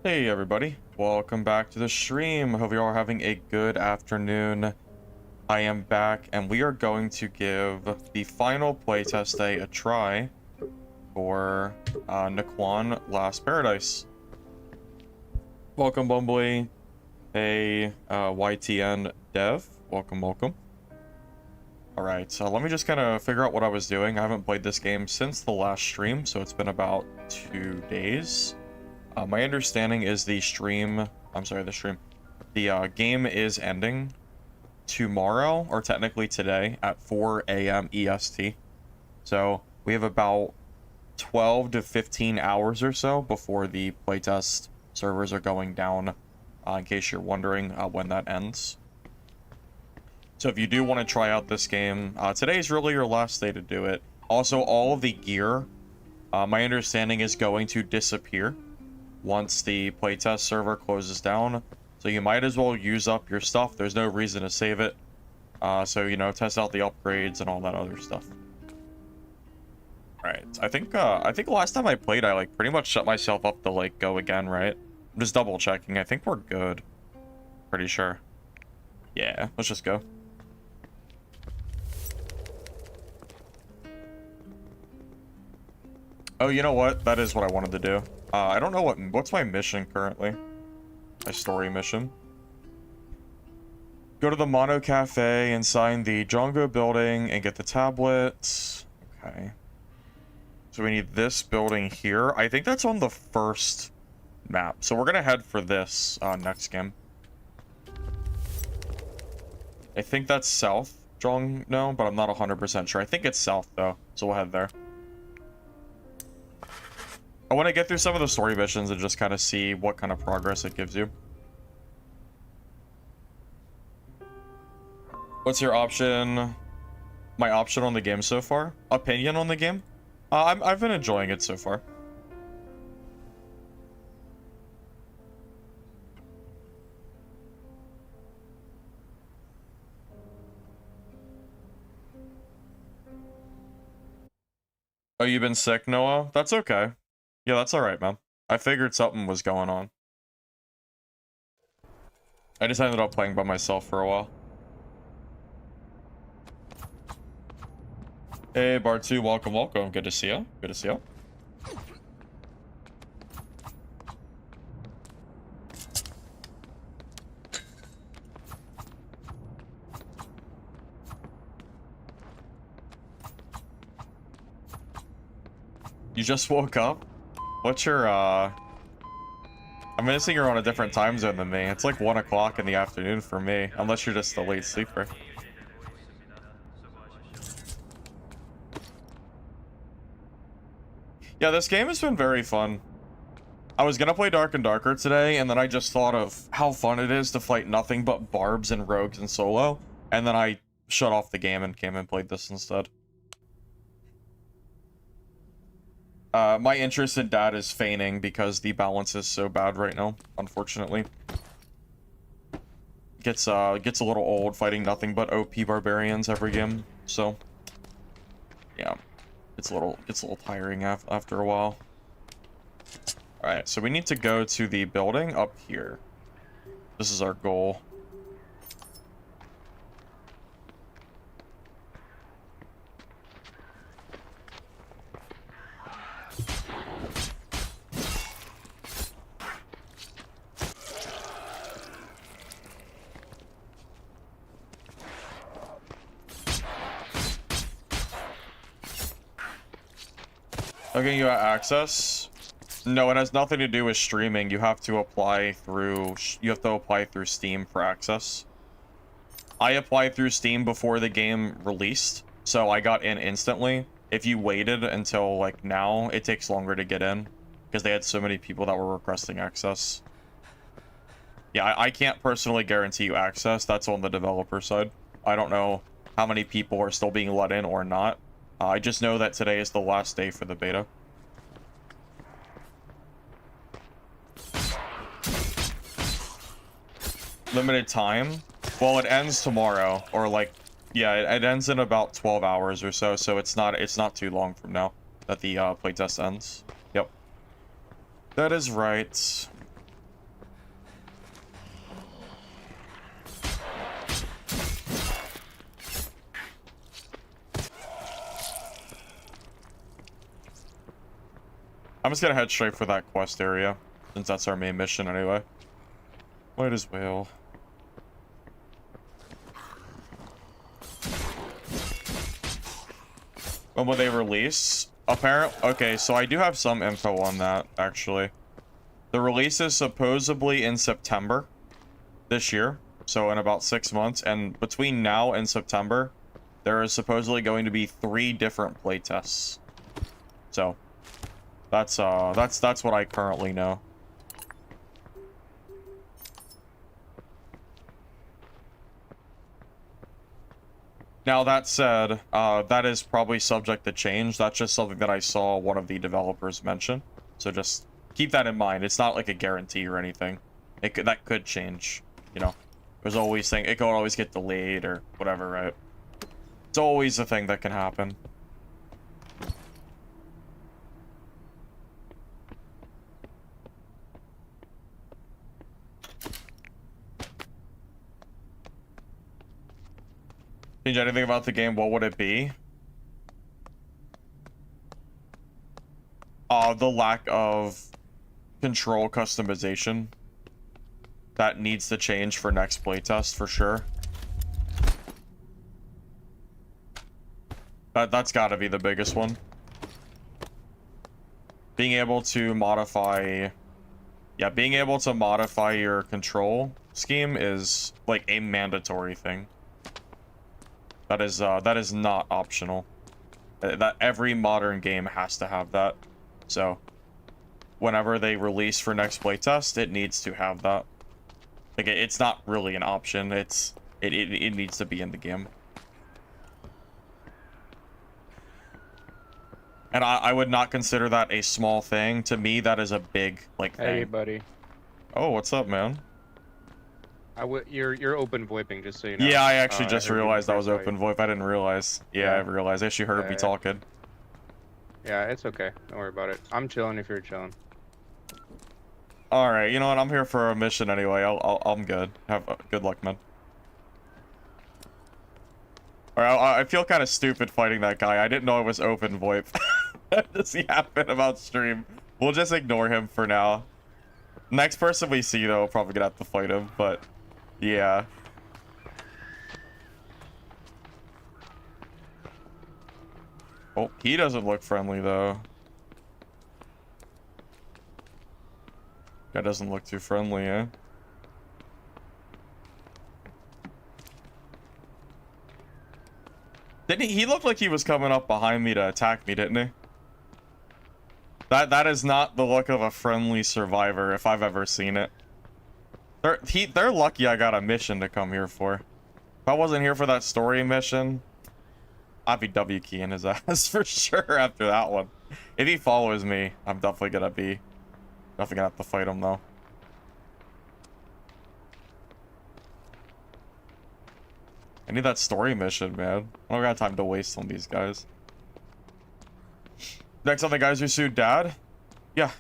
Hey everybody, welcome back to the stream. Hope you all are having a good afternoon. I am back and we are going to give the final playtest day a try for Nakwon Last Paradise. Welcome Bumbly. Hey YTN Dev, welcome. Alright, so let me just kind of figure out what I was doing. I haven't played this game since the last stream, so it's been about 2 days. My understanding is the game is ending tomorrow, or technically today, at 4 a.m. EST. So we have about 12 to 15 hours or so before the playtest servers are going down, in case you're wondering when that ends. So if you do want to try out this game, today is really your last day to do it. Also, all of the gear, my understanding, is going to disappear once the playtest server closes down, so you might as well use up your stuff. There's no reason to save it, so you know, test out the upgrades and all that other stuff. All right, I think last time I played, I like pretty much shut myself up to like go again, right? I'm just double checking. I think we're good. Pretty sure. Yeah, let's just go. Oh, you know what? That is what I wanted to do. I don't know what's my mission currently. My story mission. Go to the Mono Cafe and sign the Jongo building and get the tablets. Okay. So we need this building here. I think that's on the first map. So we're gonna head for this next game. I think that's south, Jongno, but I'm not 100% sure. I think it's south though, so we'll head there. I want to get through some of the story missions and just kind of see what kind of progress it gives you. What's your option? My option on the game so far? Opinion on the game? I've been enjoying it so far. Oh, you've been sick, Noah? That's okay. Yeah, that's alright, man. I figured something was going on. I just ended up playing by myself for a while. Hey, Bar2, welcome. Good to see you. Good to see you. You just woke up? What's your, I'm guessing you're on a different time zone than me. It's like 1 o'clock in the afternoon for me, unless you're just a late sleeper. Yeah, this game has been very fun. I was gonna play Dark and Darker today, and then I just thought of how fun it is to fight nothing but barbs and rogues in solo, and then I shut off the game and came and played this instead. My interest in that is feigning because the balance is so bad right now, unfortunately. Gets a little old fighting nothing but OP barbarians every game, so yeah, it's a little tiring after a while. All right, so we need to go to the building up here. This is our goal. Okay, you have access? No, it has nothing to do with streaming. You have to apply through Steam for access. I applied through Steam before the game released, so I got in instantly. If you waited until like now, it takes longer to get in because they had so many people that were requesting access. Yeah, I can't personally guarantee you access. That's on the developer side. I don't know how many people are still being let in or not. I just know that today is the last day for the beta. Limited time? Well, it ends tomorrow, or like, yeah, it ends in about 12 hours or so, so it's not too long from now that the playtest ends. Yep. That is right. I'm just gonna head straight for that quest area, since that's our main mission anyway. Might as well. When will they release? Okay, so I do have some info on that, actually. The release is supposedly in September this year, so in about 6 months, and between now and September, there is supposedly going to be 3 different playtests. So, that's what I currently know. Now, that said, that is probably subject to change. That's just something that I saw one of the developers mention. So just keep that in mind. It's not like a guarantee or anything. That could change, you know. There's always it could always get delayed or whatever, right? It's always a thing that can happen. Change anything about the game, what would it be? The lack of control customization. That needs to change for next playtest, for sure. That's gotta be the biggest one. Being able to modify... Yeah, being able to modify your control scheme is, like, a mandatory thing. That is not optional. That every modern game has to have that. So, whenever they release for next playtest, it needs to have that. Like, it's not really an option. It needs to be in the game. And I would not consider that a small thing. To me, that is a big, like, thing. Hey, buddy. Oh, what's up, man? You're open voiping, just so you know. Yeah, I actually just realized that was open VoIP. I didn't realize. Yeah, I realized. I actually heard me talking. Yeah, it's okay. Don't worry about it. I'm chilling if you're chilling. All right, you know what? I'm here for a mission anyway. I'm good. Good luck, man. All right, I feel kind of stupid fighting that guy. I didn't know it was open VoIP. Does he happen about stream? We'll just ignore him for now. Next person we see, though, probably gonna have to fight him, but yeah. Oh, he doesn't look friendly, though. That doesn't look too friendly, eh? Didn't he looked like he was coming up behind me to attack me, didn't he? That is not the look of a friendly survivor, if I've ever seen it. They're lucky I got a mission to come here for. If I wasn't here for that story mission, I'd be W keying his ass for sure after that one. If he follows me, I'm definitely gonna have to fight him though. I need that story mission, man. I don't got time to waste on these guys. Next on the guys who sued Dad? Yeah.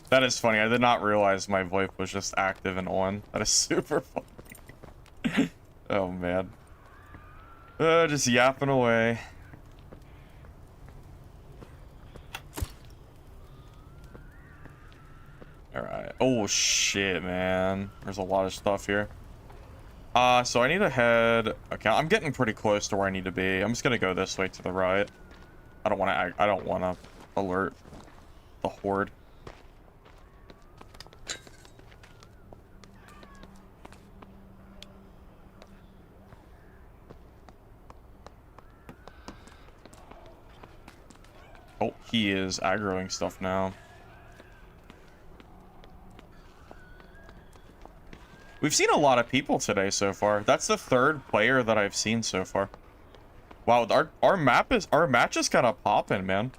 That is funny. I did not realize my VoIP was just active and on. That is super funny. Oh, man. Just yapping away. Alright. Oh, shit, man. There's a lot of stuff here. So I need to head... Okay, I'm getting pretty close to where I need to be. I'm just gonna go this way to the right. I don't want to alert the horde. Oh, he is aggroing stuff now. We've seen a lot of people today so far. That's the 3rd player that I've seen so far. Wow, our match is kind of popping, man.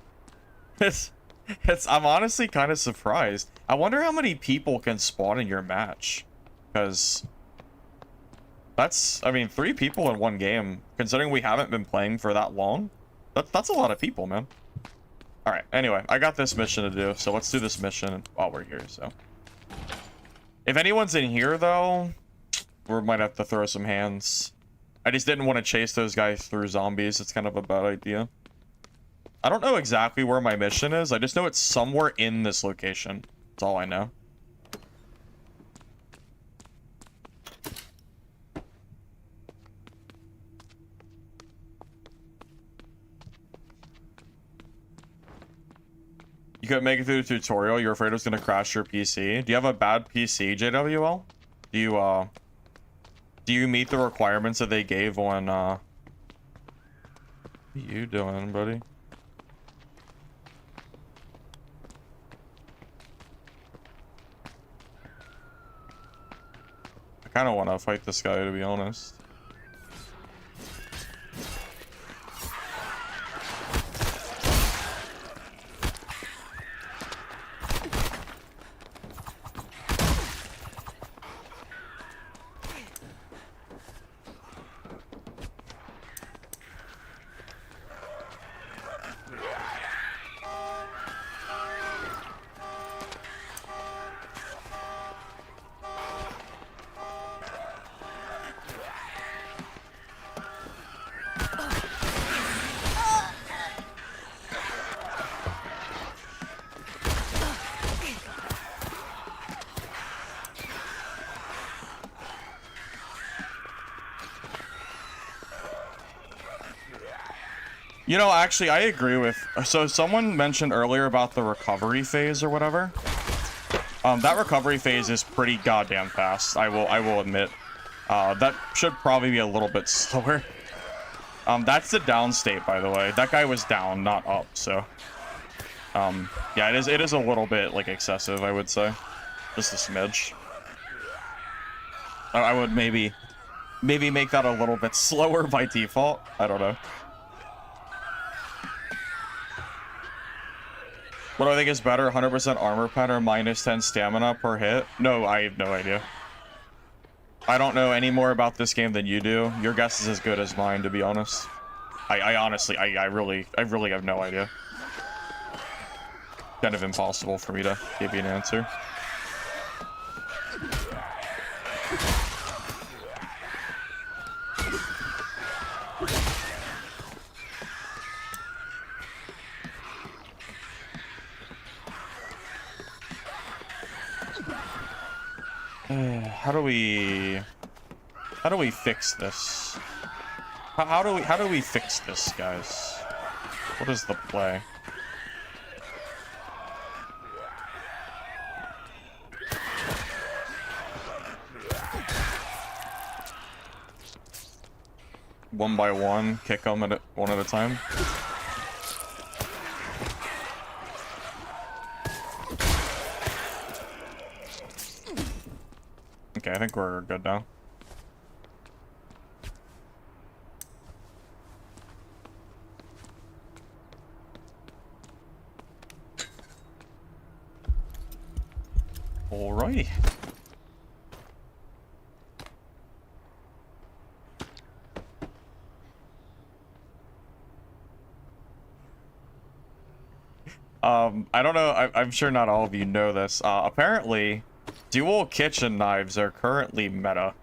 I'm honestly kind of surprised. I wonder how many people can spawn in your match, because That's, I mean, 3 people in one game, considering we haven't been playing for that long. That's a lot of people, man. All right, anyway, I got this mission to do, so let's do this mission while we're here, so. If anyone's in here, though, we might have to throw some hands. I just didn't want to chase those guys through zombies. It's kind of a bad idea. I don't know exactly where my mission is. I just know it's somewhere in this location. That's all I know. You couldn't make it through the tutorial. You're afraid it was going to crash your PC. Do you have a bad PC, JWL? Do you meet the requirements that they gave on, What are you doing, buddy? I kind of want to fight this guy, to be honest. You know, actually, I agree with... So, someone mentioned earlier about the recovery phase or whatever. That recovery phase is pretty goddamn fast, I will admit. That should probably be a little bit slower. That's the down state, by the way. That guy was down, not up, so... yeah, it is a little bit, like, excessive, I would say. Just a smidge. I would maybe make that a little bit slower by default. I don't know. What do I think is better? 100% armor pen or minus 10 stamina per hit? No, I have no idea. I don't know any more about this game than you do. Your guess is as good as mine, to be honest. I honestly, I really have no idea. Kind of impossible for me to give you an answer. How do we fix this? How do we fix this, guys? What is the play? One by one, kick them one at a time. Okay, I think we're good now. Alrighty. I don't know, I'm sure not all of you know this. Apparently, dual kitchen knives are currently meta.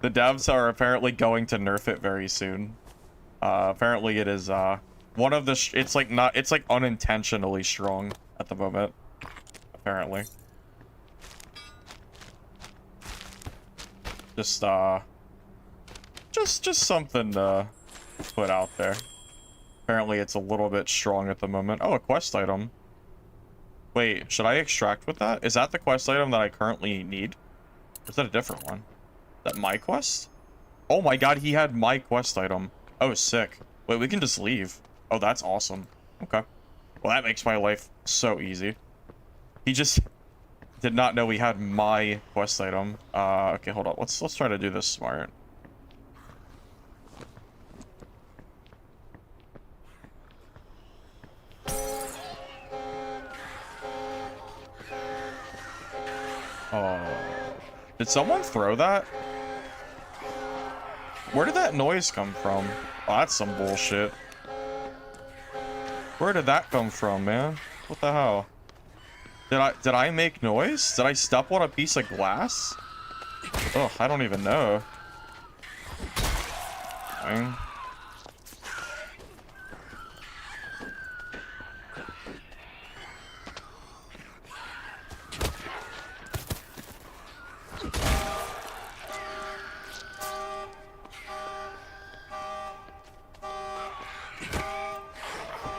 The devs are apparently going to nerf it very soon. Apparently it is, one of the, it's like unintentionally strong at the moment. Apparently. Just something to put out there. Apparently it's a little bit strong at the moment. Oh, a quest item. Wait, should I extract with that? Is that the quest item that I currently need? Or is that a different one? Is that my quest? Oh my god, he had my quest item. Oh, sick. Wait, we can just leave. Oh, that's awesome. Okay. Well, that makes my life so easy. He just did not know he had my quest item. Okay, hold on. Let's try to do this smart. Oh. Did someone throw that? Where did that noise come from? Oh, that's some bullshit. Where did that come from, man? What the hell? Did I make noise? Did I step on a piece of glass? Oh, I don't even know. Dang.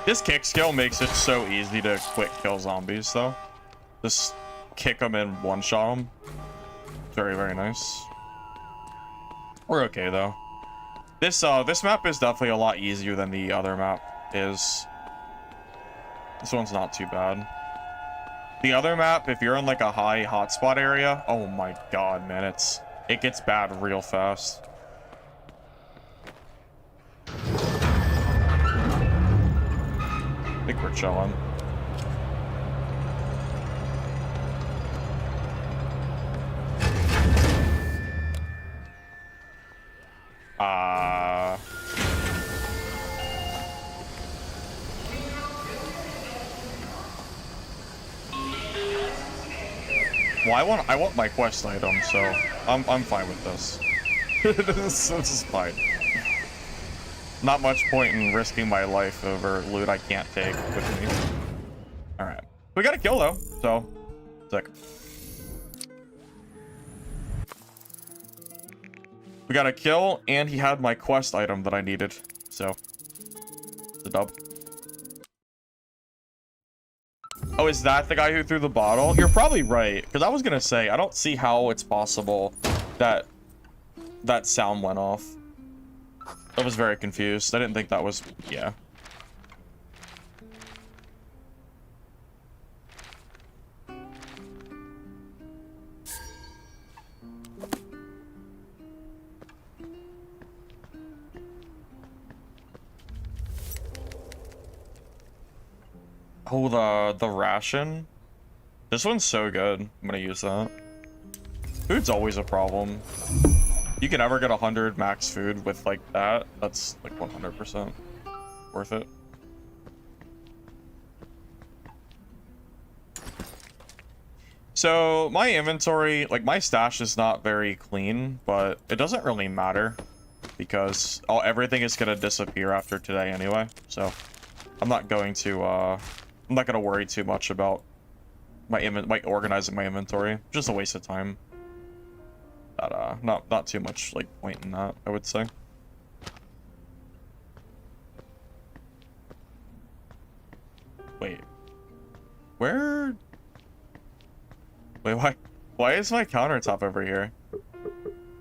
This kick skill makes it so easy to quick kill zombies, though. Just kick them and one-shot them. Very, very nice. We're okay, though. This map is definitely a lot easier than the other map is. This one's not too bad. The other map, if you're in like a high hotspot area, oh my god, man, it gets bad real fast. I think we're chilling. Well, I want my quest item, so I'm fine with this. This is fine. Not much point in risking my life over loot I can't take with me. Alright. We got a kill, though, so... Sick. We got a kill, and he had my quest item that I needed, so... The dub. Oh, is that the guy who threw the bottle? You're probably right, because I was gonna say, I don't see how it's possible that that sound went off. I was very confused. I didn't think that was... Yeah. Oh, the ration? This one's so good. I'm gonna use that. Food's always a problem. You can never get 100 max food with like that. That's like 100% worth it. So my inventory, like my stash is not very clean, but it doesn't really matter because everything is gonna disappear after today anyway. So I'm not going to worry too much about my organizing my inventory. Just a waste of time. But not too much like point in that, I would say. Wait. Where? Wait, why is my countertop over here?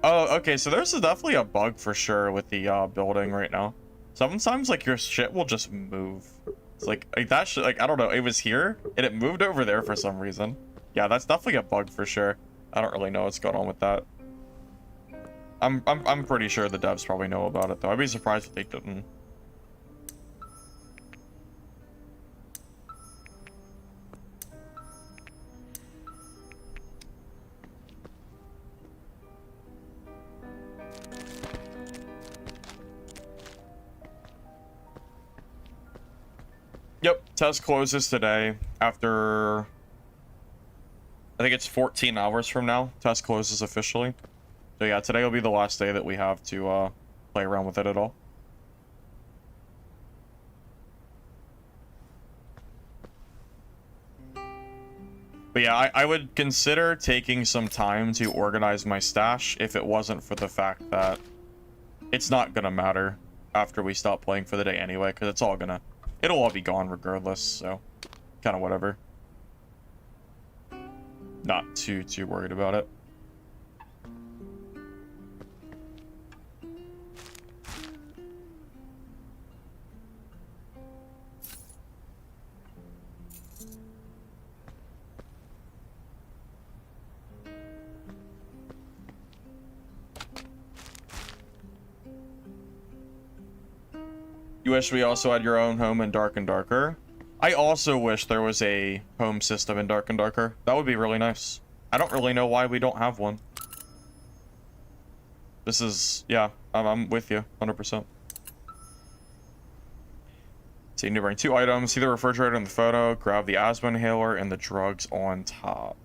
Oh, okay, so there's definitely a bug for sure with the building right now. Sometimes like your shit will just move. It's like that shit, like I don't know, it was here and it moved over there for some reason. Yeah, that's definitely a bug for sure. I don't really know what's going on with that. I'm pretty sure the devs probably know about it though. I'd be surprised if they didn't. Yep, test closes today after, I think it's 14 hours from now. Test closes officially. So yeah, today will be the last day that we have to play around with it at all. But yeah, I would consider taking some time to organize my stash if it wasn't for the fact that it's not gonna matter after we stop playing for the day anyway, because it'll all be gone regardless, so kind of whatever. Not too worried about it. You wish we also had your own home in Dark and Darker? I also wish there was a home system in Dark and Darker. That would be really nice. I don't really know why we don't have one. This is, yeah, I'm with you, 100%. So you need to bring 2 items, see the refrigerator in the photo, grab the asthma inhaler, and the drugs on top.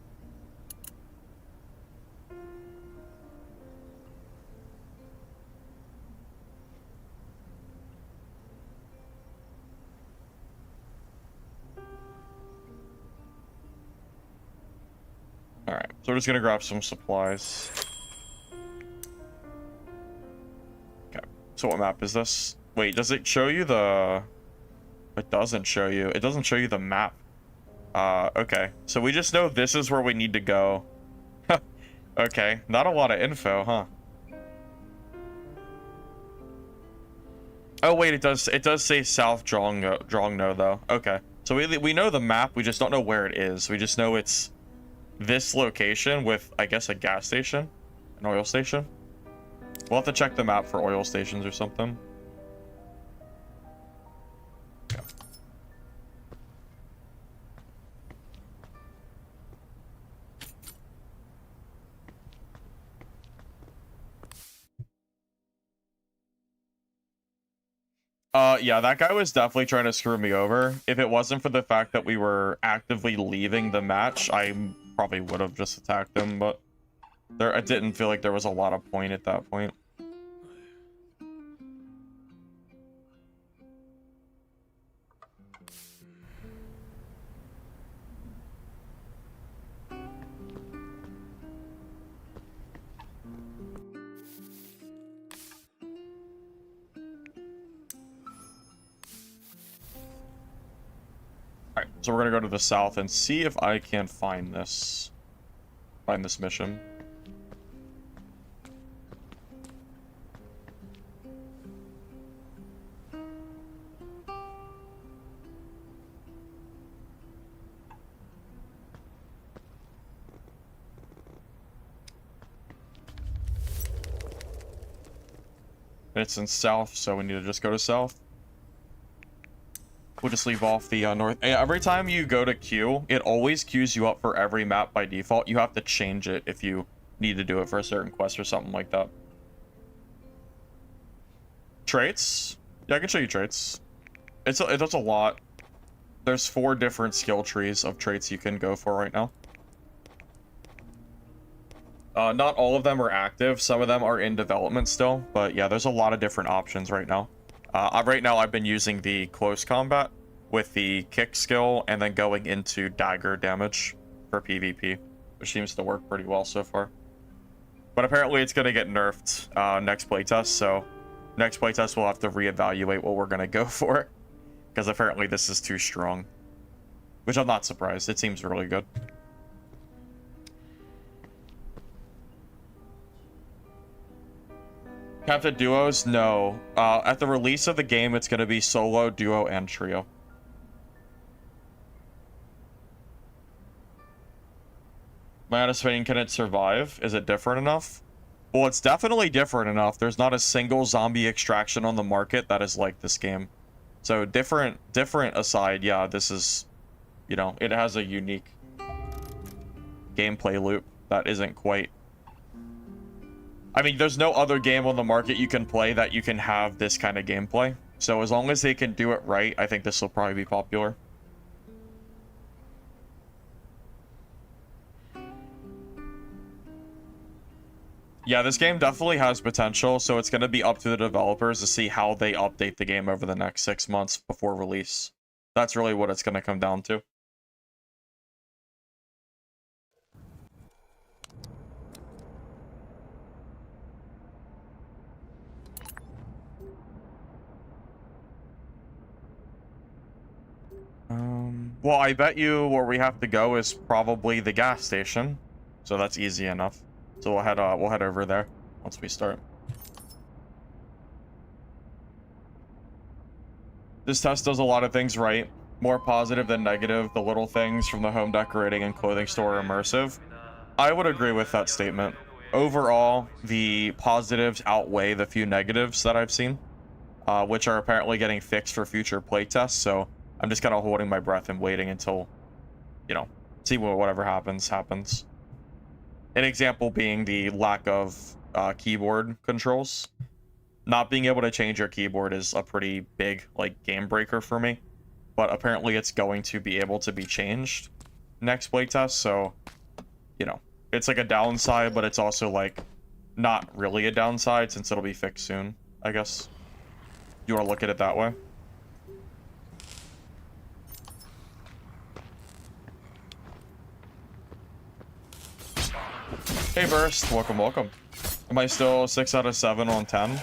Alright, so we're just gonna grab some supplies. Okay, so what map is this? Wait, does it show you the... It doesn't show you. It doesn't show you the map. Okay. So we just know this is where we need to go. Okay, not a lot of info, huh? Oh wait, it does say South Drongno though. Okay. So we know the map, we just don't know where it is. We just know it's this location with, I guess, a gas station, an oil station. We'll have to check the map for oil stations or something. Yeah, that guy was definitely trying to screw me over. If it wasn't for the fact that we were actively leaving the match, I probably would have just attacked him, but I didn't feel like there was a lot of point at that point. Alright, so we're gonna go to the south and see if I can find this mission. It's in south, so we need to just go to south. We'll just leave off the north. Every time you go to queue, it always queues you up for every map by default. You have to change it if you need to do it for a certain quest or something like that. Traits? Yeah, I can show you traits. It's a lot. There's 4 different skill trees of traits you can go for right now. Not all of them are active. Some of them are in development still. But yeah, there's a lot of different options right now. Right now, I've been using the close combat with the kick skill and then going into dagger damage for PvP, which seems to work pretty well so far. But apparently it's going to get nerfed next playtest, so next playtest we'll have to reevaluate what we're going to go for, because apparently this is too strong, which I'm not surprised. It seems really good. Captain duos? No. At the release of the game, it's going to be solo, duo, and trio. My anticipating, can it survive? Is it different enough? Well, it's definitely different enough. There's not a single zombie extraction on the market that is like this game. So different aside, yeah, this is, you know, it has a unique gameplay loop that isn't quite... I mean, there's no other game on the market you can play that you can have this kind of gameplay. So as long as they can do it right, I think this will probably be popular. Yeah, this game definitely has potential, so it's going to be up to the developers to see how they update the game over the next 6 months before release. That's really what it's going to come down to. Well, I bet you where we have to go is probably the gas station, so that's easy enough. So we'll head over there once we start. This test does a lot of things right. More positive than negative. The little things from the home decorating and clothing store are immersive. I would agree with that statement. Overall, the positives outweigh the few negatives that I've seen, which are apparently getting fixed for future playtests, so I'm just kind of holding my breath and waiting until, you know, see whatever happens. An example being the lack of keyboard controls. not being able to change your keyboard is a pretty big, like, game breaker for me. But apparently it's going to be able to be changed next playtest, so, you know, it's like a downside, but it's also, like, not really a downside since it'll be fixed soon, I guess. You want to look at it that way? Hey Burst, welcome, welcome. Am I still 6 out of 7 on 10?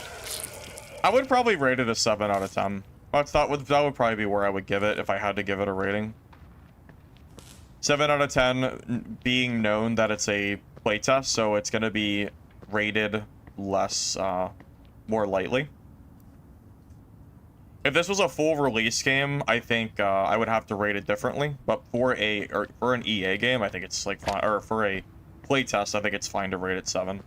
I would probably rate it a 7 out of 10. That would probably be where I would give it if I had to give it a rating. 7 out of 10 being known that it's a playtest, so it's going to be rated less, more lightly. If this was a full release game, I think I would have to rate it differently. But for an EA game, I think it's like fine. Or for a playtest, I think it's fine to rate it 7.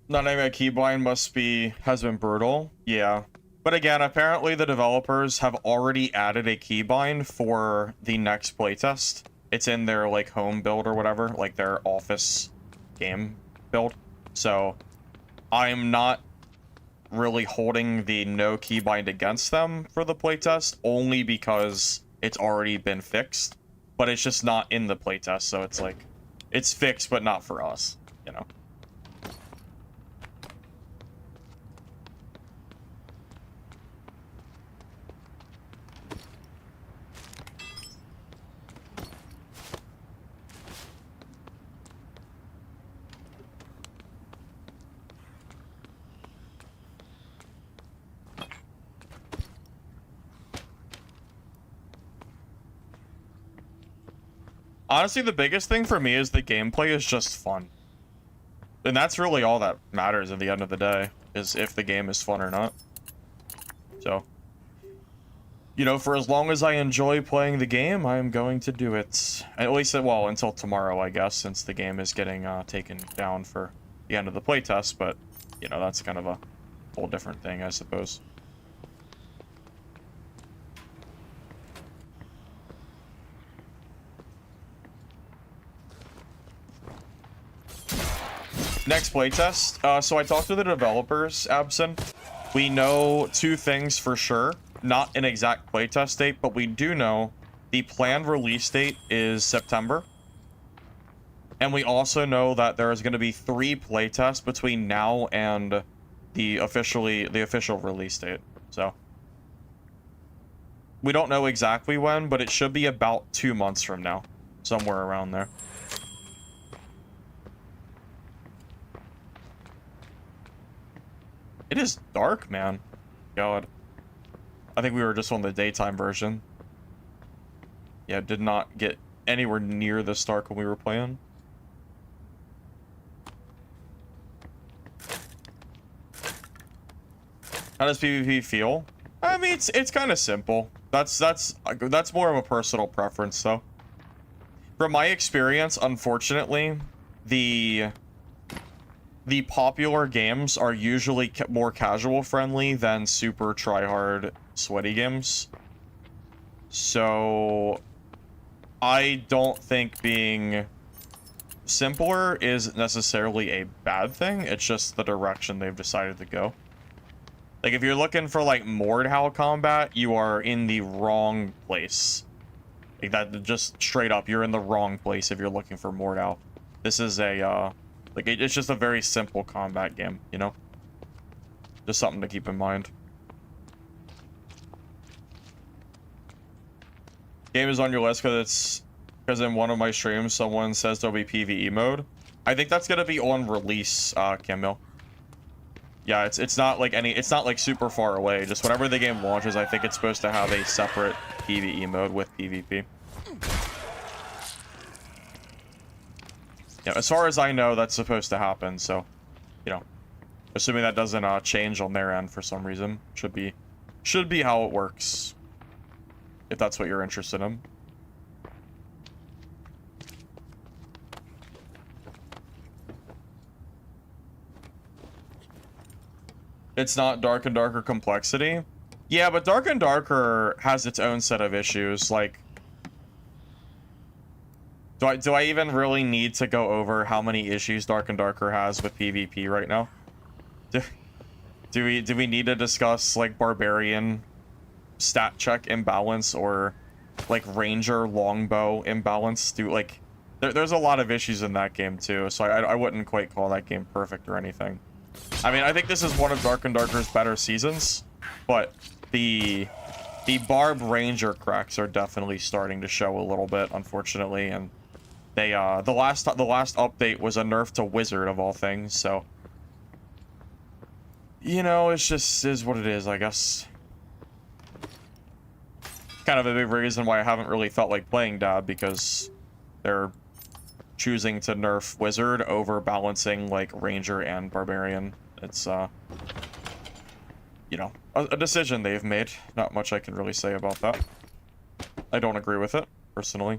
Not having a keybind has been brutal. Yeah. But again, apparently the developers have already added a keybind for the next playtest. It's in their, like, home build or whatever, like their office game build. So I'm not really holding the no keybind against them for the playtest, only because it's already been fixed. But it's just not in the playtest, so it's like, it's fixed, but not for us, you know? Honestly, the biggest thing for me is the gameplay is just fun. And that's really all that matters at the end of the day, is if the game is fun or not. So, you know, for as long as I enjoy playing the game, I am going to do it. At least, well, until tomorrow, I guess, since the game is getting taken down for the end of the playtest, but, you know, that's kind of a whole different thing, I suppose. Next playtest. So I talked to the developers, Abson. We know 2 things for sure. Not an exact playtest date, but we do know the planned release date is September. And we also know that there is going to be 3 playtests between now and the official release date. So we don't know exactly when, but it should be about 2 months from now, somewhere around there. It is dark, man. God. I think we were just on the daytime version. Yeah, did not get anywhere near this dark when we were playing. How does PvP feel? I mean, it's kind of simple. That's more of a personal preference, though. From my experience, unfortunately, the popular games are usually more casual friendly than super try-hard sweaty games. So I don't think being simpler is necessarily a bad thing. It's just the direction they've decided to go. Like, if you're looking for, like, Mordhau combat, you are in the wrong place. Like, that, just straight up, you're in the wrong place if you're looking for Mordhau. This is a, like, it's just a very simple combat game, you know? Just something to keep in mind. Game is on your list because in one of my streams, someone says there'll be PvE mode. I think that's going to be on release, Camille. Yeah, it's not like it's not like super far away. Just whenever the game launches, I think it's supposed to have a separate PvE mode with PvP. Yeah, as far as I know, that's supposed to happen. So, you know, assuming that doesn't change on their end for some reason, should be how it works. If that's what you're interested in. It's not Dark and Darker complexity. Yeah, but Dark and Darker has its own set of issues. Like, do I even really need to go over how many issues Dark and Darker has with PvP right now? Do we need to discuss like Barbarian stat check imbalance or like Ranger longbow imbalance? There's a lot of issues in that game too, so I wouldn't quite call that game perfect or anything. I mean, I think this is one of Dark and Darker's better seasons, but the Barb Ranger cracks are definitely starting to show a little bit, unfortunately, and they the last update was a nerf to Wizard of all things, so you know, it's just is what it is, I guess. Kind of a big reason why I haven't really felt like playing Dab, because they're choosing to nerf Wizard over balancing like Ranger and Barbarian. It's you know, a decision they've made. Not much I can really say about that. I don't agree with it personally.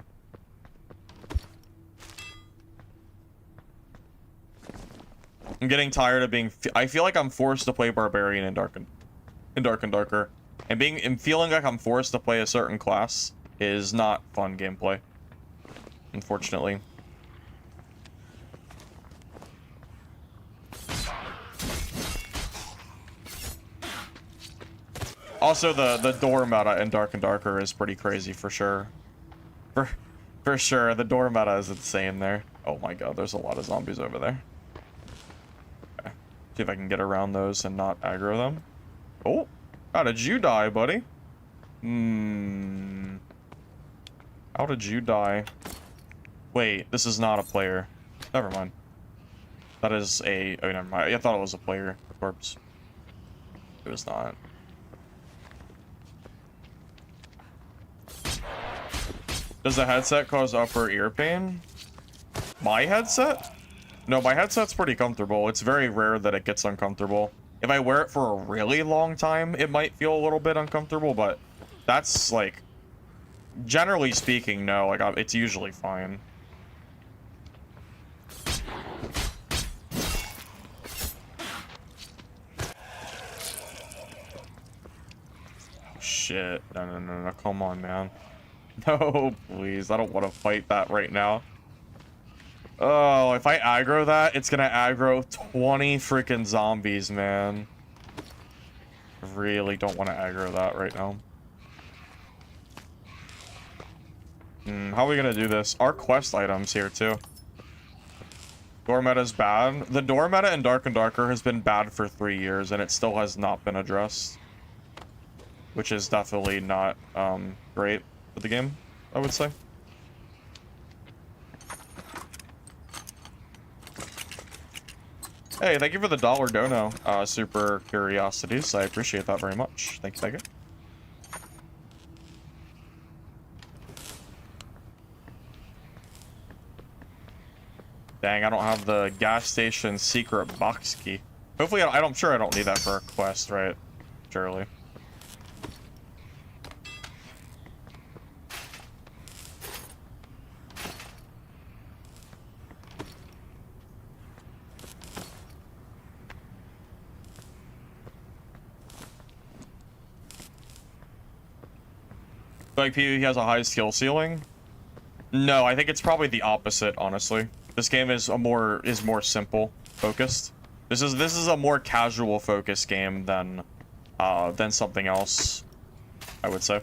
I'm getting tired of being I feel like I'm forced to play Barbarian in Dark and Darker, and feeling like I'm forced to play a certain class is not fun gameplay, unfortunately. Also, the door meta in Dark and Darker is pretty crazy for sure. For sure, the door meta is insane there. Oh my god, there's a lot of zombies over there. Okay. See if I can get around those and not aggro them. Oh, how did you die, buddy? How did you die? Wait, this is not a player. Never mind. That is a... Oh, never mind. I thought it was a player corpse. It was not. Does the headset cause upper ear pain? My headset? No, my headset's pretty comfortable. It's very rare that it gets uncomfortable. If I wear it for a really long time, it might feel a little bit uncomfortable, but that's like... Generally speaking, no. Like, it's usually fine. Shit. No. Come on, man. No, please. I don't want to fight that right now. Oh, if I aggro that, it's gonna aggro 20 freaking zombies, man. I really don't want to aggro that right now. How are we gonna do this? Our quest items here, too. Door meta is bad. The door meta in Dark and Darker has been bad for 3 years, and it still has not been addressed. Which is definitely not, great for the game, I would say. Hey, thank you for the $1 dono, Super Curiosities. I appreciate that very much. Thank you, thank you. Dang, I don't have the gas station secret box key. Hopefully, I'm sure I don't need that for a quest, right? Surely. Like PvP has a high skill ceiling? No, I think it's probably the opposite, honestly. This game is more simple focused. This is a more casual focused game than something else, I would say.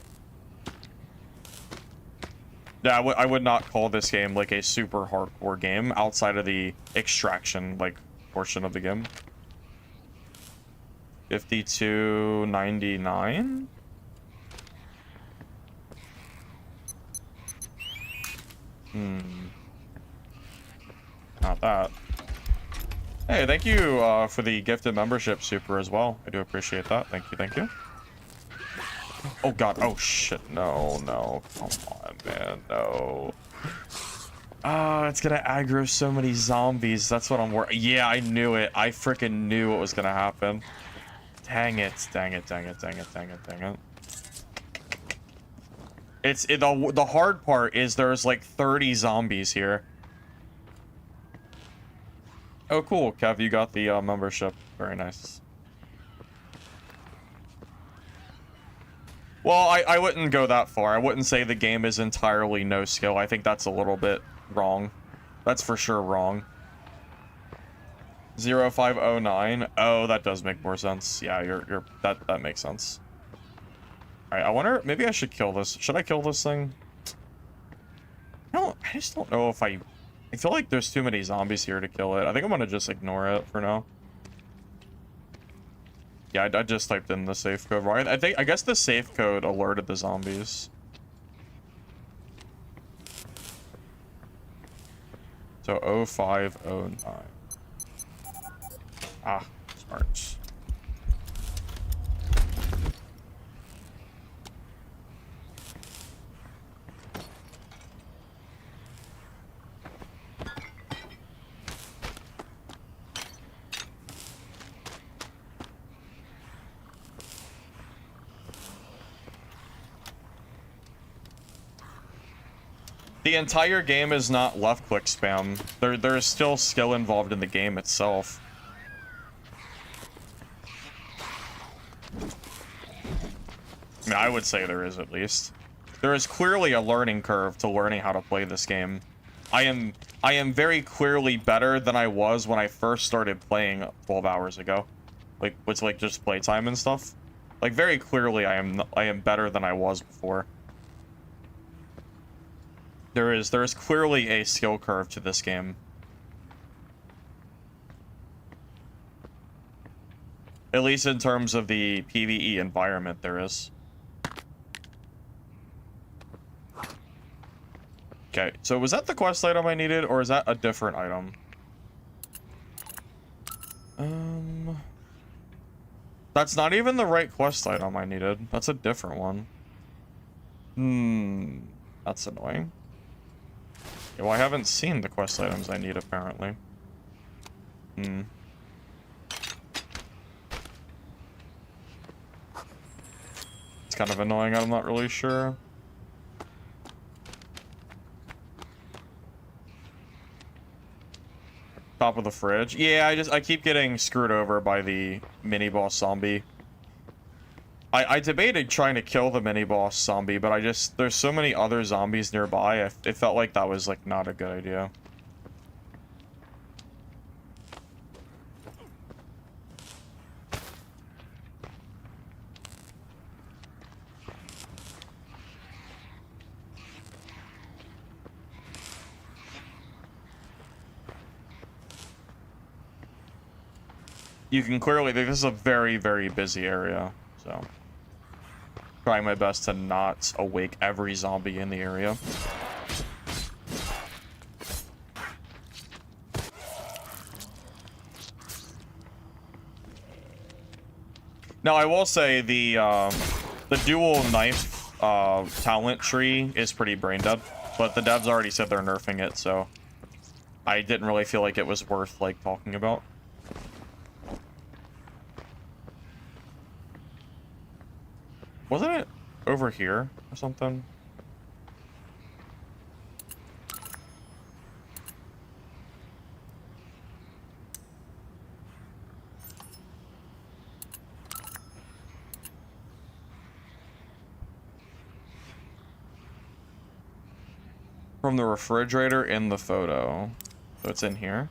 Yeah, I would not call this game like a super hardcore game outside of the extraction like portion of the game. 52.99? Not that. Hey, thank you for the gifted membership, Super, as well. I do appreciate that. Thank you, thank you. Oh, God. Oh, shit. No, no. Come on, man. No. Ah, it's gonna aggro so many zombies. That's what I'm worried. Yeah, I knew it. I freaking knew what was gonna happen. Dang it. Dang it, dang it, dang it, dang it, dang it. The hard part is there's like 30 zombies here. Oh, cool, Kev, you got the membership. Very nice. Well, I wouldn't go that far. I wouldn't say the game is entirely no skill. I think that's a little bit wrong. That's for sure wrong. 0509. Oh, that does make more sense. Yeah, that makes sense. All right, I wonder, maybe I should kill this. Should I kill this thing? I just don't know if I feel like there's too many zombies here to kill it. I think I'm gonna just ignore it for now. Yeah, I just typed in the safe code, right? I guess the safe code alerted the zombies. So 0509. Ah, smart. The entire game is not left click spam. There is still skill involved in the game itself. I mean, I would say there is, at least. There is clearly a learning curve to learning how to play this game. I am very clearly better than I was when I first started playing 12 hours ago. Like, with like just playtime and stuff. Like, very clearly I am better than I was before. There is clearly a skill curve to this game. At least in terms of the PvE environment, there is. Okay, so was that the quest item I needed, or is that a different item? That's not even the right quest item I needed. That's a different one. That's annoying. Yeah, well, I haven't seen the quest items I need, apparently. It's kind of annoying, I'm not really sure. Top of the fridge. Yeah, I keep getting screwed over by the mini-boss zombie. I debated trying to kill the mini-boss zombie, but there's so many other zombies nearby, it felt like that was, like, not a good idea. You can clearly, this is a very, very busy area, so. Trying my best to not awake every zombie in the area. Now, I will say the dual knife talent tree is pretty brain dead, but the devs already said they're nerfing it, so I didn't really feel like it was worth, like, talking about. Wasn't it over here or something? From the refrigerator in the photo. So it's in here.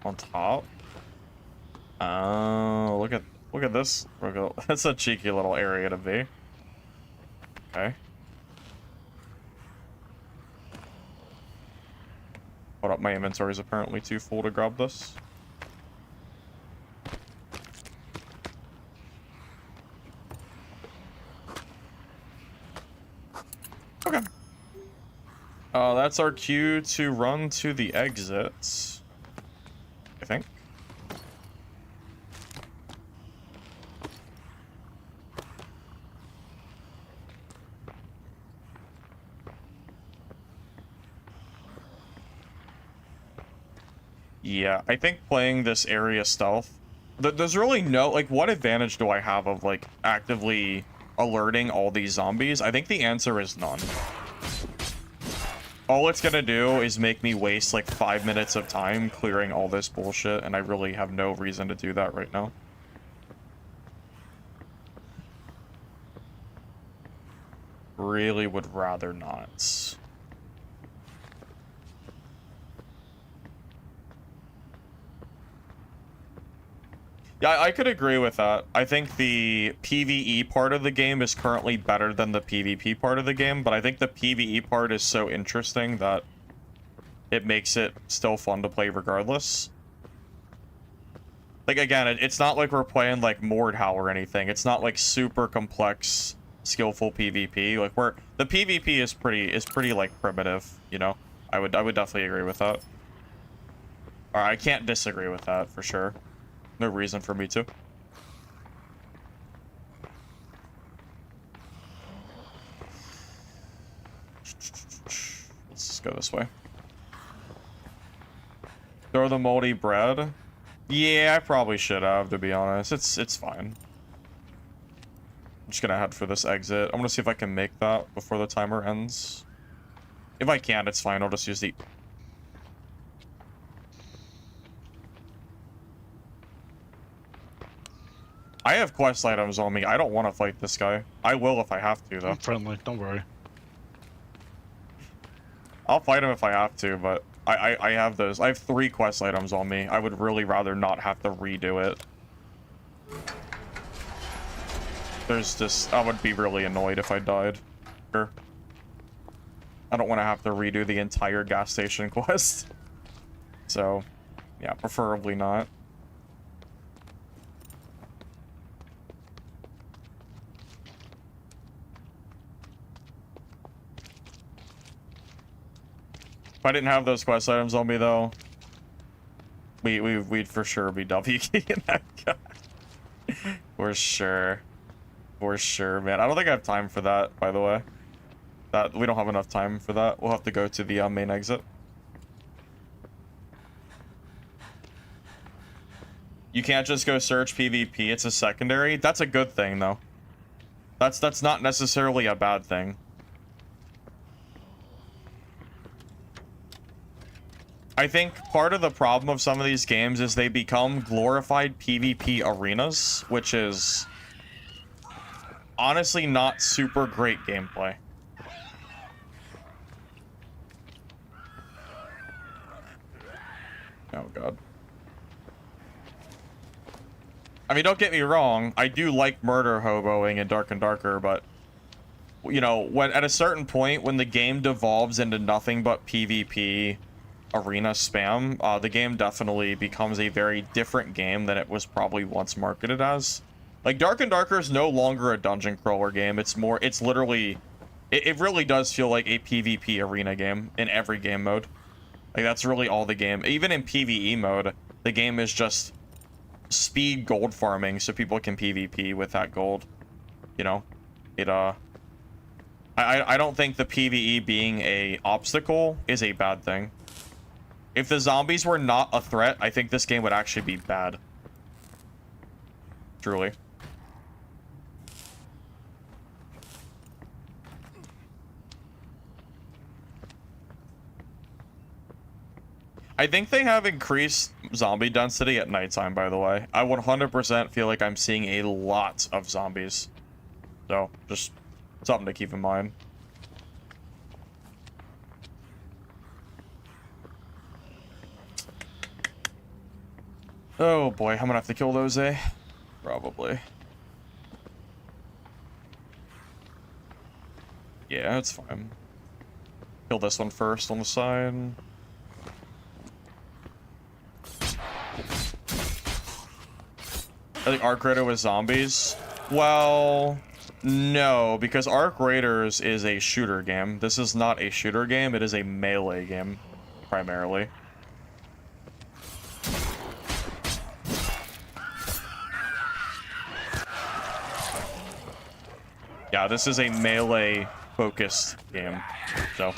On top. Oh, look at this. That's a cheeky little area to be. Okay. Hold up, my inventory is apparently too full to grab this. Okay. That's our cue to run to the exits, I think. Yeah, I think playing this area stealth, there's really no, like, what advantage do I have of, like, actively alerting all these zombies? I think the answer is none. All it's gonna do is make me waste, like, 5 minutes of time clearing all this bullshit, and I really have no reason to do that right now. Really would rather not. Yeah, I could agree with that. I think the PvE part of the game is currently better than the PvP part of the game, but I think the PvE part is so interesting that it makes it still fun to play regardless. Like, again, it's not like we're playing, like, Mordhau or anything. It's not, like, super complex, skillful PvP. Like, the PvP is pretty, like, primitive, you know? I would definitely agree with that. Or I can't disagree with that, for sure. No reason for me to. Let's just go this way. Throw the moldy bread. Yeah, I probably should have, to be honest. It's fine. I'm just gonna head for this exit. I'm gonna see if I can make that before the timer ends. If I can't, it's fine. I'll just use the... I have quest items on me. I don't want to fight this guy. I will if I have to, though. I'm friendly, don't worry. I'll fight him if I have to, but I have those. I have 3 quest items on me. I would really rather not have to redo it. There's just... I would be really annoyed if I died. Sure. I don't want to have to redo the entire gas station quest. So, yeah, preferably not. If I didn't have those quest items on me, though, we'd for sure be W keying that guy. For sure. For sure, man. I don't think I have time for that, by the way. We don't have enough time for that. We'll have to go to the main exit. You can't just go search PvP. It's a secondary. That's a good thing, though. That's not necessarily a bad thing. I think part of the problem of some of these games is they become glorified PvP arenas, which is honestly not super great gameplay. Oh god. I mean, don't get me wrong, I do like murder hoboing in Dark and Darker, but you know, when at a certain point when the game devolves into nothing but PvP arena spam, the game definitely becomes a very different game than it was probably once marketed as. Like, Dark and Darker is no longer a dungeon crawler game. It's literally, it really does feel like a PvP arena game in every game mode. Like, that's really all the game. Even in PvE mode, the game is just speed gold farming so people can PvP with that gold. You know, I don't think the PvE being a obstacle is a bad thing. If the zombies were not a threat, I think this game would actually be bad. Truly. I think they have increased zombie density at nighttime, by the way. I 100% feel like I'm seeing a lot of zombies. So, just something to keep in mind. Oh boy, I'm gonna have to kill those, eh? Probably. Yeah, it's fine. Kill this one first on the side. I think Arc Ritter with zombies. Well, No, because Arc Raiders is a shooter game. This is not a shooter game. It is a melee game, primarily. Yeah, this is a melee-focused game, so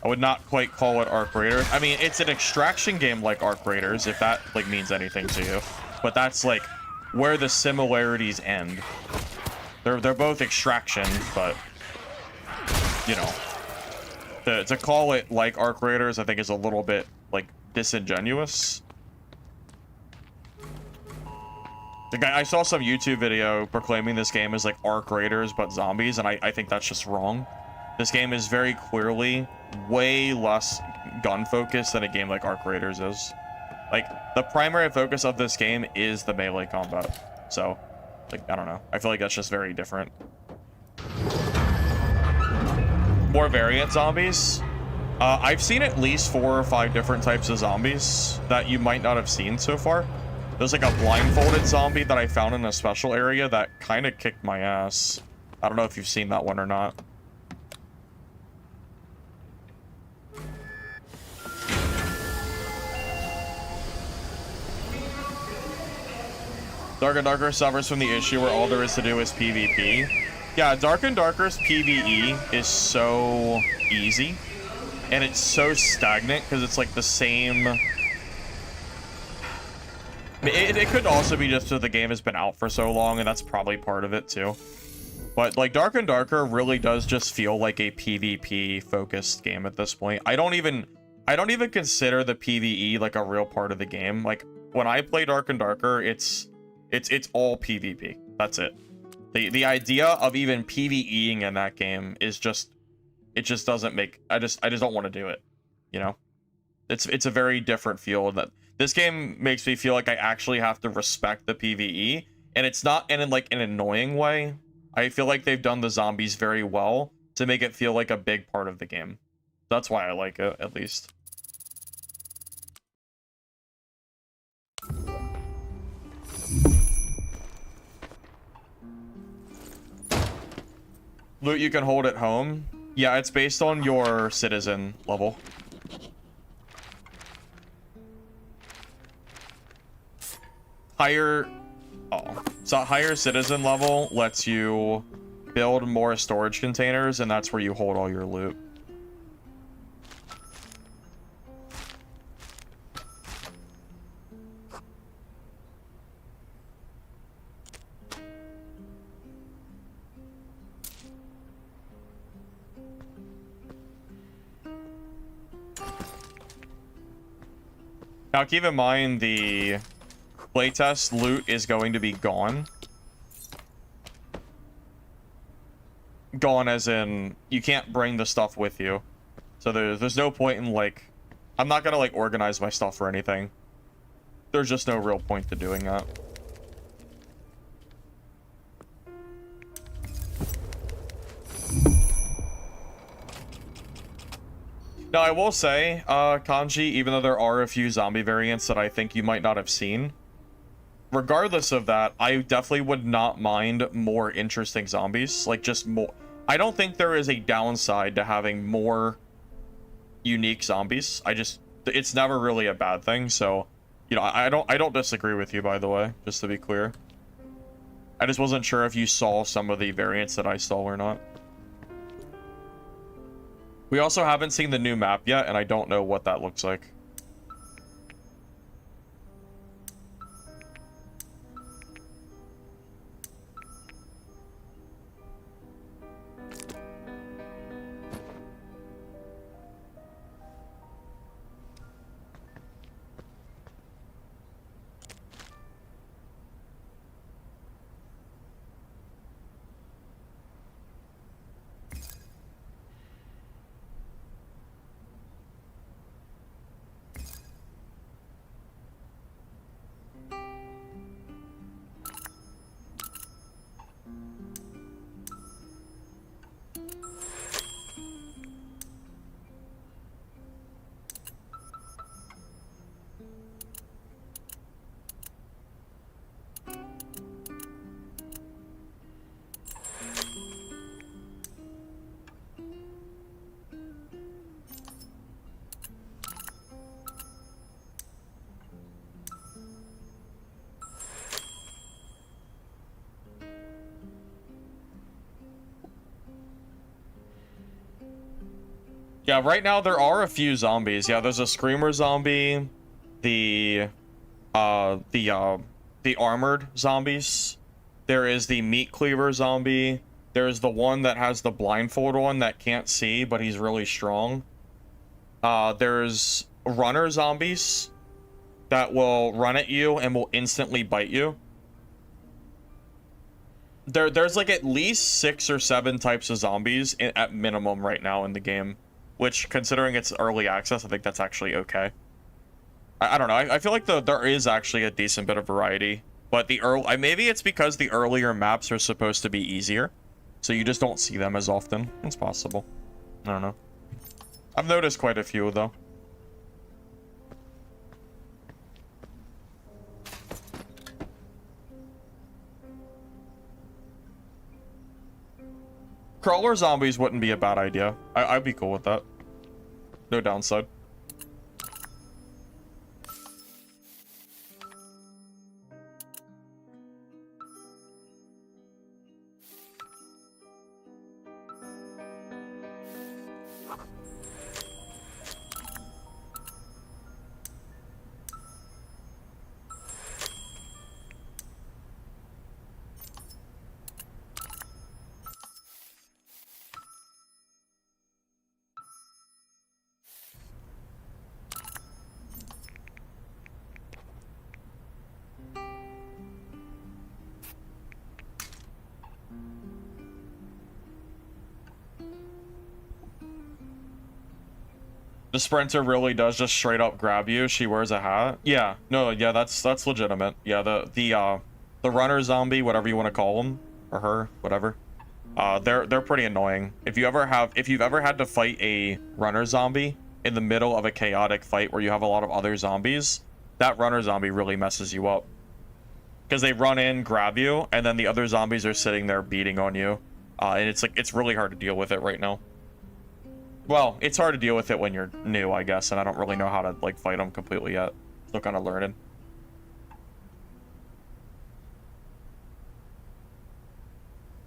I would not quite call it Arc Raiders. I mean, it's an extraction game like Arc Raiders, if that, like, means anything to you. But that's, like, where the similarities end. They're both extraction, but, you know, to call it like Arc Raiders, I think is a little bit, like, disingenuous. I saw some YouTube video proclaiming this game as like Arc Raiders but zombies, and I think that's just wrong. This game is very clearly way less gun focused than a game like Arc Raiders is. Like, the primary focus of this game is the melee combat. So, like, I don't know. I feel like that's just very different. More variant zombies. I've seen at least 4 or 5 different types of zombies that you might not have seen so far. There's like a blindfolded zombie that I found in a special area that kind of kicked my ass. I don't know if you've seen that one or not. Dark and Darker suffers from the issue where all there is to do is PvP. Yeah, Dark and Darker's PvE is so easy. And it's so stagnant because it's like the same... It could also be just that the game has been out for so long, and that's probably part of it too. But like Dark and Darker really does just feel like a PvP focused game at this point. I don't even consider the PvE like a real part of the game. Like when I play Dark and Darker, it's all PvP. That's it. The idea of even PvEing in that game is just, it just doesn't make, I just don't want to do it. You know? It's a very different feel. That this game makes me feel like I actually have to respect the PvE, and it's not in like an annoying way. I feel like they've done the zombies very well to make it feel like a big part of the game. That's why I like it, at least. Loot you can hold at home. Yeah, it's based on your citizen level. So higher citizen level lets you build more storage containers, and that's where you hold all your loot. Now keep in mind the playtest loot is going to be gone. Gone as in, you can't bring the stuff with you. So there's no point in, like... I'm not gonna, like, organize my stuff or anything. There's just no real point to doing that. Now, I will say, Kanji, even though there are a few zombie variants that I think you might not have seen, regardless of that, I definitely would not mind more interesting zombies. Like, just more... I don't think there is a downside to having more unique zombies. It's never really a bad thing, so... You know, I don't disagree with you, by the way, just to be clear. I just wasn't sure if you saw some of the variants that I saw or not. We also haven't seen the new map yet, and I don't know what that looks like. Yeah, right now there are a few zombies. Yeah, there's a screamer zombie, the the armored zombies. There is the meat cleaver zombie. There's the one that has the blindfold on that can't see, but he's really strong. There's runner zombies that will run at you and will instantly bite you. There's like at least 6 or 7 types of zombies at minimum right now in the game, which, considering it's early access, I think that's actually okay. I don't know. I feel like there is actually a decent bit of variety, but maybe it's because the earlier maps are supposed to be easier, so you just don't see them as often. It's possible. I don't know. I've noticed quite a few though. Crawler zombies wouldn't be a bad idea. I'd be cool with that. No downside. The sprinter really does just straight up grab you. She wears a hat. Yeah, no, yeah, that's legitimate. Yeah, the runner zombie, whatever you want to call him or her, whatever. They're pretty annoying. If you've ever had to fight a runner zombie in the middle of a chaotic fight where you have a lot of other zombies, that runner zombie really messes you up. Because they run in, grab you, and then the other zombies are sitting there beating on you. And it's really hard to deal with it right now. Well, it's hard to deal with it when you're new, I guess, and I don't really know how to, like, fight them completely yet. Still kind of learning.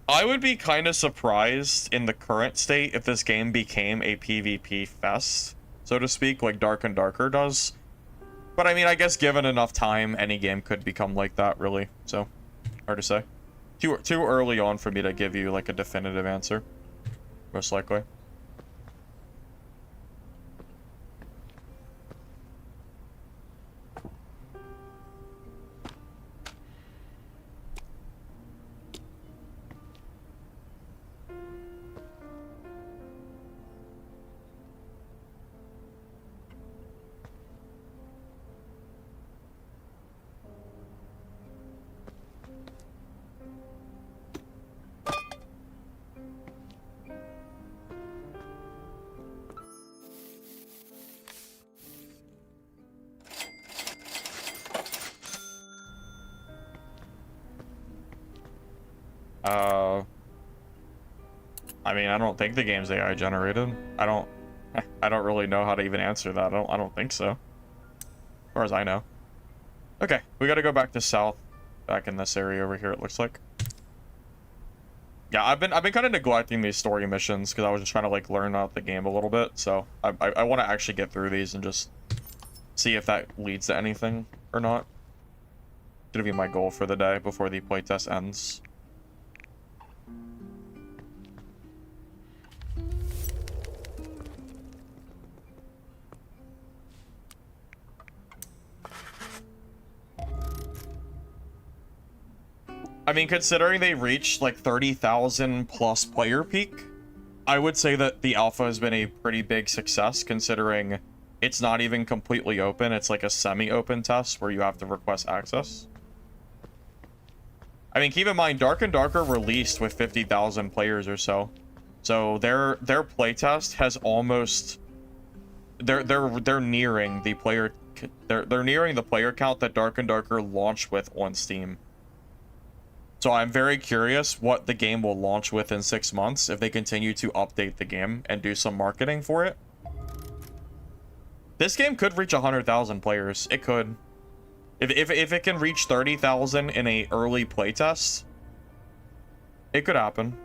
I would be kind of surprised in the current state if this game became a PvP fest, so to speak, like Dark and Darker does. But I mean, I guess given enough time, any game could become like that, really. So, hard to say. Too early on for me to give you, like, a definitive answer. Most likely. I mean, I don't think the game's AI generated. I don't really know how to even answer that. I don't think so. As far as I know. Okay, we gotta go back to south. Back in this area over here, it looks like. Yeah, I've been kind of neglecting these story missions because I was just trying to, like, learn out the game a little bit. So I want to actually get through these and just see if that leads to anything or not. It's gonna be my goal for the day before the playtest ends. I mean, considering they reached like 30,000 plus player peak, I would say that the alpha has been a pretty big success considering it's not even completely open. It's like a semi-open test where you have to request access. I mean, keep in mind, Dark and Darker released with 50,000 players or so. So their playtest has almost they're nearing the player they're nearing the player count that Dark and Darker launched with on Steam. So I'm very curious what the game will launch with in 6 months if they continue to update the game and do some marketing for it. This game could reach 100,000 players. It could. If it can reach 30,000 in a early playtest, it could happen.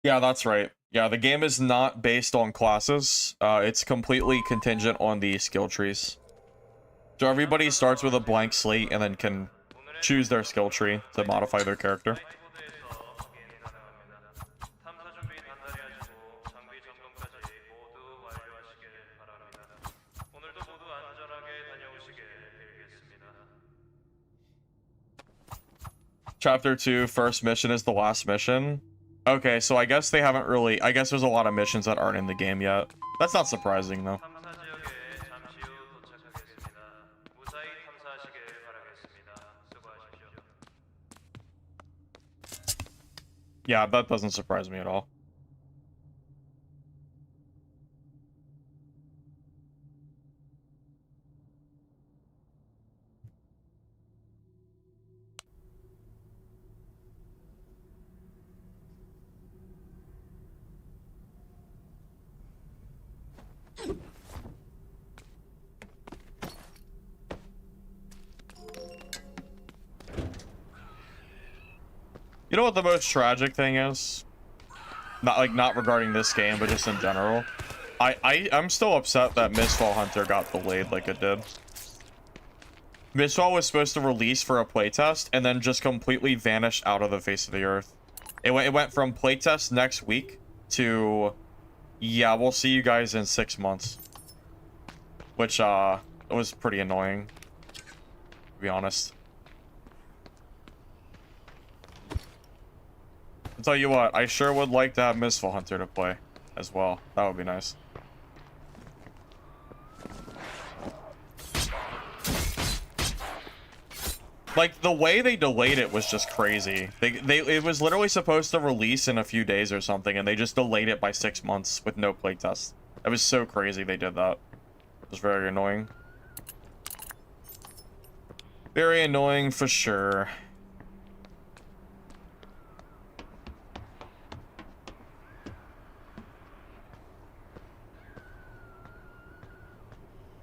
Yeah, that's right. Yeah, the game is not based on classes. It's completely contingent on the skill trees. So everybody starts with a blank slate and then can choose their skill tree to modify their character. Chapter 2, first mission is the last mission. Okay, so I guess they haven't really... I guess there's a lot of missions that aren't in the game yet. That's not surprising, though. Yeah, that doesn't surprise me at all. You know what the most tragic thing is? Not regarding this game, but just in general. I'm still upset that Mistfall Hunter got delayed like it did. Mistfall was supposed to release for a playtest and then just completely vanished out of the face of the earth. It went from playtest next week to, yeah, we'll see you guys in 6 months. Which was pretty annoying, to be honest. I'll tell you what, I sure would like to have Mistfall Hunter to play as well. That would be nice. Like, the way they delayed it was just crazy. It was literally supposed to release in a few days or something, and they just delayed it by 6 months with no playtest. It was so crazy they did that. It was very annoying. Very annoying for sure.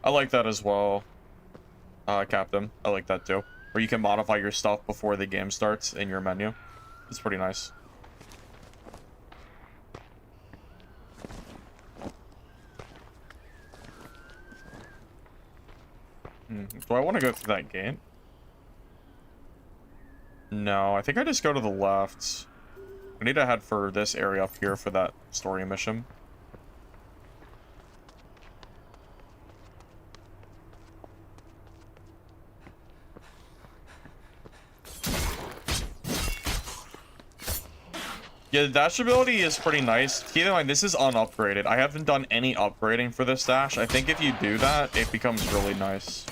I like that as well, Captain. I like that too. Where you can modify your stuff before the game starts in your menu. It's pretty nice. Do I want to go through that gate? No, I think I just go to the left. I need to head for this area up here for that story mission. Yeah, the dash ability is pretty nice. Keep in mind, this is unupgraded. I haven't done any upgrading for this dash. I think if you do that, it becomes really nice.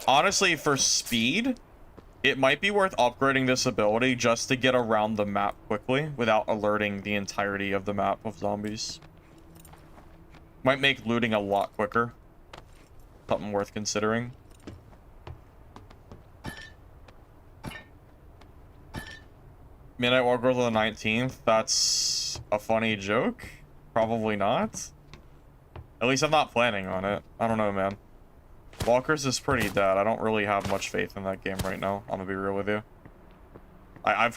Honestly, for speed, it might be worth upgrading this ability just to get around the map quickly without alerting the entirety of the map of zombies. Might make looting a lot quicker. Something worth considering. Midnight Walkers on the 19th. That's a funny joke. Probably not. At least I'm not planning on it. I don't know, man. Walkers is pretty dead. I don't really have much faith in that game right now. I'm gonna be real with you. I've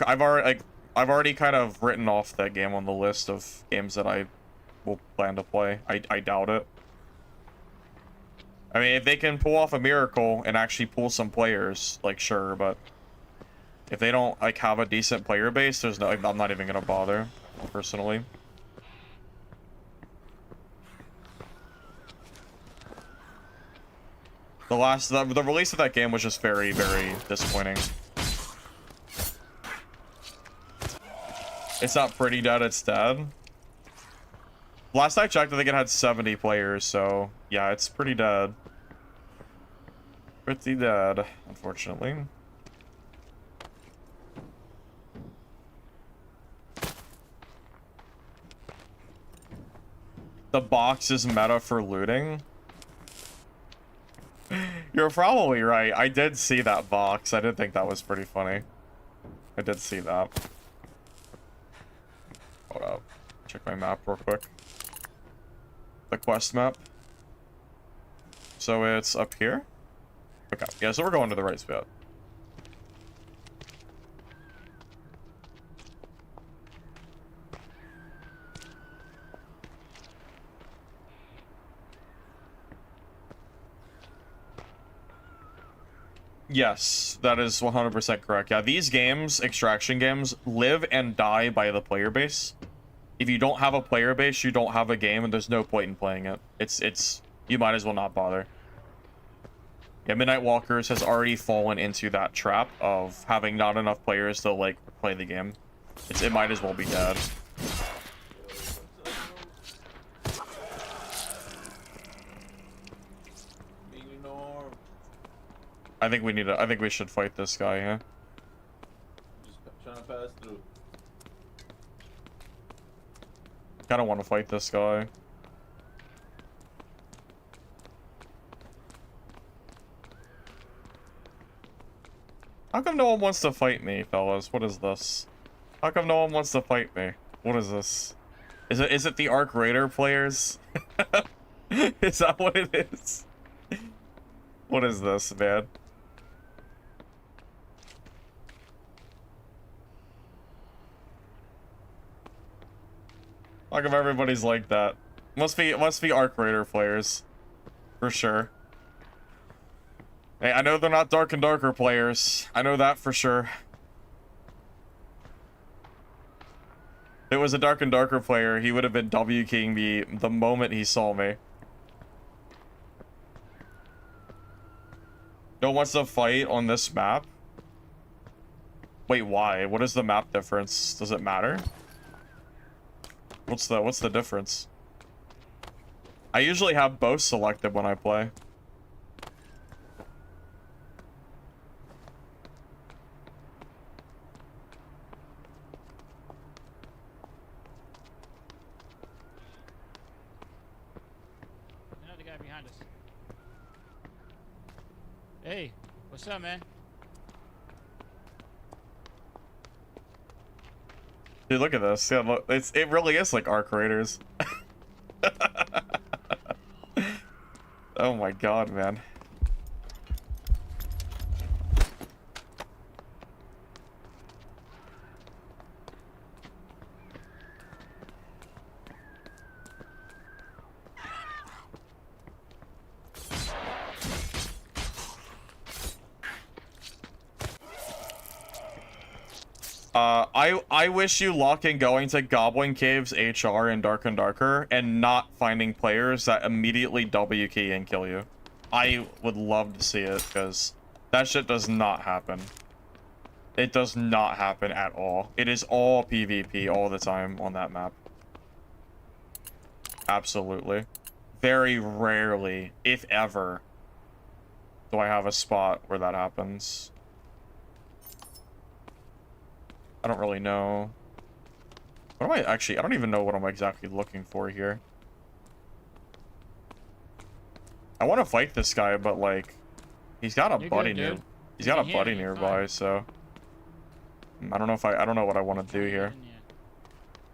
already kind of written off that game on the list of games that I will plan to play. I doubt it. I mean, if they can pull off a miracle and actually pull some players, like, sure, but if they don't, like, have a decent player base, there's no, I'm not even gonna bother, personally. The release of that game was just very, very disappointing. It's not pretty dead, it's dead. Last I checked, I think it had 70 players, so yeah, it's pretty dead. Pretty dead, unfortunately. The box is meta for looting. You're probably right. I did see that box. I did think that was pretty funny. I did see that. Hold up. Check my map real quick. The quest map. So it's up here? Okay. Yeah, so we're going to the right spot. Yes, that is 100% correct. Yeah, these games, extraction games, live and die by the player base. If you don't have a player base, you don't have a game, and there's no point in playing it. You might as well not bother. Yeah, Midnight Walkers has already fallen into that trap of having not enough players to, like, play the game. It might as well be dead. I think we should fight this guy, yeah? Just trying to pass through. Kinda want to fight this guy. How come no one wants to fight me, fellas? What is this? How come no one wants to fight me? What is this? Is it the Arc Raider players? Is that what it is? What is this, man? How come everybody's like that? Must be Arc Raider players. For sure. Hey, I know they're not Dark and Darker players. I know that for sure. If it was a Dark and Darker player, he would have been W-keying me the moment he saw me. No one wants to fight on this map? Wait, why? What is the map difference? Does it matter? What's the difference? I usually have both selected when I play. Another guy behind us. Hey, what's up, man? Dude, look at this. Yeah, look, it really is like Arc Raiders. Oh my god, man. I wish you luck in going to Goblin Caves HR in Dark and Darker and not finding players that immediately W key and kill you. I would love to see it, because that shit does not happen. It does not happen at all. It is all PvP all the time on that map. Absolutely. Very rarely, if ever, do I have a spot where that happens. I don't really know. What am I actually? I don't even know what I'm exactly looking for here. I want to fight this guy, but like, he's got a buddy near. He's got a buddy nearby, so I don't know if I don't know what I want to do here.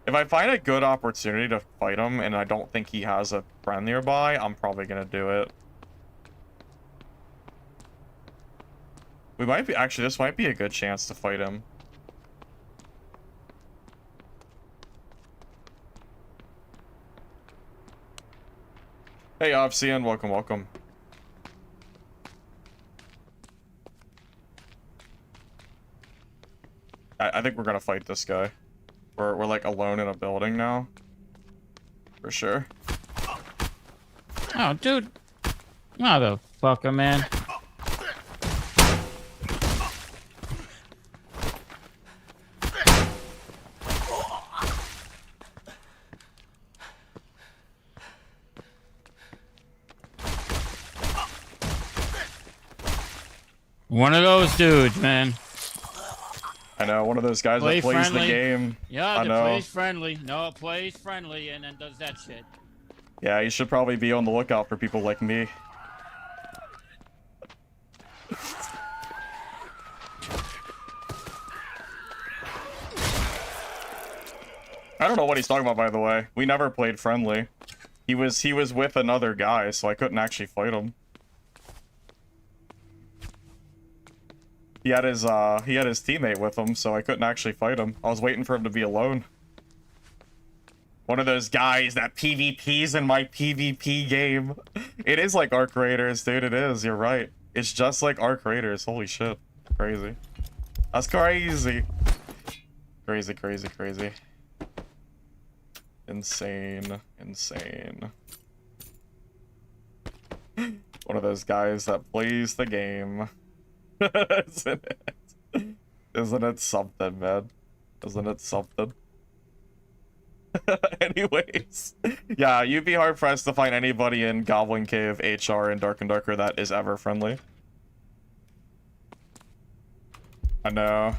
If I find a good opportunity to fight him and I don't think he has a friend nearby, I'm probably gonna do it. We might be actually. This might be a good chance to fight him. Hey, Obsidian, welcome, welcome. I think we're gonna fight this guy. We're like alone in a building now. For sure. Oh, dude. Motherfucker, man. One of those dudes, man. I know, one of those guys that plays the game. Yeah, that plays friendly. No, it plays friendly and then does that shit. Yeah, you should probably be on the lookout for people like me. I don't know what he's talking about, by the way. We never played friendly. He was with another guy, so I couldn't actually fight him. He had his teammate with him, so I couldn't actually fight him. I was waiting for him to be alone. One of those guys that PvPs in my PvP game. It is like Arc Raiders, dude, it is, you're right. It's just like Arc Raiders. Holy shit. Crazy. That's crazy. Crazy, crazy, crazy. Insane. Insane. One of those guys that plays the game. Isn't it? Isn't it something, man? Isn't it something? Anyways, yeah, you'd be hard pressed to find anybody in Goblin Cave, HR, and Dark and Darker that is ever friendly. I know.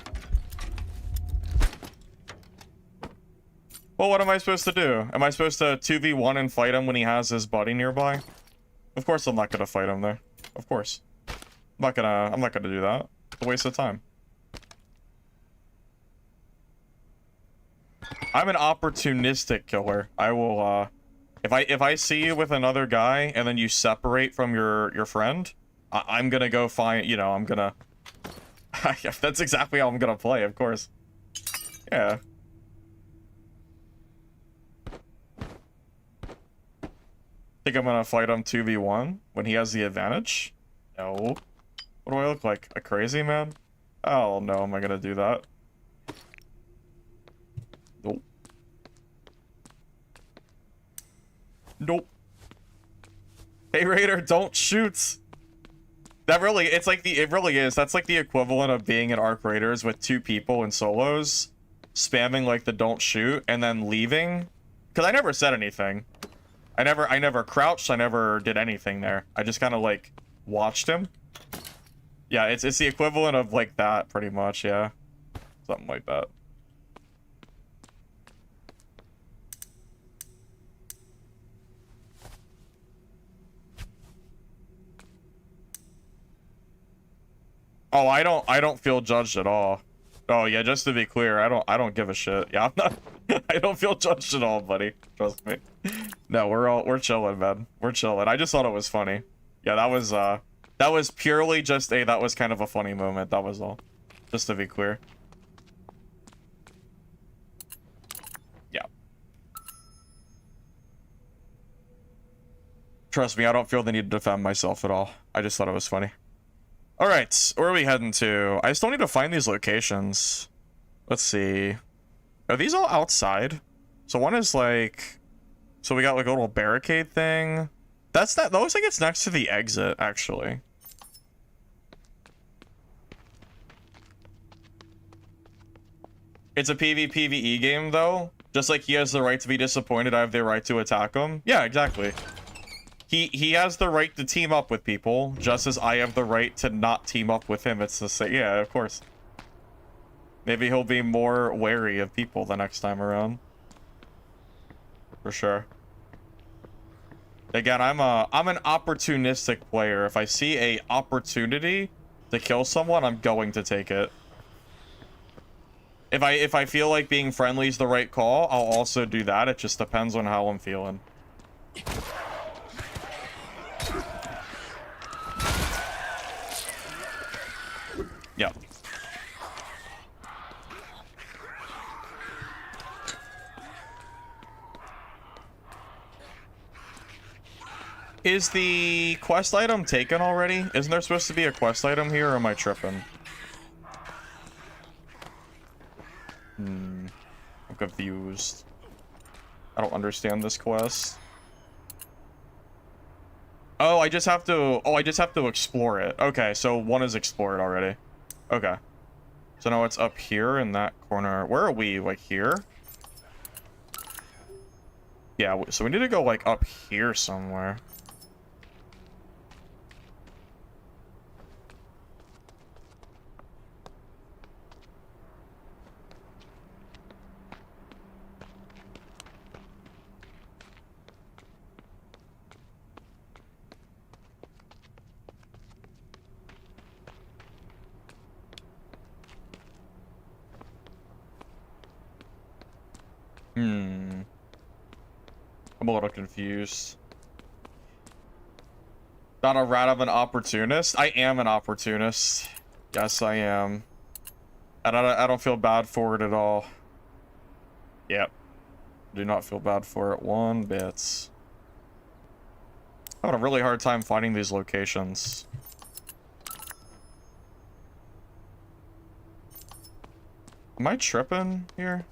Well, what am I supposed to do? Am I supposed to 2v1 and fight him when he has his buddy nearby? Of course I'm not gonna fight him there. Of course. I'm not gonna do that. It's a waste of time. I'm an opportunistic killer. I will, if I see you with another guy and then you separate from your friend, I'm gonna go find, you know, I'm gonna... That's exactly how I'm gonna play, of course. Yeah. Think I'm gonna fight him 2v1 when he has the advantage? No. What do I look like? A crazy man? Oh no, am I gonna do that? Nope. Nope. Hey Raider, don't shoot! That really, it's like it really is. That's like the equivalent of being in Arc Raiders with 2 people in solos, spamming like the don't shoot, and then leaving. Because I never said anything. I never crouched, I never did anything there. I just kind of like watched him. Yeah, it's the equivalent of like that pretty much, yeah. Something like that. Oh, I don't feel judged at all. Oh yeah, just to be clear, I don't give a shit. Yeah, I'm not I don't feel judged at all, buddy. Trust me. No, we're chilling, man. We're chilling. I just thought it was funny. Yeah, that was purely just that was kind of a funny moment. That was all. Just to be clear. Yeah. Trust me, I don't feel the need to defend myself at all. I just thought it was funny. Alright, where are we heading to? I still need to find these locations. Let's see. Are these all outside? So one is like... So we got like a little barricade thing. That looks like it's next to the exit, actually. It's a PvPvE game, though. Just like he has the right to be disappointed, I have the right to attack him. Yeah, exactly. He has the right to team up with people, just as I have the right to not team up with him. It's the same. Yeah, of course. Maybe he'll be more wary of people the next time around. For sure. Again, I'm an opportunistic player. If I see a opportunity to kill someone, I'm going to take it. If I feel like being friendly is the right call, I'll also do that. It just depends on how I'm feeling. Yeah. Is the quest item taken already? Isn't there supposed to be a quest item here, or am I tripping? I'm confused. I don't understand this quest. Oh, I just have to explore it. Okay, so one is explored already. Okay. So now it's up here in that corner. Where are we? Like here? Yeah, so we need to go like up here somewhere. I'm a little confused. Not a rat of an opportunist? I am an opportunist. Yes, I am. And I don't feel bad for it at all. Yep. Do not feel bad for it one bit. I'm having a really hard time finding these locations. Am I tripping here?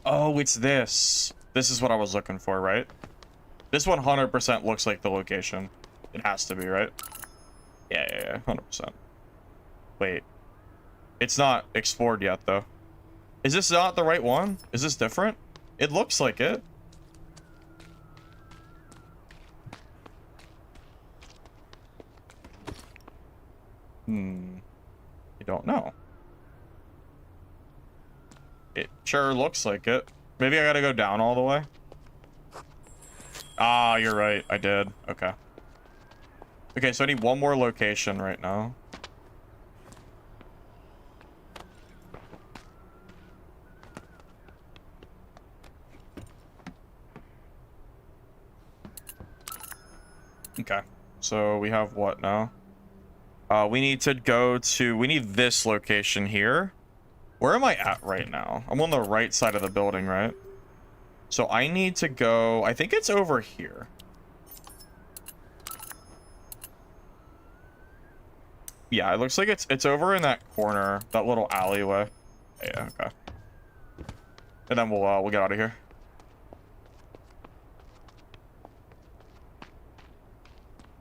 Oh, it's this. This is what I was looking for, right? This 100% looks like the location. It has to be, right? Yeah, 100%. Wait. It's not explored yet, though. Is this not the right one? Is this different? It looks like it. I don't know. It sure looks like it. Maybe I gotta go down all the way. Ah, you're right. I did. Okay. Okay, so I need one more location right now. Okay. So we have what now? We need to go to... We need this location here. Where am I at right now? I'm on the right side of the building, right? So I need to go... I think it's over here. Yeah, it looks like it's over in that corner, that little alleyway. Yeah, okay. And then we'll get out of here.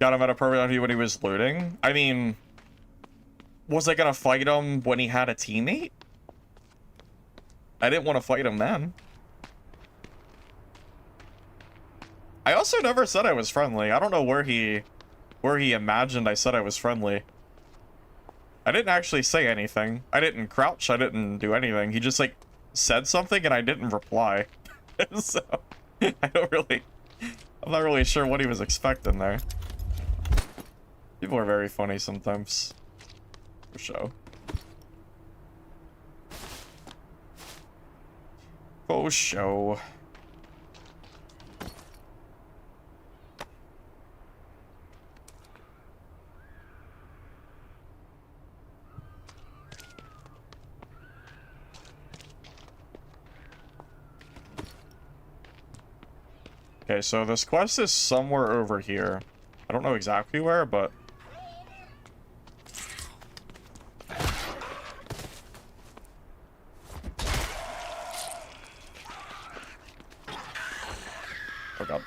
Got him at a perfect idea when he was looting. I mean, was I gonna fight him when he had a teammate? I didn't want to fight him then. I also never said I was friendly. I don't know where he imagined I said I was friendly. I didn't actually say anything. I didn't crouch. I didn't do anything. He just like said something and I didn't reply. So I'm not really sure what he was expecting there. People are very funny sometimes. For sure. For sure. Okay, so this quest is somewhere over here. I don't know exactly where, but... Oh god.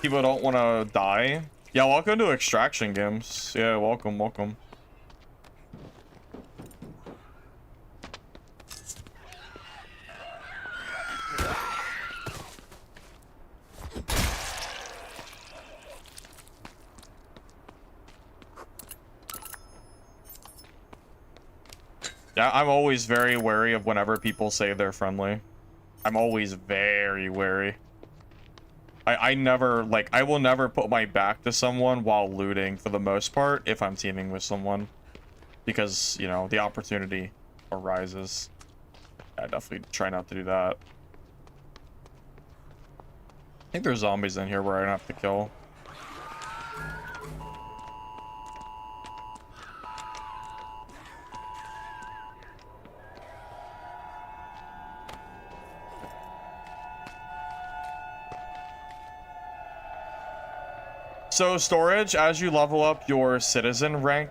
People don't want to die. Yeah, welcome to Extraction Games. Yeah, welcome, welcome. Yeah, I'm always very wary of whenever people say they're friendly. I'm always very wary. I never, like, I will never put my back to someone while looting for the most part if I'm teaming with someone. Because, you know, the opportunity arises. I definitely try not to do that. I think there's zombies in here where I don't have to kill. So storage, as you level up your citizen rank,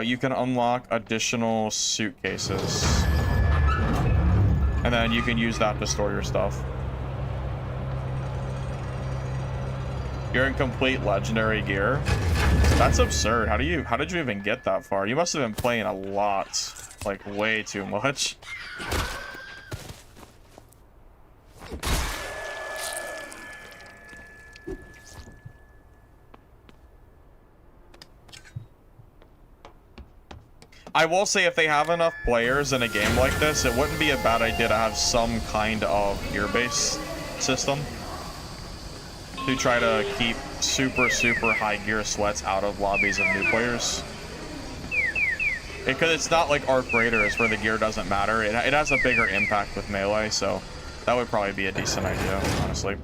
you can unlock additional suitcases. And then you can use that to store your stuff. You're in complete legendary gear. That's absurd. How did you even get that far? You must have been playing a lot. Like way too much. I will say if they have enough players in a game like this, it wouldn't be a bad idea to have some kind of gear-based system to try to keep super high gear sweats out of lobbies of new players. Because it's not like Arc Raiders where the gear doesn't matter. It has a bigger impact with melee, so that would probably be a decent idea, honestly.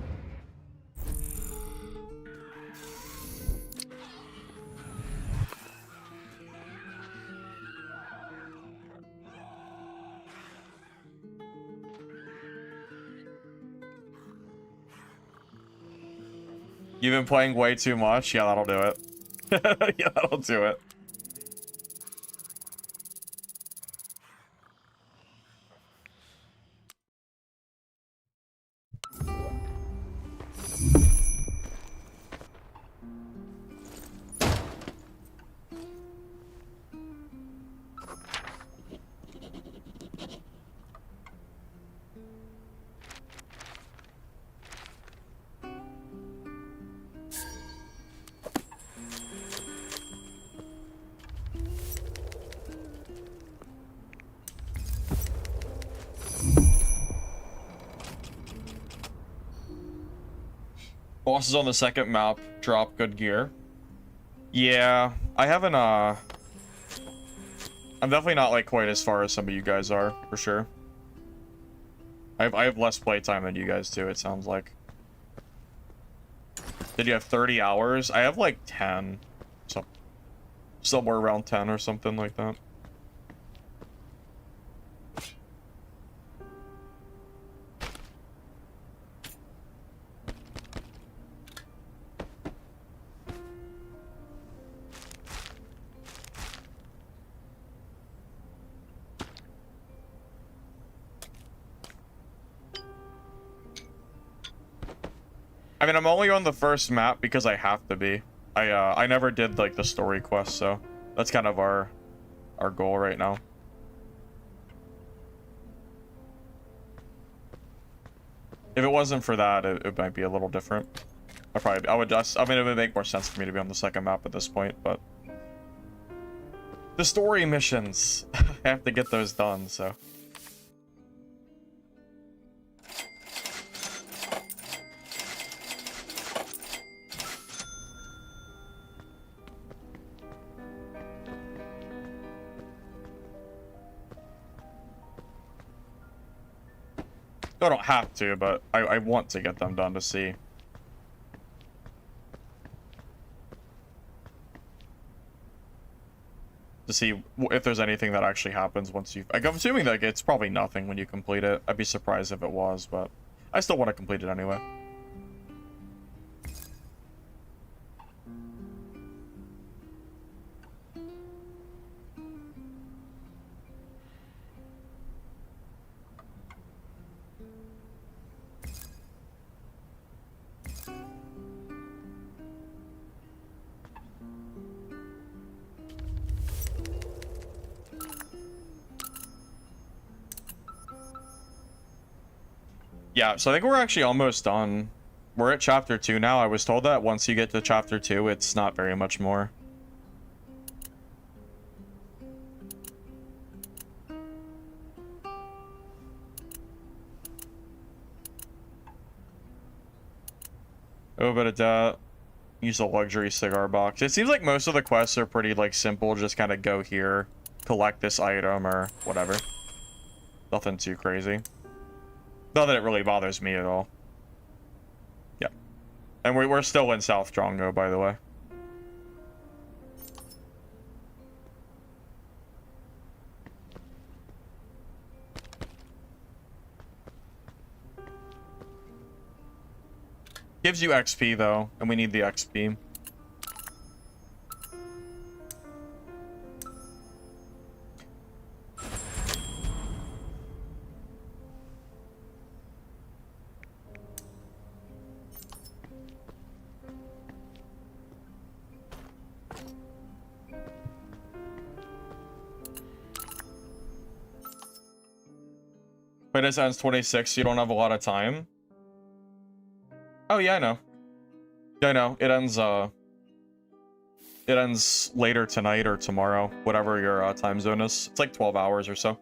You've been playing way too much? Yeah, that'll do it. Yeah, that'll do it. Bosses on the second map drop good gear. Yeah, I haven't, I'm definitely not, like, quite as far as some of you guys are, for sure. I have less playtime than you guys do, it sounds like. Did you have 30 hours? I have, like, 10. So, somewhere around 10 or something like that. I mean, I'm only on the first map because I have to be. I never did, like, the story quest, so that's kind of our goal right now. If it wasn't for that, it might be a little different. I mean, it would make more sense for me to be on the second map at this point, but the story missions, I have to get those done, so. I don't have to, but I want to get them done to see. To see if there's anything that actually happens once you... Like, I'm assuming that it's probably nothing when you complete it. I'd be surprised if it was, but I still want to complete it anyway. Yeah, so I think we're actually almost done. We're at chapter 2 now. I was told that once you get to chapter 2, it's not very much more. Oh, but it, use a luxury cigar box. It seems like most of the quests are pretty, like, simple. Just kind of go here, collect this item, or whatever. Nothing too crazy. Not that it really bothers me at all. Yeah. And we're still in South Drongo, by the way. Gives you XP, though, and we need the XP. But it ends 26, so you don't have a lot of time. Oh, yeah, I know. Yeah, I know. It ends later tonight or tomorrow, whatever your time zone is. It's like 12 hours or so.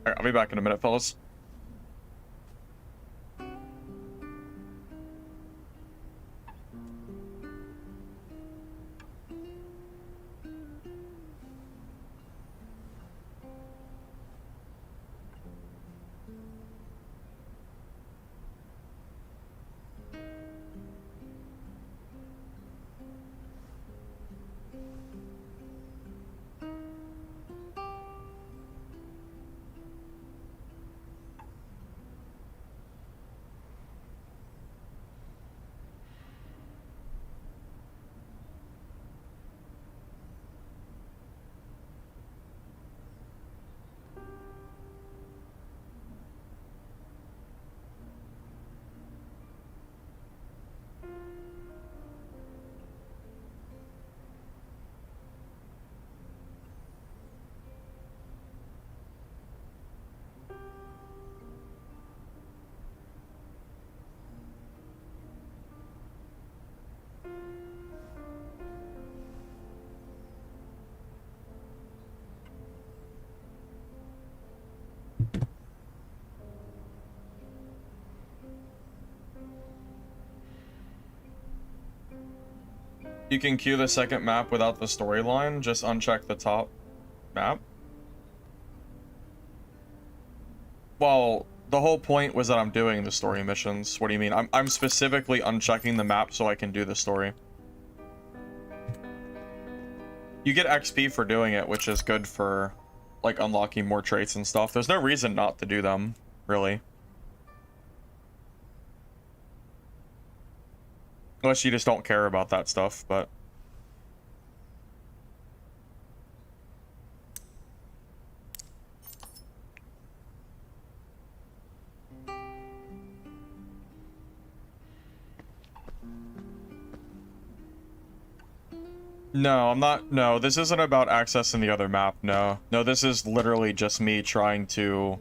Alright, I'll be back in a minute, fellas. You can queue the second map without the storyline. Just uncheck the top map. Well, the whole point was that I'm doing the story missions. What do you mean? I'm specifically unchecking the map so I can do the story. You get XP for doing it, which is good for, like, unlocking more traits and stuff. There's no reason not to do them, really. Unless you just don't care about that stuff, but... No, I'm not. No, this isn't about accessing the other map. No. No, this is literally just me trying to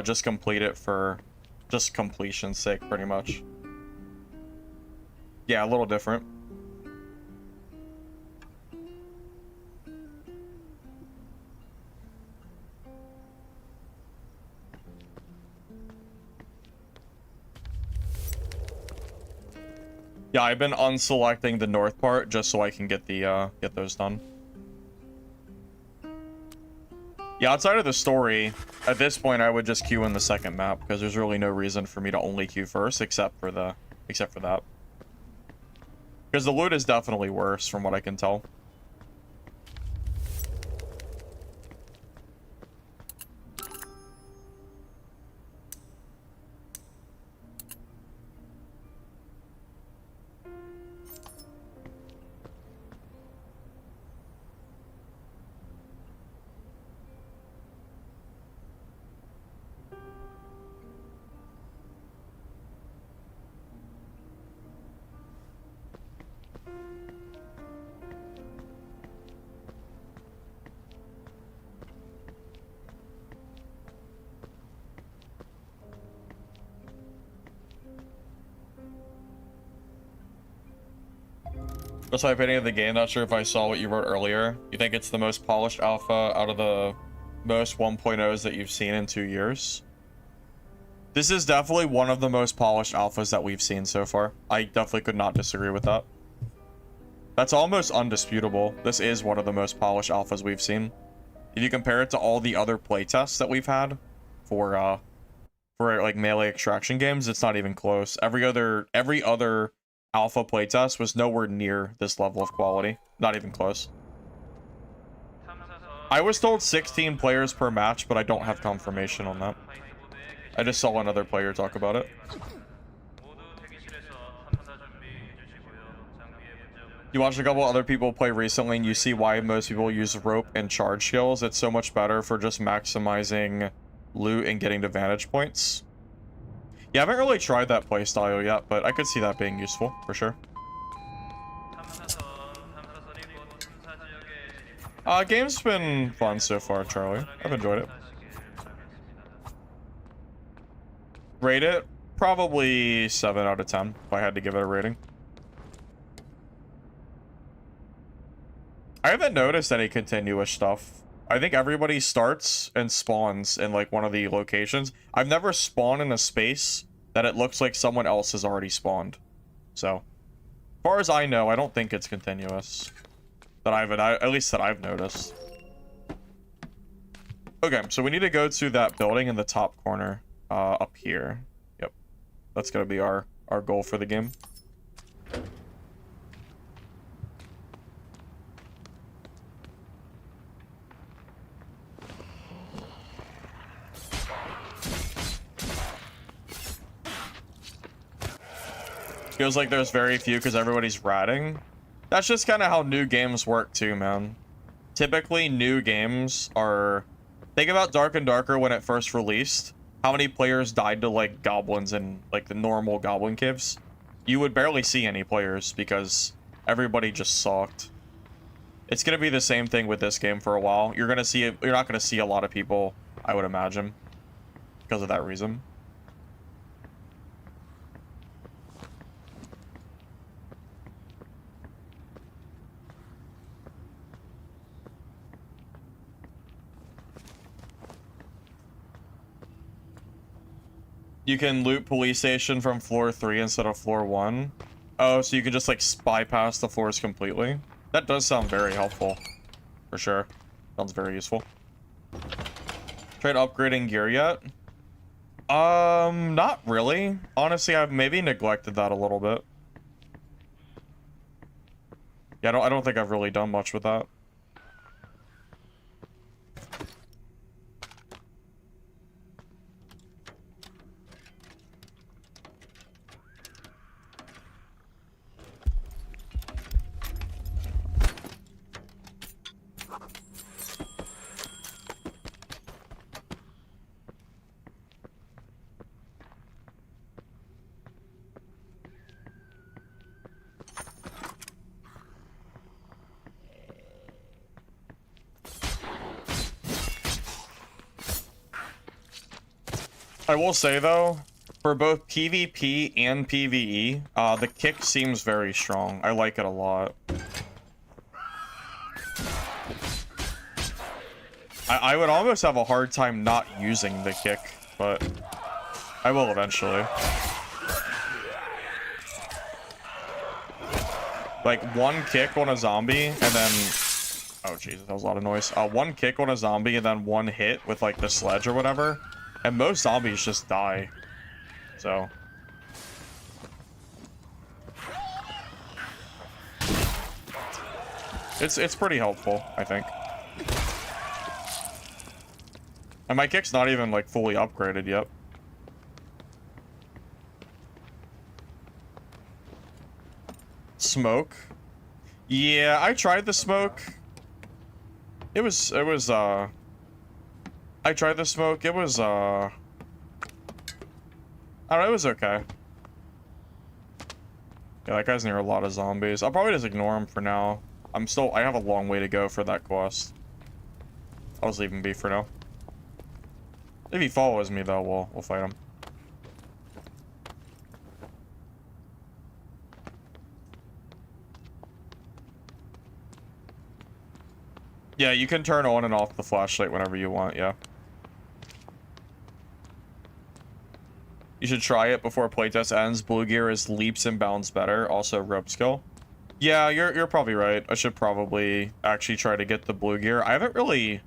just complete it for just completion's sake, pretty much. Yeah, a little different. Yeah, I've been unselecting the north part just so I can get the get those done. Yeah, outside of the story, at this point I would just queue in the second map because there's really no reason for me to only queue first except for that. Because the loot is definitely worse from what I can tell. Just my opinion of the game, not sure if I saw what you wrote earlier. You think it's the most polished alpha out of the most 1.0s that you've seen in 2 years? This is definitely one of the most polished alphas that we've seen so far. I definitely could not disagree with that. That's almost undisputable. This is one of the most polished alphas we've seen. If you compare it to all the other playtests that we've had for like melee extraction games, it's not even close. Every other alpha playtest was nowhere near this level of quality. Not even close. I was told 16 players per match, but I don't have confirmation on that. I just saw another player talk about it. You watched a couple other people play recently and you see why most people use rope and charge skills. It's so much better for just maximizing loot and getting to vantage points. Yeah, I haven't really tried that playstyle yet, but I could see that being useful, for sure. Game's been fun so far, Charlie. I've enjoyed it. Rate it? Probably 7 out of 10, if I had to give it a rating. I haven't noticed any continuous stuff. I think everybody starts and spawns in like one of the locations. I've never spawned in a space that it looks like someone else has already spawned. So, as far as I know, I don't think it's continuous. At least that I've noticed. Okay, so we need to go to that building in the top corner, up here. Yep, that's gonna be our goal for the game. Feels like there's very few because everybody's ratting. That's just kind of how new games work too, man. Typically, new games are... Think about Dark and Darker when it first released. How many players died to, like, goblins and, like, the normal goblin caves? You would barely see any players because everybody just sucked. It's gonna be the same thing with this game for a while. You're not gonna see a lot of people, I would imagine, because of that reason. You can loot police station from floor 3 instead of floor 1. Oh, so you can just like bypass the floors completely? That does sound very helpful. For sure. Sounds very useful. Tried upgrading gear yet? Not really. Honestly, I've maybe neglected that a little bit. Yeah, I don't think I've really done much with that. I will say though, for both PvP and PvE, the kick seems very strong. I like it a lot. I would almost have a hard time not using the kick, but I will eventually. Like one kick on a zombie and then, oh Jesus, that was a lot of noise. One kick on a zombie and then one hit with like the sledge or whatever. And most zombies just die. So. It's pretty helpful, I think. And my kick's not even like fully upgraded yet. Smoke. Yeah, I tried the smoke. I tried the smoke. It was, I don't know, it was okay. Yeah, that guy's near a lot of zombies. I'll probably just ignore him for now. I have a long way to go for that quest. I'll just leave him be for now. If he follows me, though, we'll fight him. Yeah, you can turn on and off the flashlight whenever you want, yeah. You should try it before playtest ends. Blue gear is leaps and bounds better. Also rope skill. Yeah, you're probably right. I should probably actually try to get the blue gear. I haven't really...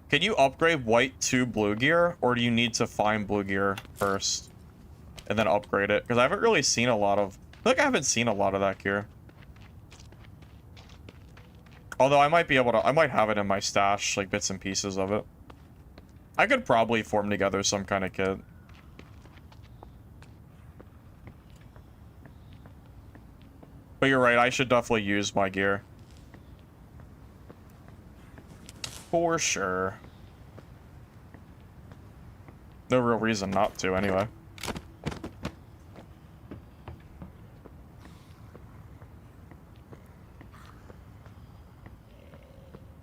Can you upgrade white to blue gear? Or do you need to find blue gear first? And then upgrade it? Because I haven't really seen a lot of... I feel like I haven't seen a lot of that gear. Although I might be able to... I might have it in my stash, like bits and pieces of it. I could probably form together some kind of kit. But you're right, I should definitely use my gear. For sure. No real reason not to, anyway.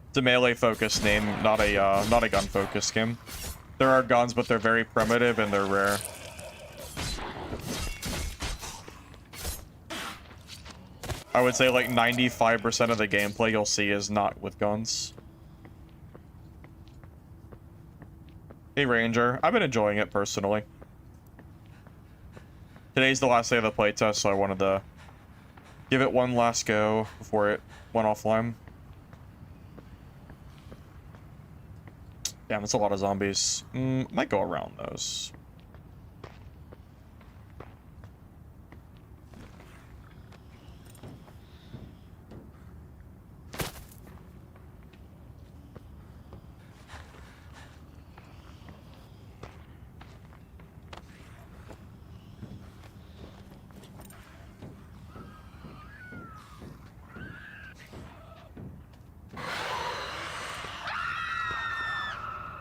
It's a melee-focused name, not a gun-focused game. There are guns, but they're very primitive and they're rare. I would say like 95% of the gameplay you'll see is not with guns. Hey Ranger, I've been enjoying it personally. Today's the last day of the playtest, so I wanted to give it one last go before it went offline. Damn, that's a lot of zombies. Might go around those.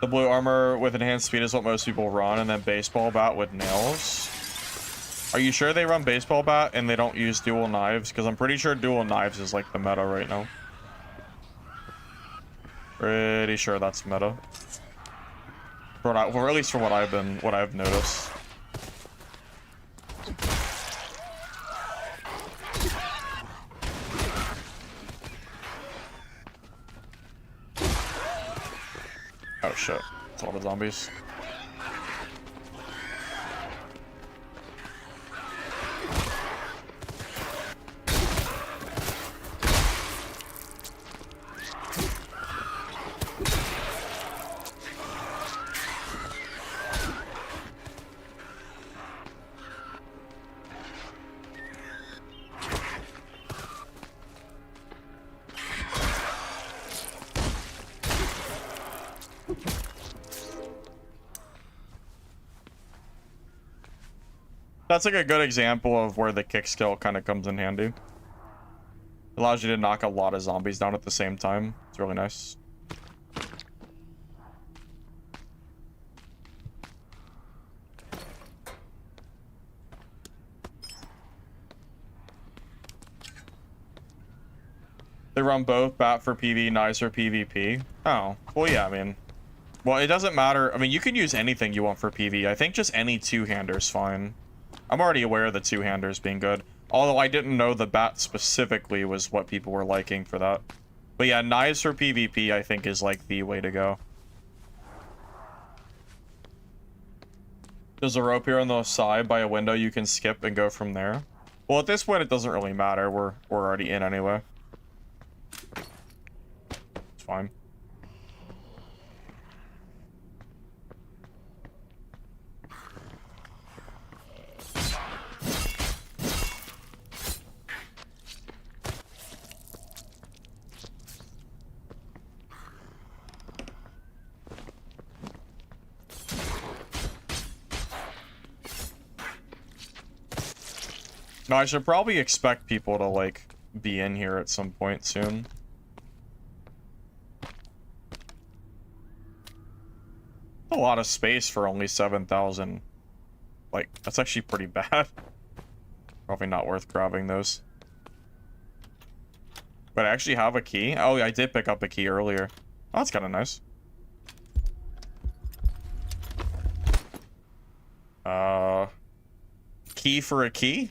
The blue armor with enhanced speed is what most people run, and then baseball bat with nails. Are you sure they run baseball bat and they don't use dual knives? Because I'm pretty sure dual knives is like the meta right now. Pretty sure that's meta. Or at least from what I've noticed. Oh shit, it's a lot of zombies. That's like a good example of where the kick skill kind of comes in handy. Allows you to knock a lot of zombies down at the same time. It's really nice. They run both, bat for PV, knives for PvP. Oh, well, yeah, I mean... Well, it doesn't matter. I mean, you can use anything you want for PV. I think just any two-hander's fine. I'm already aware of the two-handers being good. Although I didn't know the bat specifically was what people were liking for that. But yeah, knives for PvP, I think, is like the way to go. There's a rope here on the side by a window you can skip and go from there. Well, at this point, it doesn't really matter. We're already in anyway. It's fine. No, I should probably expect people to, like, be in here at some point soon. A lot of space for only 7,000. Like, that's actually pretty bad. Probably not worth grabbing those. But I actually have a key. Oh, I did pick up a key earlier. Oh, that's kind of nice. Key for a key?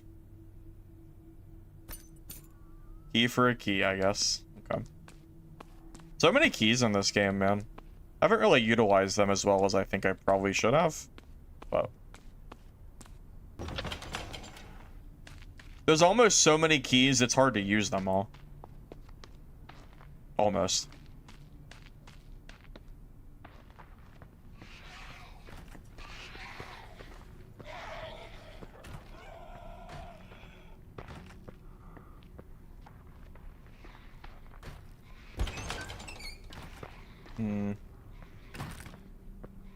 Key for a key, I guess. Okay. So many keys in this game, man. I haven't really utilized them as well as I think I probably should have. But there's almost so many keys, it's hard to use them all. Almost.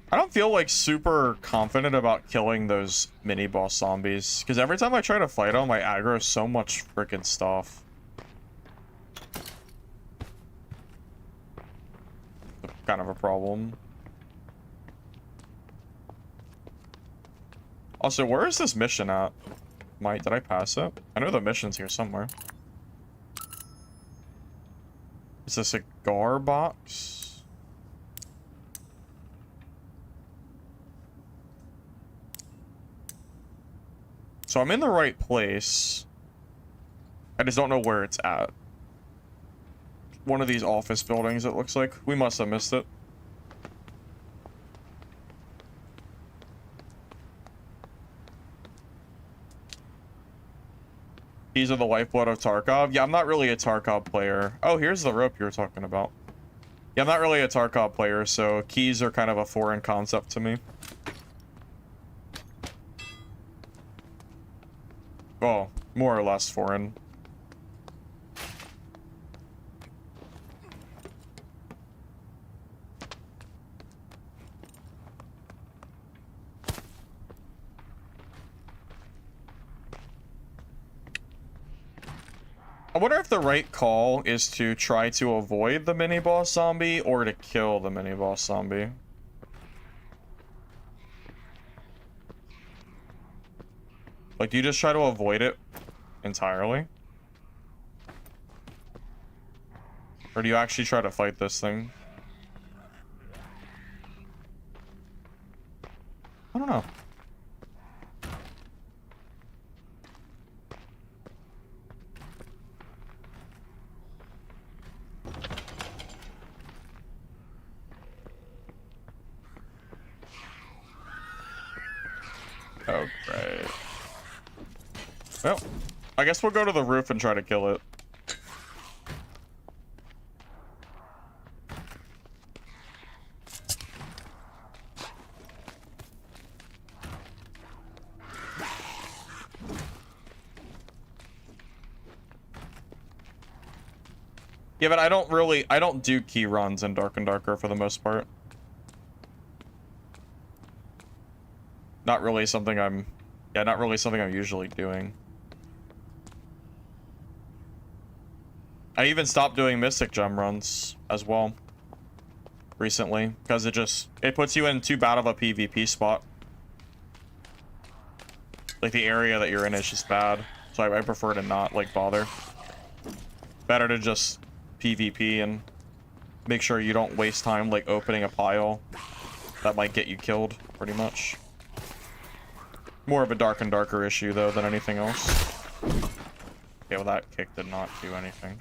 I don't feel like super confident about killing those mini boss zombies because every time I try to fight them, I aggro so much freaking stuff. Kind of a problem. Also, where is this mission at? Did I pass it? I know the mission's here somewhere. It's a cigar box. So I'm in the right place. I just don't know where it's at. One of these office buildings, it looks like. We must have missed it. These are the lifeblood of Tarkov. Yeah, I'm not really a Tarkov player. Oh, here's the rope you were talking about. Yeah, I'm not really a Tarkov player, so keys are kind of a foreign concept to me. Well, more or less foreign. I wonder if the right call is to try to avoid the mini-boss zombie or to kill the mini-boss zombie. Like, do you just try to avoid it entirely? Or do you actually try to fight this thing? I don't know. Oh, great. Well, I guess we'll go to the roof and try to kill it. Yeah, but I don't do key runs in Dark and Darker for the most part. Not really something I'm Yeah, not really something I'm usually doing. I even stopped doing Mystic Gem runs as well recently, because it puts you in too bad of a PvP spot. Like, the area that you're in is just bad. So I prefer to not, like, bother. Better to just PvP and make sure you don't waste time, like, opening a pile that might get you killed, pretty much. More of a dark and darker issue, though, than anything else. Okay, well, that kick did not do anything.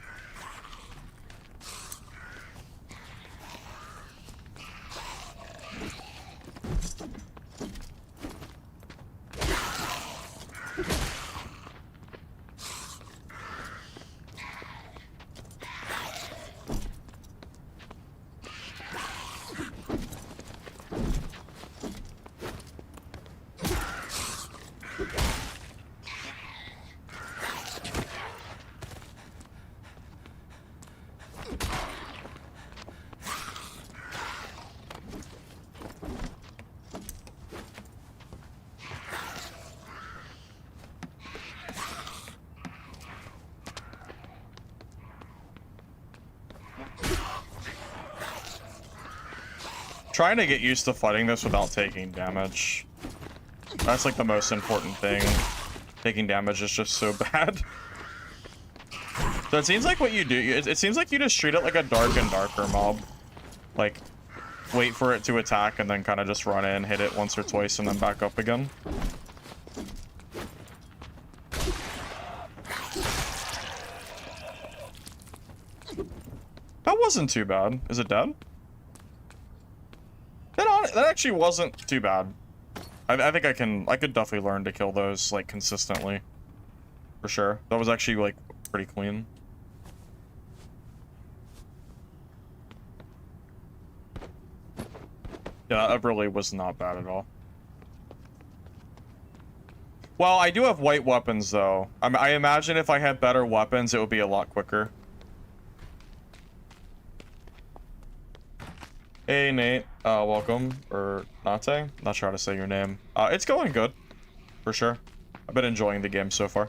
Trying to get used to fighting this without taking damage. That's like the most important thing. Taking damage is just so bad. So it seems like what you do, it seems like you just treat it like a dark and darker mob. Like, wait for it to attack and then kind of just run in, hit it once or twice, and then back up again. That wasn't too bad. Is it dead? That actually wasn't too bad. I think I could definitely learn to kill those, like, consistently. For sure. That was actually, like, pretty clean. Yeah, that really was not bad at all. Well, I do have white weapons, though. I imagine if I had better weapons, it would be a lot quicker. Hey, Nate. Welcome. Or Nate? Not sure how to say your name. It's going good. For sure. I've been enjoying the game so far.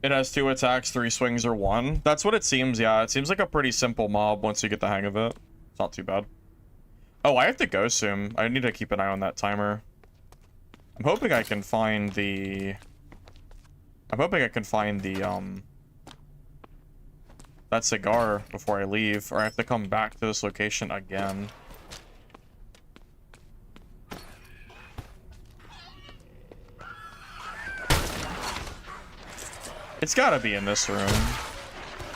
It has 2 attacks, 3 swings, or 1. That's what it seems, yeah. It seems like a pretty simple mob once you get the hang of it. It's not too bad. Oh, I have to go soon. I need to keep an eye on that timer. I'm hoping I can find the... that cigar before I leave, or I have to come back to this location again. It's gotta be in this room.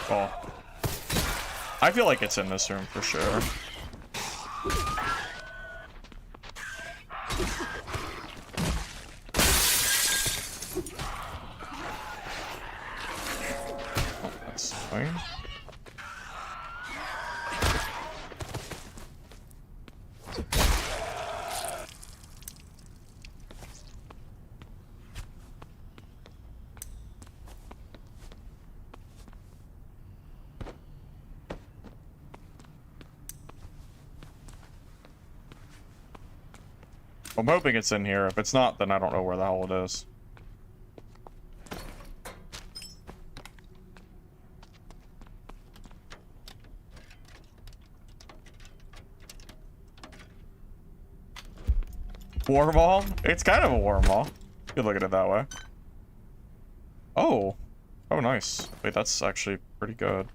Well, I feel like it's in this room for sure. Oh, that's fine. I'm hoping it's in here. If it's not, then I don't know where the hell it is. War ball? It's kind of a war ball. You could look at it that way. Oh. Oh, nice. Wait, that's actually pretty good.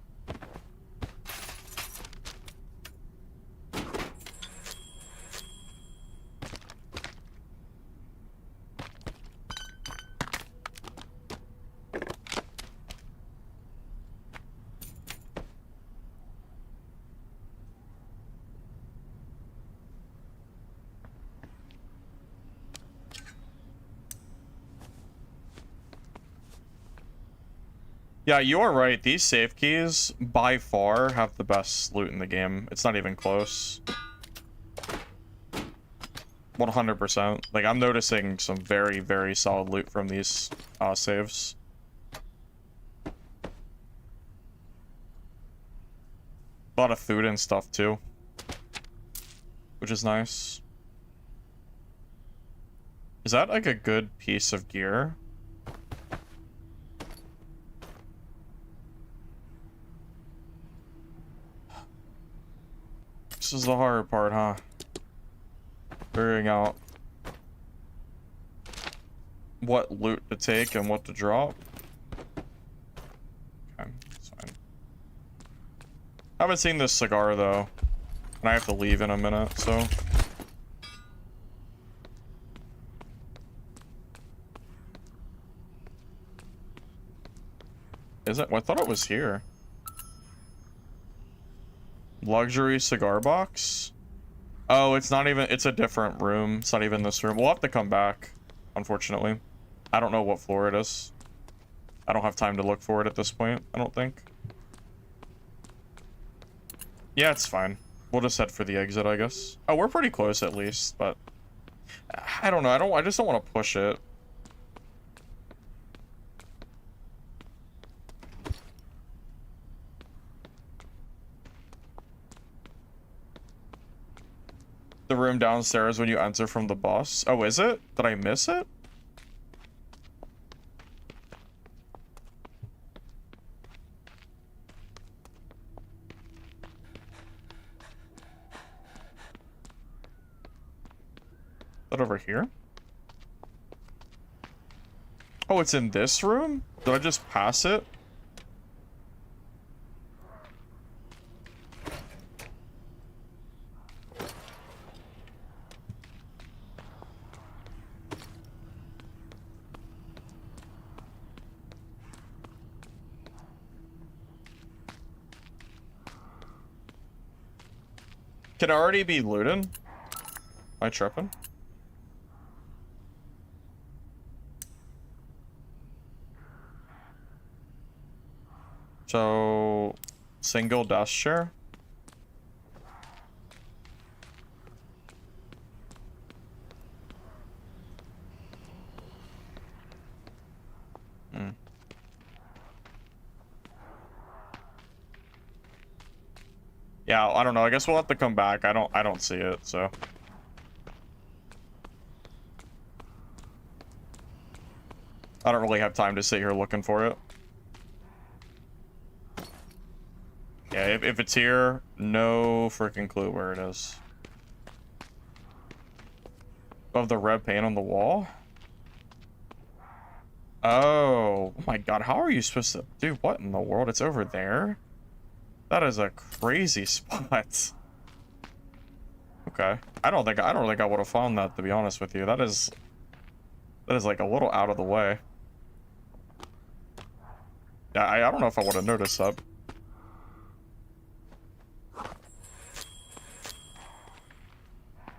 Yeah, you are right. These safe keys, by far, have the best loot in the game. It's not even close. 100%. Like, I'm noticing some very, very solid loot from these saves. A lot of food and stuff, too. Which is nice. Is that, like, a good piece of gear? This is the hard part, huh? Figuring out what loot to take and what to drop. Okay, that's fine. I haven't seen this cigar, though. And I have to leave in a minute, so... Is it? Well, I thought it was here. Luxury cigar box? Oh, it's not even... It's a different room. It's not even this room. We'll have to come back, unfortunately. I don't know what floor it is. I don't have time to look for it at this point, I don't think. Yeah, it's fine. We'll just head for the exit, I guess. Oh, we're pretty close at least, but... I don't know. I just don't want to push it. The room downstairs when you enter from the bus. Oh, is it? Did I miss it? Is that over here? Oh, it's in this room? Did I just pass it? Can it already be looted? Am I tripping? So, single desk chair? Hmm. Yeah, I don't know. I guess we'll have to come back. I don't see it, so. I don't really have time to sit here looking for it. Yeah, if it's here, no freaking clue where it is. Of the red paint on the wall? Oh my god, how are you supposed to... Dude, what in the world? It's over there? That is a crazy spot. Okay. I don't think I would have found that, to be honest with you. That is like a little out of the way. Yeah, I don't know if I would have noticed that.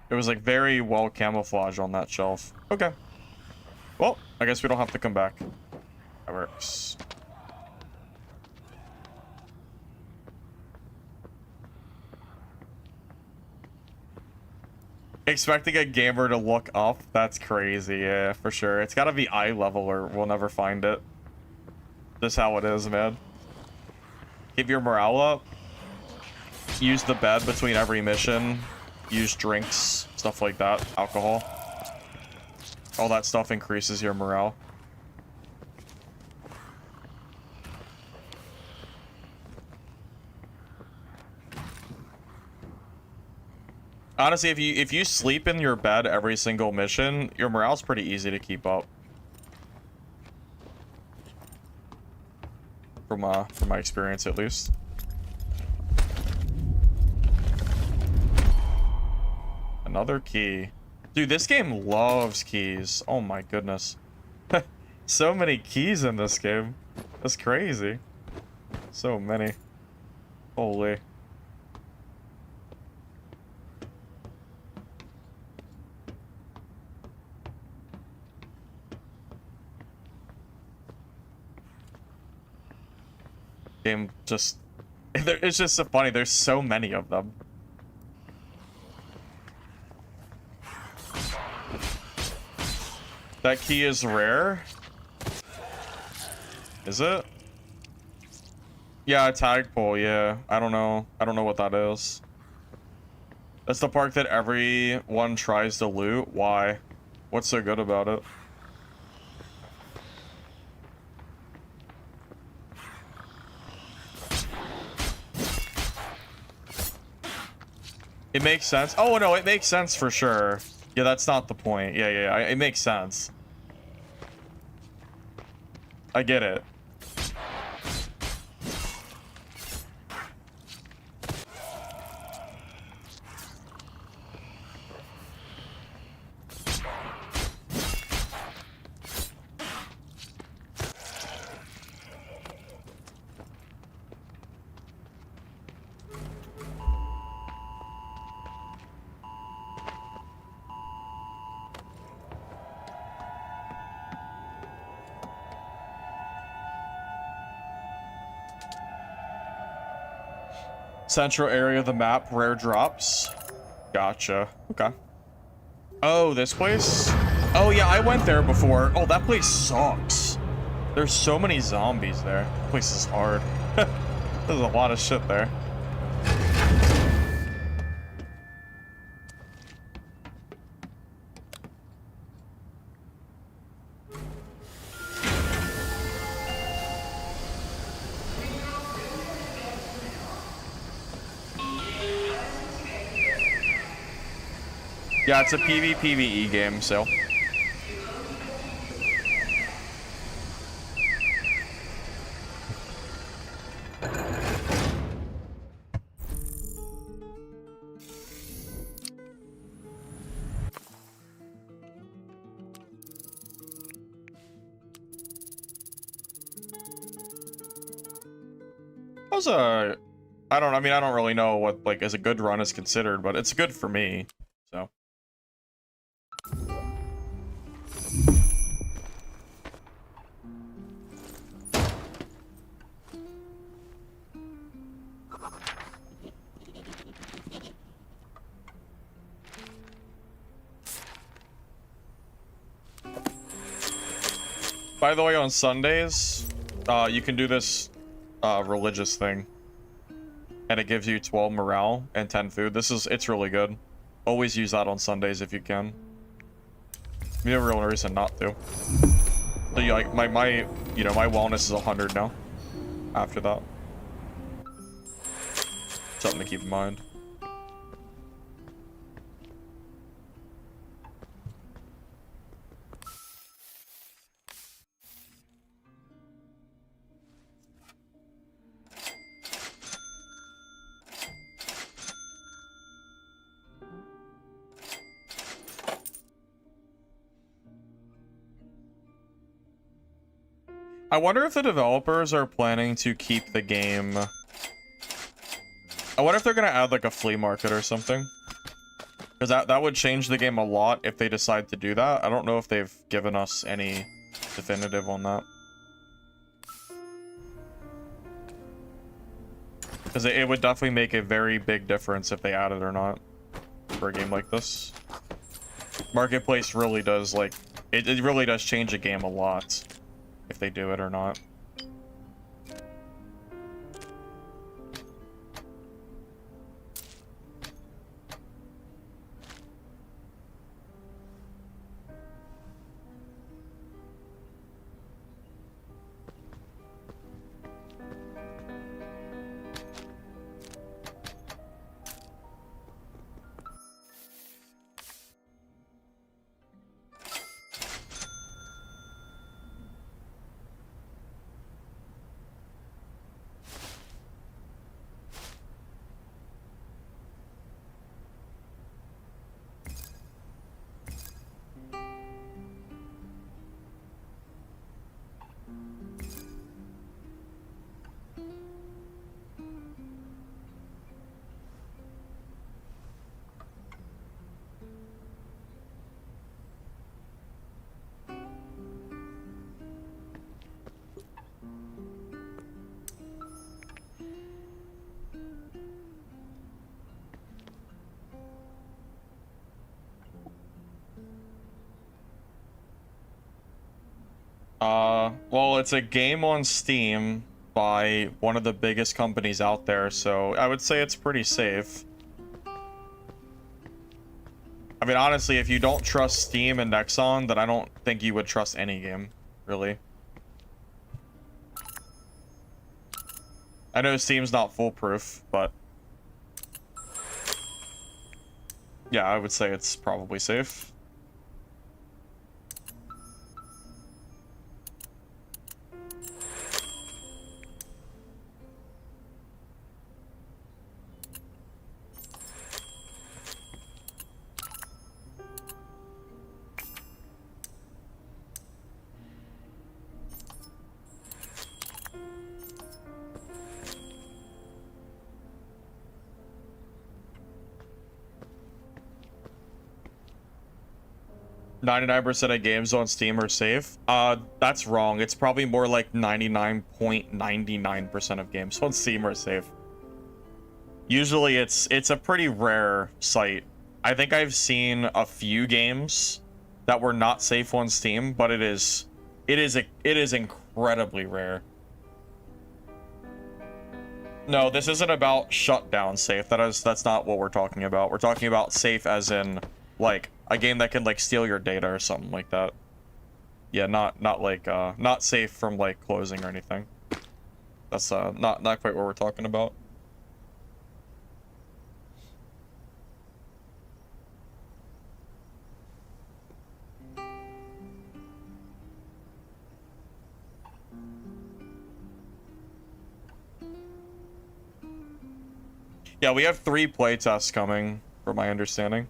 It was like very well camouflaged on that shelf. Okay. Well, I guess we don't have to come back. That works. Expecting a gamer to look up? That's crazy, yeah, for sure. It's gotta be eye level or we'll never find it. Just how it is, man. Keep your morale up. Use the bed between every mission. Use drinks, stuff like that. Alcohol. All that stuff increases your morale. Honestly, if you sleep in your bed every single mission, your morale's pretty easy to keep up. From my experience, at least. Another key. Dude, this game loves keys. Oh my goodness. So many keys in this game. That's crazy. So many. Holy. Game just... It's just so funny. There's so many of them. That key is rare? Is it? Yeah, a tagpole, yeah. I don't know. I don't know what that is. That's the part that everyone tries to loot. Why? What's so good about it? It makes sense. Oh, no, it makes sense for sure. Yeah, that's not the point. Yeah. It makes sense. I get it. Central area of the map, rare drops. Gotcha. Okay. Oh, this place? Oh, yeah, I went there before. Oh, that place sucks. There's so many zombies there. That place is hard. There's a lot of shit there. Yeah, it's a PvPvE game, so. That was a... I don't really know what, like, as a good run is considered, but it's good for me, so. By the way, on Sundays, you can do this religious thing. And it gives you 12 morale and 10 food. It's really good. Always use that on Sundays if you can. No real reason not to. So you like my wellness is 100 now. After that. Something to keep in mind. I wonder if the developers are planning to keep the game... I wonder if they're gonna add like a flea market or something. Because that would change the game a lot if they decide to do that. I don't know if they've given us any definitive on that. Because it would definitely make a very big difference if they add it or not. For a game like this. Marketplace really does, like... It really does change a game a lot. If they do it or not. Well, it's a game on Steam by one of the biggest companies out there, so I would say it's pretty safe. I mean, honestly, if you don't trust Steam and Nexon, then I don't think you would trust any game, really. I know Steam's not foolproof, but yeah, I would say it's probably safe. "99% of games on Steam are safe." That's wrong. It's probably more like 99.99% of games on Steam are safe. Usually it's a pretty rare site. I think I've seen a few games that were not safe on Steam, but it is incredibly rare. No, this isn't about shutdown safe. That's not what we're talking about. We're talking about safe as in like a game that can like steal your data or something like that. Yeah, not like not safe from like closing or anything. That's not quite what we're talking about. Yeah, we have 3 playtests coming, from my understanding.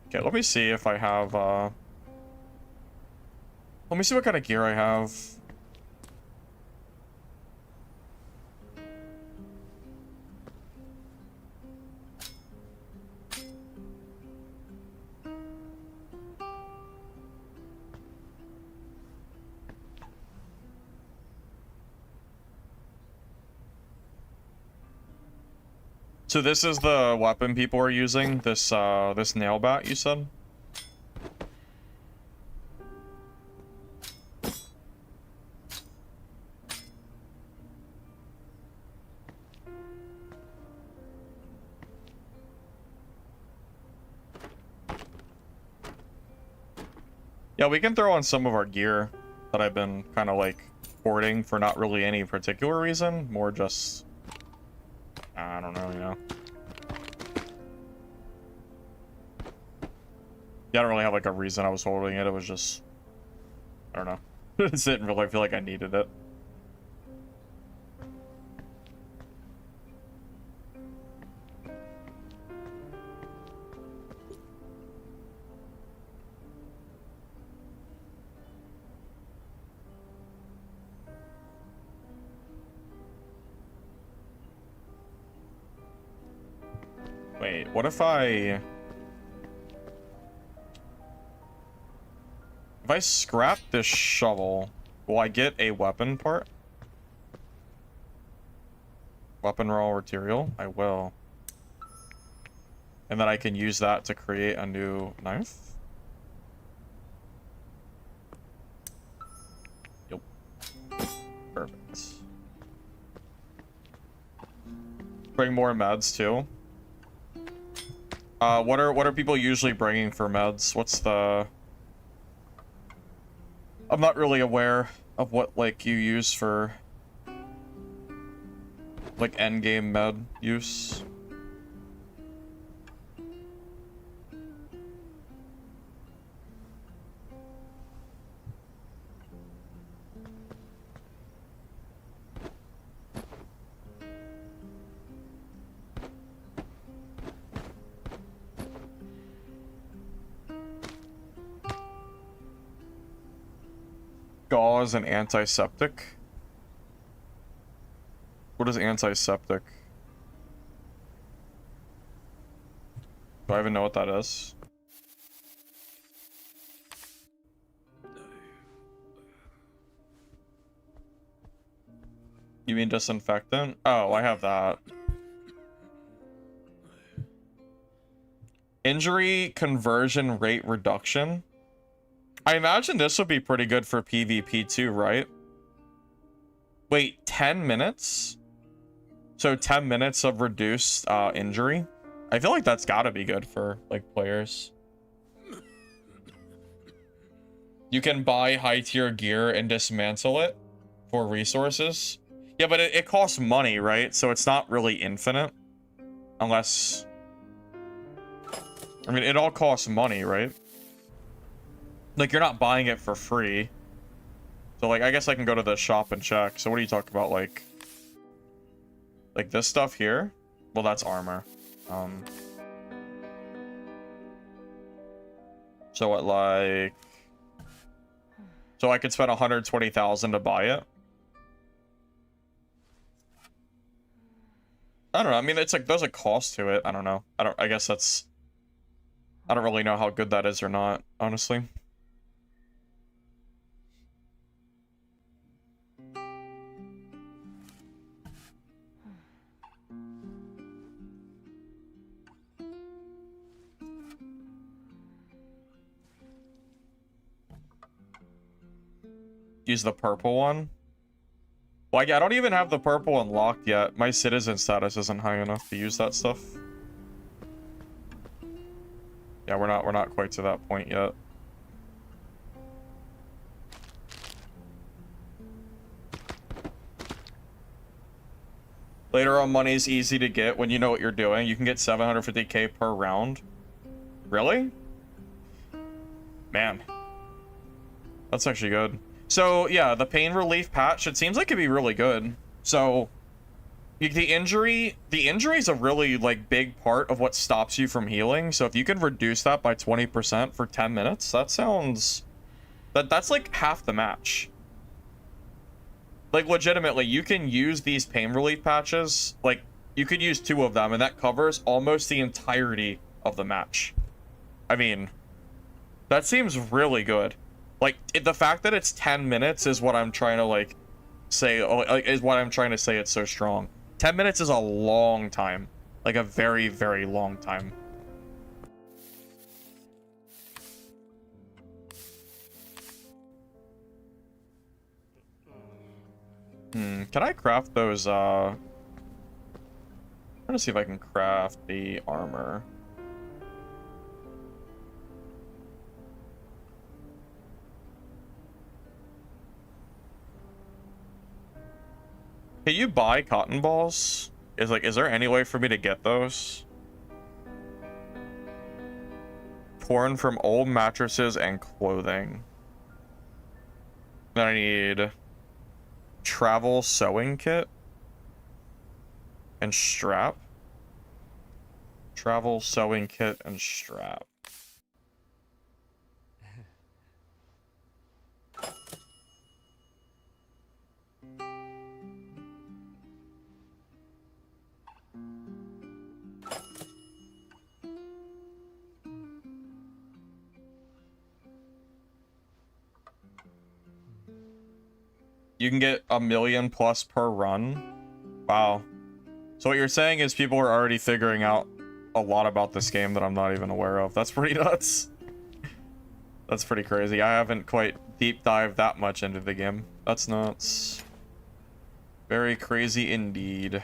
Okay, let me see if I have, let me see what kind of gear I have. So this is the weapon people are using, this this nail bat, you said? Yeah, we can throw on some of our gear that I've been kind of like hoarding for not really any particular reason, more just, I don't know, you know. Yeah, I don't really have like a reason I was holding it. It was just, I don't know. It didn't really feel like I needed it. Wait, what if I scrap this shovel, will I get a weapon part? Weapon raw material? I will. And then I can use that to create a new knife? Yep. Perfect. Bring more meds too. What are people usually bringing for meds? What's the... I'm not really aware of what, like, you use for, like, endgame med use. Gauze and antiseptic. What is antiseptic? Do I even know what that is? You mean disinfectant? Oh, I have that. Injury conversion rate reduction. I imagine this would be pretty good for PvP too, right? Wait, 10 minutes? So 10 minutes of reduced injury? I feel like that's gotta be good for, like, players. You can buy high-tier gear and dismantle it for resources. Yeah, but it costs money, right? So it's not really infinite. Unless... I mean, it all costs money, right? Like, you're not buying it for free. So, like, I guess I can go to the shop and check. So what are you talking about, like this stuff here? Well, that's armor. So what, like... So I could spend 120,000 to buy it? I don't know. I mean, it's like, there's a cost to it. I don't know. I guess that's... I don't really know how good that is or not, honestly. Use the purple one. Like, I don't even have the purple unlocked yet. My citizen status isn't high enough to use that stuff. Yeah, we're not quite to that point yet. Later on, money's easy to get when you know what you're doing. You can get 750k per round. Really? Man. That's actually good. So, yeah, the pain relief patch, it seems like it'd be really good. So, the injury is a really, like, big part of what stops you from healing. So if you can reduce that by 20% for 10 minutes, that sounds... That's like half the match. Like, legitimately, you can use these pain relief patches. Like, you could use 2 of them, and that covers almost the entirety of the match. I mean, that seems really good. Like, the fact that it's 10 minutes is what I'm trying to, like, say, is what I'm trying to say it's so strong. 10 minutes is a long time. Like, a very, very long time. Can I craft those, I'm trying to see if I can craft the armor. Can you buy cotton balls? Is there any way for me to get those? Torn from old mattresses and clothing. Then I need travel sewing kit and strap. Travel sewing kit and strap. You can get 1 million plus per run. Wow. So what you're saying is people are already figuring out a lot about this game that I'm not even aware of. That's pretty nuts. That's pretty crazy. I haven't quite deep dived that much into the game. That's nuts. Very crazy indeed.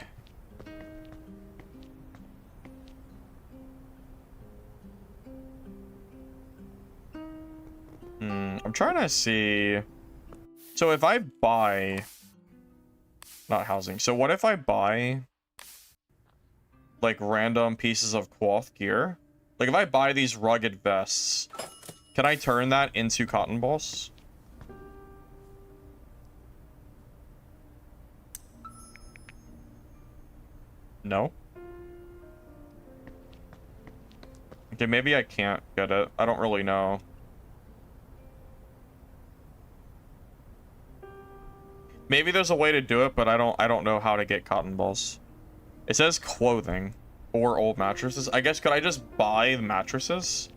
I'm trying to see... So if I buy... Not housing. So what if I buy... like, random pieces of cloth gear? Like, if I buy these rugged vests, can I turn that into cotton balls? No? Okay, maybe I can't get it. I don't really know. Maybe there's a way to do it, but I don't know how to get cotton balls. It says clothing or old mattresses. I guess could I just buy the mattresses?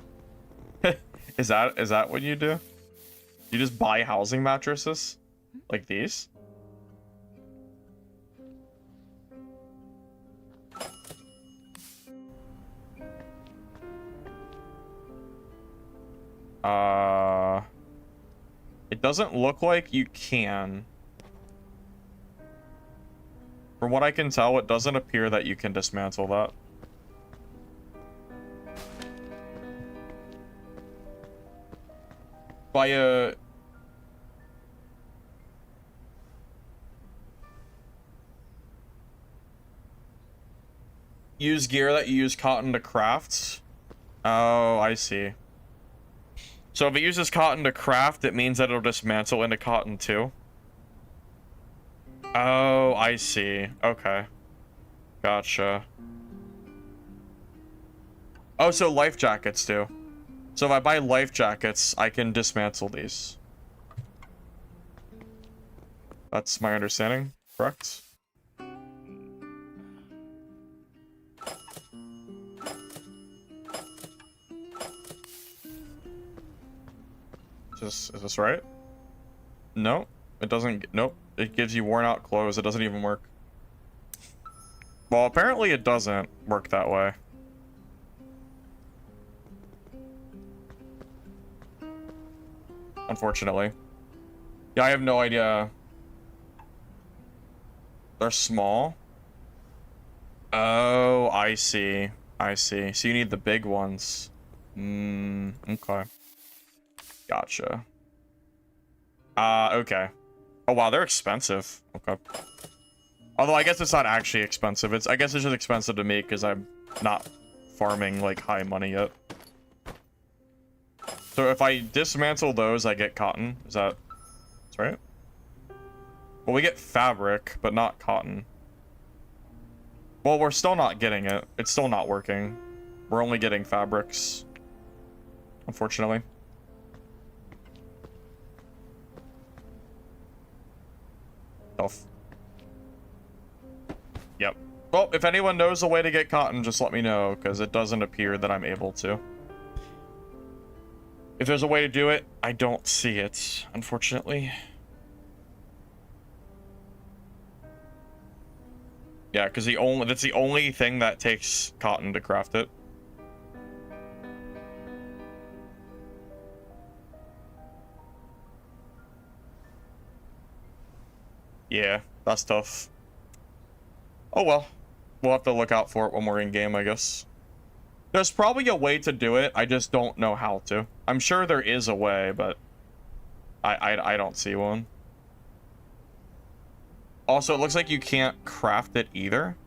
Is that what you do? You just buy housing mattresses? Like these? It doesn't look like you can. From what I can tell, it doesn't appear that you can dismantle that. By use gear that you use cotton to craft. Oh, I see. So if it uses cotton to craft, it means that it'll dismantle into cotton too. Oh, I see. Okay. Gotcha. Oh, so life jackets do. So if I buy life jackets, I can dismantle these. That's my understanding, correct? Is this right? No, it doesn't. Nope. It gives you worn out clothes. It doesn't even work. Well, apparently it doesn't work that way. Unfortunately. Yeah, I have no idea. They're small. Oh, I see. I see. So you need the big ones. Okay. Gotcha. Okay. Oh, wow, they're expensive. Okay. Although, I guess it's not actually expensive. I guess it's just expensive to me because I'm not farming, like, high money yet. So if I dismantle those, I get cotton. That's right? Well, we get fabric, but not cotton. Well, we're still not getting it. It's still not working. We're only getting fabrics. Unfortunately. Yep. Well, if anyone knows a way to get cotton, just let me know, because it doesn't appear that I'm able to. If there's a way to do it, I don't see it, unfortunately. Yeah, because that's the only thing that takes cotton to craft it. Yeah, that's tough. Oh well. We'll have to look out for it when we're in game, I guess. There's probably a way to do it, I just don't know how to. I'm sure there is a way, but I don't see one. Also, it looks like you can't craft it either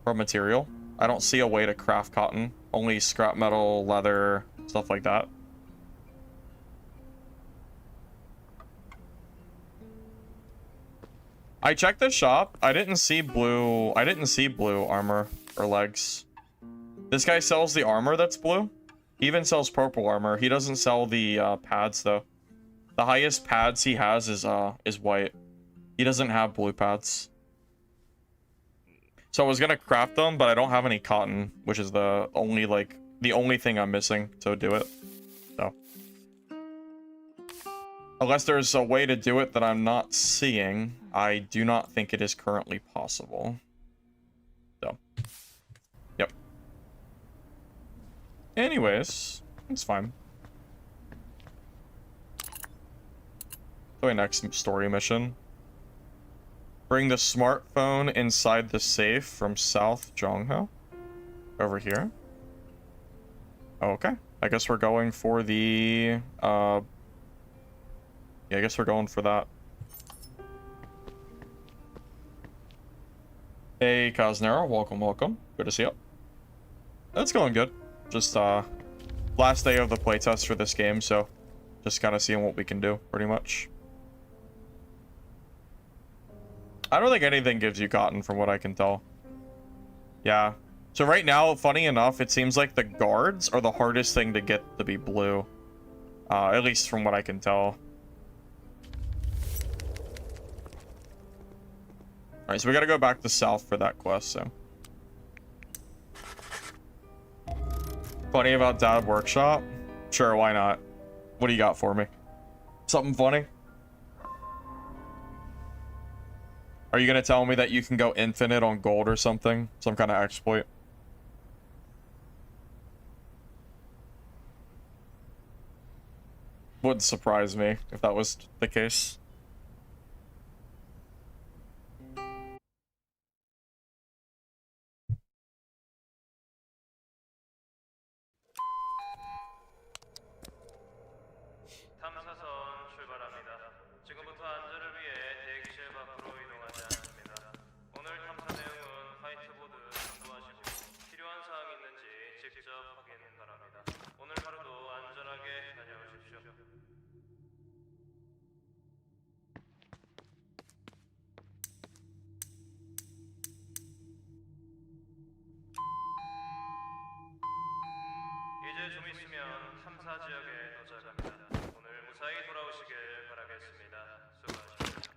from material. I don't see a way to craft cotton. Only scrap metal, leather, stuff like that. I checked the shop. I didn't see blue armor or legs. This guy sells the armor that's blue. He even sells purple armor. He doesn't sell the pads though. The highest pads he has is white. He doesn't have blue pads. So I was gonna craft them, but I don't have any cotton, which is the only thing I'm missing to do it. So unless there's a way to do it that I'm not seeing, I do not think it is currently possible. So, yep. Anyways, it's fine. So next story mission. Bring the smartphone inside the safe from South Jongho. Over here. Okay. I guess we're going for the yeah, I guess we're going for that. Hey, Cosnero, welcome. Good to see you. It's going good. Just, last day of the playtest for this game, so just kind of seeing what we can do, pretty much. I don't think anything gives you cotton, from what I can tell. Yeah. So right now, funny enough, it seems like the guards are the hardest thing to get to be blue. At least from what I can tell. Alright, so we gotta go back to south for that quest, so. Funny about Dad Workshop? Sure, why not? What do you got for me? Something funny? Are you gonna tell me that you can go infinite on gold or something? Some kind of exploit? Wouldn't surprise me if that was the case. 탐사선 출발합니다. 지금부터 안전을 위해 대기실 밖으로 이동하지 않습니다. 오늘 탐사 내용은 화이트보드 참고하시고 필요한 사항이 있는지 직접 확인 바랍니다. 오늘 하루도 안전하게 다녀오십시오. 이제 좀 있으면 탐사 지역에 도착합니다. 오늘 무사히 돌아오시길 바라겠습니다. 수고하십시오.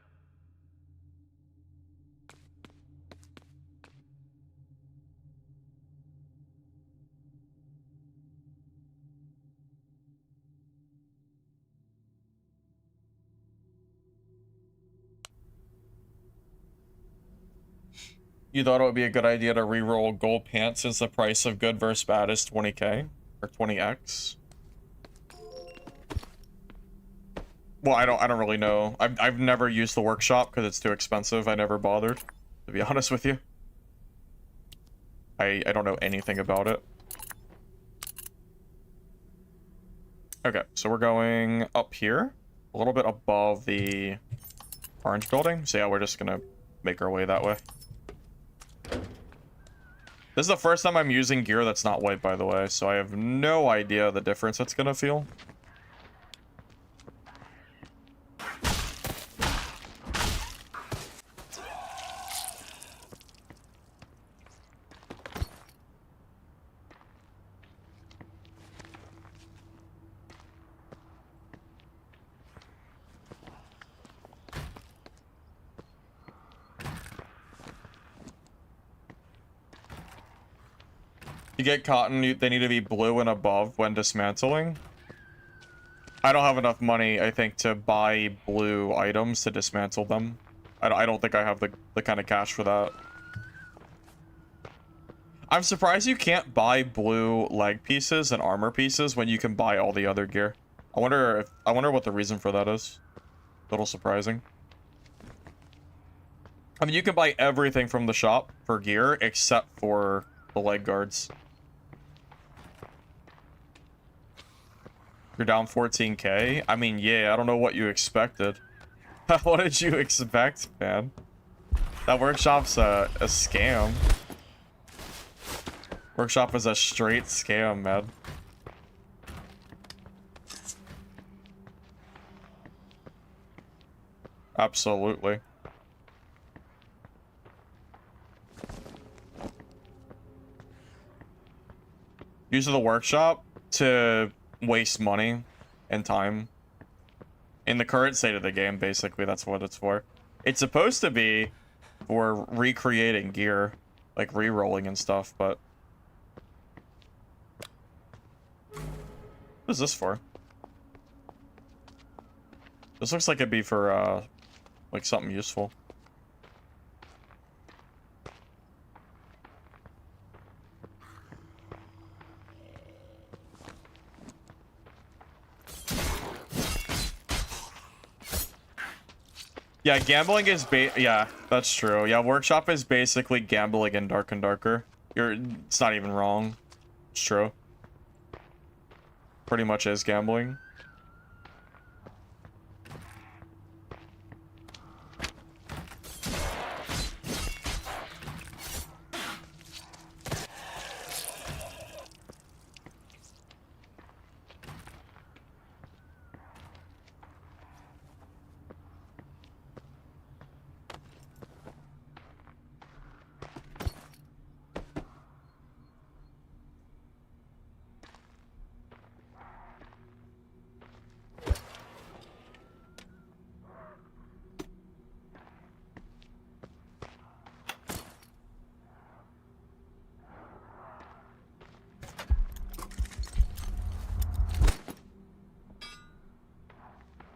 You thought it would be a good idea to re-roll gold pants since the price of good versus bad is 20k or 20x. Well, I don't really know. I've never used the workshop because it's too expensive. I never bothered, to be honest with you. I don't know anything about it. Okay, so we're going up here, a little bit above the orange building. So yeah, we're just gonna make our way that way. This is the first time I'm using gear that's not white, by the way, so I have no idea the difference it's gonna feel. To get cotton, they need to be blue and above when dismantling. I don't have enough money, I think, to buy blue items to dismantle them. I don't think I have the kind of cash for that. I'm surprised you can't buy blue leg pieces and armor pieces when you can buy all the other gear. I wonder what the reason for that is. A little surprising. I mean, you can buy everything from the shop for gear except for the leg guards. You're down 14k? I mean, yeah, I don't know what you expected. What did you expect, man? That workshop's a scam. Workshop is a straight scam, man. Absolutely. Use of the workshop to waste money and time. In the current state of the game, basically, that's what it's for. It's supposed to be for recreating gear, like re-rolling and stuff, but... What is this for? This looks like it'd be for, like, something useful. Yeah, gambling is yeah, that's true. Yeah, workshop is basically gambling in Dark and Darker. It's not even wrong. It's true. Pretty much is gambling.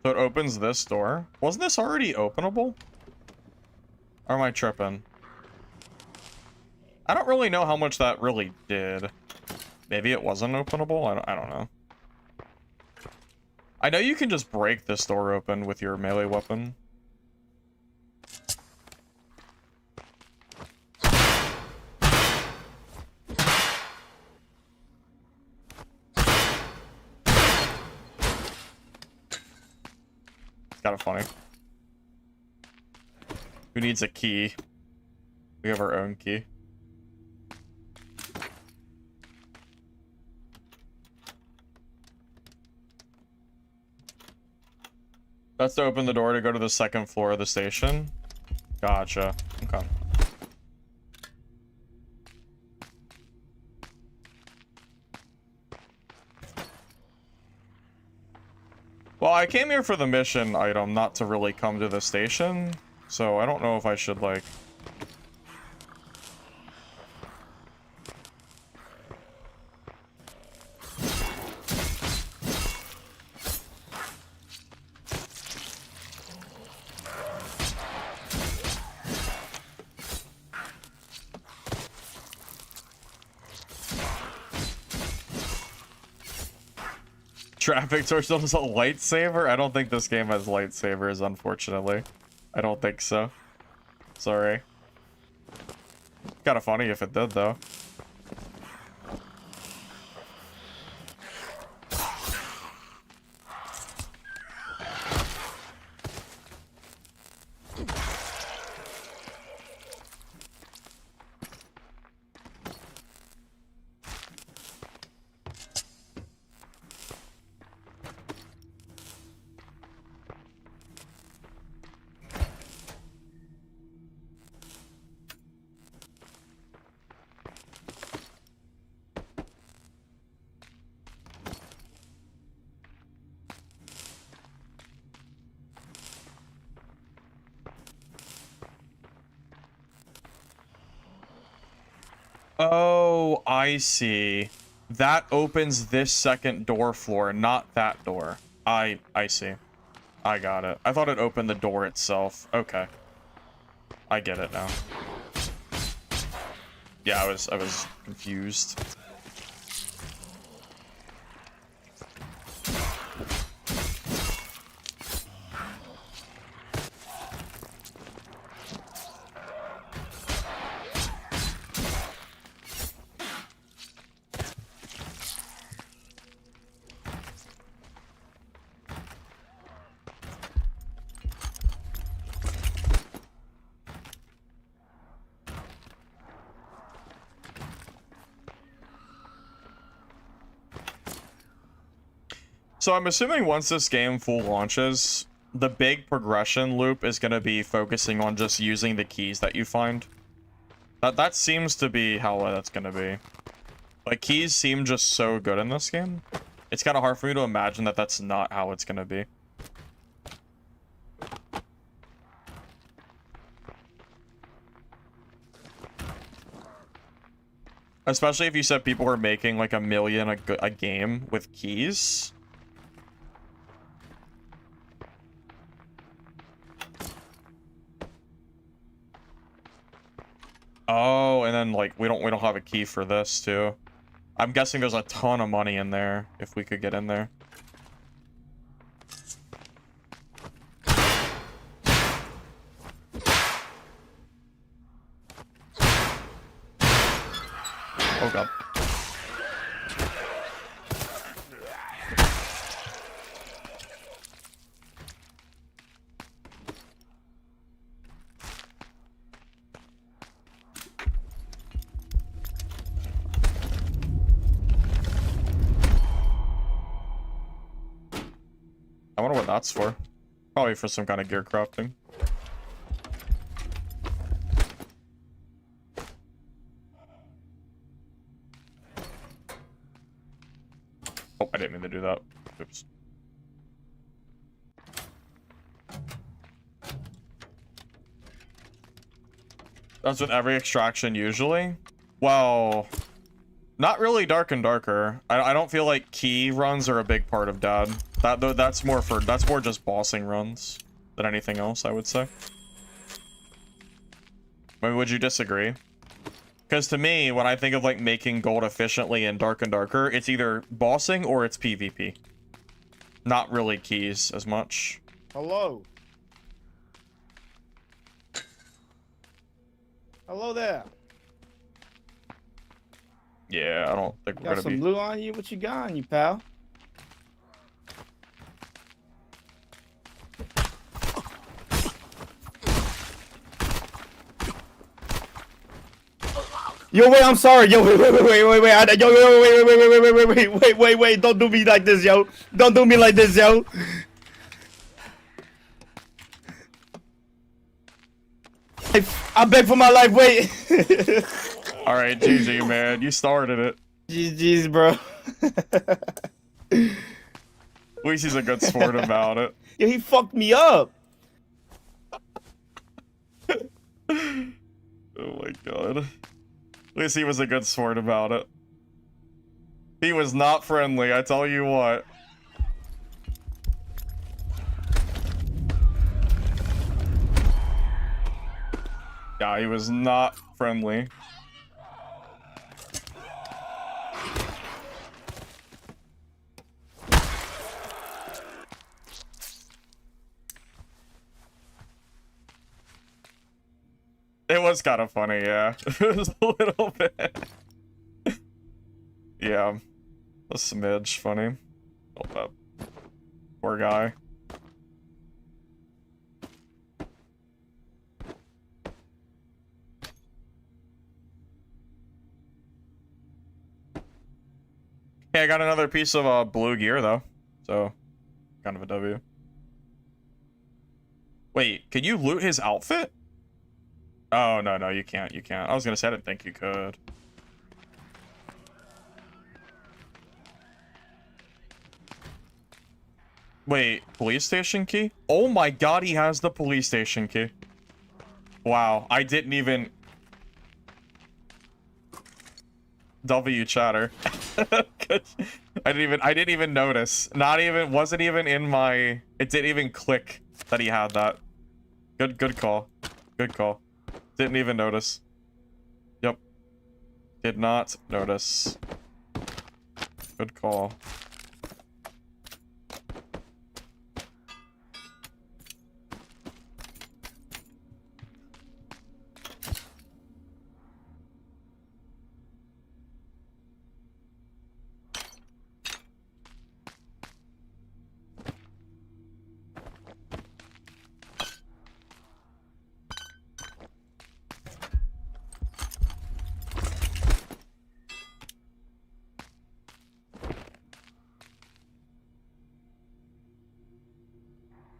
So it opens this door. Wasn't this already openable? Or am I tripping? I don't really know how much that really did. Maybe it wasn't openable? I don't know. I know you can just break this door open with your melee weapon. It's kind of funny. Who needs a key? We have our own key. That's to open the door to go to the second floor of the station. Gotcha. Okay. Well, I came here for the mission item, not to really come to the station. So I don't know if I should, like... Traffic torch is a lightsaber? I don't think this game has lightsabers, unfortunately. I don't think so. Sorry. Kinda funny if it did, though. Oh, I see. That opens this second door floor, not that door. I see. I got it. I thought it opened the door itself. Okay. I get it now. Yeah, I was confused. So I'm assuming once this game full launches, the big progression loop is going to be focusing on just using the keys that you find. That seems to be how that's going to be. Like, keys seem just so good in this game. It's kind of hard for me to imagine that that's not how it's going to be. Especially if you said people were making like $1 million a game with keys. Oh, and then like we don't have a key for this too. I'm guessing there's a ton of money in there if we could get in there. Oh god. I wonder what that's for. Probably for some kind of gear crafting. Oh, I didn't mean to do that. Oops. That's with every extraction usually? Well, not really Dark and Darker. I don't feel like key runs are a big part of Dad. That's more just bossing runs than anything else, I would say. I mean, would you disagree? Because to me, when I think of like making gold efficiently in Dark and Darker, it's either bossing or it's PvP. Not really keys as much. Hello. Hello there. Yeah, I don't think we're Got gonna some be. blue on you? What you got on you, pal? Yo, wait, I'm sorry. Yo, wait. Wait. Don't do me like this, yo. Don't do me like this, yo. I beg for my life, wait. All right, GG, man. You started it. GG's, bro. At least he's a good sport about it. Yo, he fucked me up. Oh my god. At least he was a good sport about it. He was not friendly, I tell you what. Yeah, he was not friendly. It was kind of funny, yeah. It was a little bit. Yeah. A smidge funny. Hold up. Poor guy. Hey, I got another piece of blue gear though. So, kind of a W. Wait, can you loot his outfit? Oh, no, you can't, I was gonna say I didn't think you could. Wait, police station key? Oh my god, he has the police station key. Wow, I didn't even... W chatter. I didn't even notice. Wasn't even in my... It didn't even click that he had that. Good call. Good call. Didn't even notice. Yep. Did not notice. Good call.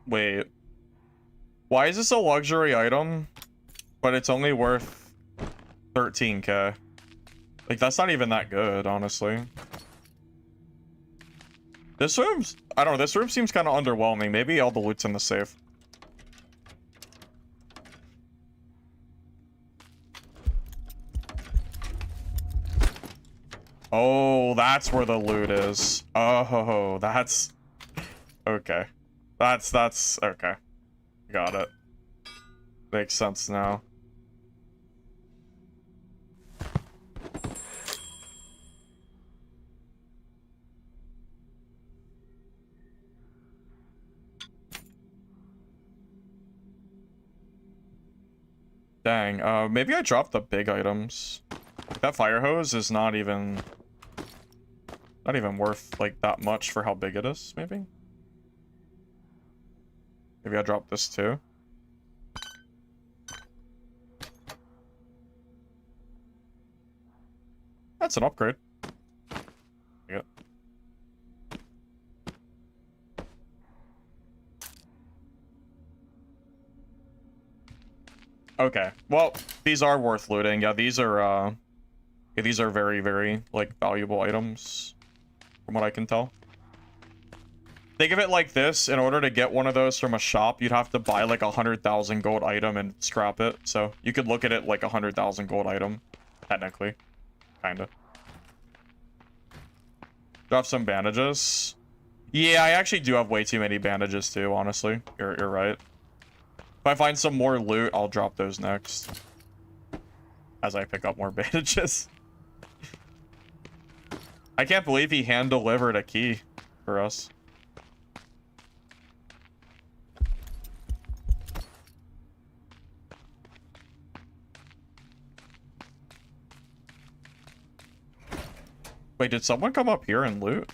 Wait. Why is this a luxury item, but it's only worth 13k? Like, that's not even that good, honestly. This room's... I don't know, this room seems kind of underwhelming. Maybe all the loot's in the safe. Oh, that's where the loot is. Oh, that's... Okay. That's... Okay. Got it. Makes sense now. Dang, maybe I dropped the big items. That fire hose is not even worth, like, that much for how big it is, maybe? Maybe I dropped this too. That's an upgrade. Yeah. Okay. Well, these are worth looting. Yeah, these are very, very, like, valuable items, from what I can tell. Think of it like this: in order to get one of those from a shop, you'd have to buy like 100,000 gold item and scrap it. So you could look at it like 100,000 gold item, technically, kinda. Do I have some bandages? Yeah, I actually do have way too many bandages too. Honestly, you're right. If I find some more loot, I'll drop those next, as I pick up more bandages. I can't believe he hand-delivered a key for us. Wait, did someone come up here and loot?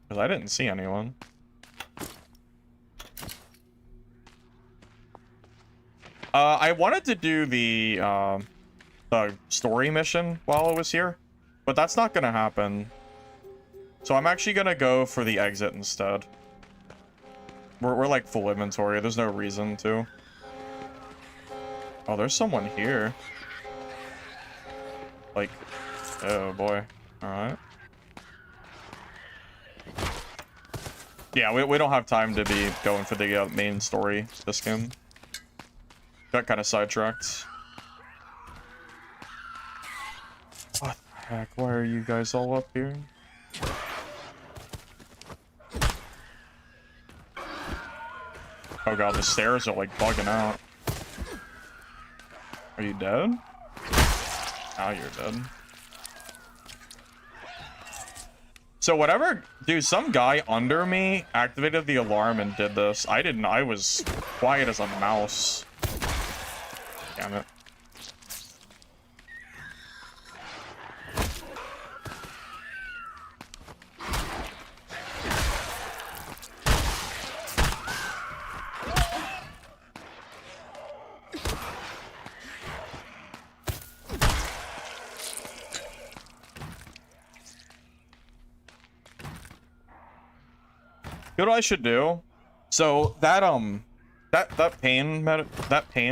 Because I didn't see anyone. I wanted to do the story mission while I was here, but that's not gonna happen. So I'm actually gonna go for the exit instead. We're like full inventory. There's no reason to. Oh, there's someone here. Like, oh boy. All right. Yeah, we don't have time to be going for the main story this game. Got kind of sidetracked. What the heck? Why are you guys all up here? Oh god, the stairs are like bugging out. Are you dead? Now you're dead. So whatever, dude, some guy under me activated the alarm and did this. I didn't, I was quiet as a mouse. Damn it. You know what I should do? So that that pain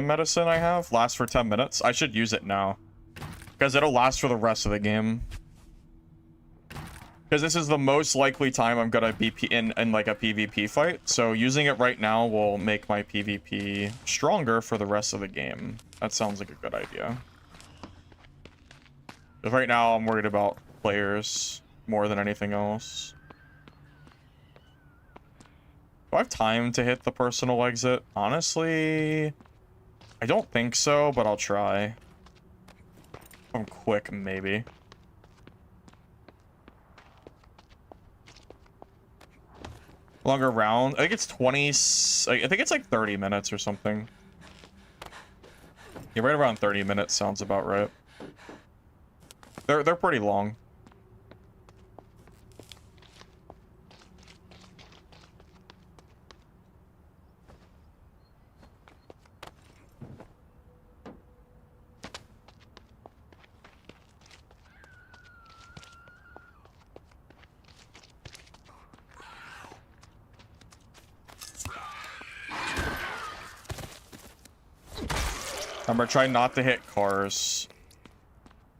medicine I have lasts for 10 minutes. I should use it now, because it'll last for the rest of the game. Because this is the most likely time I'm gonna be in like a PvP fight. So using it right now will make my PvP stronger for the rest of the game. That sounds like a good idea. Because right now I'm worried about players more than anything else. Do I have time to hit the personal exit? Honestly, I don't think so, but I'll try. If I'm quick, maybe. Longer round. I think it's 20. I think it's like 30 minutes or something. Yeah, right around 30 minutes sounds about right. They're pretty long. Remember, try not to hit cars.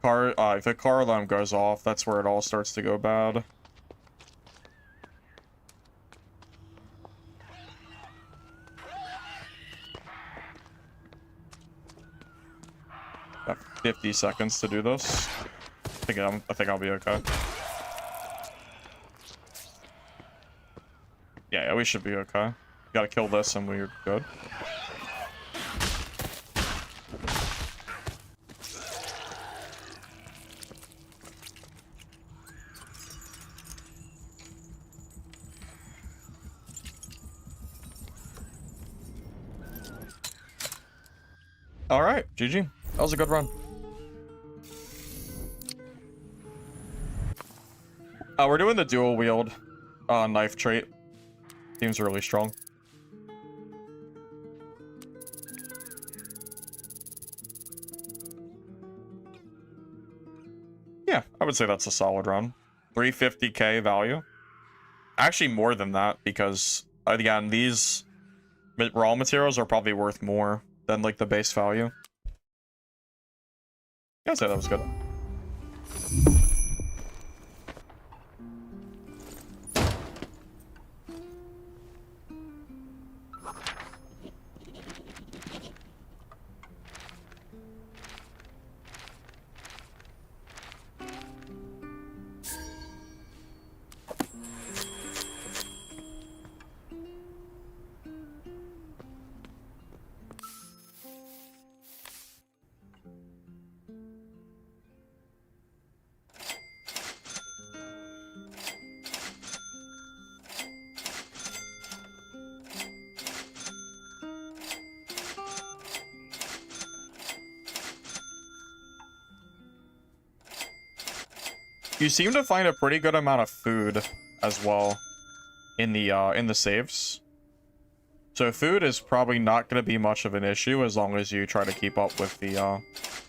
If the car alarm goes off, that's where it all starts to go bad. Got 50 seconds to do this. I think I'll be okay. Yeah, we should be okay. Gotta kill this and we're good. All right, GG. That was a good run. We're doing the dual wield knife trait. Seems really strong. Yeah, I would say that's a solid run. 350k value. Actually, more than that, because again, these raw materials are probably worth more than like the base value. I'd say that was good. You seem to find a pretty good amount of food as well in the saves. So food is probably not going to be much of an issue as long as you try to keep up with the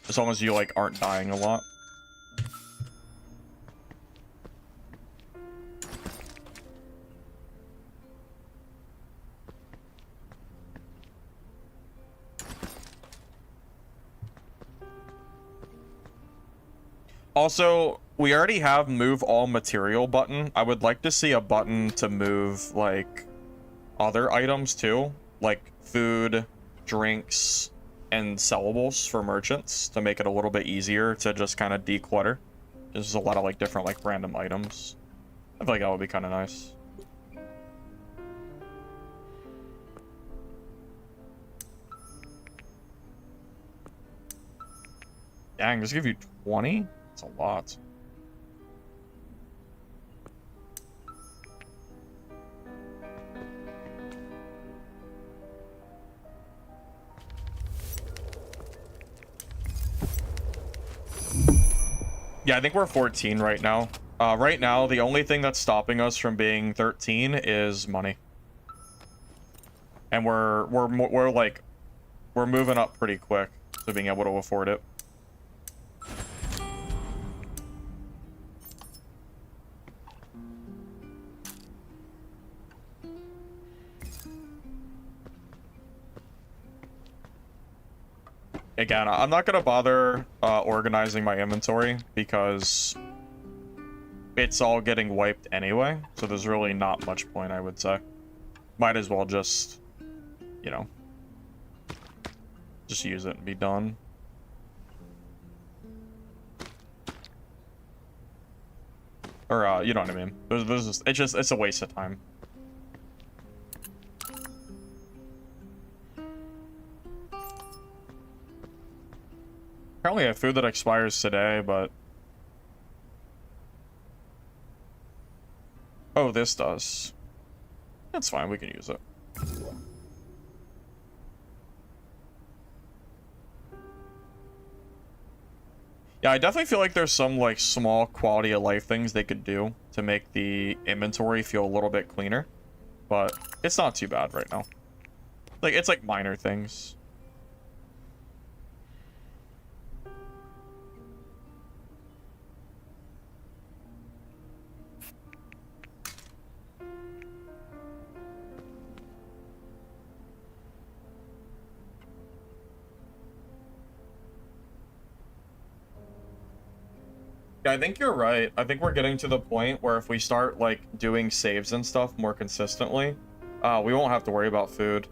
as long as you like aren't dying a lot. Also, we already have move all material button. I would like to see a button to move like other items too, like food, drinks, and sellables for merchants to make it a little bit easier to just kind of declutter. There's a lot of like different like random items. I feel like that would be kind of nice. Dang, just give you 20? That's a lot. Yeah, I think we're 14 right now. Right now, the only thing that's stopping us from being 13 is money. And we're moving up pretty quick to being able to afford it. Again, I'm not gonna bother organizing my inventory because it's all getting wiped anyway, so there's really not much point, I would say. Might as well just, you know, just use it and be done. Or, you know what I mean. It's a waste of time. Apparently I have food that expires today, but... Oh, this does. That's fine, we can use it. Yeah, I definitely feel like there's some, like, small quality of life things they could do to make the inventory feel a little bit cleaner. But it's not too bad right now. Like, it's like minor things. Yeah, I think you're right. I think we're getting to the point where if we start, like, doing saves and stuff more consistently, we won't have to worry about food.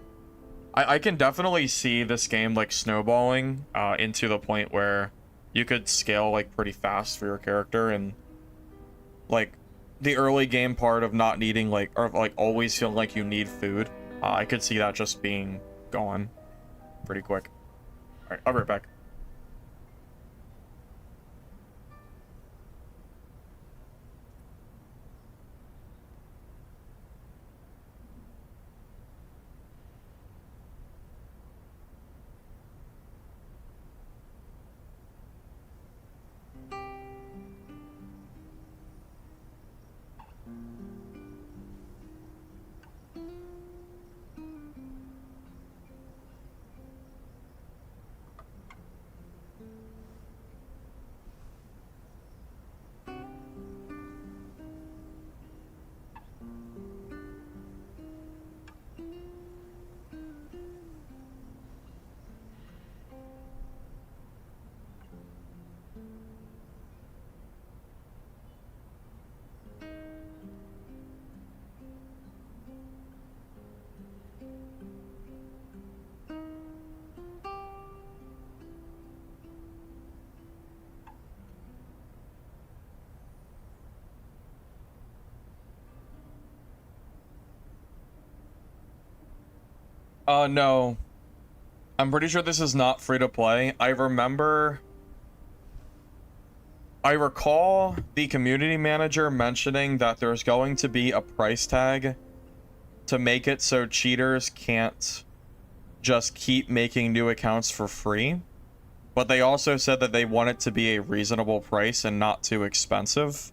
I can definitely see this game, like, snowballing into the point where you could scale, like, pretty fast for your character, and, like, the early game part of not needing, like, or, like, always feeling like you need food, I could see that just being gone pretty quick. Alright, I'll be right back. No. I'm pretty sure this is not free to play. I recall the community manager mentioning that there's going to be a price tag to make it so cheaters can't just keep making new accounts for free. but they also said that they want it to be a reasonable price and not too expensive.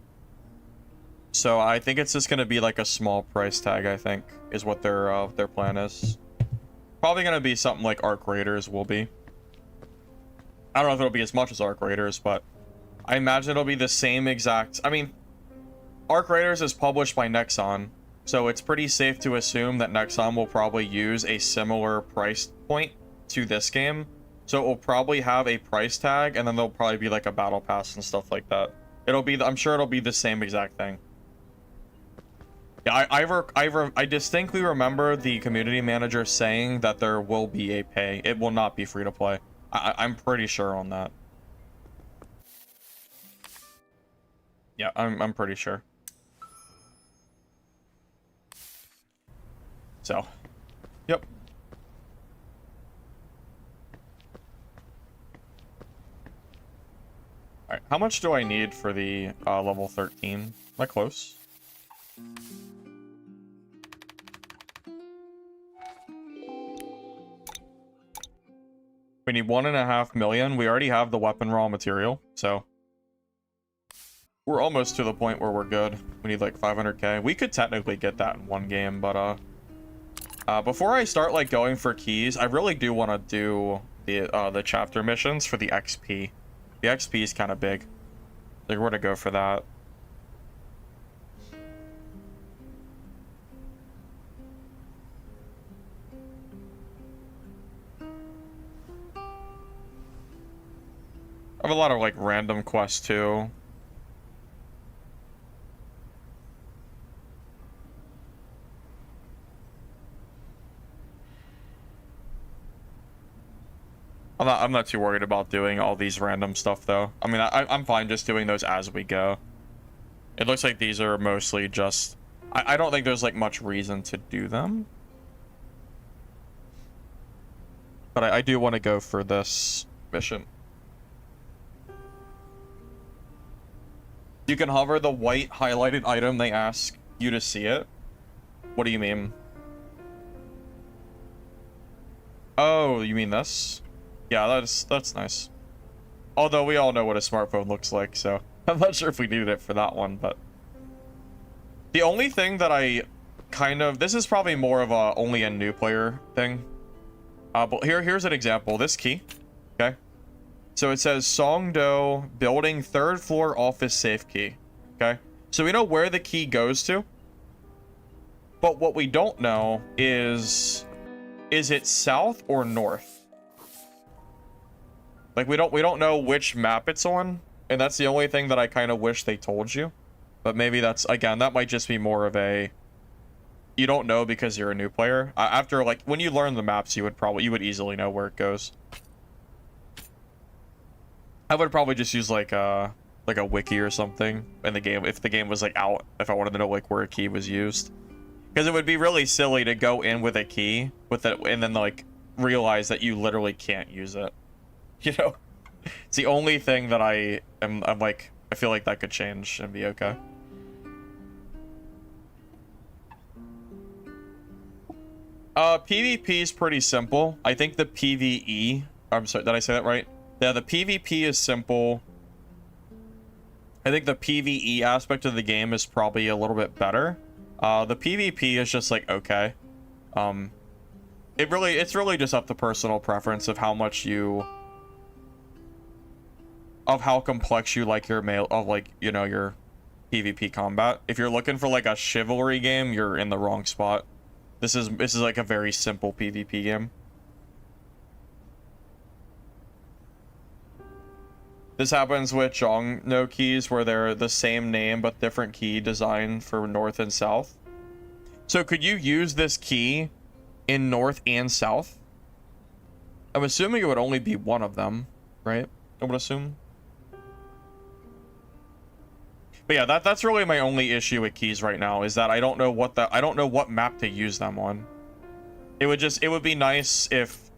So I think it's just gonna be like a small price tag, I think, is what their plan is. Probably gonna be something like Arc Raiders will be. I don't know if it'll be as much as Arc Raiders, but I imagine it'll be the same exact... I mean, Arc Raiders is published by Nexon, so it's pretty safe to assume that Nexon will probably use a similar price point to this game. So it will probably have a price tag, and then there'll probably be like a battle pass and stuff like that. It'll be... I'm sure it'll be the same exact thing. Yeah, I distinctly remember the community manager saying that there will be a pay. It will not be free to play. I'm pretty sure on that. Yeah, I'm pretty sure. So, yep. Alright, how much do I need for the level 13? Am I close? We need 1.5 million. We already have the weapon raw material, so we're almost to the point where we're good. We need like 500k. We could technically get that in one game, but before I start like going for keys, I really do want to do the chapter missions for the XP. The XP is kind of big. Like, we're to go for that. I have a lot of like random quests too. I'm not too worried about doing all these random stuff though. I mean, I'm fine just doing those as we go. It looks like these are mostly just... I don't think there's like much reason to do them. But I do want to go for this mission. You can hover the white highlighted item, they ask you to see it. What do you mean? Oh, you mean this? Yeah, that's nice. Although we all know what a smartphone looks like, so I'm not sure if we needed it for that one, but... The only thing that I kind of... This is probably more of a only a new player thing. But here's an example. This key, okay? So it says Songdo building 3rd floor office safe key, okay? So we know where the key goes to. But what we don't know is it south or north? Like, we don't know which map it's on, and that's the only thing that I kind of wish they told you. But maybe that's, again, that might just be more of a... You don't know because you're a new player. After, like, when you learn the maps, you would easily know where it goes. I would probably just use, like a wiki or something in the game, if the game was, like, out, if I wanted to know, like, where a key was used. Because it would be really silly to go in with a key, with it, and then, like, realize that you literally can't use it. You know, it's the only thing that I'm like, I feel like that could change and be okay. PvP is pretty simple. I think the PvE, I'm sorry, did I say that right? Yeah, the PvP is simple. I think the PvE aspect of the game is probably a little bit better. The PvP is just like, okay. It's really just up to personal preference of how much of how complex you like your your PvP combat. If you're looking for like a chivalry game, you're in the wrong spot. This is like a very simple PvP game. This happens with Zhongno keys where they're the same name but different key design for north and south. So could you use this key in north and south? I'm assuming it would only be one of them, right? I would assume. But yeah, that's really my only issue with keys right now, is that I don't know what map to use them on. It would be nice if,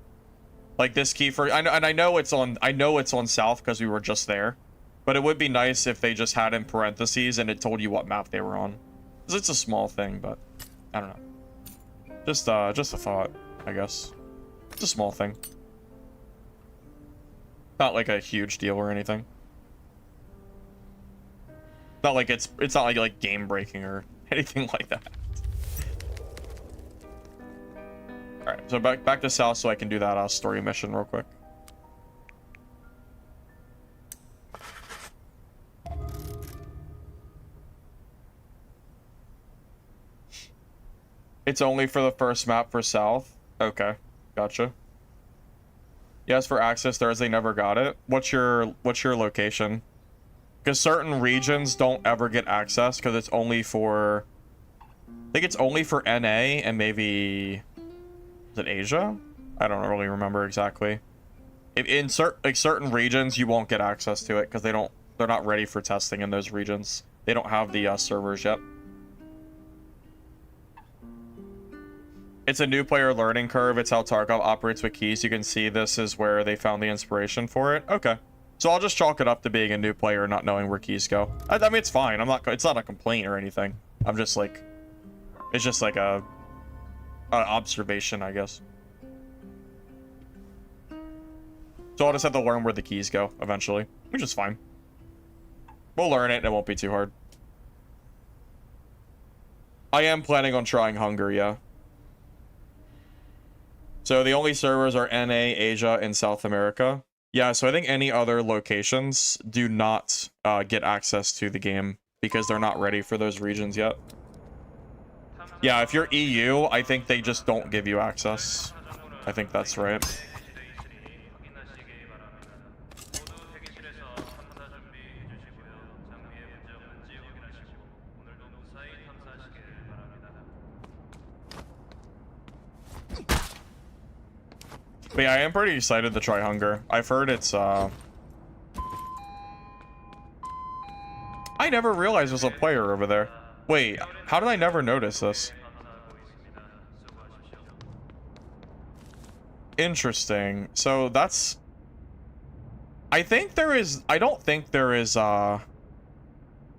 like, this key for, I know it's on south because we were just there, but it would be nice if they just had in parentheses and it told you what map they were on. Because it's a small thing, but I don't know. Just a thought, I guess. It's a small thing. Not like a huge deal or anything. Not like it's not like game breaking or anything like that. All right, so back to south so I can do that story mission real quick. It's only for the first map for south. Okay, gotcha. Yes, for access Thursday, never got it. What's your location? Because certain regions don't ever get access because it's only for, I think it's only for NA and maybe, is it Asia? I don't really remember exactly. In certain regions, you won't get access to it because they're not ready for testing in those regions. They don't have the servers yet. It's a new player learning curve. It's how Tarkov operates with keys. You can see this is where they found the inspiration for it. Okay. So I'll just chalk it up to being a new player not knowing where keys go. I mean, it's fine. It's not a complaint or anything. I'm just like, it's just like an observation, I guess. So I'll just have to learn where the keys go eventually, which is fine. We'll learn it and it won't be too hard. I am planning on trying Hunger, yeah. So the only servers are NA, Asia, and South America. Yeah, so I think any other locations do not get access to the game because they're not ready for those regions yet. Yeah, if you're EU, I think they just don't give you access. I think that's right. But yeah, I am pretty excited to try Hunger. I've heard it's, I never realized there's a player over there. Wait, how did I never notice this? Interesting. So that's... I don't think there is,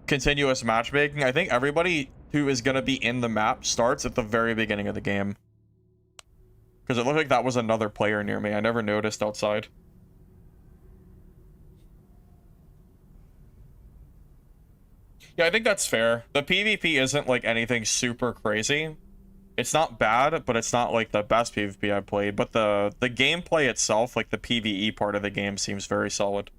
continuous matchmaking. I think everybody who is going to be in the map starts at the very beginning of the game. Because it looked like that was another player near me. I never noticed outside. Yeah, I think that's fair. The PvP isn't like anything super crazy. It's not bad, but it's not like the best PvP I've played. But the gameplay itself, like the PvE part of the game, seems very solid.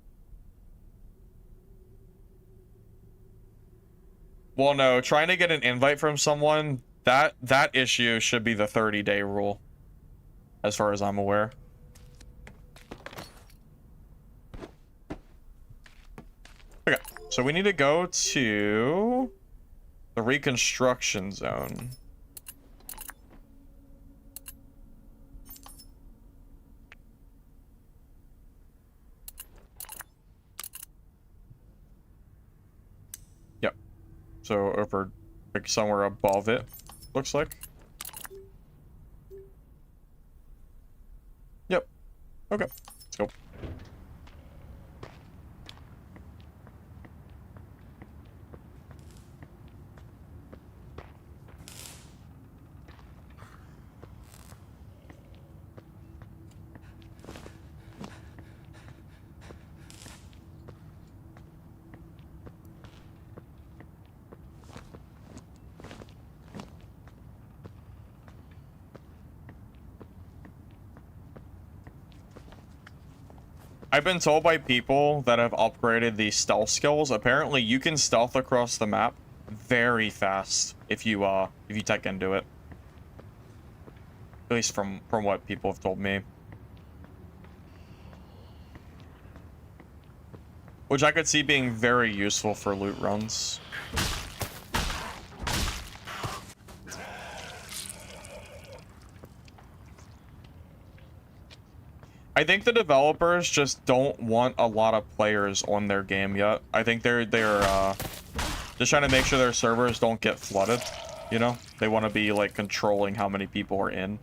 Well, no, trying to get an invite from someone, that issue should be the 30-day rule. As far as I'm aware. Okay, so we need to go to the reconstruction zone. Yep. So over, like somewhere above it, looks like. Yep. Okay, let's go. I've been told by people that have upgraded the stealth skills, apparently you can stealth across the map very fast if you tech into it. At least from what people have told me. Which I could see being very useful for loot runs. I think the developers just don't want a lot of players on their game yet. I think they're just trying to make sure their servers don't get flooded, you know? They want to be like controlling how many people are in.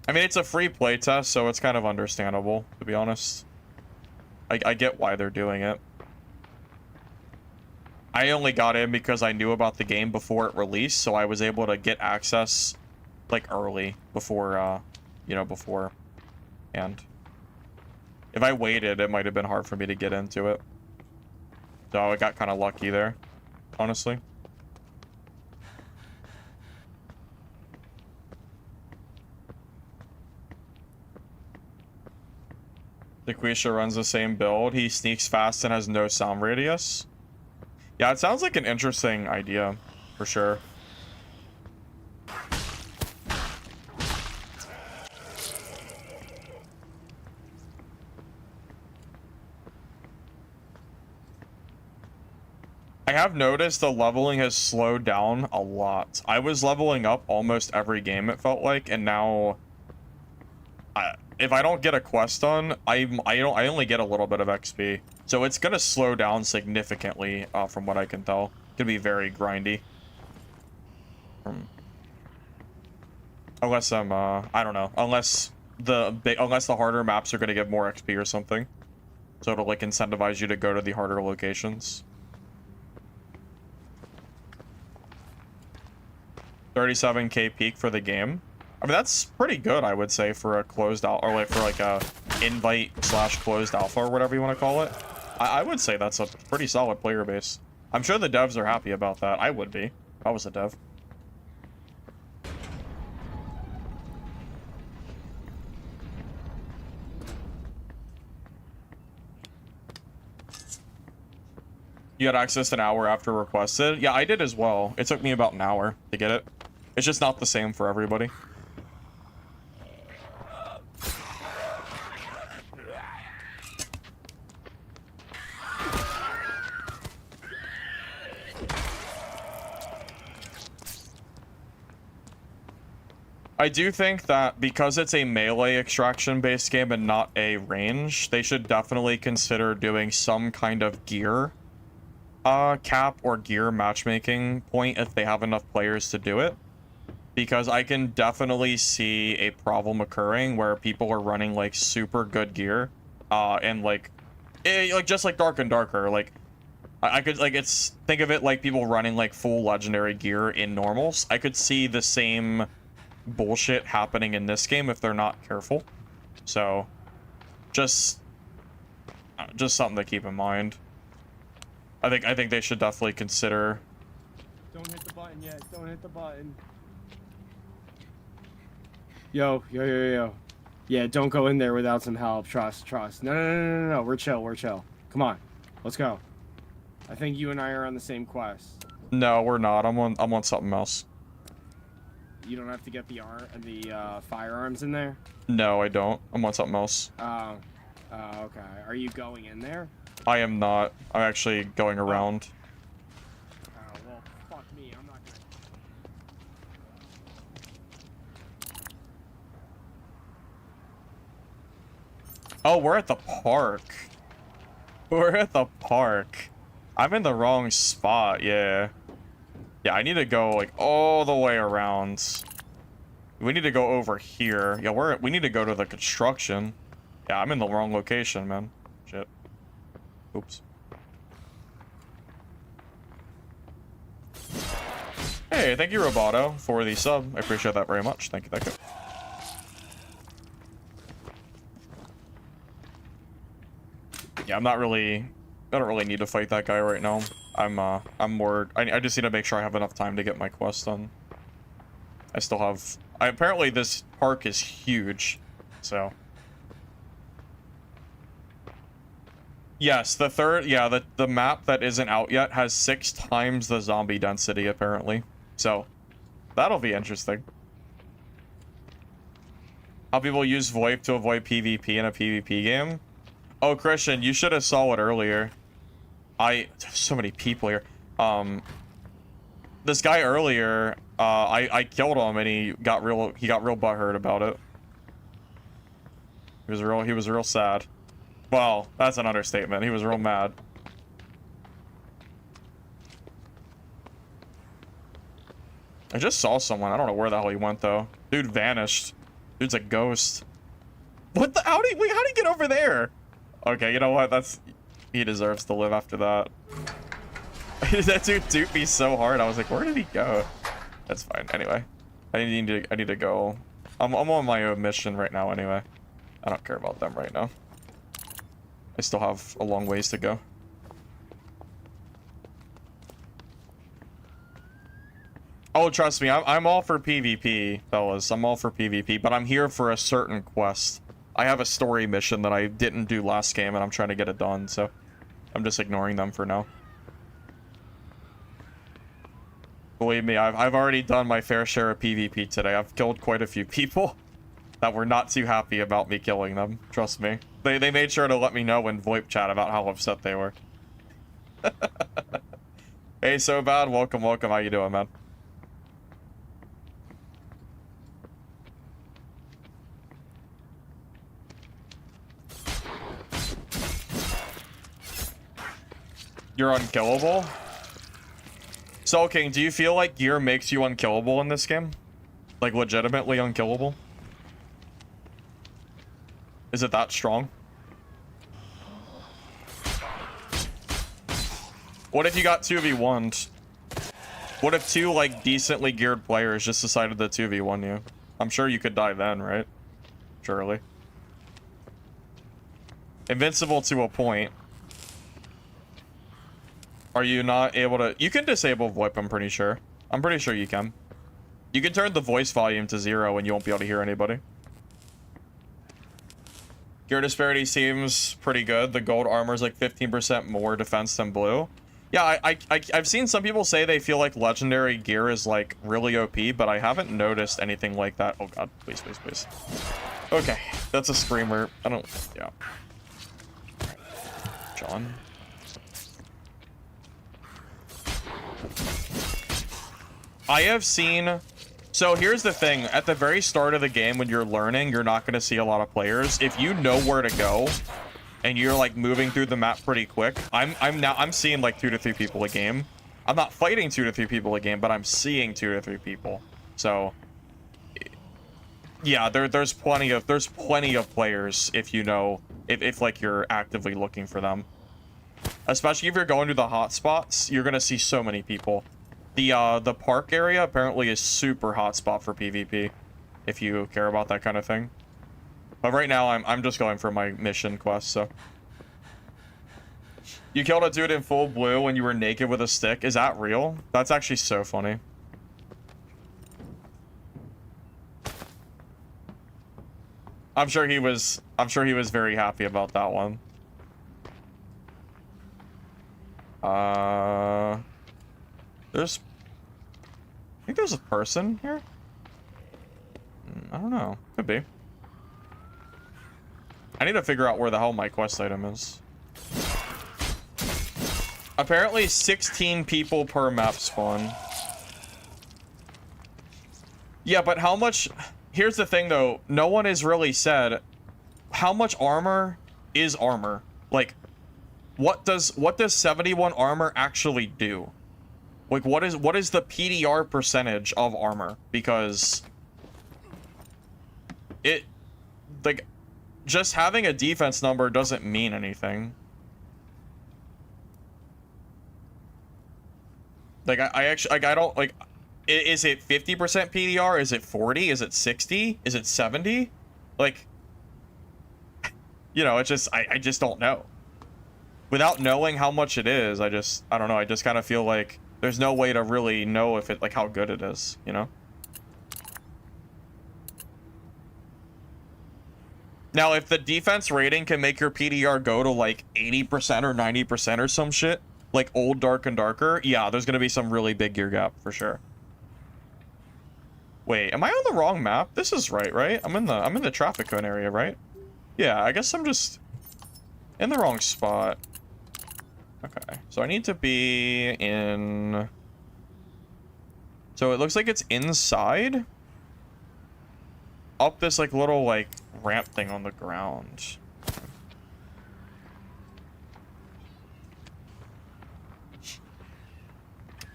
I mean, it's a free playtest, so it's kind of understandable, to be honest. I get why they're doing it. I only got in because I knew about the game before it released, so I was able to get access like early before, you know, before And if I waited, it might have been hard for me to get into it. So I got kind of lucky there, honestly. Daquisha runs the same build. He sneaks fast and has no sound radius. Yeah, it sounds like an interesting idea, for sure. I have noticed the leveling has slowed down a lot. I was leveling up almost every game, it felt like, and now if I don't get a quest done, I only get a little bit of XP. So it's gonna slow down significantly, from what I can tell. It's gonna be very grindy. Unless I'm I don't know. Unless the harder maps are gonna give more XP or something. So it'll like incentivize you to go to the harder locations. 37k peak for the game. I mean, that's pretty good, I would say, for a closed out, or like for like a invite/closed alpha or whatever you want to call it. I would say that's a pretty solid player base. I'm sure the devs are happy about that. I would be if I was a dev. You had access an hour after requested? Yeah, I did as well. It took me about an hour to get it. It's just not the same for everybody. I do think that because it's a melee extraction based game and not a range, they should definitely consider doing some kind of gear cap or gear matchmaking point if they have enough players to do it. Because I can definitely see a problem occurring where people are running like super good gear and like just like Dark and Darker. Like I could like think of it like people running like full legendary gear in normals. I could see the same bullshit happening in this game if they're not careful. So just something to keep in mind. I think they should definitely consider. Don't hit the button yet. Don't hit the button. Yo. Yeah, don't go in there without some help. Trust. No. We're chill. Come on. Let's go. I think you and I are on the same quest. No, we're not. I'm on something else. You don't have to get the firearms in there? No, I don't. I'm on something else. Oh, okay. Are you going in there? I am not. I'm actually going around. Oh, well, fuck me. I'm not gonna... Oh, we're at the park. We're at the park. I'm in the wrong spot, yeah. Yeah, I need to go, like, all the way around. We need to go over here. Yeah, we need to go to the construction. Yeah, I'm in the wrong location, man. Shit. Oops. Hey, thank you, Roboto, for the sub. I appreciate that very much. Thank you. Yeah, I don't really need to fight that guy right now. I'm more, I just need to make sure I have enough time to get my quest done. I still have, apparently this park is huge, so. Yes, the map that isn't out yet has 6 times the zombie density, apparently. So, that'll be interesting. How people use VoIP to avoid PvP in a PvP game. Oh, Christian, you should have saw it earlier. There's so many people here. This guy earlier, I killed him and he got real butthurt about it. He was real sad. Well, that's an understatement. He was real mad. I just saw someone. I don't know where the hell he went though. Dude vanished. Dude's a ghost. What the? How'd he get over there? Okay, you know what? He deserves to live after that. That dude duped me so hard. I was like, where did he go? That's fine. Anyway, I need to go. I'm on my own mission right now. Anyway. I don't care about them right now. I still have a long ways to go. Oh, trust me, I'm all for PvP, fellas. I'm all for PvP, but I'm here for a certain quest. I have a story mission that I didn't do last game, and I'm trying to get it done, so I'm just ignoring them for now. Believe me, I've already done my fair share of PvP today. I've killed quite a few people that were not too happy about me killing them. Trust me. They made sure to let me know in VoIP chat about how upset they were. Hey, so bad. Welcome, welcome. How you doing, man? You're unkillable? Soul King, do you feel like gear makes you unkillable in this game? Like, legitimately unkillable? Is it that strong? What if you got 2v1'd? What if two, like, decently geared players just decided to 2v1 you? I'm sure you could die then, right? Surely. Invincible to a point. Are you not able to... You can disable VoIP, I'm pretty sure. I'm pretty sure you can. You can turn the voice volume to 0 and you won't be able to hear anybody. Gear disparity seems pretty good. The gold armor is like 15% more defense than blue. Yeah, I've seen some people say they feel like legendary gear is like really OP, but I haven't noticed anything like that. Oh god, please, please, please. Okay, that's a screamer. I don't... Yeah. John? I have seen... So here's the thing. At the very start of the game, when you're learning, you're not going to see a lot of players. If you know where to go, and you're like moving through the map pretty quick, I'm seeing like 2 to 3 people a game. I'm not fighting 2 to 3 people a game, but I'm seeing 2 to 3 people. So yeah, there's plenty of players if you know if like you're actively looking for them. Especially if you're going to the hotspots, you're gonna see so many people. The park area apparently is super hotspot for PvP, if you care about that kind of thing. But right now I'm just going for my mission quest. So you killed a dude in full blue when you were naked with a stick. Is that real? That's actually so funny. I'm sure he was very happy about that one. I think there's a person here. I don't know. Could be. I need to figure out where the hell my quest item is. Apparently 16 people per map spawn. Yeah, but how much... Here's the thing, though. No one has really said how much armor is armor. Like, what does 71 armor actually do? Like, what is the PDR percentage of armor? Because it, like, just having a defense number doesn't mean anything. Like, I actually, like, I don't, like, is it 50% PDR? Is it 40? Is it 60? Is it 70? Like, you know, it's just, I just don't know. Without knowing how much it is, I don't know, I just kind of feel like there's no way to really know if it, like, how good it is, you know? Now, if the defense rating can make your PDR go to, like, 80% or 90% or some shit, like old Dark and Darker, yeah, there's gonna be some really big gear gap, for sure. Wait, am I on the wrong map? This is right? I'm in the traffic cone area, right? Yeah, I guess I'm just in the wrong spot. Okay, so I need to be in... So it looks like it's inside? Up this, like, little, like, ramp thing on the ground.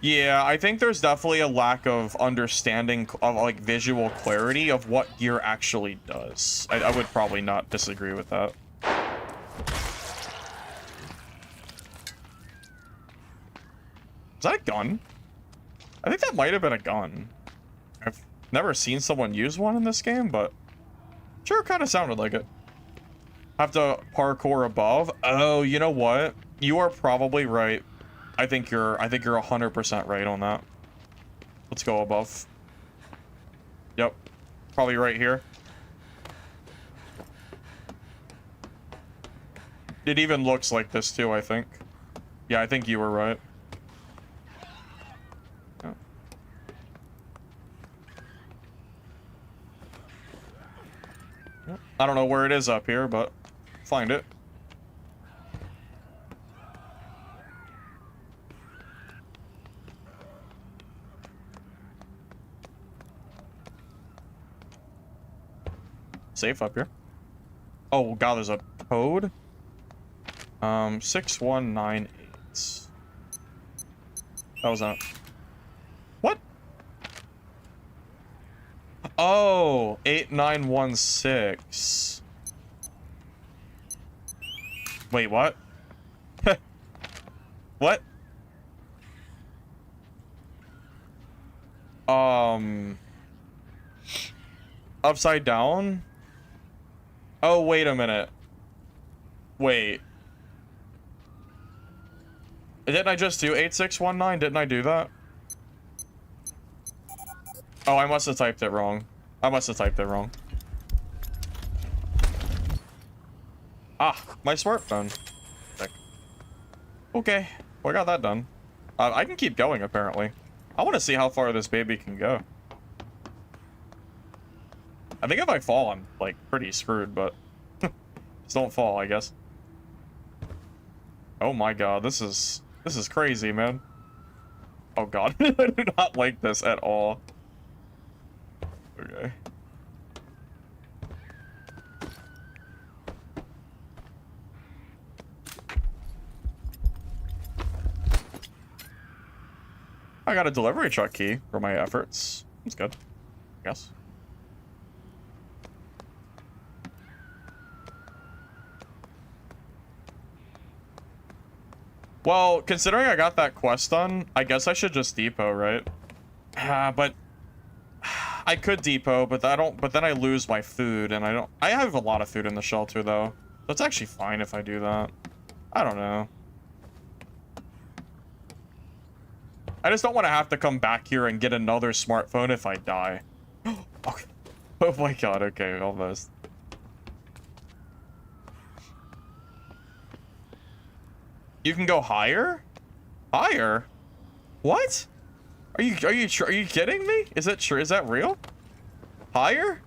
Yeah, I think there's definitely a lack of understanding of, like, visual clarity of what gear actually does. I would probably not disagree with that. Is that a gun? I think that might have been a gun. I've never seen someone use one in this game, but sure kind of sounded like it. Have to parkour above? Oh, you know what? You are probably right. I think you're 100% right on that. Let's go above. Yep. Probably right here. It even looks like this too, I think. Yeah, I think you were right. Yeah. Yep. I don't know where it is up here, but find it. Safe up here. Oh god, there's a code. 6198. That was not. What? Oh, 8916. Wait, what? What? Upside down? Oh, wait a minute. Wait. Didn't I just do 8619? Didn't I do that? Oh, I must have typed it wrong. I must have typed it wrong. Ah, my smartphone. Sick. Okay, well, I got that done. I can keep going, apparently. I want to see how far this baby can go. I think if I fall, I'm, like, pretty screwed, but... just don't fall, I guess. Oh my god, this is crazy, man. Oh god, I do not like this at all. Okay. I got a delivery truck key for my efforts. That's good, I guess. Well, considering I got that quest done, I guess I should just depot, right? But I could depot, but then I lose my food, and I have a lot of food in the shelter though. So it's actually fine if I do that. I don't know. I just don't want to have to come back here and get another smartphone if I die. Okay. Oh my god, okay, almost. You can go higher? Higher? What? Are you kidding me? Is it true? Is that real? Higher?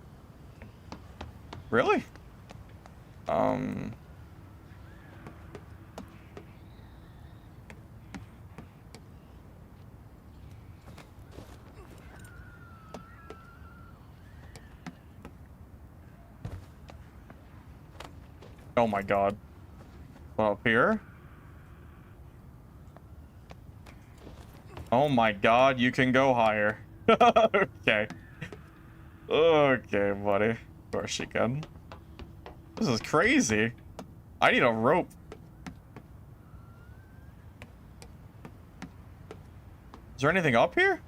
Really? Oh my god. Well, up here? Oh my god, you can go higher. Okay. Okay, buddy. Of course you can. This is crazy. I need a rope. Is there anything up here?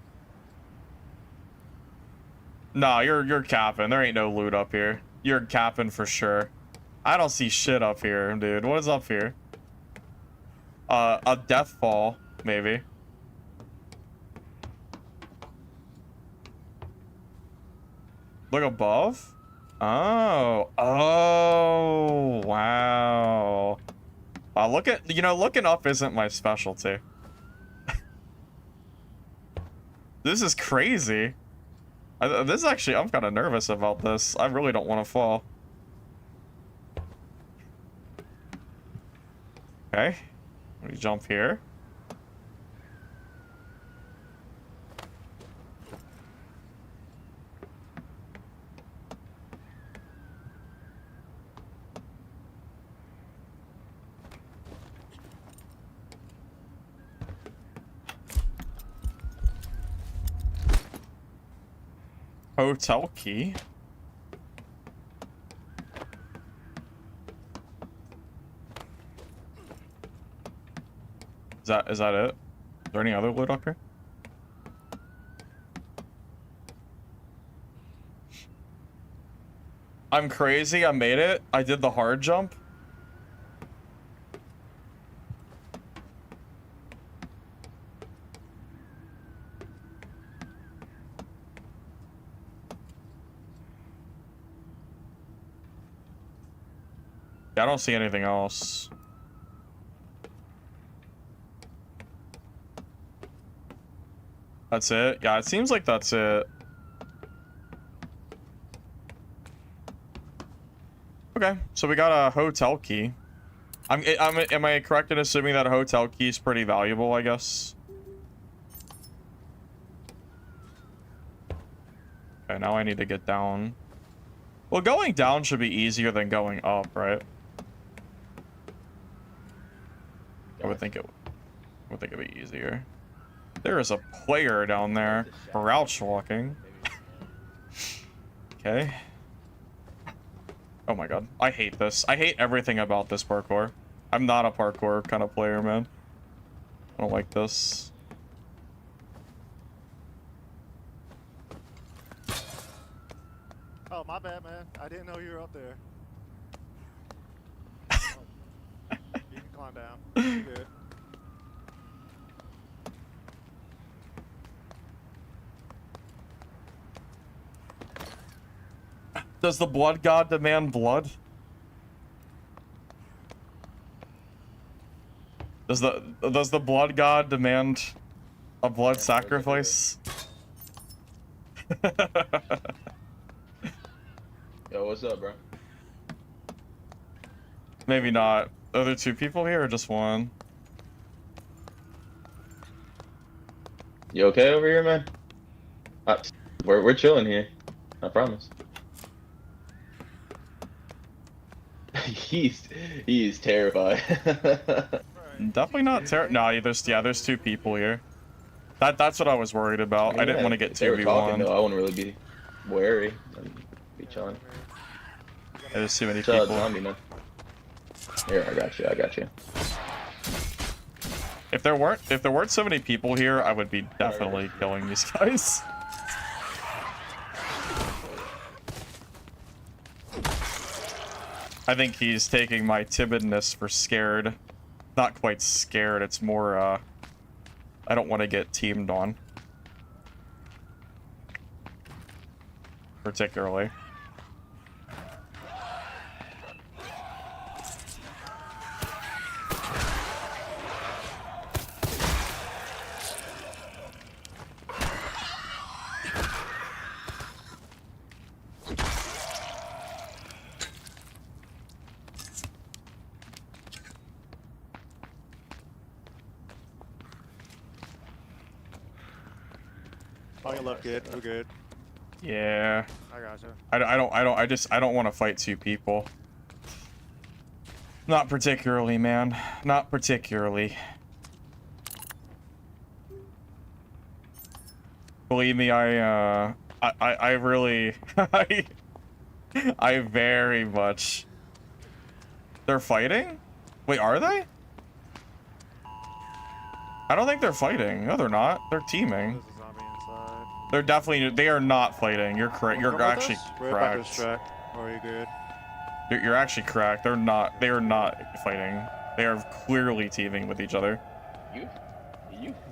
No, you're capping. There ain't no loot up here. You're capping for sure. I don't see shit up here, dude. What is up here? A death fall, maybe. Look above? Oh. Oh, wow. Looking up isn't my specialty. This is crazy. This is actually, I'm kind of nervous about this. I really don't want to fall. Okay. Let me jump here. Hotel key. Is that it? Is there any other loot up here? I'm crazy. I made it. I did the hard jump. Yeah, I don't see anything else. That's it? Yeah, it seems like that's it. Okay, so we got a hotel key. Am I correct in assuming that a hotel key is pretty valuable, I guess? Okay, now I need to get down. Well, going down should be easier than going up, right? I would think it would be easier. There is a player down there, crouch walking. Okay. Oh my god. I hate this. I hate everything about this parkour. I'm not a parkour kind of player, man. I don't like this. Oh, my bad, man. I didn't know you were up there. You can climb down. You're good. Does the blood god demand blood? Does the blood god demand a blood sacrifice? Yo, what's up, bro? Maybe not. Are there two people here or just one? You okay over here, man? We're chilling here. I promise. he's terrified. Definitely not No, there's two people here. That's what I was worried about. I didn't want to get if they were 2v1. talking, though, I wouldn't really be wary. I'd be chilling. There's too many Chill out, people. zombie, man. Here, I got you. If there weren't so many people here, I would be definitely killing these guys. I think he's taking my timidness for scared. Not quite scared, it's more, I don't want to get teamed on. Particularly. Oh, you look good. We're good. Yeah. I gotcha. I don't want to fight two people. Not particularly, man. Not particularly. Believe me, I really, I very much. They're fighting? Wait, are they? I don't think they're fighting. No, they're not. They're teaming. There's a zombie inside. They're definitely. They are not fighting. You're correct. You're Come with actually us? We're about to correct. distract. Or are you good? You're actually correct. They're not. They are not fighting. They are clearly teaming with each other. You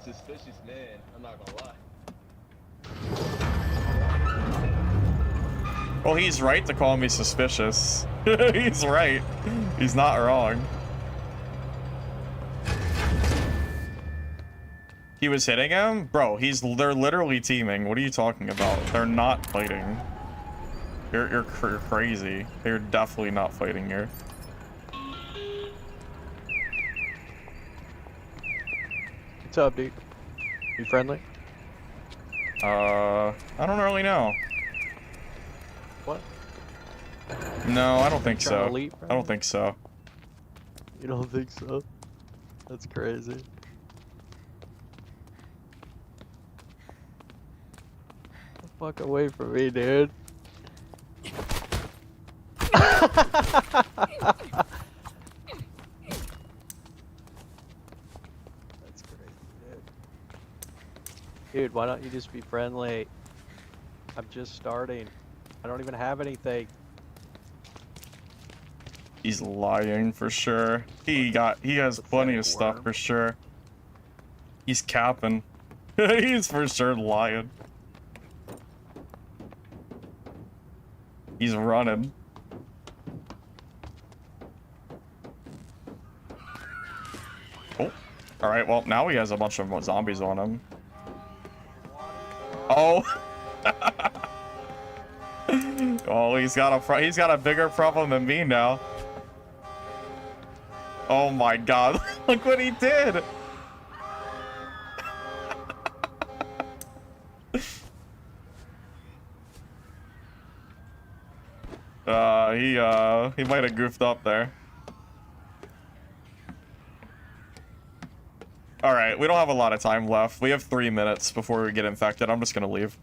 suspicious man. I'm not gonna lie. Well, he's right to call me suspicious. He's right. He's not wrong. He was hitting him? Bro, they're literally teaming. What are you talking about? They're not fighting. You're crazy. They're definitely not fighting here. What's up, dude? You friendly? I don't really know. What? No, I don't think Trying to so. leap, I don't think so. You don't think so? That's crazy. Fuck away from me, dude. That's crazy, dude. Dude, why don't you just be friendly? I'm just starting. I don't even have anything. He's lying for sure. He has plenty of stuff for sure. He's capping. He's for sure lying. He's running. Oh. Alright, well, now he has a bunch of zombies on him. Oh. Oh, he's got a bigger problem than me now. Oh my god, look what he did. He might have goofed up there. All right, we don't have a lot of time left. We have 3 minutes before we get infected. I'm just gonna leave.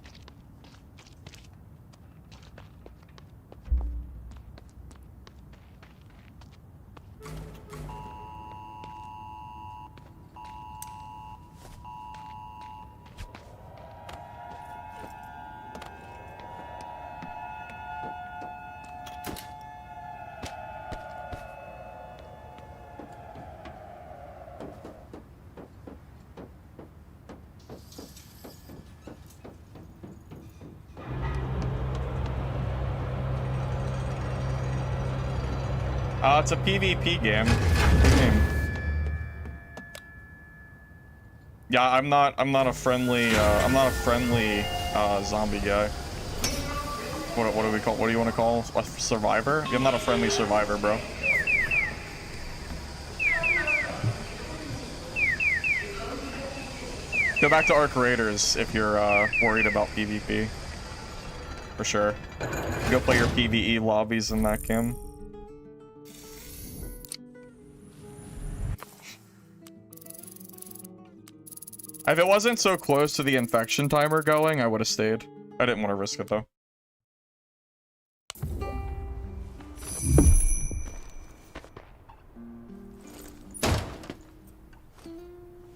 It's a PvP game. Yeah, I'm not a friendly zombie guy. What do we call? What do you want to call a survivor? I'm not a friendly survivor, bro. Go back to Arc Raiders if you're worried about PvP. For sure. Go play your PvE lobbies in that game. If it wasn't so close to the infection timer going, I would have stayed. I didn't want to risk it though.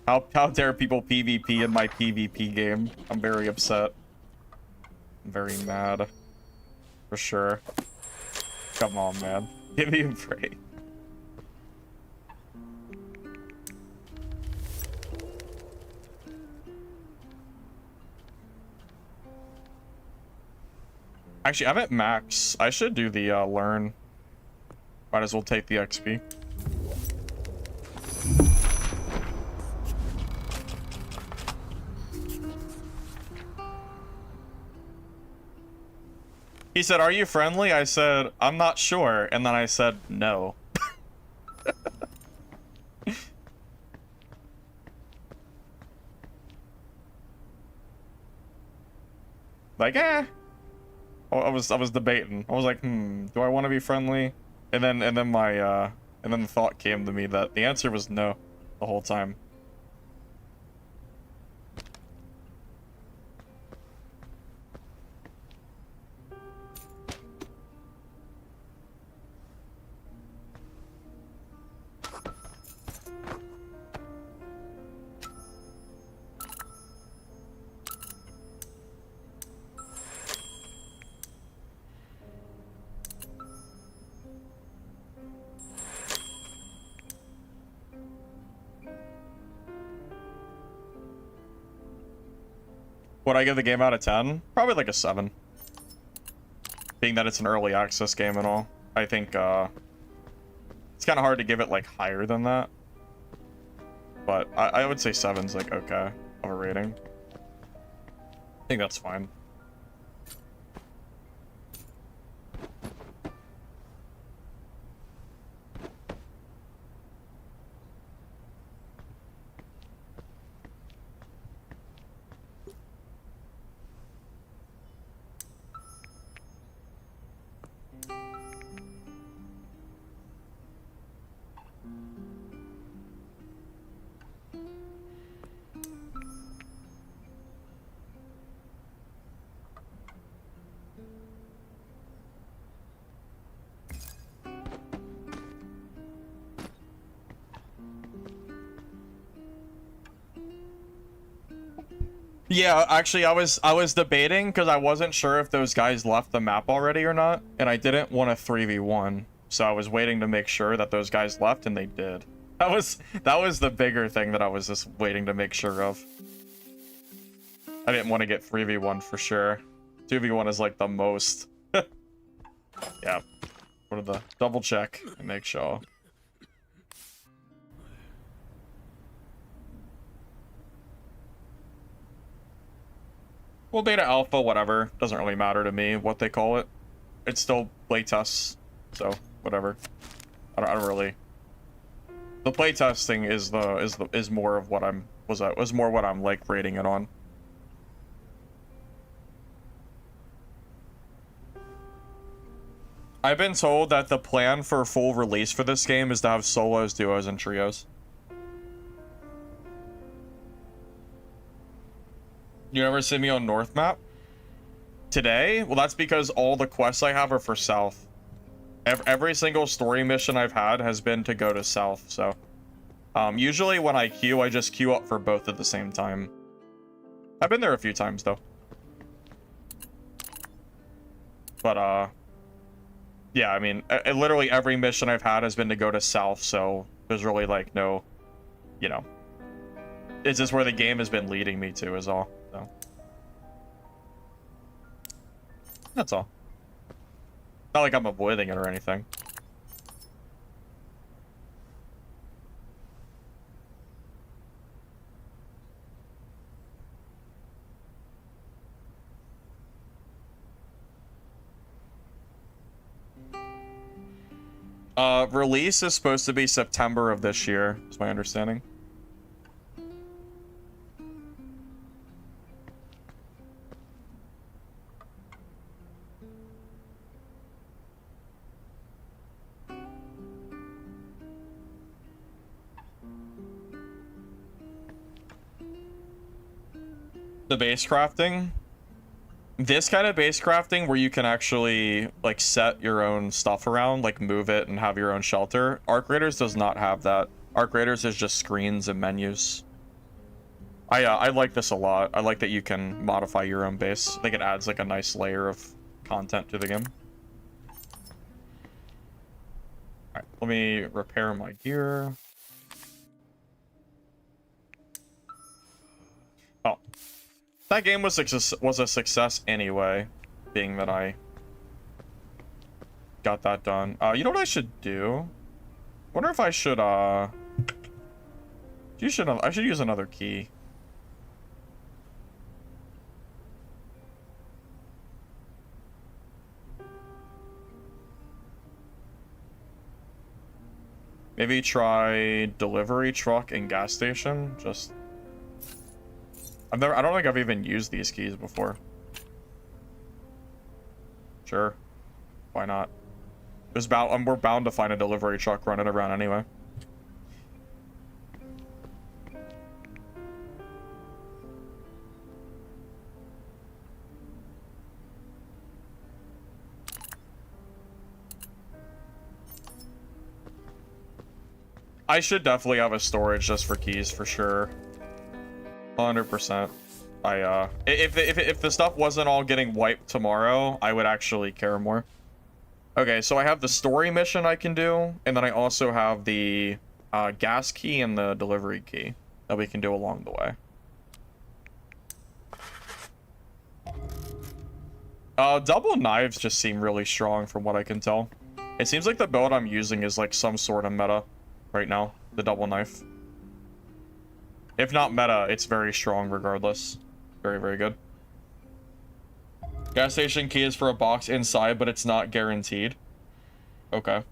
How dare people PvP in my PvP game? I'm very upset. I'm very mad. For sure. Come on, man. Give me a break. Actually, I'm at max. I should do the learn. Might as well take the XP. He said, "Are you friendly?" I said, "I'm not sure." And then I said, "No." Like, eh. I was debating. I was like, do I want to be friendly? And then the thought came to me that the answer was no the whole time. Would I give the game out of 10? Probably like a 7. Being that it's an early access game and all. I think it's kind of hard to give it like higher than that. But I would say 7's like okay of a rating. I think that's fine. Yeah, actually, I was debating because I wasn't sure if those guys left the map already or not, and I didn't want a 3v1. So I was waiting to make sure that those guys left, and they did. That was the bigger thing that I was just waiting to make sure of. I didn't want to get 3v1 for sure. 2v1 is like the most. Yeah. What are the double check and make sure. Well, beta alpha, whatever. Doesn't really matter to me what they call it. It's still playtests, so whatever. I don't really. The playtesting is more of what was more what I'm like rating it on. I've been told that the plan for full release for this game is to have solos, duos, and trios. You ever see me on North map? Today? Well, that's because all the quests I have are for South. Every single story mission I've had has been to go to South, so... usually when I queue, I just queue up for both at the same time. I've been there a few times, though. But, yeah, I mean, literally every mission I've had has been to go to South, so there's really, like, no... You know... It's just where the game has been leading me to, is all. So. That's all. Not like I'm avoiding it or anything. Release is supposed to be September of this year, is my understanding. The base crafting, this kind of base crafting where you can actually like set your own stuff around, like move it and have your own shelter. Arc Raiders does not have that. Arc Raiders is just screens and menus. I like this a lot. I like that you can modify your own base. I think it adds like a nice layer of content to the game. Alright, let me repair my gear. Oh. That game was a success anyway, being that I got that done. You know what I should do? Wonder if I should, I should use another key. Maybe try delivery truck and gas station, just... I don't think I've even used these keys before. Sure. Why not? We're bound to find a delivery truck running around anyway. I should definitely have a storage just for keys for sure. 100%. If the stuff wasn't all getting wiped tomorrow, I would actually care more. Okay, so I have the story mission I can do, and then I also have the gas key and the delivery key that we can do along the way. Double knives just seem really strong from what I can tell. It seems like the build I'm using is like some sort of meta right now, the double knife. If not meta, it's very strong regardless. Very, very good. Gas station key is for a box inside, but it's not guaranteed. Okay.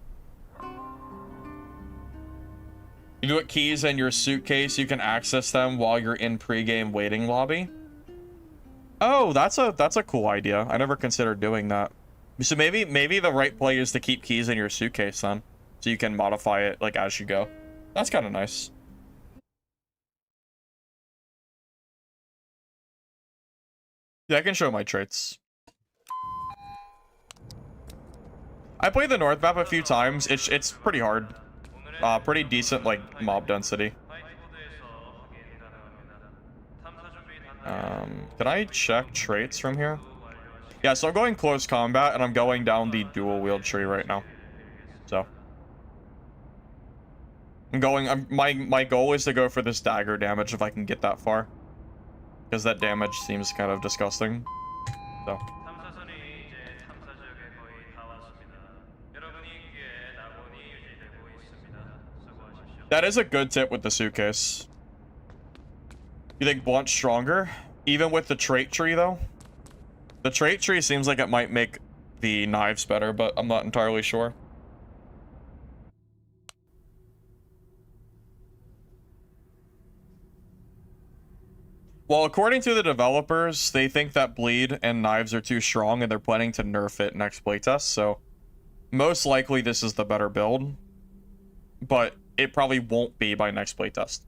You put keys in your suitcase, you can access them while you're in pre-game waiting lobby. Oh, that's a cool idea. I never considered doing that. So maybe the right play is to keep keys in your suitcase then, so you can modify it like as you go. That's kind of nice. Yeah, I can show my traits. I played the North map a few times. It's pretty hard. Pretty decent like mob density. Can I check traits from here? Yeah, so I'm going close combat and I'm going down the dual wield tree right now. So My goal is to go for this dagger damage if I can get that far. Because that damage seems kind of disgusting. So. 탐사선이 이제 탐사 지역에 거의 다 왔습니다. 여러분이 있기에 낙원이 유지되고 있습니다. 수고하십시오. That is a good tip with the suitcase. You think blunt's stronger? Even with the trait tree, though? The trait tree seems like it might make the knives better, but I'm not entirely sure. Well, according to the developers, they think that bleed and knives are too strong, and they're planning to nerf it next playtest, so most likely this is the better build, but it probably won't be by next playtest.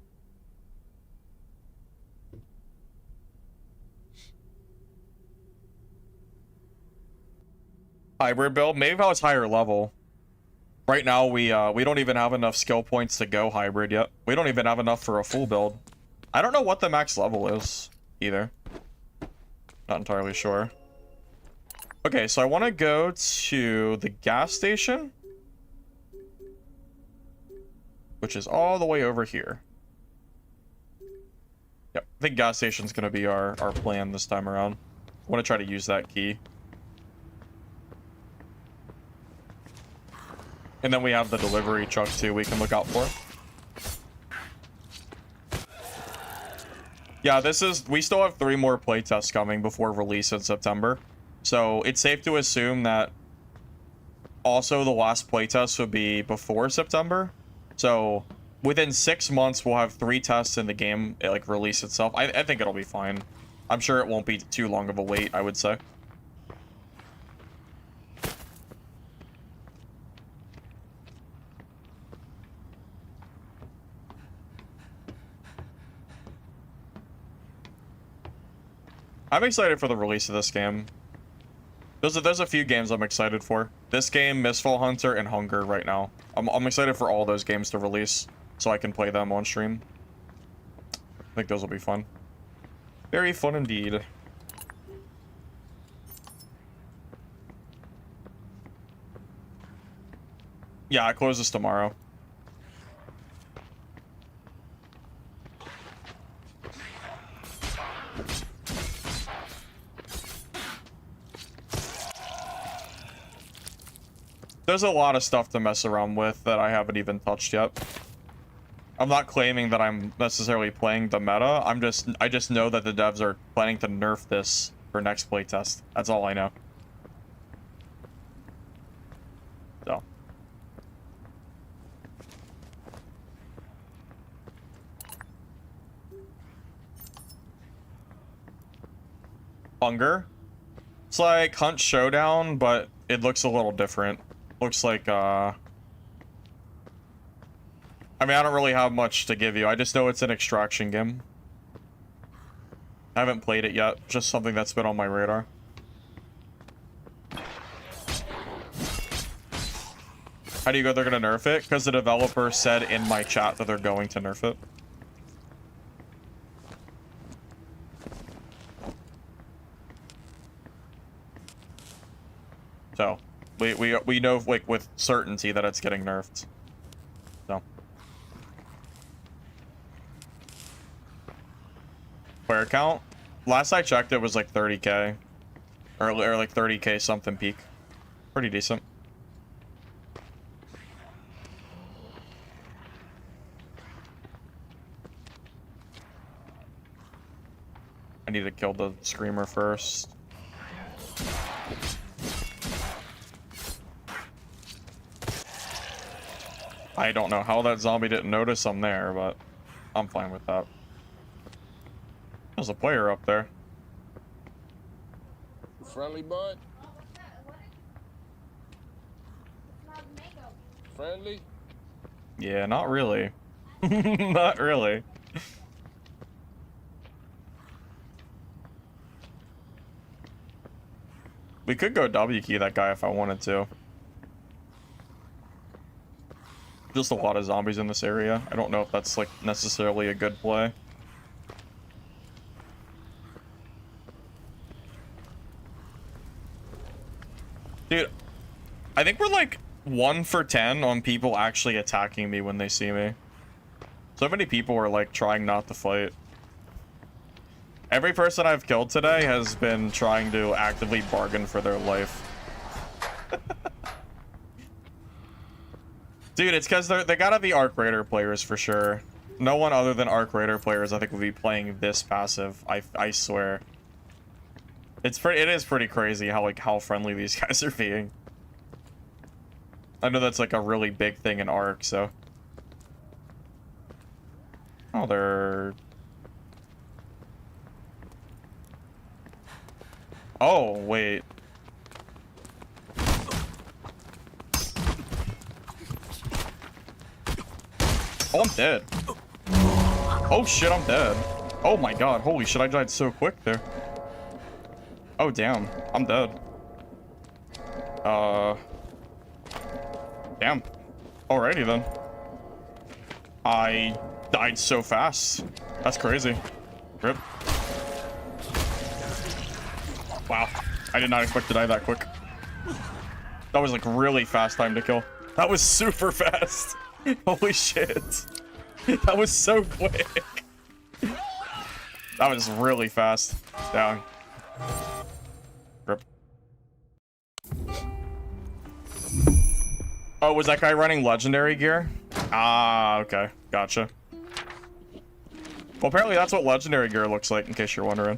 Hybrid build, maybe if I was higher level. Right now we don't even have enough skill points to go hybrid yet. We don't even have enough for a full build. I don't know what the max level is either. Not entirely sure. Okay, so I want to go to the gas station, which is all the way over here. Yep, I think gas station's gonna be our plan this time around. I want to try to use that key. And then we have the delivery truck too we can look out for. Yeah, we still have 3 more playtests coming before release in September. So it's safe to assume that also the last playtest would be before September. So within 6 months, we'll have 3 tests in the game, like, release itself. I think it'll be fine. I'm sure it won't be too long of a wait, I would say. I'm excited for the release of this game. There's a few games I'm excited for. This game, Mistfall Hunter, and Hunger right now. I'm excited for all those games to release, so I can play them on stream. I think those will be fun. Very fun indeed. Yeah, I close this tomorrow. There's a lot of stuff to mess around with that I haven't even touched yet. I'm not claiming that I'm necessarily playing the meta. I just know that the devs are planning to nerf this for next playtest. That's all I know. So. Hunger. It's like Hunt Showdown, but it looks a little different. Looks like, I mean, I don't really have much to give you. I just know it's an extraction game. I haven't played it yet. Just something that's been on my radar. How do you go they're gonna nerf it? Because the developer said in my chat that they're going to nerf it. So, we know, like, with certainty that it's getting nerfed. So. Player count? Last I checked, it was like 30k. Or like 30k something peak. Pretty decent. I need to kill the screamer first. I don't know how that zombie didn't notice I'm there, but I'm fine with that. There's a player up there. Friendly, bud? Friendly? Yeah, not really. Not really. We could go W key that guy if I wanted to. Just a lot of zombies in this area. I don't know if that's, like, necessarily a good play. Dude, I think we're like 1 for 10 on people actually attacking me when they see me. So many people are like trying not to fight. Every person I've killed today has been trying to actively bargain for their life. Dude, it's because they gotta be Arc Raider players for sure. No one other than Arc Raider players I think would be playing this passive. I swear. It is pretty crazy how friendly these guys are being. I know that's like a really big thing in Arc, so. Oh, they're... Oh, wait. Oh, I'm dead. Oh shit, I'm dead. Oh my god, holy shit, I died so quick there. Oh damn, I'm dead. Damn. Alrighty then. I died so fast. That's crazy. Rip. Wow, I did not expect to die that quick. That was like really fast time to kill. That was super fast. Holy shit. That was so quick. That was really fast. Down. Rip. Oh, was that guy running legendary gear? Ah, okay. Gotcha. Well, apparently that's what legendary gear looks like, in case you're wondering.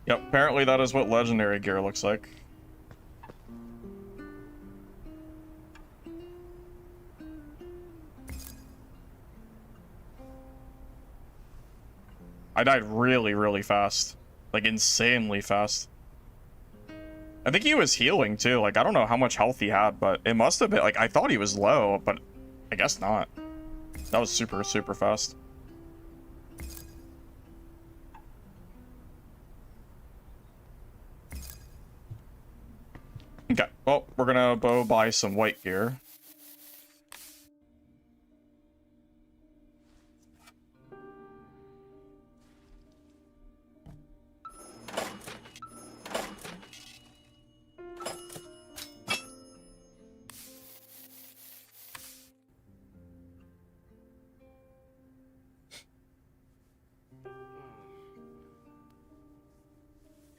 Yep, apparently that is what legendary gear looks like. I died really, really fast. Like, insanely fast. I think he was healing, too. Like, I don't know how much health he had, but it must have been... Like, I thought he was low, but I guess not. That was super, super fast. Okay, well, we're gonna go buy some white gear.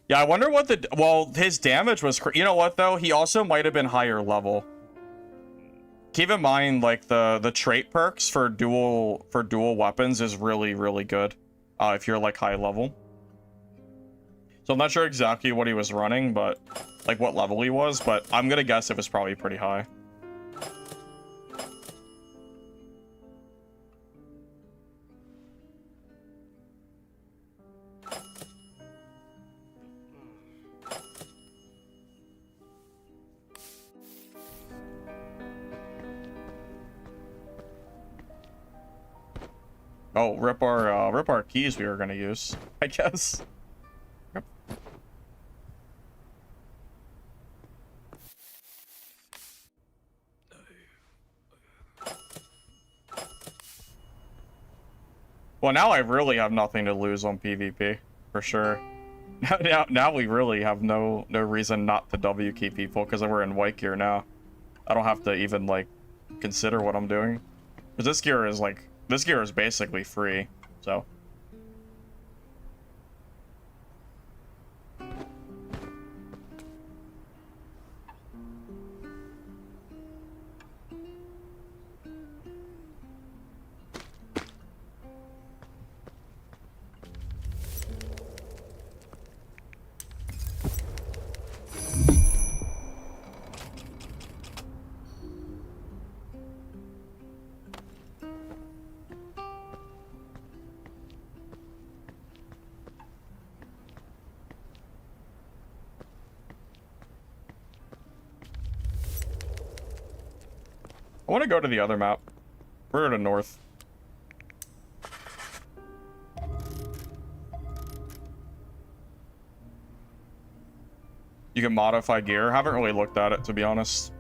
Yeah, I wonder what the... Well, his damage was... You know what, though? He also might have been higher level. Keep in mind, like, the trait perks for dual weapons is really, really good. If you're, like, high level. So I'm not sure exactly what he was running, but... Like, what level he was, but I'm gonna guess it was probably pretty high. Oh, rip our keys we were gonna use, I guess. Yep. Well, now I really have nothing to lose on PvP, for sure. Now we really have no reason not to W key people because we're in white gear now. I don't have to even like consider what I'm doing. Because this gear is basically free, so. I want to go to the other map. We're to north. You can modify gear. Haven't really looked at it, to be honest.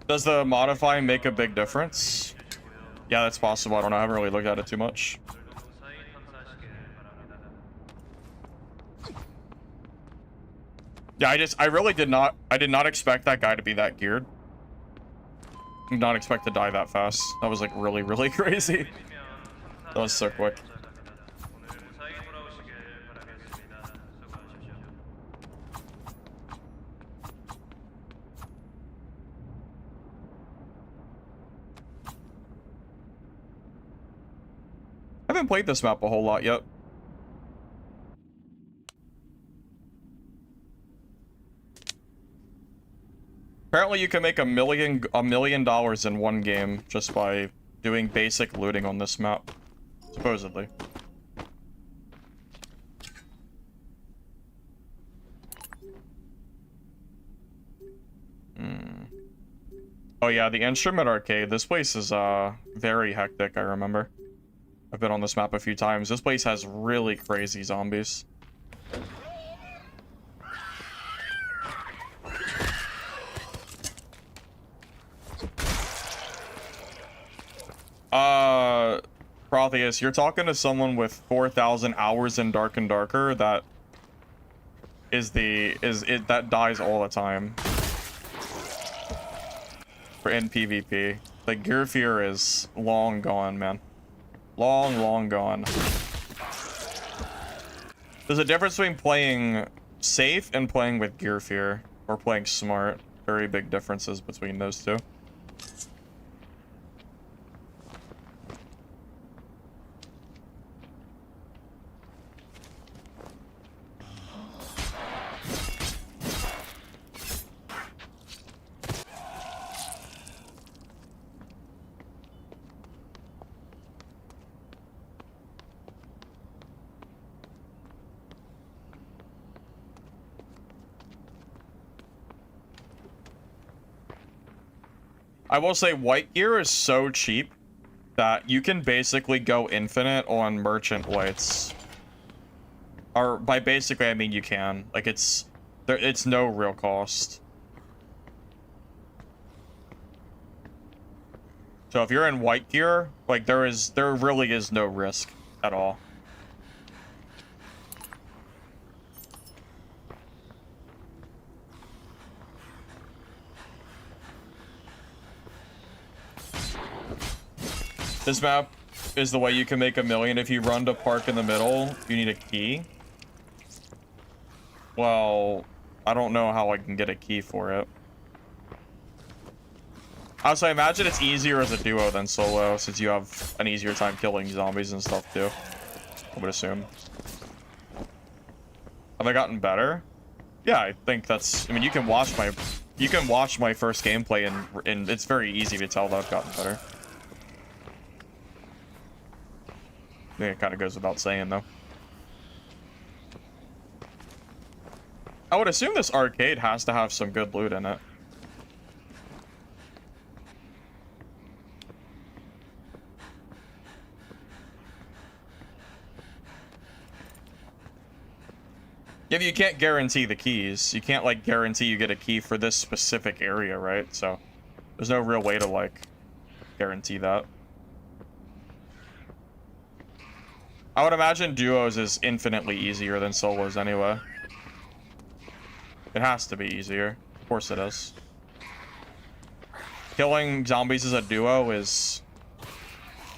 Does the modifying make a big difference? Yeah, that's possible. I don't know. I haven't really looked at it too much. Yeah, I really did not expect that guy to be that geared. Did not expect to die that fast. That was like really, really crazy. That was so quick. I haven't played this map a whole lot yet. Apparently you can make $1 million in one game just by doing basic looting on this map. Supposedly. Oh yeah, the Instrument Arcade. This place is very hectic, I remember. I've been on this map a few times. This place has really crazy zombies. Protheus, you're talking to someone with 4,000 hours in Dark and Darker that that dies all the time. In PvP. The gear fear is long gone, man. Long gone. There's a difference between playing safe and playing with gear fear, or playing smart. Very big differences between those two. I will say white gear is so cheap that you can basically go infinite on merchant lights. Or by basically I mean you can. Like it's no real cost. So if you're in white gear, like there really is no risk at all. This map is the way you can make $1 million if you run to park in the middle. You need a key. Well, I don't know how I can get a key for it. Also, I imagine it's easier as a duo than solo, since you have an easier time killing zombies and stuff too. I would assume. Have I gotten better? Yeah, I think that's. I mean, you can watch my first gameplay, and it's very easy to tell that I've gotten better. I think it kind of goes without saying, though. I would assume this arcade has to have some good loot in it. Yeah, but you can't guarantee the keys. You can't, like, guarantee you get a key for this specific area, right? So, there's no real way to, like, guarantee that. I would imagine duos is infinitely easier than solos anyway. It has to be easier. Of course it is. Killing zombies as a duo is...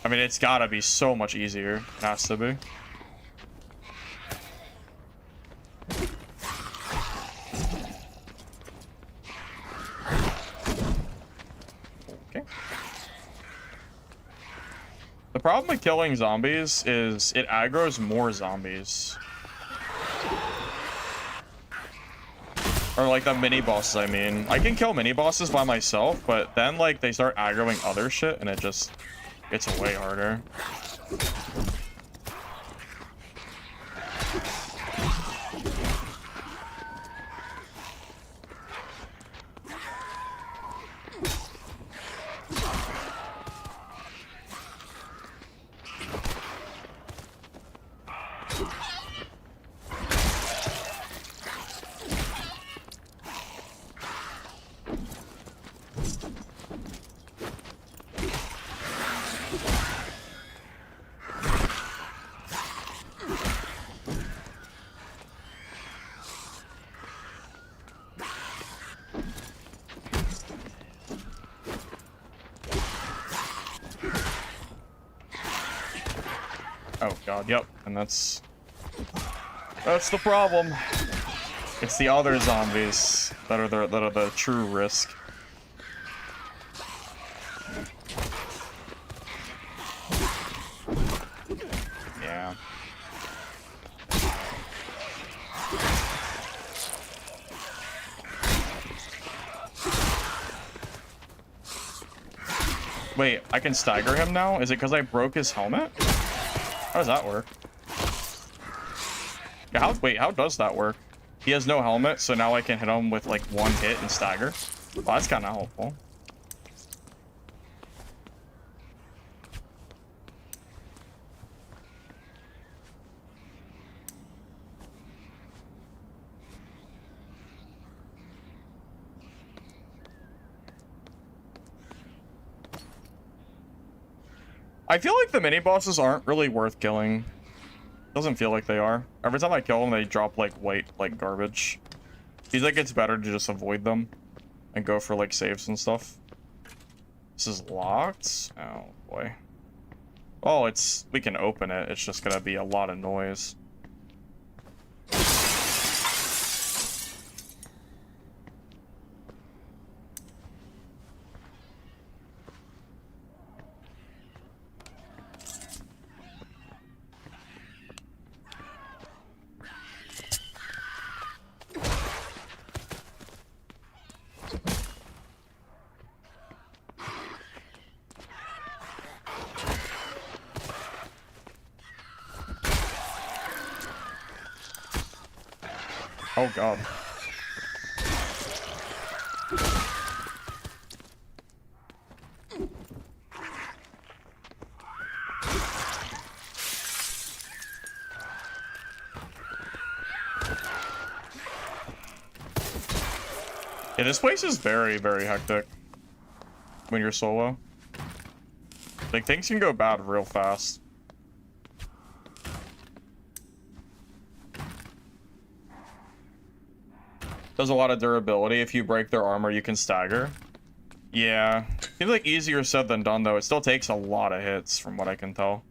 I mean, it's gotta be so much easier. It has to be. Okay. The problem with killing zombies is it aggroes more zombies. Or like the mini bosses, I mean. I can kill mini bosses by myself, but then like they start aggroing other shit and it just gets way harder. Oh god, yep, and that's the problem. It's the other zombies that are the true risk. Yeah. Wait, I can stagger him now? Is it because I broke his helmet? How does that work? Yeah, wait, how does that work? He has no helmet, so now I can hit him with like one hit and stagger. Well, that's kind of helpful. I feel like the mini bosses aren't really worth killing. Doesn't feel like they are. Every time I kill them, they drop like white, like garbage. Feels like it's better to just avoid them and go for like saves and stuff. This is locked. Oh boy. Oh, we can open it. It's just gonna be a lot of noise. Oh god. Yeah, this place is very, very hectic when you're solo. Like, things can go bad real fast. Does a lot of durability. If you break their armor, you can stagger. Yeah. Seems like easier said than done, though. It still takes a lot of hits, from what I can tell.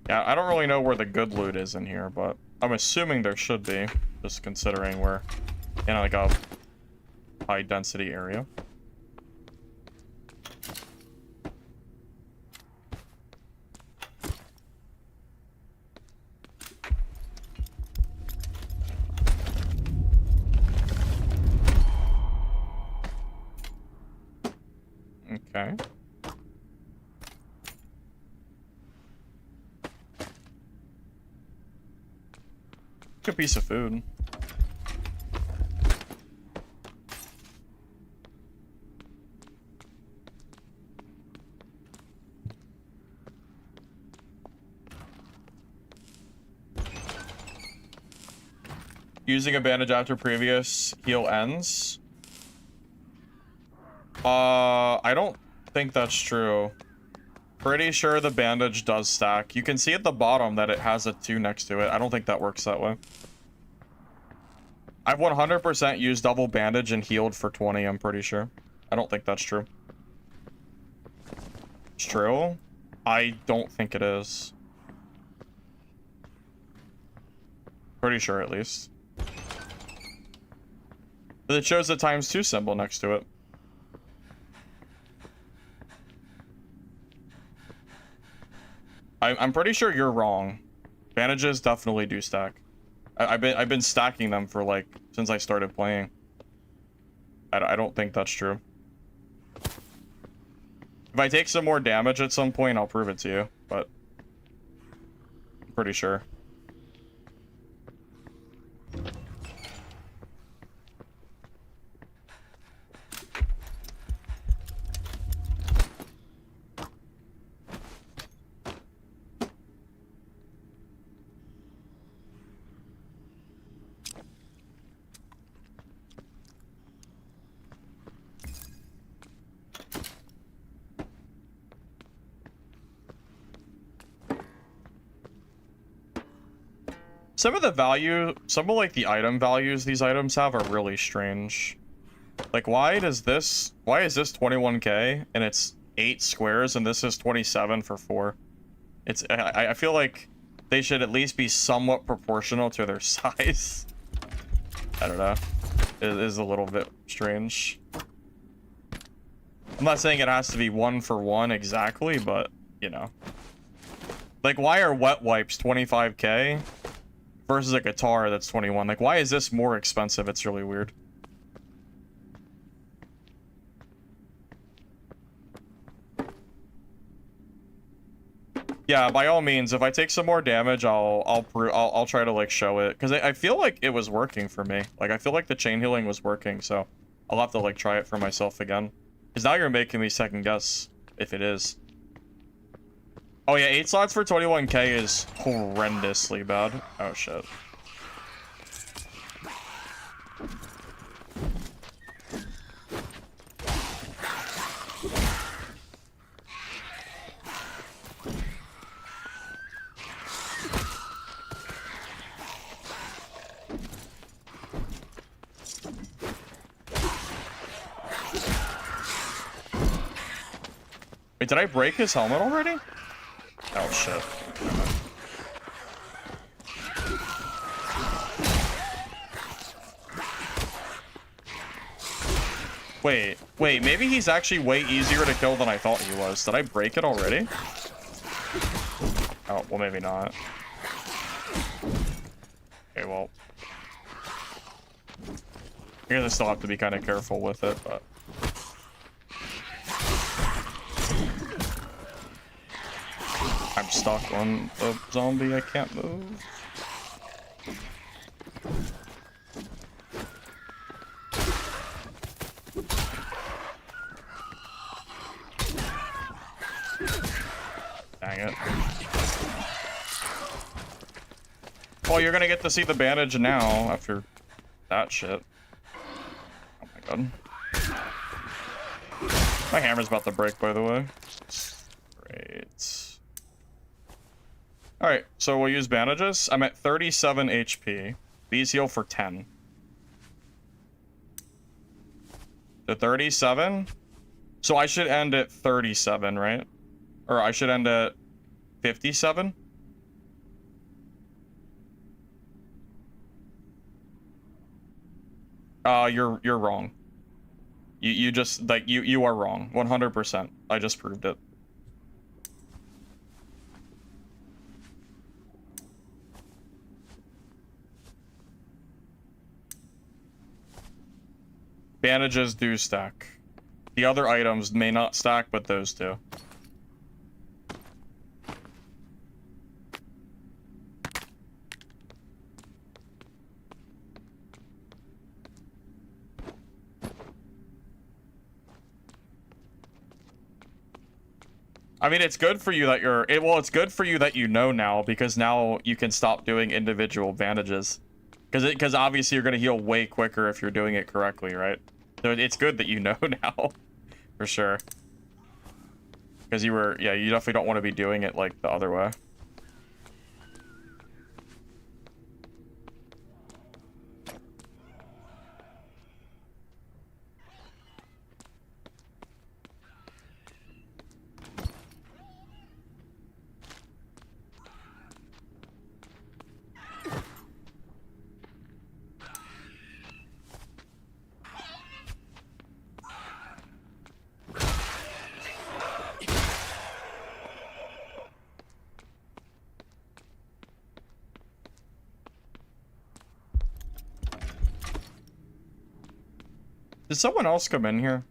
Yeah, I don't really know where the good loot is in here, but I'm assuming there should be, just considering we're in like a high density area. Okay. Good piece of food. Using a bandage after previous heal ends. I don't think that's true. Pretty sure the bandage does stack. You can see at the bottom that it has a 2 next to it. I don't think that works that way. I've 100% used double bandage and healed for 20, I'm pretty sure. I don't think that's true. It's true? I don't think it is. Pretty sure, at least. But it shows the ×2 symbol next to it. I'm pretty sure you're wrong. Bandages definitely do stack. I've been stacking them for like since I started playing. I don't think that's true. If I take some more damage at some point, I'll prove it to you. But Pretty sure. Some of like the item values these items have are really strange. Like, why is this 21k and it's 8 squares and this is 27 for 4? I feel like they should at least be somewhat proportional to their size. I don't know. It is a little bit strange. I'm not saying it has to be 1 for 1 exactly, but, you know. Like, why are wet wipes 25k versus a guitar that's 21? Like, why is this more expensive? It's really weird. Yeah, by all means, if I take some more damage, I'll try to like show it, because I feel like it was working for me. Like, I feel like the chain healing was working, so I'll have to like try it for myself again. Because now you're making me second guess if it is. Oh yeah, 8 slots for 21k is horrendously bad. Oh shit. Wait, did I break his helmet already? Oh shit. Wait, maybe he's actually way easier to kill than I thought he was. Did I break it already? Oh, well, maybe not. Okay, well. I guess I still have to be kind of careful with it, but... I'm stuck on the zombie, I can't move. Dang it. Well, you're gonna get to see the bandage now after that shit. Oh my god. My hammer's about to break, by the way. Great. Alright, so we'll use bandages. I'm at 37 HP. These heal for 10. The 37? So I should end at 37, right? Or I should end at 57? You're wrong. You just, like, you are wrong. 100%. I just proved it. Bandages do stack. The other items may not stack, but those do. I mean, it's good for you that well, it's good for you that you know now, because now you can stop doing individual bandages. Because obviously you're going to heal way quicker if you're doing it correctly, right? So it's good that you know now, for sure. Because you definitely don't want to be doing it like the other way. Did someone else come in here?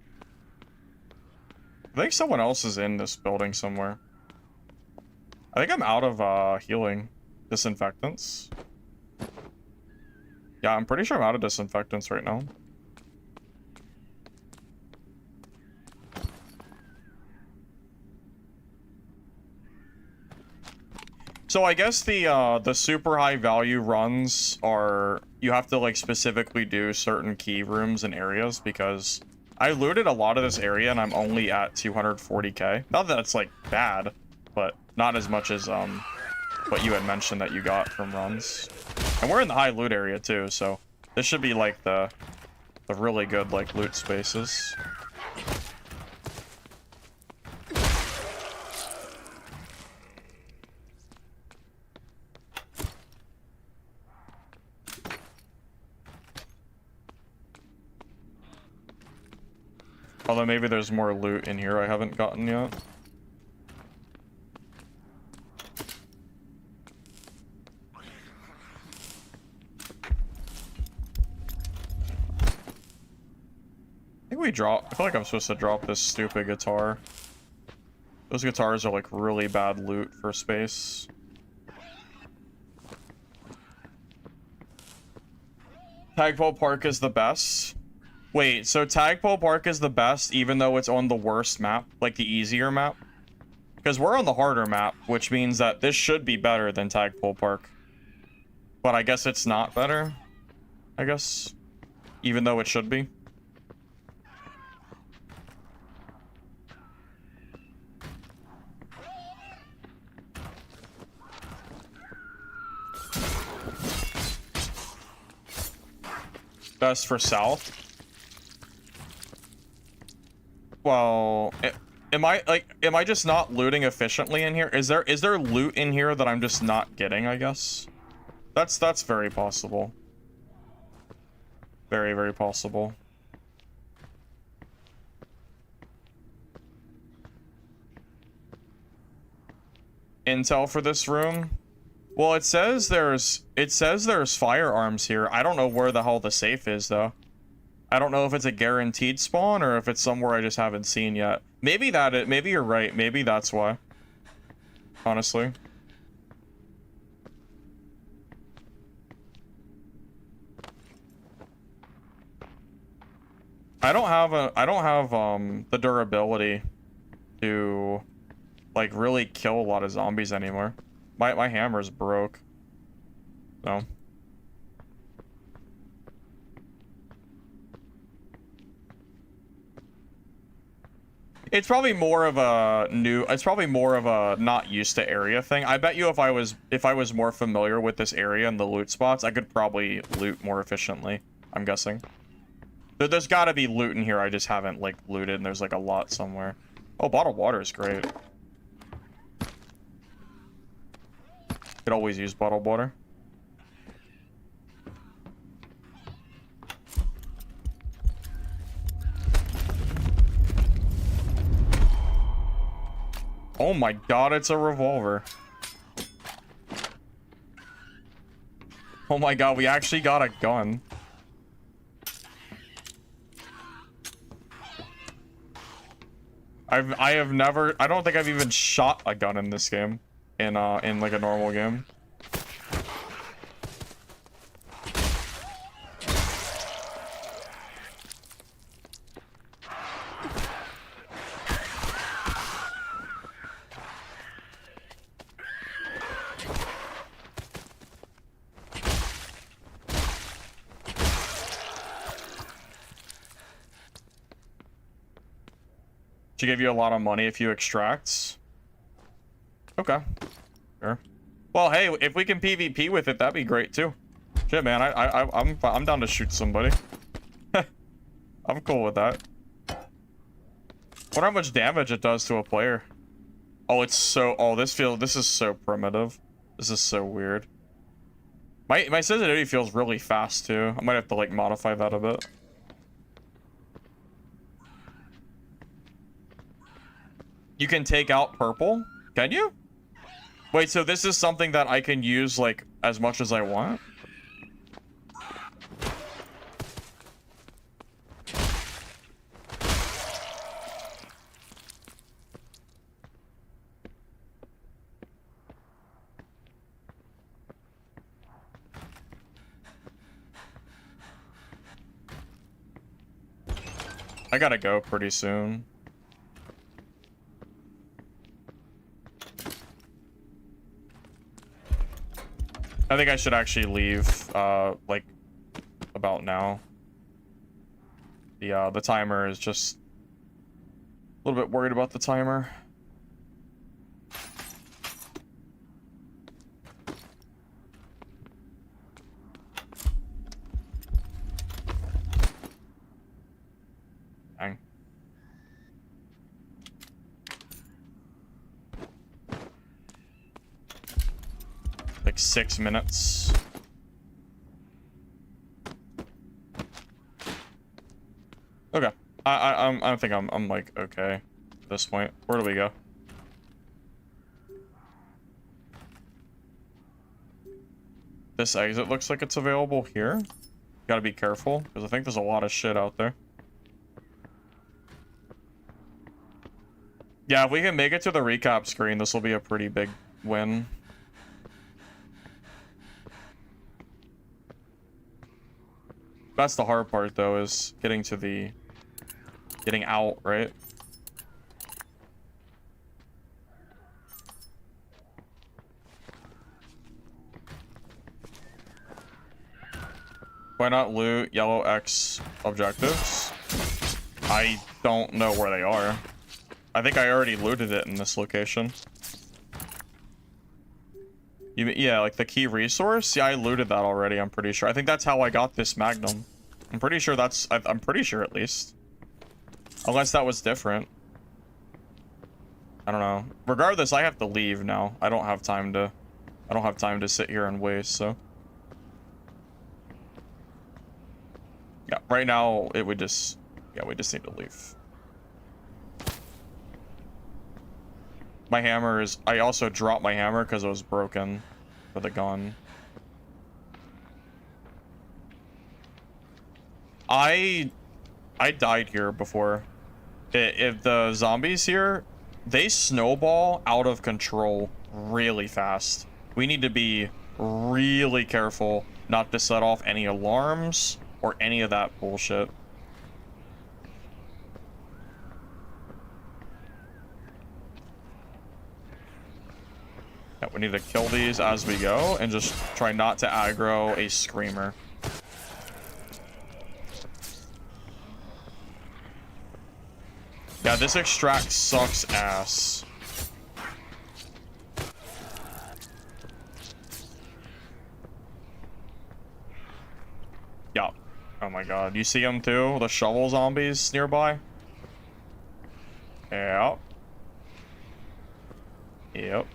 I think someone else is in this building somewhere. I think I'm out of healing. Disinfectants. Yeah, I'm pretty sure I'm out of disinfectants right now. So I guess the super high value runs are, you have to like specifically do certain key rooms and areas, because I looted a lot of this area and I'm only at 240k. Not that it's like bad, but not as much as what you had mentioned that you got from runs. And we're in the high loot area too, so this should be like the really good like loot spaces. Although maybe there's more loot in here I haven't gotten yet. I think we drop. I feel like I'm supposed to drop this stupid guitar. Those guitars are like really bad loot for space. Tagpole Park is the best. Wait, so Tagpole Park is the best even though it's on the worst map, like the easier map? Because we're on the harder map, which means that this should be better than Tagpole Park. But I guess it's not better, I guess, even though it should be. Best for South. Well, am I just not looting efficiently in here? Is there loot in here that I'm just not getting, I guess? That's very possible. Very, very possible. Intel for this room? Well, it says there's firearms here. I don't know where the hell the safe is though. I don't know if it's a guaranteed spawn or if it's somewhere I just haven't seen yet. Maybe maybe you're right. Maybe that's why. Honestly. I don't have the durability to like really kill a lot of zombies anymore. My hammer's broke. So. It's probably more of a not used to area thing. I bet you if I was more familiar with this area and the loot spots, I could probably loot more efficiently, I'm guessing. There's got to be loot in here I just haven't like looted, and there's like a lot somewhere. Oh, bottled water is great. Could always use bottled water. Oh my god, it's a revolver. Oh my god, we actually got a gun. I don't think I've even shot a gun in this game. In like a normal game. She give you a lot of money if you extract. Okay. Sure. Well, hey, if we can PvP with it, that'd be great too. Shit, man, I'm down to shoot somebody. I'm cool with that. Wonder how much damage it does to a player. Oh, it's so. Oh, this is so primitive. This is so weird. My sensitivity feels really fast too. I might have to like modify that a bit. You can take out purple? Can you? Wait, so this is something that I can use, like, as much as I want? I gotta go pretty soon. I think I should actually leave, like, about now. The timer is just a little bit worried about the timer. Dang. Like 6 minutes. Okay. I think I'm like okay at this point. Where do we go? This exit looks like it's available here. Gotta be careful, because I think there's a lot of shit out there. Yeah, if we can make it to the recap screen, this will be a pretty big win. That's the hard part, though, is getting to the... getting out, right? Why not loot yellow X objectives? I don't know where they are. I think I already looted it in this location. Yeah, like the key resource? Yeah, I looted that already, I'm pretty sure. I think that's how I got this Magnum. I'm pretty sure that's... I'm pretty sure, at least. Unless that was different. I don't know. Regardless, I have to leave now. I don't have time to sit here and waste, so... Yeah, right now, it would just... Yeah, we just need to leave. My hammer is... I also dropped my hammer because it was broken for the gun. I died here before. If the zombies here, they snowball out of control really fast. We need to be really careful not to set off any alarms or any of that bullshit. Yeah, we need to kill these as we go and just try not to aggro a screamer. Yeah, this extract sucks ass. Yeah. Oh my god. You see them too? The shovel zombies nearby? Yeah. Yep.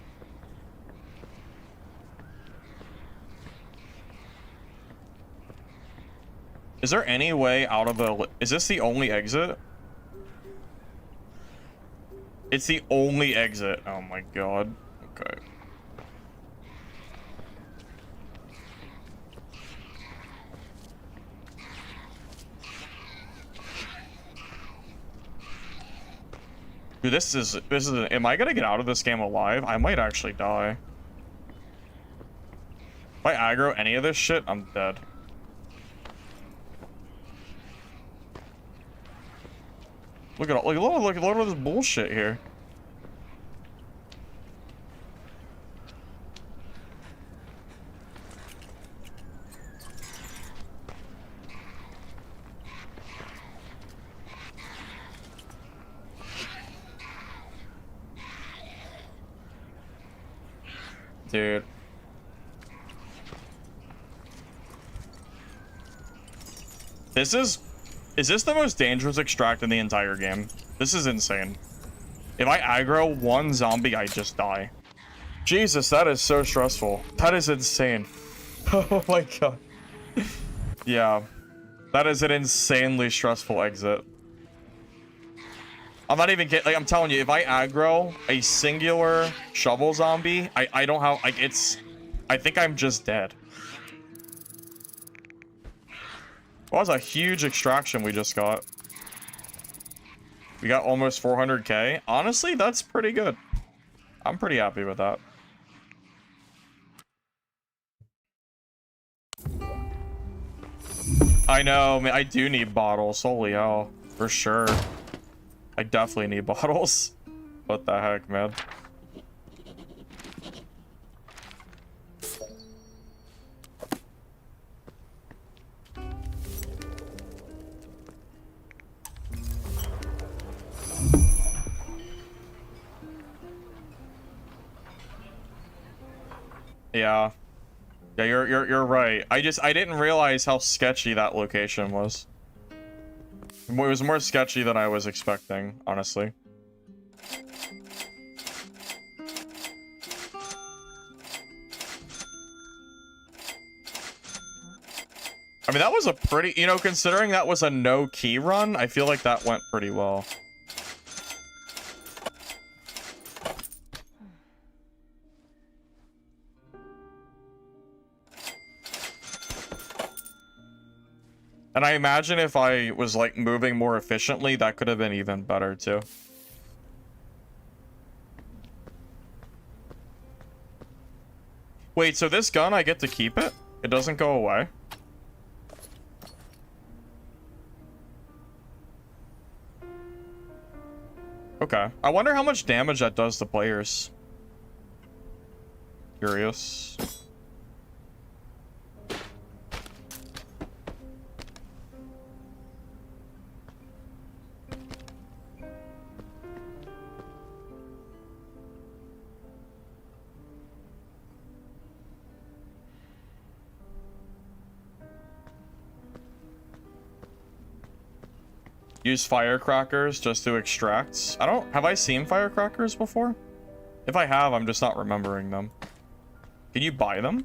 Is there any way out of the... Is this the only exit? It's the only exit. Oh my god. Okay. Dude, this is am I gonna get out of this game alive? I might actually die. If I aggro any of this shit, I'm dead. Look at all, look at all this bullshit here. Dude. Is this the most dangerous extract in the entire game? This is insane. If I aggro one zombie, I just die. Jesus, that is so stressful. That is insane. Oh my god. Yeah. That is an insanely stressful exit. I'm not even kidding. Like, I'm telling you, if I aggro a singular shovel zombie, I don't have... Like, it's... I think I'm just dead. Well, that was a huge extraction we just got. We got almost 400k. Honestly, that's pretty good. I'm pretty happy with that. I know, man. I do need bottles. Holy hell. For sure. I definitely need bottles. What the heck, man? Yeah. Yeah, you're right. I didn't realize how sketchy that location was. It was more sketchy than I was expecting, honestly. I mean, that was a pretty, you know, considering that was a no key run, I feel like that went pretty well. And I imagine if I was like moving more efficiently, that could have been even better too. Wait, so this gun, I get to keep it? It doesn't go away? Okay. I wonder how much damage that does to players. Curious. Use firecrackers just to extract. Have I seen firecrackers before? If I have, I'm just not remembering them. Can you buy them?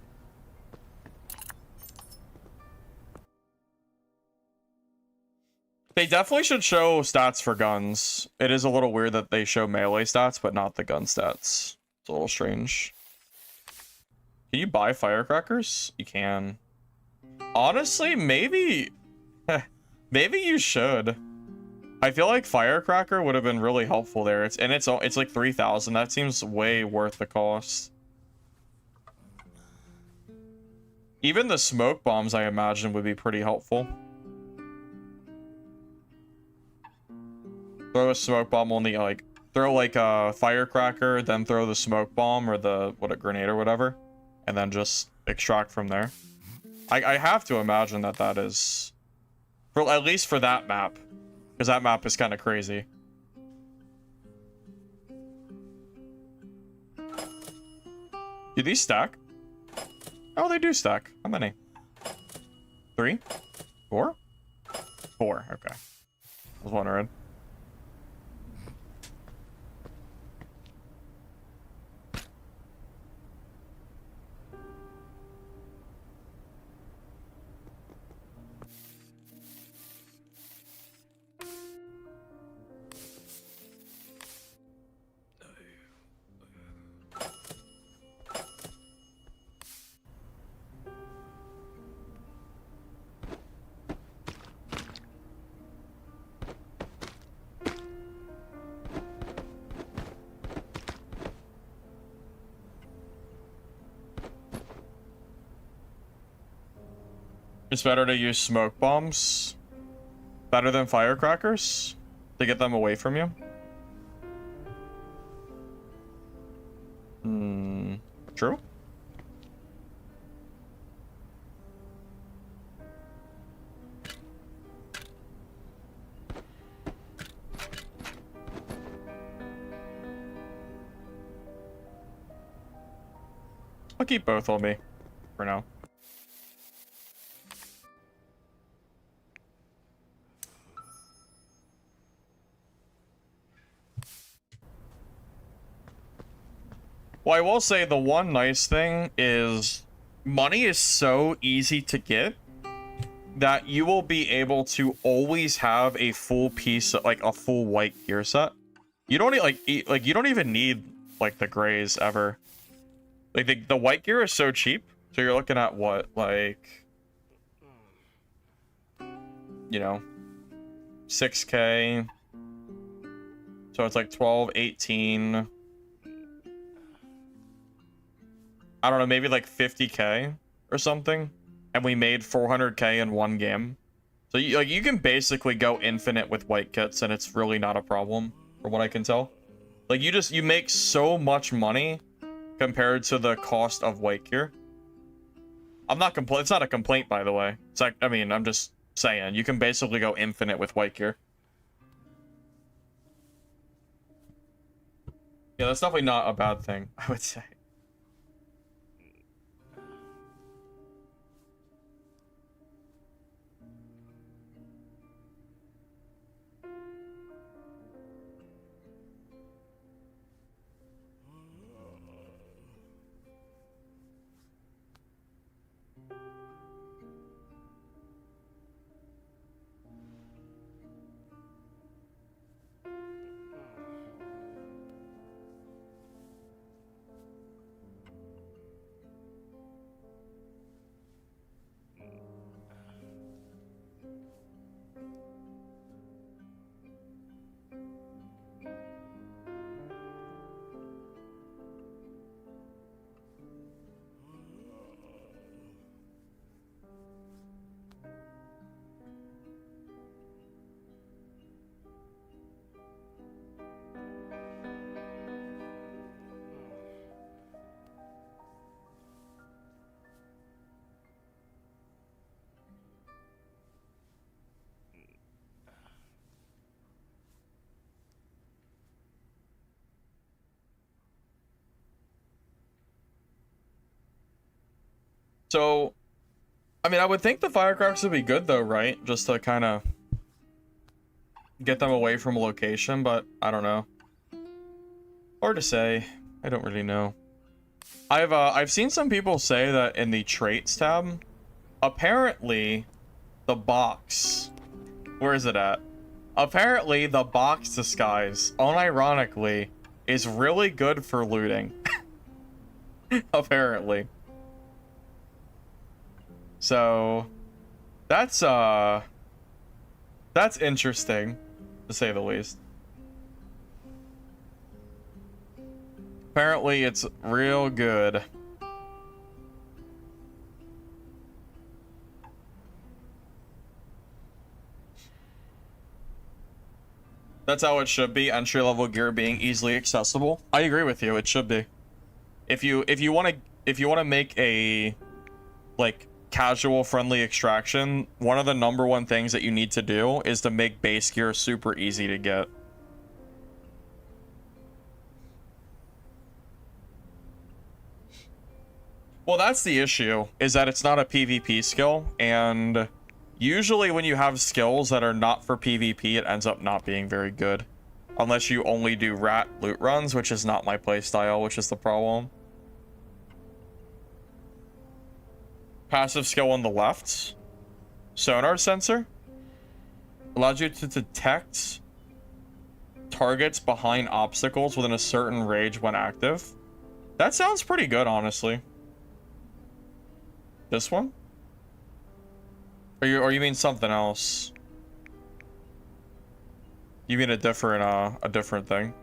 They definitely should show stats for guns. It is a little weird that they show melee stats, but not the gun stats. It's a little strange. Can you buy firecrackers? You can. Honestly, maybe... maybe you should. I feel like firecracker would have been really helpful there. It's like 3,000. That seems way worth the cost. Even the smoke bombs, I imagine, would be pretty helpful. Throw a smoke bomb on the, like, throw like a firecracker, then throw the smoke bomb or the, a grenade or whatever, and then just extract from there. I have to imagine that that is, for at least for that map, because that map is kind of crazy. Do these stack? Oh, they do stack. How many? 3? 4? 4, okay. I was wondering. It's better to use smoke bombs. Better than firecrackers to get them away from you. True. I'll keep both on me for now. Well, I will say the one nice thing is money is so easy to get that you will be able to always have a full piece of, like, a full white gear set. You don't need, like you don't even need like the grays ever. Like the white gear is so cheap. So you're looking at what, like, you know, 6K. So it's like 12, 18. I don't know, maybe like 50K or something. And we made 400K in one game. So you can basically go infinite with white kits, and it's really not a problem, from what I can tell. Like you make so much money compared to the cost of white gear. I'm not it's not a complaint, by the way. It's like, I mean, I'm just saying, you can basically go infinite with white gear. Yeah, that's definitely not a bad thing, I would say. So, I mean, I would think the firecrackers would be good though, right? Just to kind of get them away from a location, but I don't know. Hard to say. I don't really know. I've seen some people say that in the traits tab, apparently the box, where is it at? Apparently the box disguise, unironically, is really good for looting. Apparently. So that's interesting, to say the least. Apparently it's real good. That's how it should be, entry level gear being easily accessible. I agree with you, it should be. If you want to make a like casual friendly extraction, one of the #1 things that you need to do is to make base gear super easy to get. Well, that's the issue, is that it's not a PvP skill, and usually when you have skills that are not for PvP, it ends up not being very good. Unless you only do rat loot runs, which is not my playstyle, which is the problem. Passive skill on the left. Sonar sensor. Allows you to detect targets behind obstacles within a certain range when active. That sounds pretty good, honestly. This one? Or you mean something else? You mean a different thing?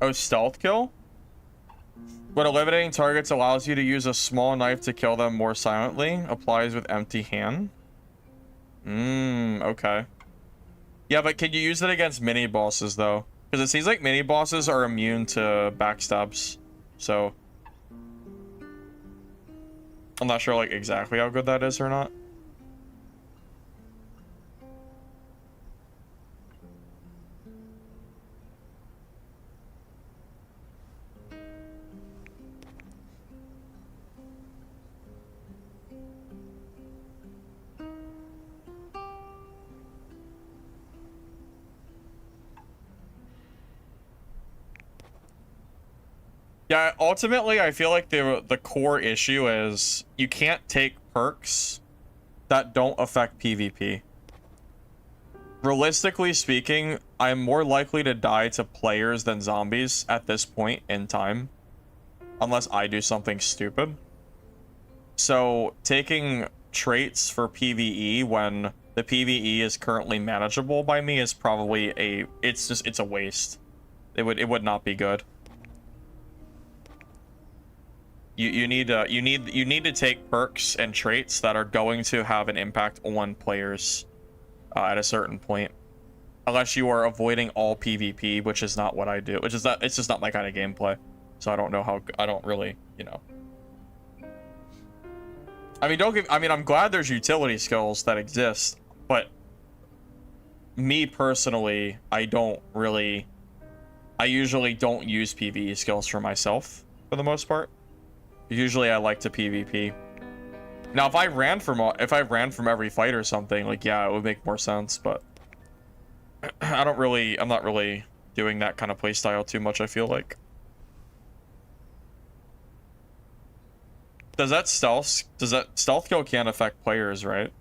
Oh, stealth kill? When eliminating targets allows you to use a small knife to kill them more silently. Applies with empty hand. Okay. Yeah, but can you use it against mini bosses though? Because it seems like mini bosses are immune to backstabs. So I'm not sure like exactly how good that is or not. Yeah, ultimately, I feel like the core issue is you can't take perks that don't affect PvP. realistically speaking, I'm more likely to die to players than zombies at this point in time. Unless I do something stupid. So, taking traits for PvE when the PvE is currently manageable by me is probably it's a waste. It would not be good. You need to take perks and traits that are going to have an impact on players at a certain point. Unless you are avoiding all PvP, which is not what I do. It's just not my kind of gameplay. So I don't know how, I don't really, you know. I mean, I'm glad there's utility skills that exist, but me personally, I usually don't use PvE skills for myself, for the most part. Usually I like to PvP. Now, if I ran from every fight or something, like, yeah, it would make more sense, but I'm not really doing that kind of playstyle too much, I feel like. Does that stealth kill can't affect players, right?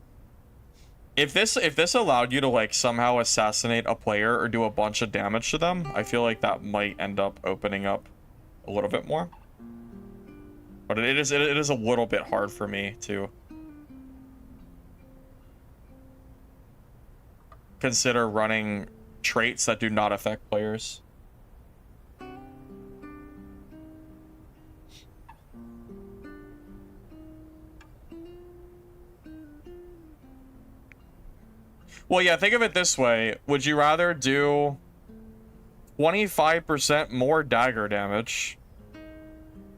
If this allowed you to like somehow assassinate a player or do a bunch of damage to them, I feel like that might end up opening up a little bit more. But it is a little bit hard for me to consider running traits that do not affect players. Well, yeah, think of it this way. Would you rather do 25% more dagger damage?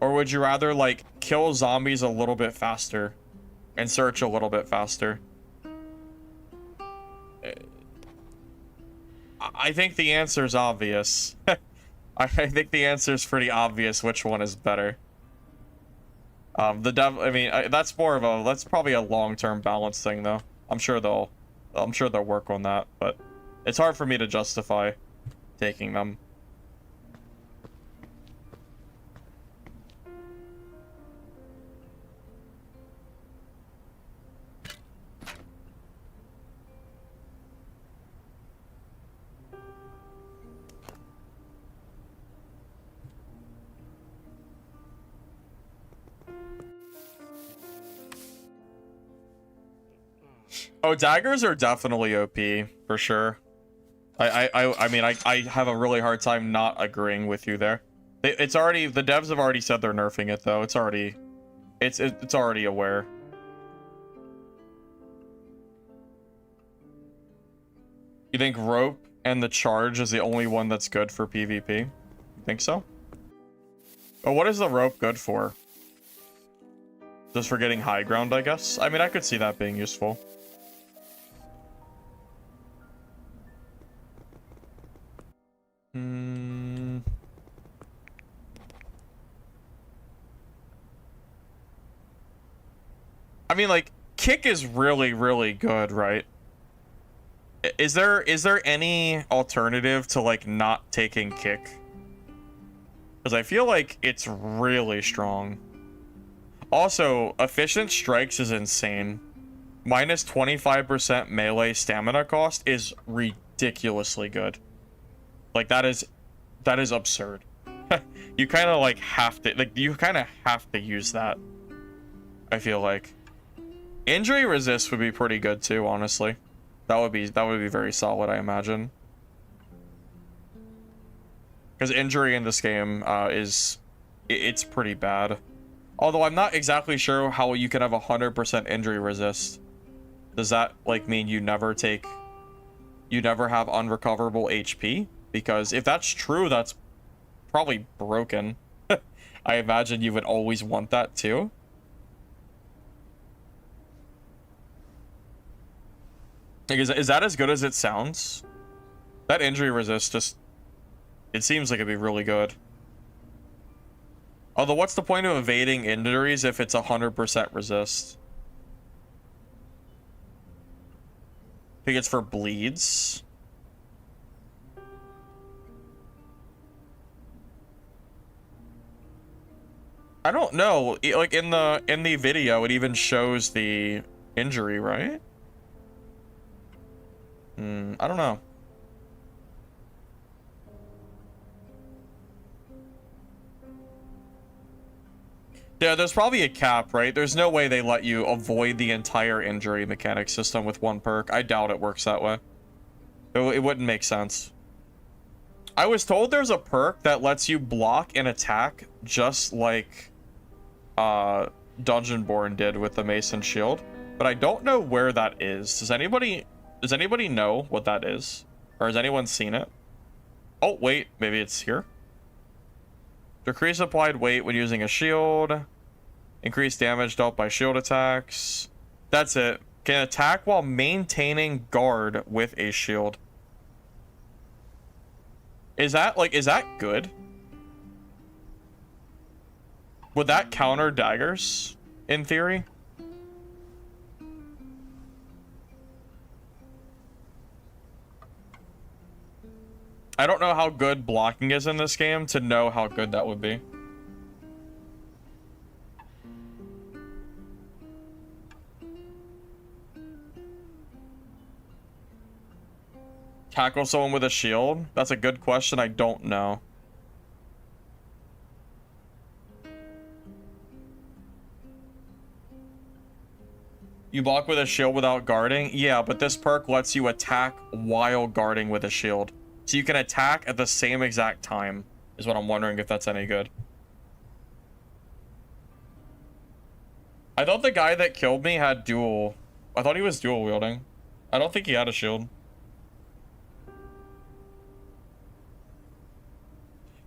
Or would you rather, like, kill zombies a little bit faster and search a little bit faster? I think the answer is obvious. I think the answer is pretty obvious which one is better. I mean, that's probably a long-term balance thing, though. I'm sure they'll work on that, but it's hard for me to justify taking them. Oh, daggers are definitely OP for sure. I mean, I have a really hard time not agreeing with you there. The devs have already said they're nerfing it though. It's already aware. You think rope and the charge is the only one that's good for PvP? You think so? But what is the rope good for? Just for getting high ground, I guess? I mean, I could see that being useful. I mean, like, kick is really, really good, right? Is there any alternative to, like, not taking kick? Because I feel like it's really strong. Also, efficient strikes is insane. Minus 25% melee stamina cost is ridiculously good. Like, that is absurd. You kind of like have to use that. I feel like injury resist would be pretty good too, honestly. That would be very solid, I imagine. Because injury in this game it's pretty bad. Although I'm not exactly sure how you can have 100% injury resist. Does that like mean you never have unrecoverable HP? Because if that's true, that's probably broken. I imagine you would always want that too. Like, is that as good as it sounds? That injury resist it seems like it'd be really good. Although, what's the point of evading injuries if it's 100% resist? I think it's for bleeds. I don't know. Like in the video, it even shows the injury, right? I don't know. Yeah, there's probably a cap, right? There's no way they let you avoid the entire injury mechanic system with one perk. I doubt it works that way. It wouldn't make sense. I was told there's a perk that lets you block and attack just like Dungeonborn did with the Mason Shield, but I don't know where that is. Does anybody know what that is? Or has anyone seen it? Oh, wait, maybe it's here. Decrease applied weight when using a shield. Increase damage dealt by shield attacks. That's it. Can attack while maintaining guard with a shield. Is that good? Would that counter daggers, in theory? I don't know how good blocking is in this game to know how good that would be. Tackle someone with a shield? That's a good question. I don't know. You block with a shield without guarding? Yeah, but this perk lets you attack while guarding with a shield. So you can attack at the same exact time, is what I'm wondering if that's any good. I thought the guy that killed me had dual. I thought he was dual wielding. I don't think he had a shield.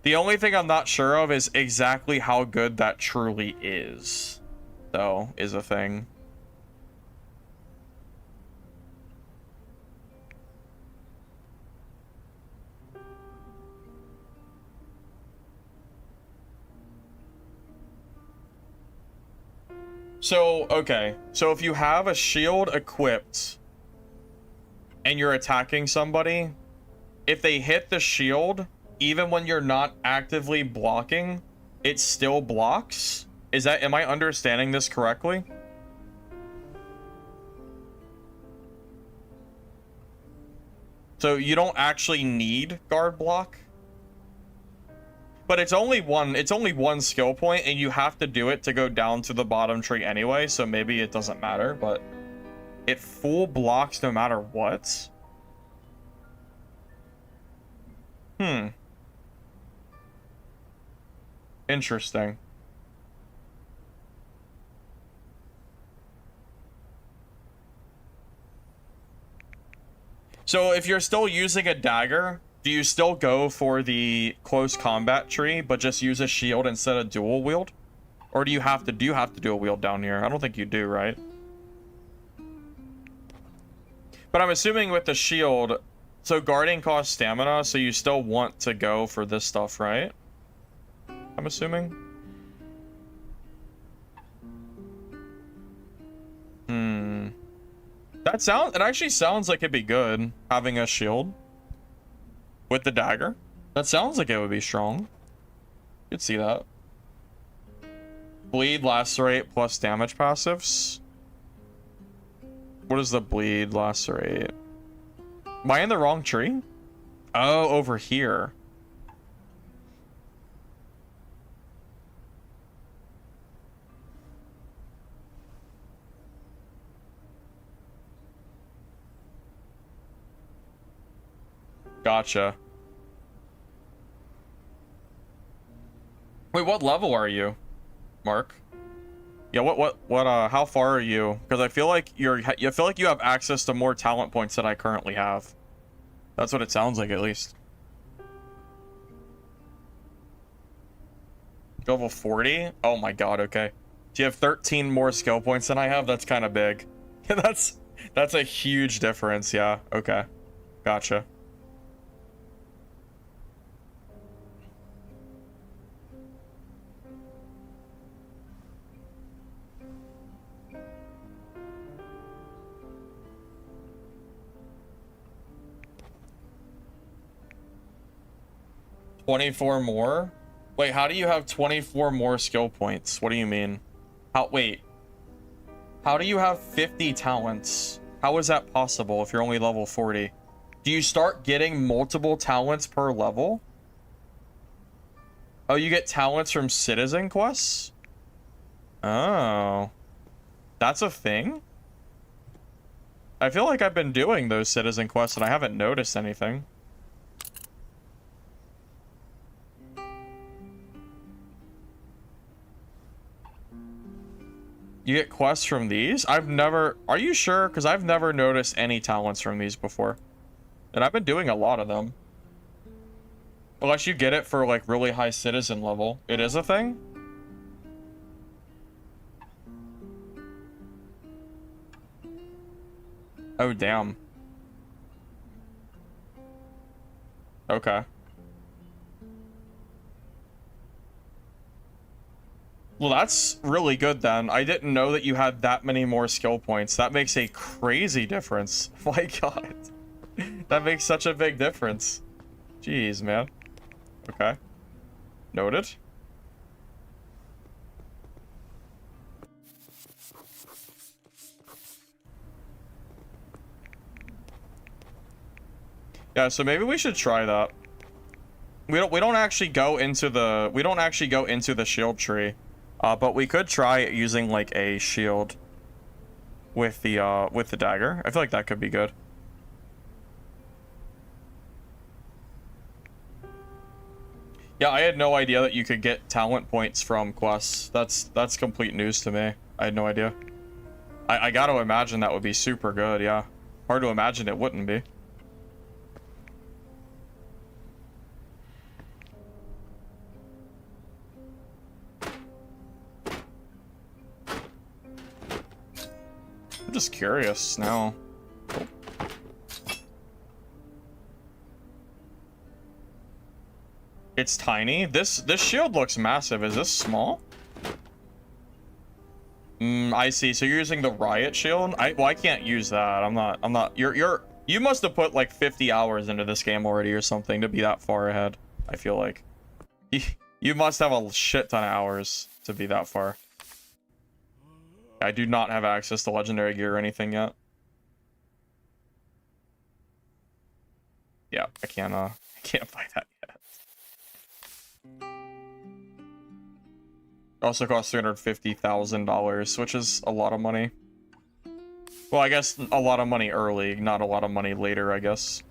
The only thing I'm not sure of is exactly how good that truly is, though, is a thing. So, okay. So if you have a shield equipped and you're attacking somebody, if they hit the shield, even when you're not actively blocking, it still blocks? Am I understanding this correctly? So you don't actually need guard block? But it's only one skill point, and you have to do it to go down to the bottom tree anyway, so maybe it doesn't matter, but it full blocks no matter what? Interesting. So if you're still using a dagger, do you still go for the close combat tree, but just use a shield instead of dual wield? Or do you have to do a wield down here? I don't think you do, right? But I'm assuming with the shield, so guarding costs stamina, so you still want to go for this stuff, right? I'm assuming. It actually sounds like it'd be good having a shield with the dagger. That sounds like it would be strong. You'd see that. Bleed, lacerate, plus damage passives. What is the bleed, lacerate? Am I in the wrong tree? Oh, over here. Gotcha. Wait, what level are you, Mark? Yeah, how far are you? Because I feel like you have access to more talent points than I currently have. That's what it sounds like, at least. Level 40? Oh my god, okay. Do you have 13 more skill points than I have? That's kind of big. that's a huge difference, yeah. Okay. Gotcha. $24 more? Wait, how do you have 24 more skill points? What do you mean? Wait. How do you have 50 talents? How is that possible if you're only level 40? Do you start getting multiple talents per level? Oh, you get talents from citizen quests? Oh. That's a thing? I feel like I've been doing those citizen quests and I haven't noticed anything. You get quests from these? I've never... Are you sure? Because I've never noticed any talents from these before. And I've been doing a lot of them. Unless you get it for, like, really high citizen level. It is a thing? Oh, damn. Okay. Well, that's really good then. I didn't know that you had that many more skill points. That makes a crazy difference. My God. That makes such a big difference. Jeez, man. Okay. Noted. Yeah, so maybe we should try that. We don't actually go into the shield tree. But we could try using like a shield with the dagger. I feel like that could be good. Yeah, I had no idea that you could get talent points from quests. That's complete news to me. I had no idea. I gotta imagine that would be super good, yeah. Hard to imagine it wouldn't be. I'm just curious now. It's tiny. This shield looks massive. Is this small? I see. So you're using the riot shield? Well, I can't use that. I'm not. You must have put like 50 hours into this game already or something to be that far ahead. I feel like. You must have a shit ton of hours to be that far. I do not have access to legendary gear or anything yet. Yeah, I can't buy that yet. It also costs $350,000, which is a lot of money. Well, I guess a lot of money early, not a lot of money later, I guess.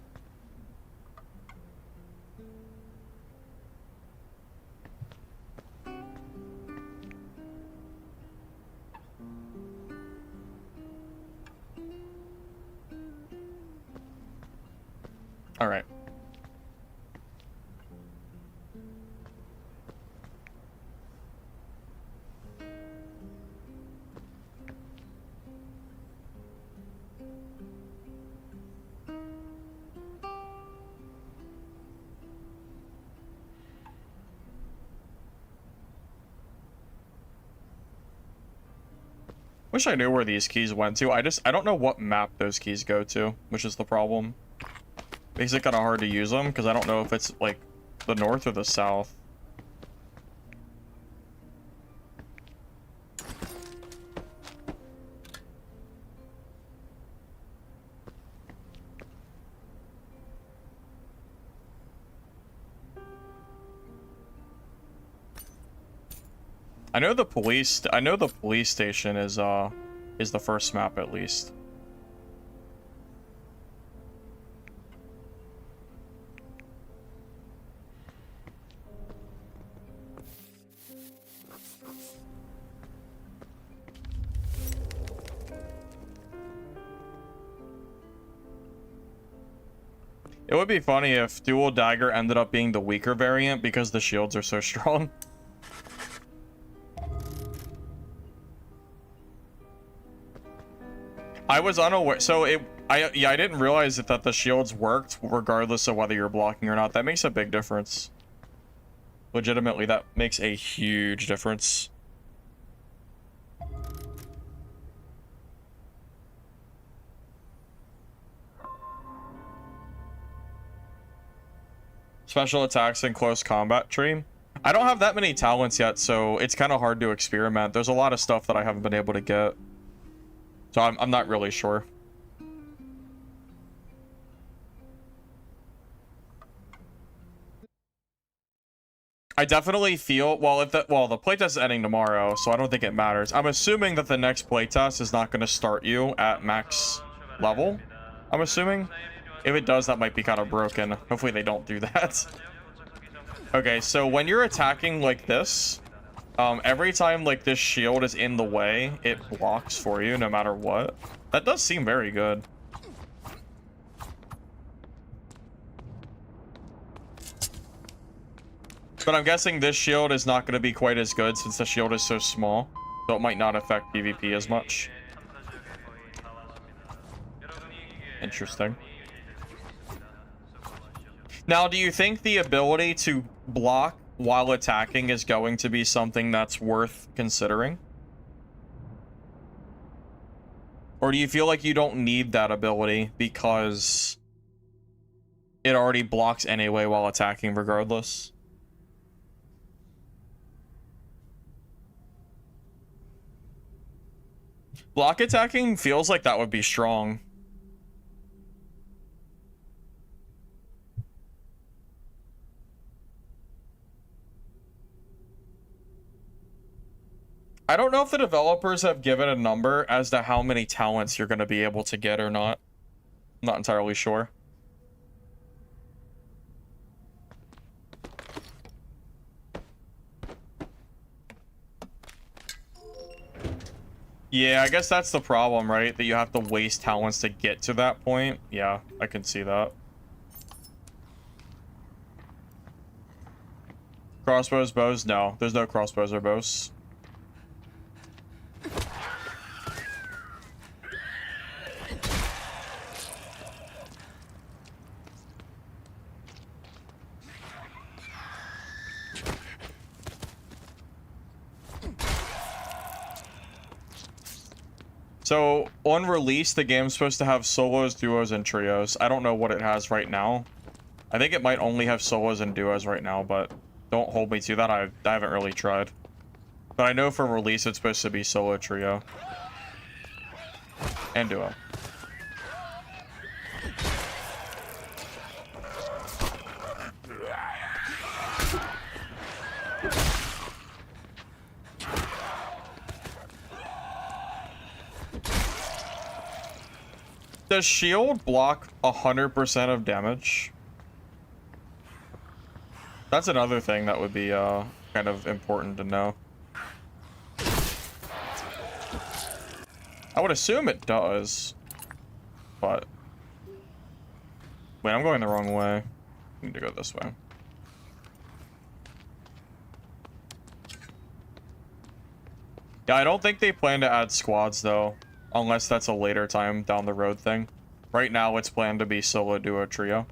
All right. Wish I knew where these keys went to. I don't know what map those keys go to, which is the problem. Makes it kind of hard to use them because I don't know if it's like the north or the south. I know the police station is the first map at least. It would be funny if dual dagger ended up being the weaker variant because the shields are so strong. I was unaware, so I didn't realize that the shields worked regardless of whether you're blocking or not. That makes a big difference. Legitimately, that makes a huge difference. Special attacks in close combat tree. I don't have that many talents yet, so it's kind of hard to experiment. There's a lot of stuff that I haven't been able to get. So I'm not really sure. I definitely feel, well, the playtest is ending tomorrow, so I don't think it matters. I'm assuming that the next playtest is not going to start you at max level. I'm assuming. If it does, that might be kind of broken. Hopefully they don't do that. Okay, so when you're attacking like this, every time like this shield is in the way, it blocks for you no matter what. That does seem very good. But I'm guessing this shield is not going to be quite as good since the shield is so small. So it might not affect PvP as much. Interesting. Now, do you think the ability to block while attacking is going to be something that's worth considering? Or do you feel like you don't need that ability because it already blocks anyway while attacking regardless? Block attacking feels like that would be strong. I don't know if the developers have given a number as to how many talents you're going to be able to get or not. I'm not entirely sure. Yeah, I guess that's the problem, right? That you have to waste talents to get to that point. Yeah, I can see that. Crossbows, bows? No, there's no crossbows or bows. So, on release, the game's supposed to have solos, duos, and trios. I don't know what it has right now. I think it might only have solos and duos right now, but don't hold me to that. I haven't really tried. But I know for release, it's supposed to be solo, trio, and duo. Does shield block 100% of damage? That's another thing that would be kind of important to know. I would assume it does, but wait, I'm going the wrong way. I need to go this way. Yeah, I don't think they plan to add squads though, unless that's a later time down the road thing. Right now, it's planned to be solo, duo, trio.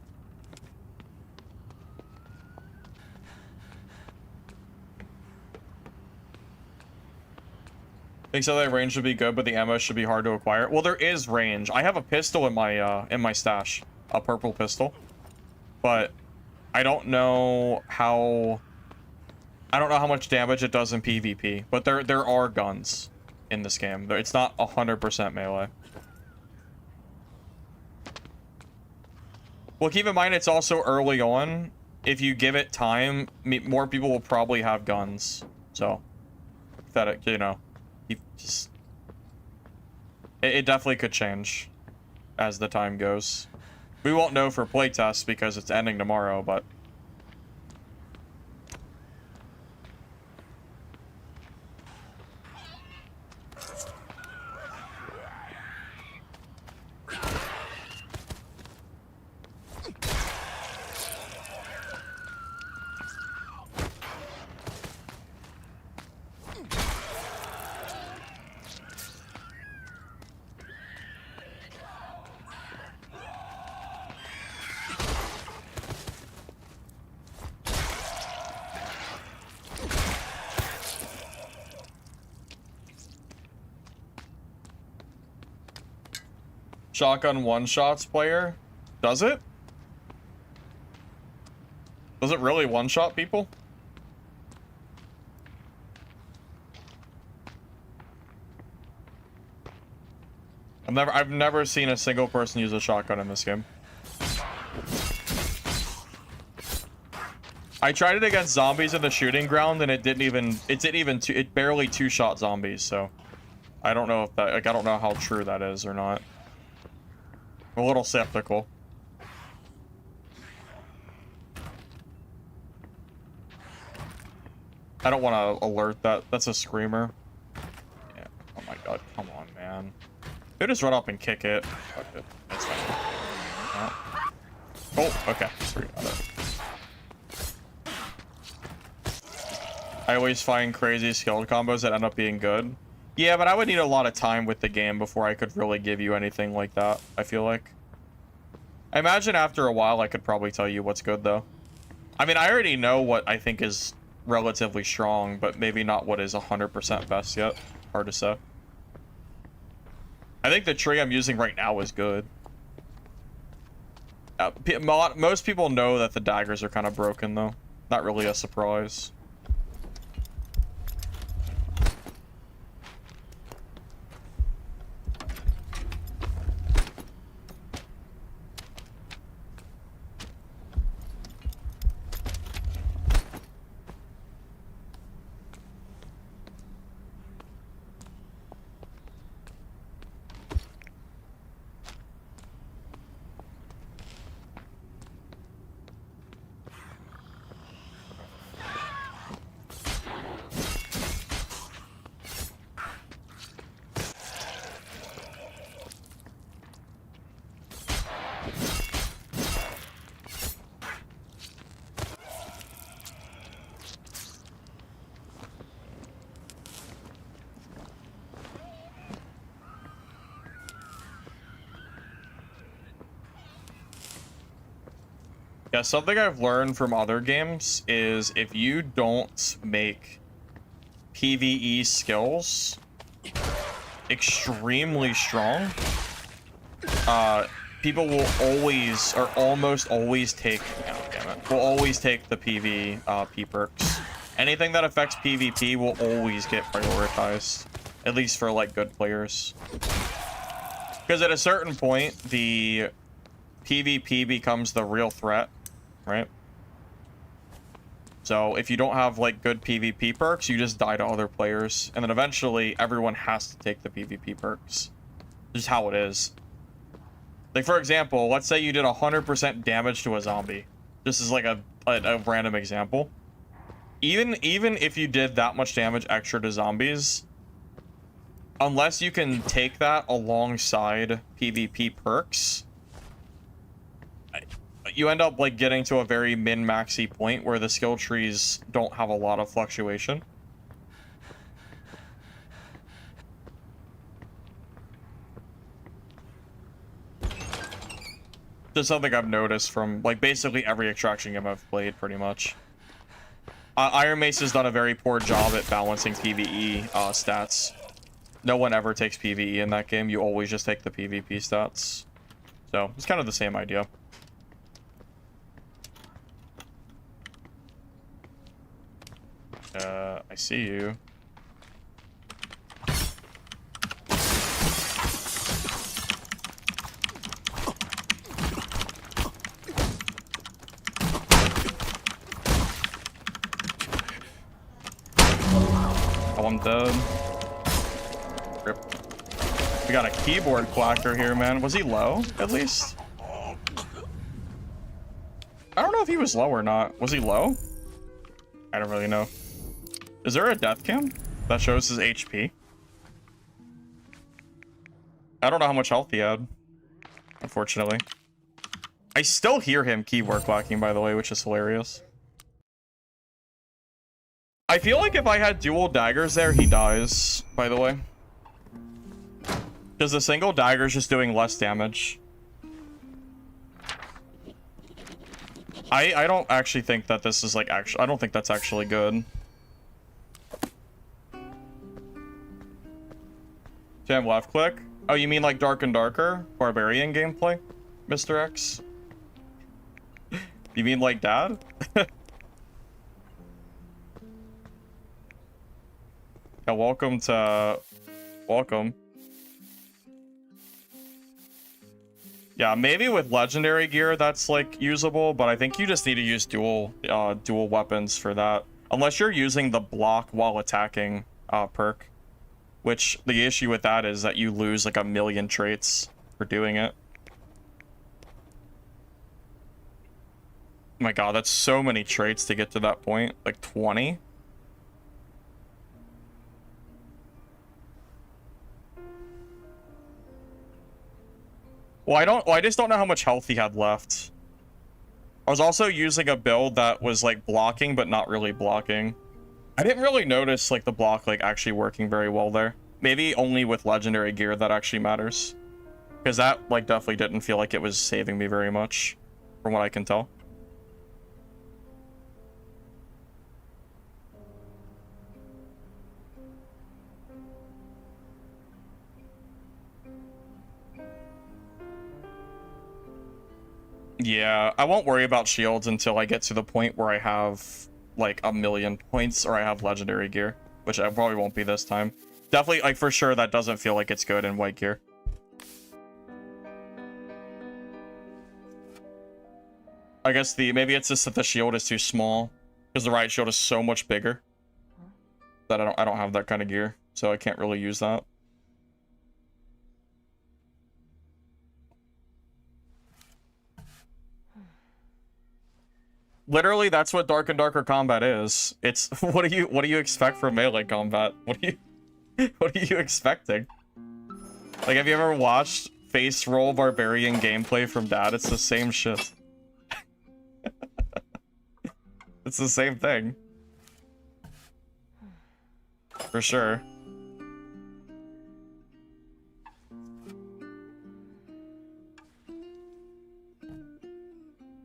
Think so that range should be good, but the ammo should be hard to acquire. Well, there is range. I have a pistol in my stash, a purple pistol, but I don't know how much damage it does in PvP. But there are guns in this game. It's not 100% melee. Well, keep in mind it's also early on. If you give it time, more people will probably have guns. So that, you know. It definitely could change as the time goes. We won't know for playtest because it's ending tomorrow, but shotgun one-shots player? Does it? Does it really one-shot people? I've never seen a single person use a shotgun in this game. I tried it against zombies in the shooting ground, and it barely two-shot zombies. So I don't know if that, like, I don't know how true that is or not. I'm a little skeptical. I don't want to alert that. That's a screamer. Yeah. Oh my god, come on, man. They just run up and kick it. Fuck it. That's fine. Yeah. Oh, okay. Got it. I always find crazy skilled combos that end up being good. Yeah, but I would need a lot of time with the game before I could really give you anything like that, I feel like. I imagine after a while I could probably tell you what's good, though. I mean, I already know what I think is relatively strong, but maybe not what is 100% best yet. Hard to say. I think the tree I'm using right now is good. Most people know that the daggers are kind of broken, though. Not really a surprise. Yeah, something I've learned from other games is if you don't make PvE skills extremely strong, people will always, or almost always take, oh, damn it, will always take the PvP perks. Anything that affects PvP will always get prioritized, at least for, like, good players. Because at a certain point, the PvP becomes the real threat, right? So if you don't have, like, good PvP perks, you just die to other players. And then eventually, everyone has to take the PvP perks. This is how it is. Like, for example, let's say you did 100% damage to a zombie. This is like a random example. Even if you did that much damage extra to zombies, unless you can take that alongside PvP perks, you end up, like, getting to a very min-maxy point where the skill trees don't have a lot of fluctuation. Just something I've noticed from, like, basically every extraction game I've played, pretty much. Iron Mace has done a very poor job at balancing PvE stats. No one ever takes PvE in that game. You always just take the PvP stats. So, it's kind of the same idea. I see you. Oh, I'm dead. Rip. We got a keyboard clacker here, man. Was he low, at least? I don't know if he was low or not. Was he low? I don't really know. Is there a death cam that shows his HP? I don't know how much health he had, unfortunately. I still hear him keyboard clacking, by the way, which is hilarious. I feel like if I had dual daggers there, he dies, by the way. Because the single dagger is just doing less damage. I don't actually think that this is, like, actually... I don't think that's actually good. Jam left click? Oh, you mean like Dark and Darker? Barbarian gameplay? Mr. X? You mean like Dad? Yeah, welcome to... Welcome. Yeah, maybe with legendary gear that's like usable, but I think you just need to use dual weapons for that. Unless you're using the block while attacking perk, which the issue with that is that you lose like 1,000,000 traits for doing it. Oh my god, that's so many traits to get to that point. Like 20? Well, I just don't know how much health he had left. I was also using a build that was like blocking, but not really blocking. I didn't really notice like the block like actually working very well there. Maybe only with legendary gear that actually matters. Because that like definitely didn't feel like it was saving me very much, from what I can tell. Yeah, I won't worry about shields until I get to the point where I have like 1,000,000 points or I have legendary gear, which I probably won't be this time. Definitely, like for sure, that doesn't feel like it's good in white gear. I guess maybe it's just that the shield is too small because the riot shield is so much bigger that I don't have that kind of gear, so I can't really use that. Literally, that's what Dark and Darker combat is. It's what do you expect from melee combat? What are you expecting? Like, have you ever watched face roll barbarian gameplay from Dad? It's the same shit. It's the same thing. For sure.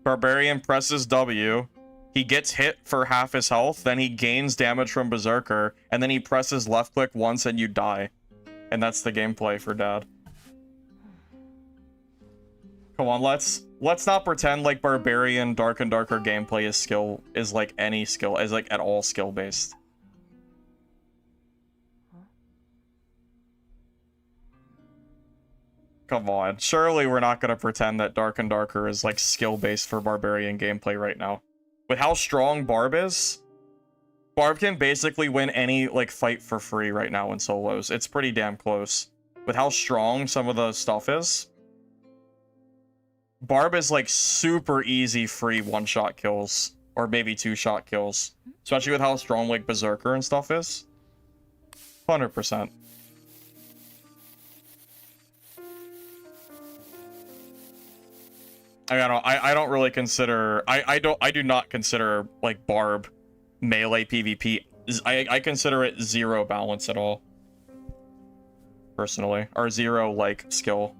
Barbarian presses W. He gets hit for half his health, then he gains damage from Berserker, and then he presses left click once and you die. And that's the gameplay for Dad. Come on, let's not pretend like Barbarian Dark and Darker gameplay is like any skill, is like at all skill based. Come on, surely we're not gonna pretend that Dark and Darker is like skill based for Barbarian gameplay right now. With how strong Barb is, Barb can basically win any like fight for free right now in solos. It's pretty damn close. With how strong some of the stuff is, Barb is like super easy free one-shot kills or maybe two-shot kills, especially with how strong like Berserker and stuff is. 100%. I don't really consider I do not consider like Barb melee PvP. I consider it zero balance at all. Personally. Or zero like skill.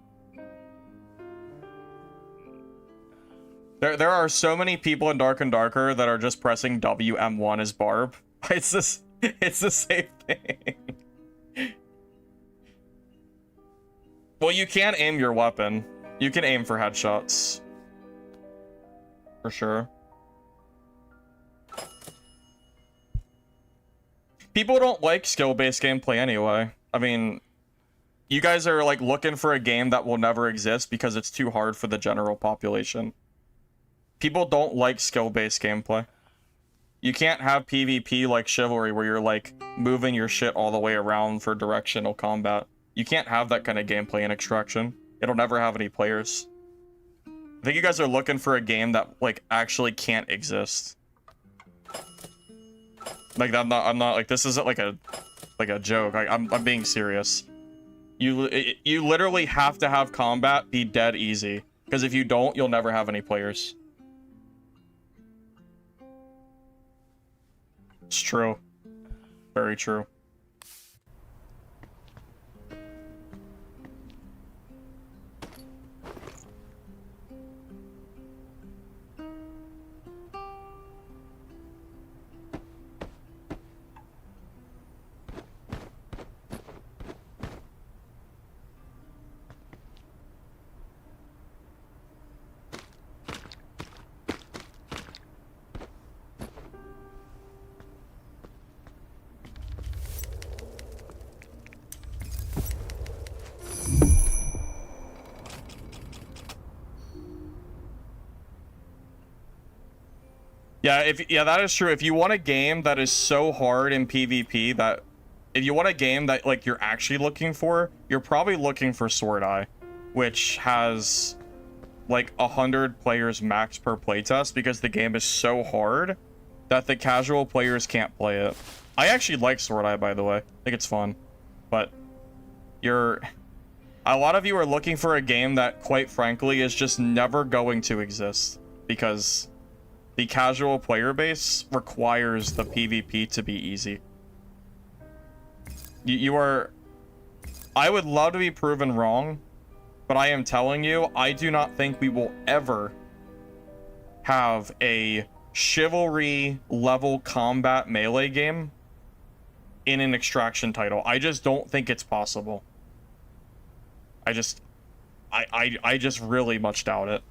There are so many people in Dark and Darker that are just pressing WM1 as Barb. It's the same thing. Well, you can aim your weapon. You can aim for headshots. For sure. People don't like skill-based gameplay anyway. I mean, you guys are like looking for a game that will never exist because it's too hard for the general population. People don't like skill-based gameplay. You can't have PvP like Chivalry where you're like moving your shit all the way around for directional combat. You can't have that kind of gameplay in Extraction. It'll never have any players. I think you guys are looking for a game that like actually can't exist. Like I'm not like this isn't like a joke. I'm being serious. You literally have to have combat be dead easy, because if you don't, you'll never have any players. It's true. Very true. Yeah, that is true. If you want a game that is so hard in PvP that if you want a game that like you're actually looking for, you're probably looking for Sword Eye, which has like 100 players max per playtest because the game is so hard that the casual players can't play it. I actually like Sword Eye, by the way. I think it's fun. But a lot of you are looking for a game that, quite frankly, is just never going to exist because the casual player base requires the PvP to be easy. I would love to be proven wrong, but I am telling you, I do not think we will ever have a chivalry level combat melee game in an extraction title. I just don't think it's possible. I just really much doubt it.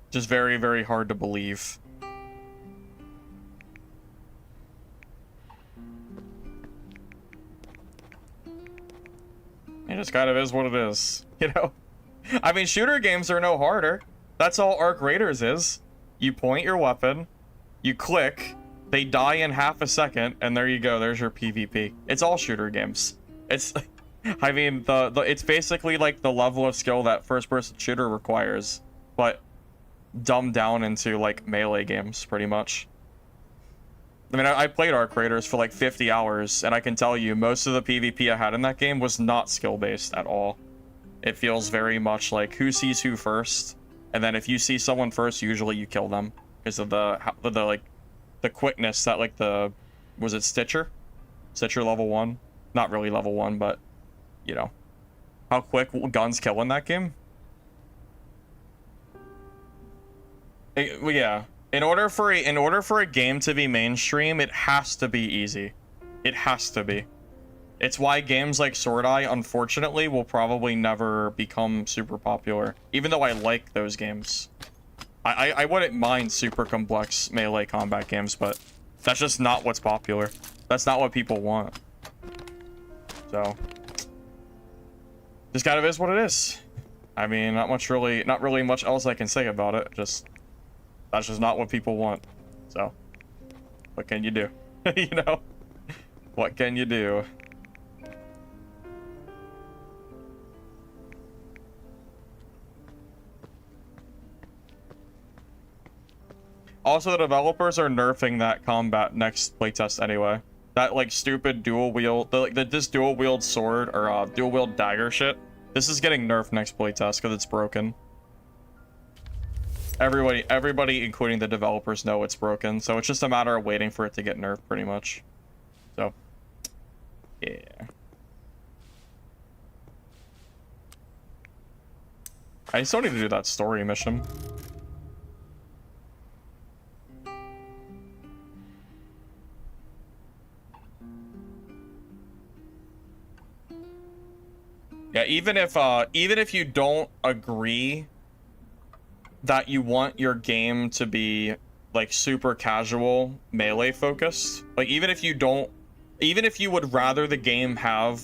Just very, very hard to believe. It just kind of is what it is, you know? I mean, shooter games are no harder. That's all Arc Raiders is. You point your weapon, you click, they die in half a second, and there you go, there's your PvP. It's all shooter games. It's, I mean, it's basically like the level of skill that first-person shooter requires, but dumbed down into, like, melee games, pretty much. I mean, I played Arc Raiders for like 50 hours, and I can tell you, most of the PvP I had in that game was not skill-based at all. It feels very much like who sees who first, and then if you see someone first, usually you kill them because of the quickness that like was it Stitcher level 1? Not really level 1, but you know how quick guns kill in that game. Well, yeah. In order for a game to be mainstream, it has to be easy. It has to be. It's why games like Sword Eye, unfortunately, will probably never become super popular. Even though I like those games. I wouldn't mind super complex melee combat games, but that's just not what's popular. That's not what people want. So, just kind of is what it is. I mean, not really much else I can say about it. That's just not what people want. So, what can you do? You know? What can you do? Also, the developers are nerfing that combat next playtest anyway. That, like, stupid dual wield, this dual wield sword, or, dual wield dagger shit. This is getting nerfed next playtest because it's broken. Everybody, including the developers, know it's broken, so it's just a matter of waiting for it to get nerfed, pretty much. So, yeah. I still need to do that story mission. Yeah, even if you don't agree that you want your game to be like super casual melee focused, like even if you would rather the game have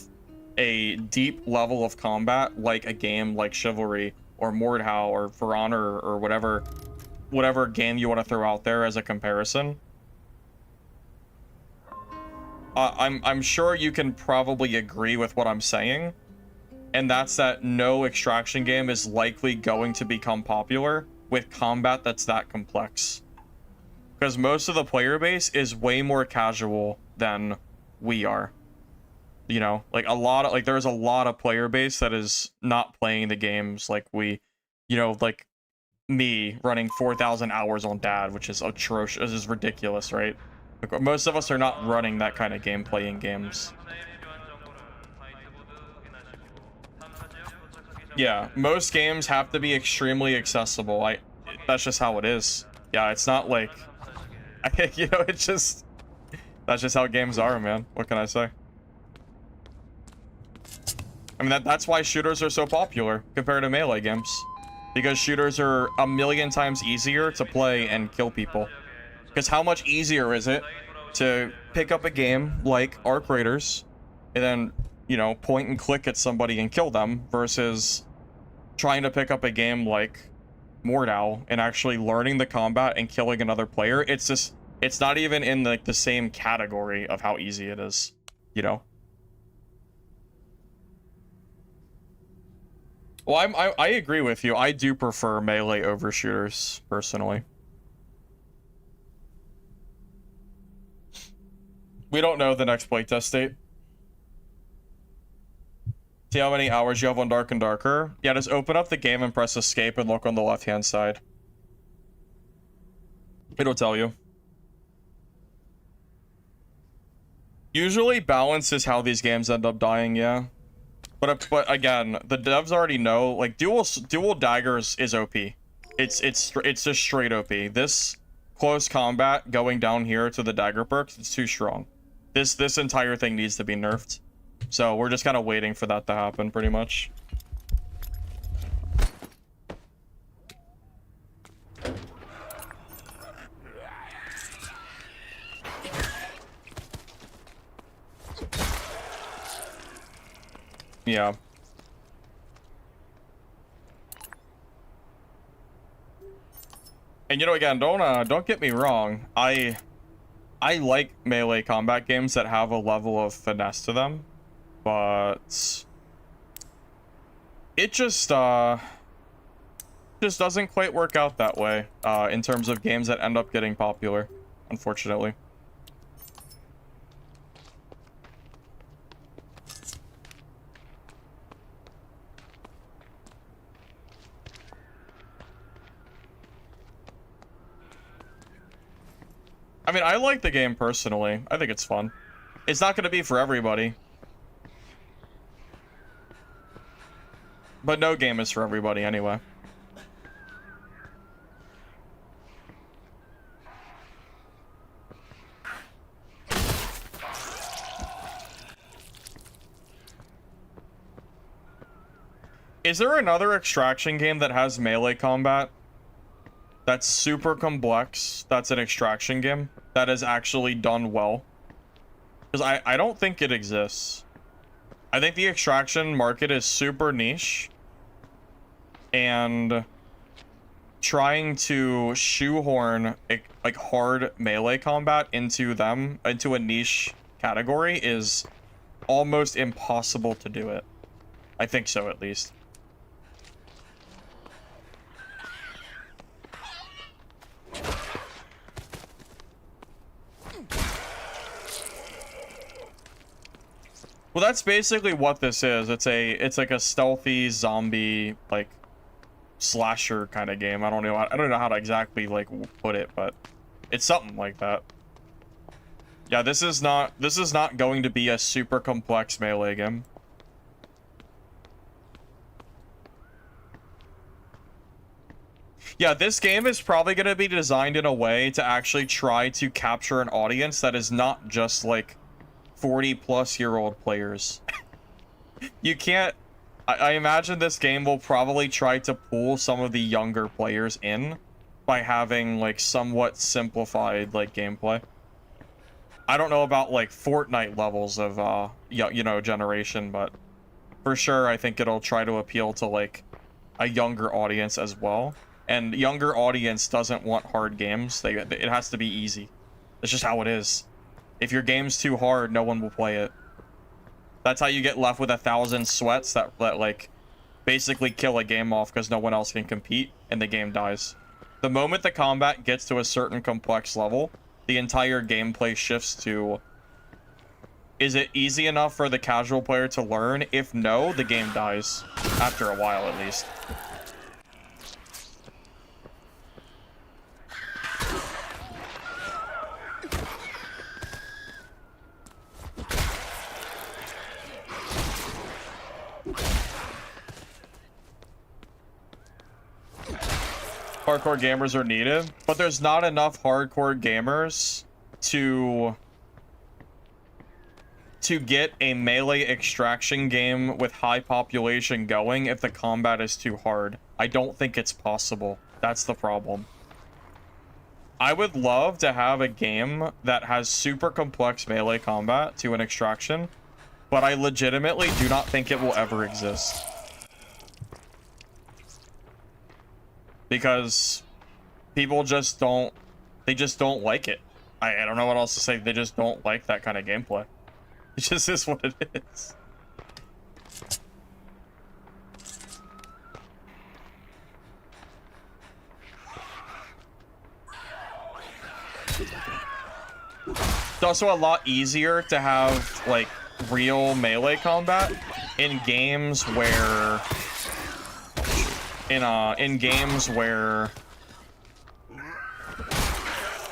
a deep level of combat like a game like Chivalry or Mordhau or For Honor or whatever game you want to throw out there as a comparison, I'm sure you can probably agree with what I'm saying. And that's that no extraction game is likely going to become popular with combat that's that complex. Because most of the player base is way more casual than we are. You know, like there's a lot of player base that is not playing the games like we, you know, like me running 4,000 hours on Dad, which is atrocious, this is ridiculous, right? Like, most of us are not running that kind of gameplay in games. Yeah, most games have to be extremely accessible. That's just how it is. Yeah, it's not like, you know, that's just how games are, man. What can I say? I mean, that's why shooters are so popular compared to melee games. Because shooters are a million times easier to play and kill people. Because how much easier is it to pick up a game like Arc Raiders and then, you know, point and click at somebody and kill them versus trying to pick up a game like Mordau and actually learning the combat and killing another player, it's just, it's not even in like the same category of how easy it is, you know? Well, I agree with you. I do prefer melee over shooters, personally. We don't know the next playtest date. See how many hours you have on Dark and Darker? Yeah, just open up the game and press escape and look on the left-hand side. It'll tell you. Usually balance is how these games end up dying, yeah. But again, the devs already know, like, dual daggers is OP. It's just straight OP. This close combat going down here to the dagger perks, it's too strong. This entire thing needs to be nerfed. So we're just kind of waiting for that to happen, pretty much. Yeah. And you know, again, don't get me wrong. I like melee combat games that have a level of finesse to them, but it just doesn't quite work out that way in terms of games that end up getting popular, unfortunately. I mean, I like the game personally. I think it's fun. It's not going to be for everybody. But no game is for everybody anyway. Is there another extraction game that has melee combat? That's super complex. That's an extraction game that is actually done well. Because I don't think it exists. I think the extraction market is super niche. And trying to shoehorn like hard melee combat into a niche category is almost impossible to do it. I think so, at least. Well, that's basically what this is. It's like a stealthy zombie like slasher kind of game. I don't know how to exactly like put it, but it's something like that. Yeah, this is not going to be a super complex melee game. Yeah, this game is probably going to be designed in a way to actually try to capture an audience that is not just like 40-plus-year-old players. You can't... I imagine this game will probably try to pull some of the younger players in by having, like, somewhat simplified, like, gameplay. I don't know about, like, Fortnite levels of, you know, generation, but for sure I think it'll try to appeal to, like, a younger audience as well. And younger audience doesn't want hard games. It has to be easy. That's just how it is. If your game's too hard, no one will play it. That's how you get left with 1,000 sweats that like basically kill a game off because no one else can compete and the game dies. The moment the combat gets to a certain complex level, the entire gameplay shifts to, is it easy enough for the casual player to learn? If no, the game dies. After a while, at least. Hardcore gamers are needed, but there's not enough hardcore gamers to get a melee extraction game with high population going if the combat is too hard. I don't think it's possible. That's the problem. I would love to have a game that has super complex melee combat to an extraction, but I legitimately do not think it will ever exist. because people just don't, they just don't like it. I don't know what else to say. They just don't like that kind of gameplay. It just is what it is. It's also a lot easier to have like real melee combat in games where in games where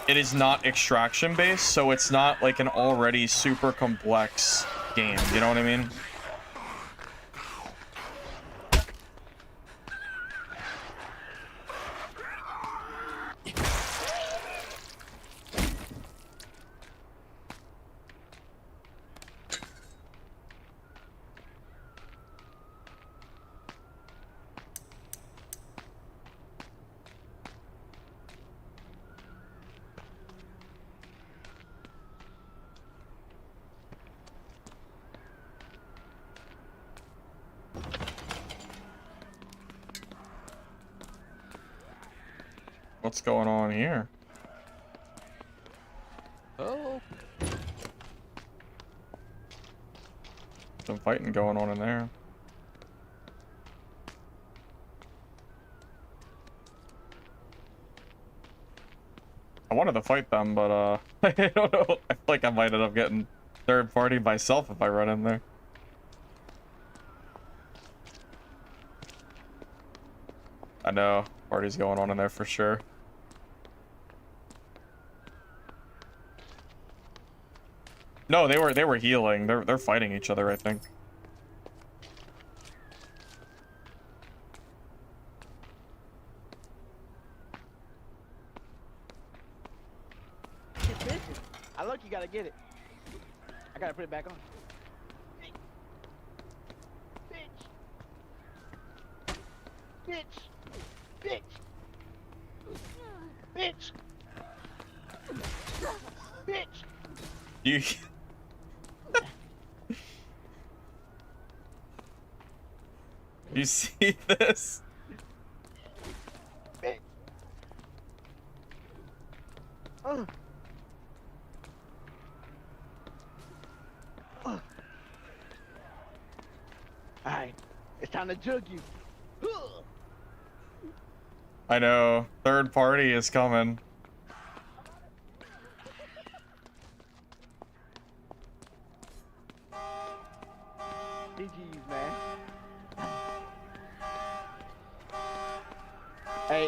it is not extraction based, so it's not like an already super complex game, you know what I mean? What's going on here? Oh. Some fighting going on in there. I wanted to fight them, but I don't know. I feel like I might end up getting third party myself if I run in there. I know, party's going on in there for sure. No, they were healing. They're fighting each other, I think. I look, you gotta get it. I gotta put it back on. Bitch. Bitch. Bitch. Bitch. Bitch. You. You see this? Bitch. Alright, it's time to jug you. I know. Third party is coming. GG's, man.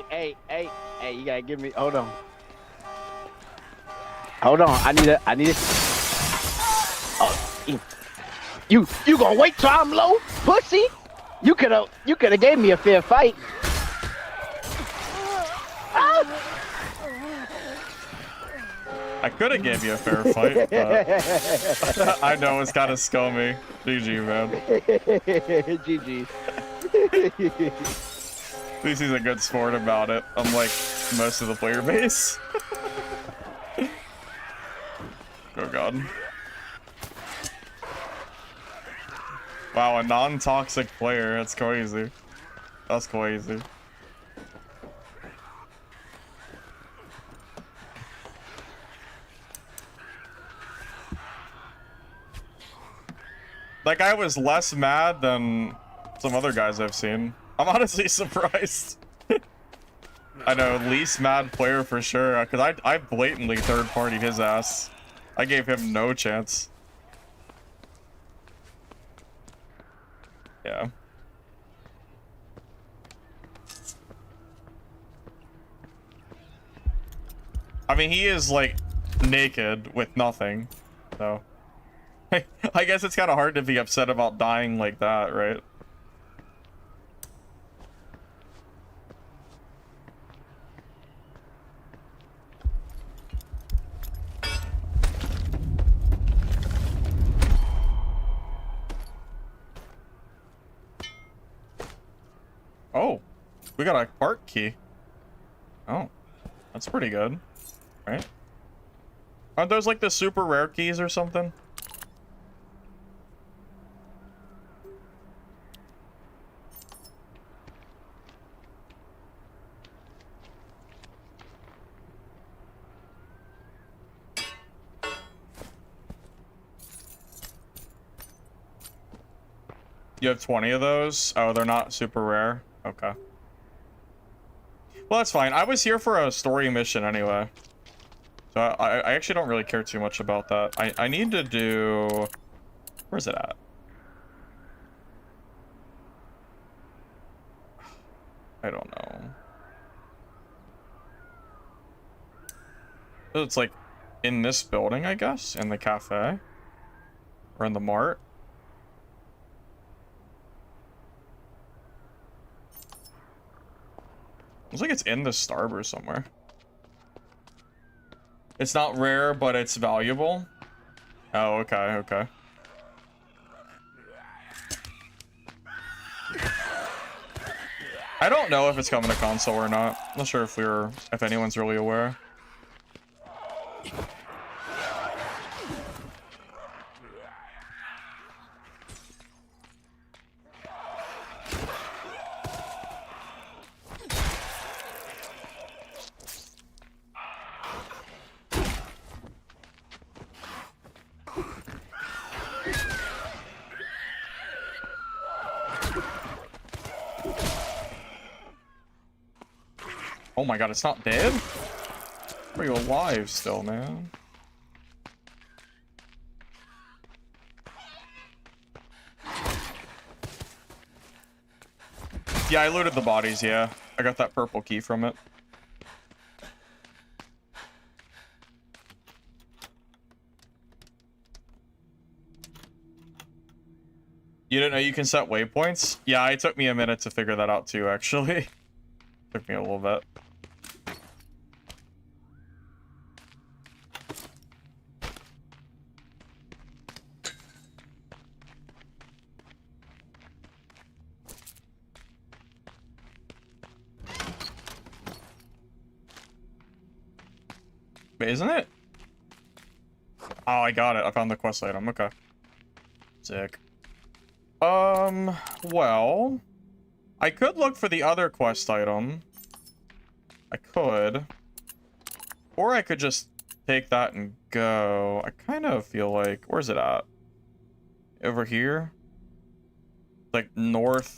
Hey, you gotta give me, hold on. Hold on, I need a, oh, you gonna wait till I'm low, pussy? You coulda gave me a fair fight. I could have gave you a fair fight, but I know it's kind of scummy. GG, man. GG. At least he's a good sport about it, unlike most of the player base. Oh god. Wow, a non-toxic player. That's crazy. That's crazy. That guy was less mad than some other guys I've seen. I'm honestly surprised. I know, least mad player for sure, because I blatantly third-partied his ass. I gave him no chance. Yeah. I mean, he is, like, naked with nothing, so... I guess it's kind of hard to be upset about dying like that, right? Oh, we got a park key. Oh, that's pretty good, right? Aren't those like the super rare keys or something? You have 20 of those? Oh, they're not super rare? Okay. Well, that's fine. I was here for a story mission anyway. So I actually don't really care too much about that. I need to do... Where's it at? I don't know. It's like in this building, I guess, in the cafe or in the mart. Looks like it's in the Starburst somewhere. It's not rare, but it's valuable. Oh, okay, okay. I don't know if it's coming to console or not. Not sure if anyone's really aware. Oh my god, it's not dead? Are you alive still, man? Yeah, I looted the bodies, yeah. I got that purple key from it. You didn't know you can set waypoints? Yeah, it took me a minute to figure that out too, actually. Took me a little bit. Isn't it? Oh, I got it. I found the quest item. Okay. Sick. Well, I could look for the other quest item. I could. Or I could just take that and go. I kind of feel like... Where's it at? Over here? Like northeast?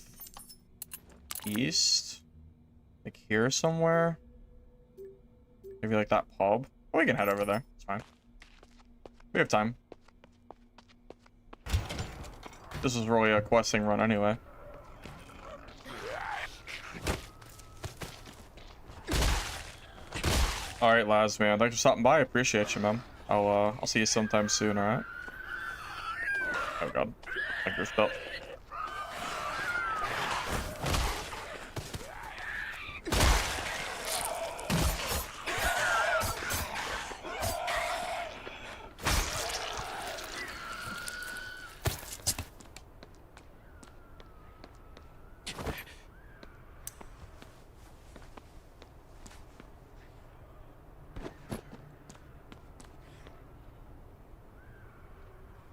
Like here somewhere? Maybe like that pub? Oh, we can head over there. It's fine. We have time. This is really a questing run anyway. Alright, Laz, man. Thanks for stopping by. I appreciate you, man. I'll see you sometime soon, alright? Oh god. Like your stuff.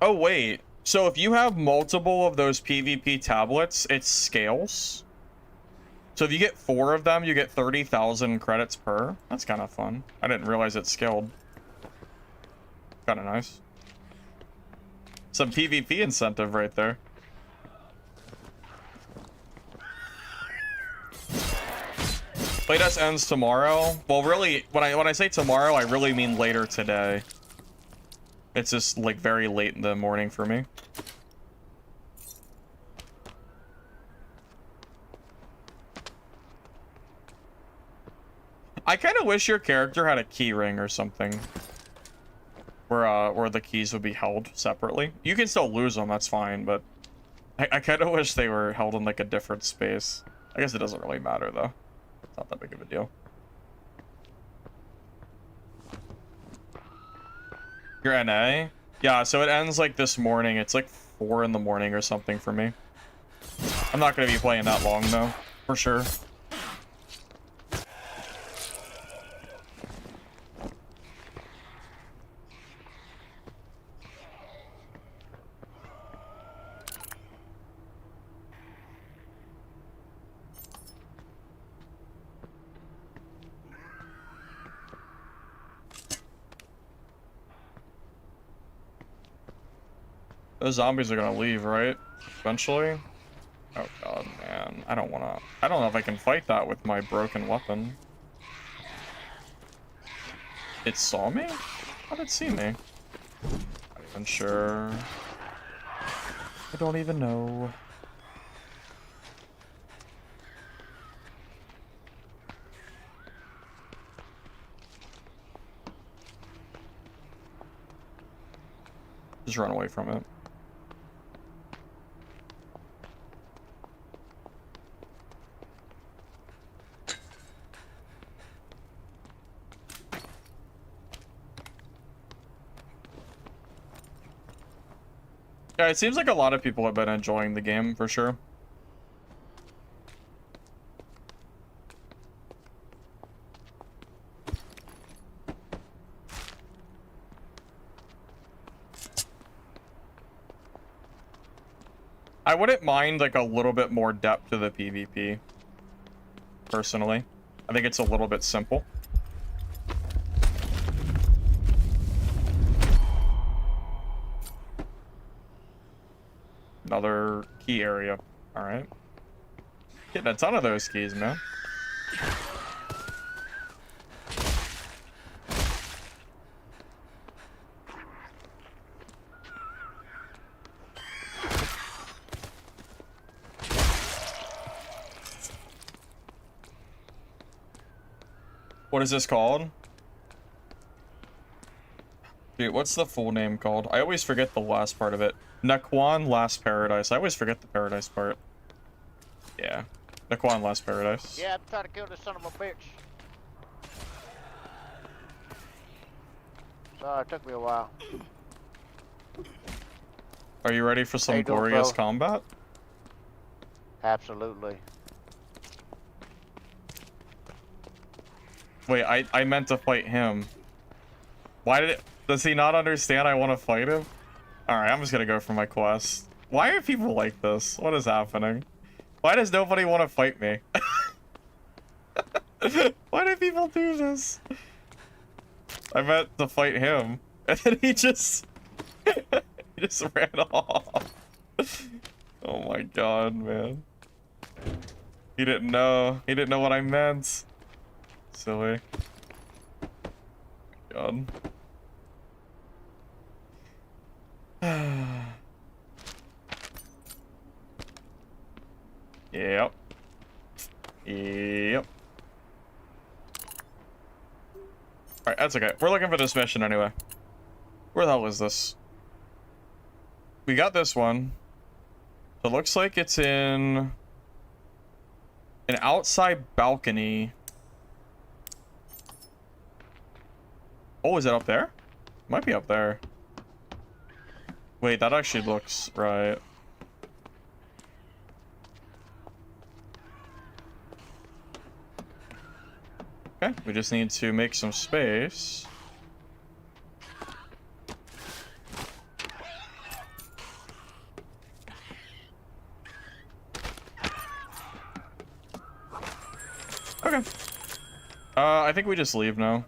Oh, wait. So if you have multiple of those PvP tablets, it scales? So if you get 4 of them, you get 30,000 credits per? That's kind of fun. I didn't realize it scaled. Kind of nice. Some PvP incentive right there. Playtest ends tomorrow. Well, really, when I say tomorrow, I really mean later today. It's just like very late in the morning for me. I kind of wish your character had a key ring or something. Where the keys would be held separately. You can still lose them, that's fine, but I kind of wish they were held in like a different space. I guess it doesn't really matter though. It's not that big of a deal. Your NA? Yeah, so it ends like this morning. It's like 4 in the morning or something for me. I'm not going to be playing that long though, for sure. Those zombies are gonna leave, right? Eventually? I don't wanna. I don't know if I can fight that with my broken weapon. It saw me? How did it see me? Not even sure. I don't even know. Just run away from it. Yeah, it seems like a lot of people have been enjoying the game for sure. I wouldn't mind like a little bit more depth to the PvP, personally. I think it's a little bit simple. Another key area. All right. Getting a ton of those keys, man. What is this called? Dude, what's the full name called? I always forget the last part of it. Nakwon Last Paradise. I always forget the paradise part. Yeah. Nakwon Last Paradise. Yeah, I'm trying to kill this son of a bitch. Sorry, it took me a while. Are you ready for some How you doing, glorious fella? combat? Absolutely. Wait, I meant to fight him. Why did it... Does he not understand I want to fight him? Alright, I'm just gonna go for my quest. Why are people like this? What is happening? Why does nobody want to fight me? Why do people do this? I meant to fight him. And then he just... he just ran off. Oh my god, man. He didn't know. He didn't know what I meant. Silly. God. Yep. Yep. Alright, that's okay. We're looking for this mission anyway. Where the hell is this? We got this one. It looks like it's in an outside balcony. Oh, is it up there? Might be up there. Wait, that actually looks right. Okay, we just need to make some space. Okay. I think we just leave now.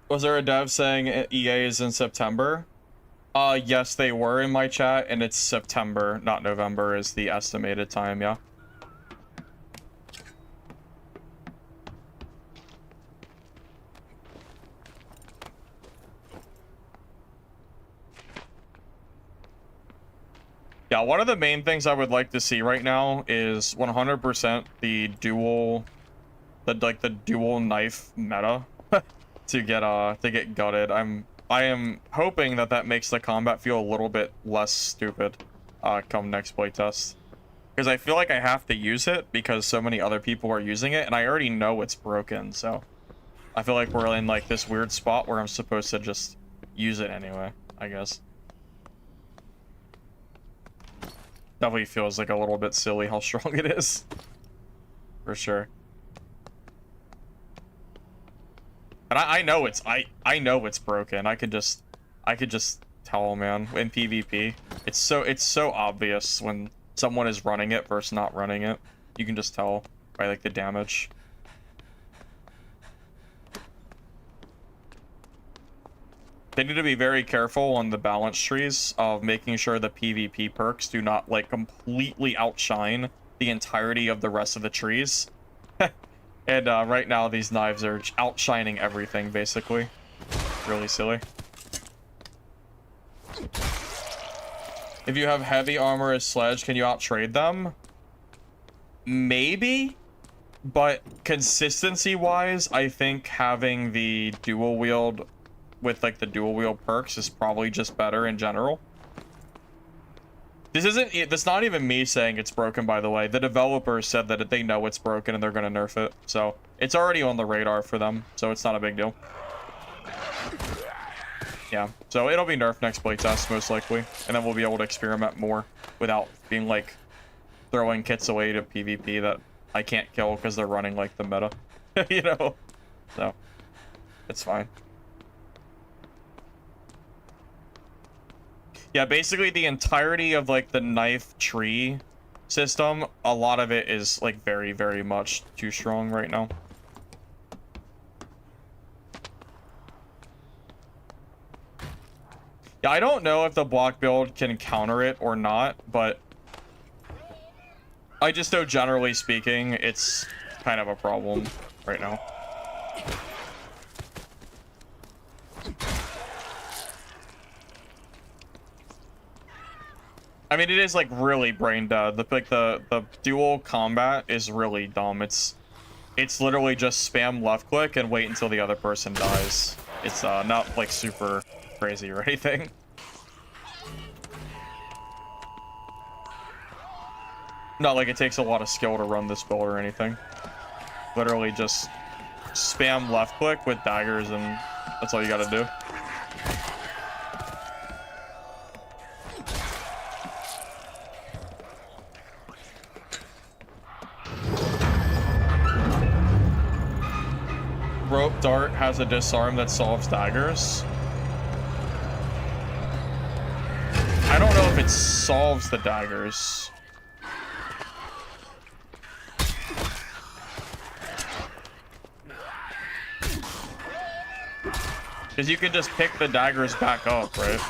Was there a dev saying EA is in September? Yes, they were in my chat, and it's September, not November, is the estimated time, yeah. Yeah, one of the main things I would like to see right now is 100% the dual knife meta to get gutted. I am hoping that makes the combat feel a little bit less stupid come next playtest. Because I feel like I have to use it because so many other people are using it and I already know it's broken, so I feel like we're in like this weird spot where I'm supposed to just use it anyway, I guess. Definitely feels like a little bit silly how strong it is. For sure. And I know it's I know it's broken. I could just tell, man, in PvP. It's so obvious when someone is running it versus not running it. You can just tell by like the damage. They need to be very careful on the balance trees of making sure the PvP perks do not, like, completely outshine the entirety of the rest of the trees. And right now, these knives are outshining everything, basically. Really silly. If you have heavy armor as sledge, can you outtrade them? Maybe, but consistency-wise, I think having the dual wield with, like, the dual wield perks is probably just better in general. That's not even me saying it's broken, by the way. The developers said that they know it's broken and they're gonna nerf it. So, it's already on the radar for them, so it's not a big deal. Yeah, so it'll be nerfed next playtest, most likely. And then we'll be able to experiment more without being, like, throwing kits away to PvP that I can't kill because they're running, like, the meta. You know? So, it's fine. Yeah, basically the entirety of, like, the knife tree system, a lot of it is, like, very, very much too strong right now. Yeah, I don't know if the block build can counter it or not, but I just know, generally speaking, it's kind of a problem right now. I mean, it is, like, really brain dead. The dual combat is really dumb. It's literally just spam left click and wait until the other person dies. It's not, like, super crazy or anything. Not like it takes a lot of skill to run this build or anything. Literally just spam left click with daggers and that's all you gotta do. Rope dart has a disarm that solves daggers. I don't know if it solves the daggers. Because you can just pick the daggers back up, right?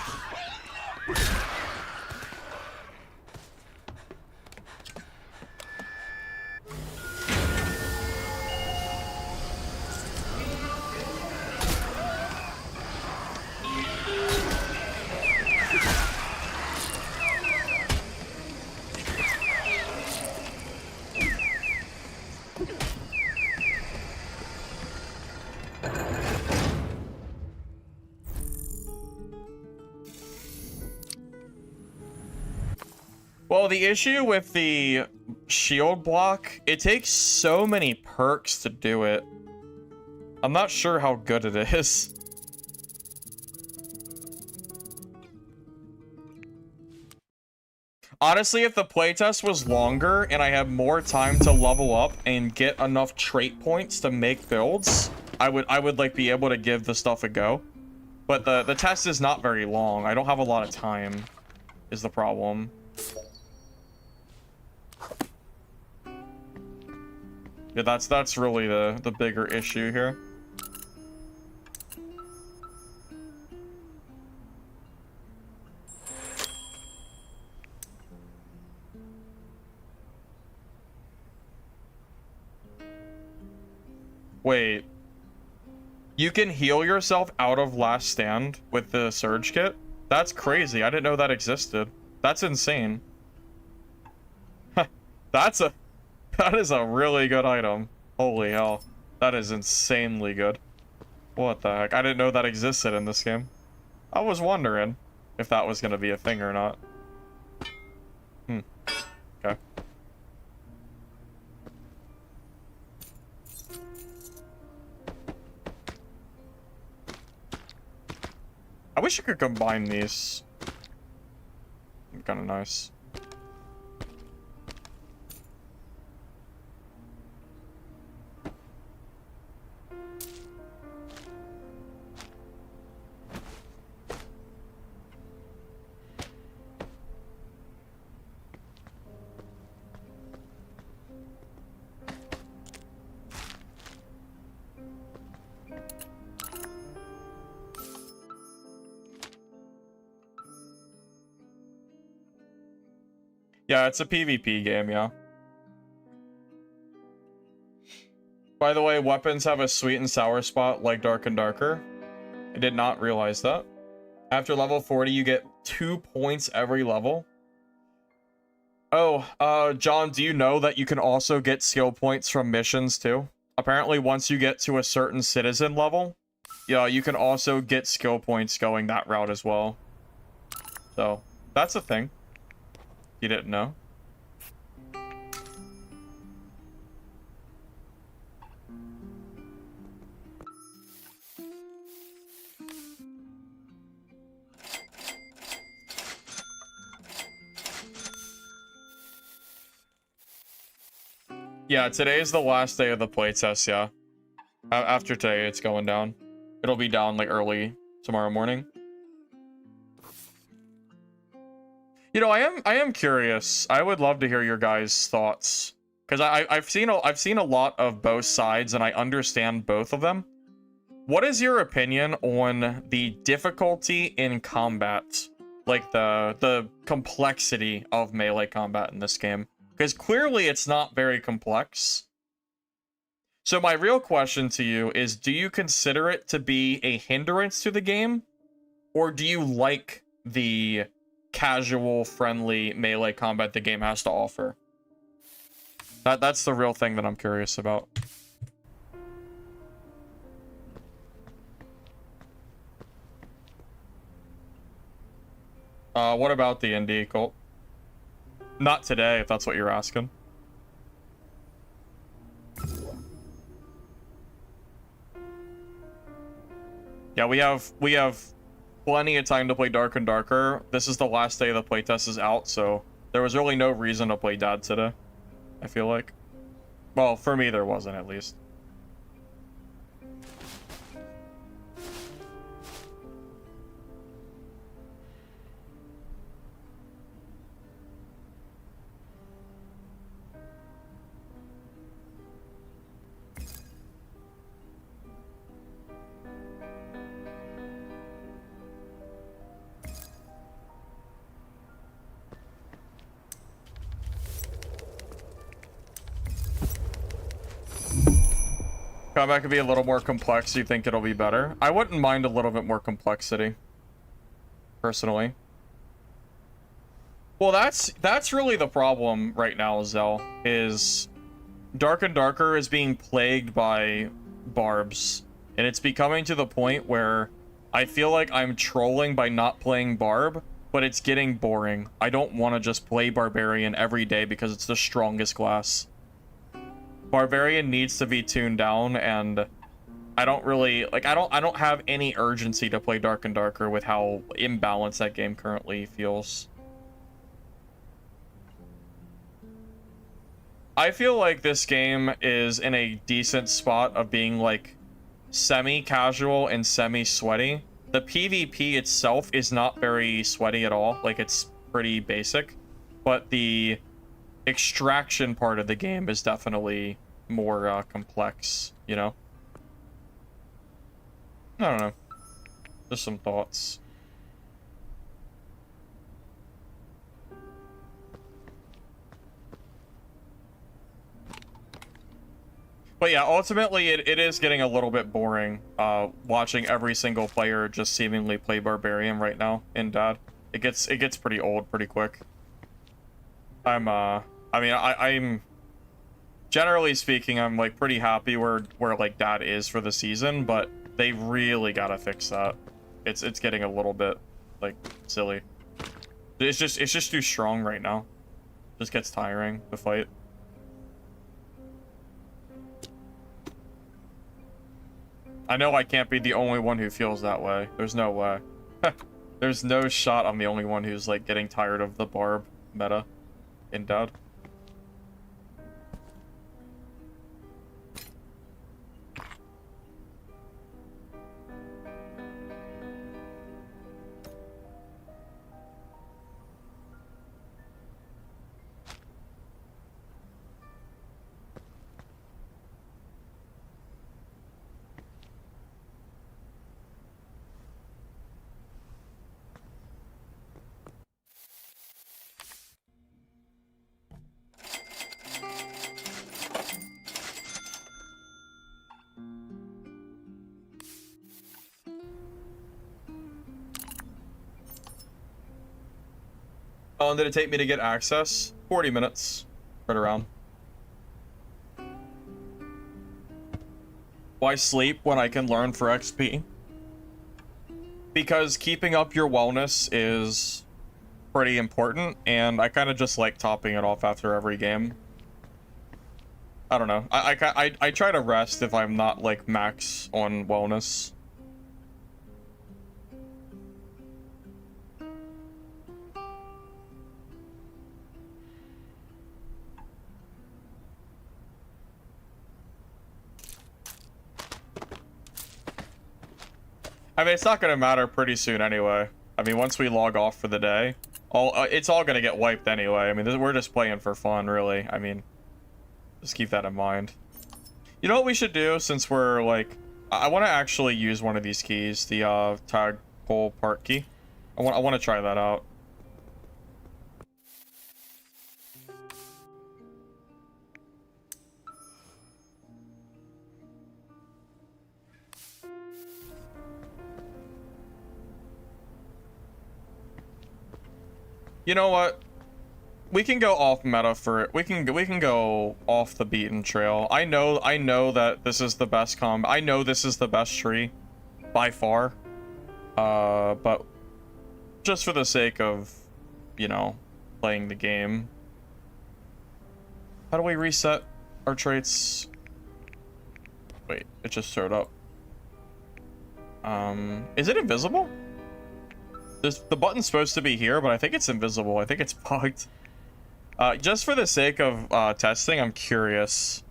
Well, the issue with the shield block, it takes so many perks to do it. I'm not sure how good it is. Honestly, if the playtest was longer and I had more time to level up and get enough trait points to make builds, I would like be able to give the stuff a go. But the test is not very long. I don't have a lot of time, is the problem. Yeah, that's really the bigger issue here. Wait. You can heal yourself out of last stand with the surge kit? That's crazy. I didn't know that existed. That's insane. That is a really good item. Holy hell. That is insanely good. What the heck? I didn't know that existed in this game. I was wondering if that was going to be a thing or not. Okay. I wish you could combine these. Kind of nice. Yeah, it's a PvP game, yeah. By the way, weapons have a sweet and sour spot like Dark and Darker. I did not realize that. After level 40, you get 2 points every level. Oh, John, do you know that you can also get skill points from missions too? Apparently, once you get to a certain citizen level, yeah, you can also get skill points going that route as well. So, that's a thing. You didn't know? Yeah, today is the last day of the playtest, yeah. After today, it's going down. It'll be down, like, early tomorrow morning. You know, I am curious. I would love to hear your guys' thoughts. Because I've seen a lot of both sides, and I understand both of them. What is your opinion on the difficulty in combat? Like, the complexity of melee combat in this game? Because clearly it's not very complex. So my real question to you is, do you consider it to be a hindrance to the game? Or do you like the casual, friendly melee combat the game has to offer? That's the real thing that I'm curious about. What about the indie, Colt? Not today, if that's what you're asking. Yeah, we have plenty of time to play Dark and Darker. This is the last day the playtest is out, so there was really no reason to play Dad today, I feel like. Well, for me, there wasn't, at least. Combat could be a little more complex. You think it'll be better? I wouldn't mind a little bit more complexity, personally. Well, that's really the problem right now, Zell, is Dark and Darker is being plagued by barbs, and it's becoming to the point where I feel like I'm trolling by not playing Barb, but it's getting boring. I don't want to just play Barbarian every day because it's the strongest class. Barbarian needs to be tuned down, and I don't really like I don't have any urgency to play Dark and Darker with how imbalanced that game currently feels. I feel like this game is in a decent spot of being like semi-casual and semi-sweaty. The PvP itself is not very sweaty at all, like it's pretty basic, but the extraction part of the game is definitely more complex, you know? I don't know. Just some thoughts. But yeah, ultimately it is getting a little bit boring watching every single player just seemingly play Barbarian right now in Dad. It gets pretty old pretty quick. I'm generally speaking, I'm like pretty happy where like Dad is for the season, but they really gotta fix that. It's getting a little bit like silly. It's just too strong right now. Just gets tiring to fight. I know I can't be the only one who feels that way. There's no way. There's no shot I'm the only one who's like getting tired of the Barb meta in Dad. How long did it take me to get access? 40 minutes. Right around. Why sleep when I can learn for XP? Because keeping up your wellness is pretty important, and I kind of just like topping it off after every game. I don't know. I try to rest if I'm not like max on wellness. I mean, it's not gonna matter pretty soon anyway. I mean, once we log off for the day, it's all gonna get wiped anyway. I mean, we're just playing for fun, really. I mean, just keep that in mind. You know what we should do, since we're like, I want to actually use one of these keys, the tadpole park key. I want to try that out. You know what? We can go off meta for it. We can go off the beaten trail. I know that this is the best I know this is the best tree by far. But just for the sake of, you know, playing the game. How do we reset our traits? Wait, it just showed up. Is it invisible? The button's supposed to be here, but I think it's invisible. I think it's bugged. Just for the sake of testing, I'm curious.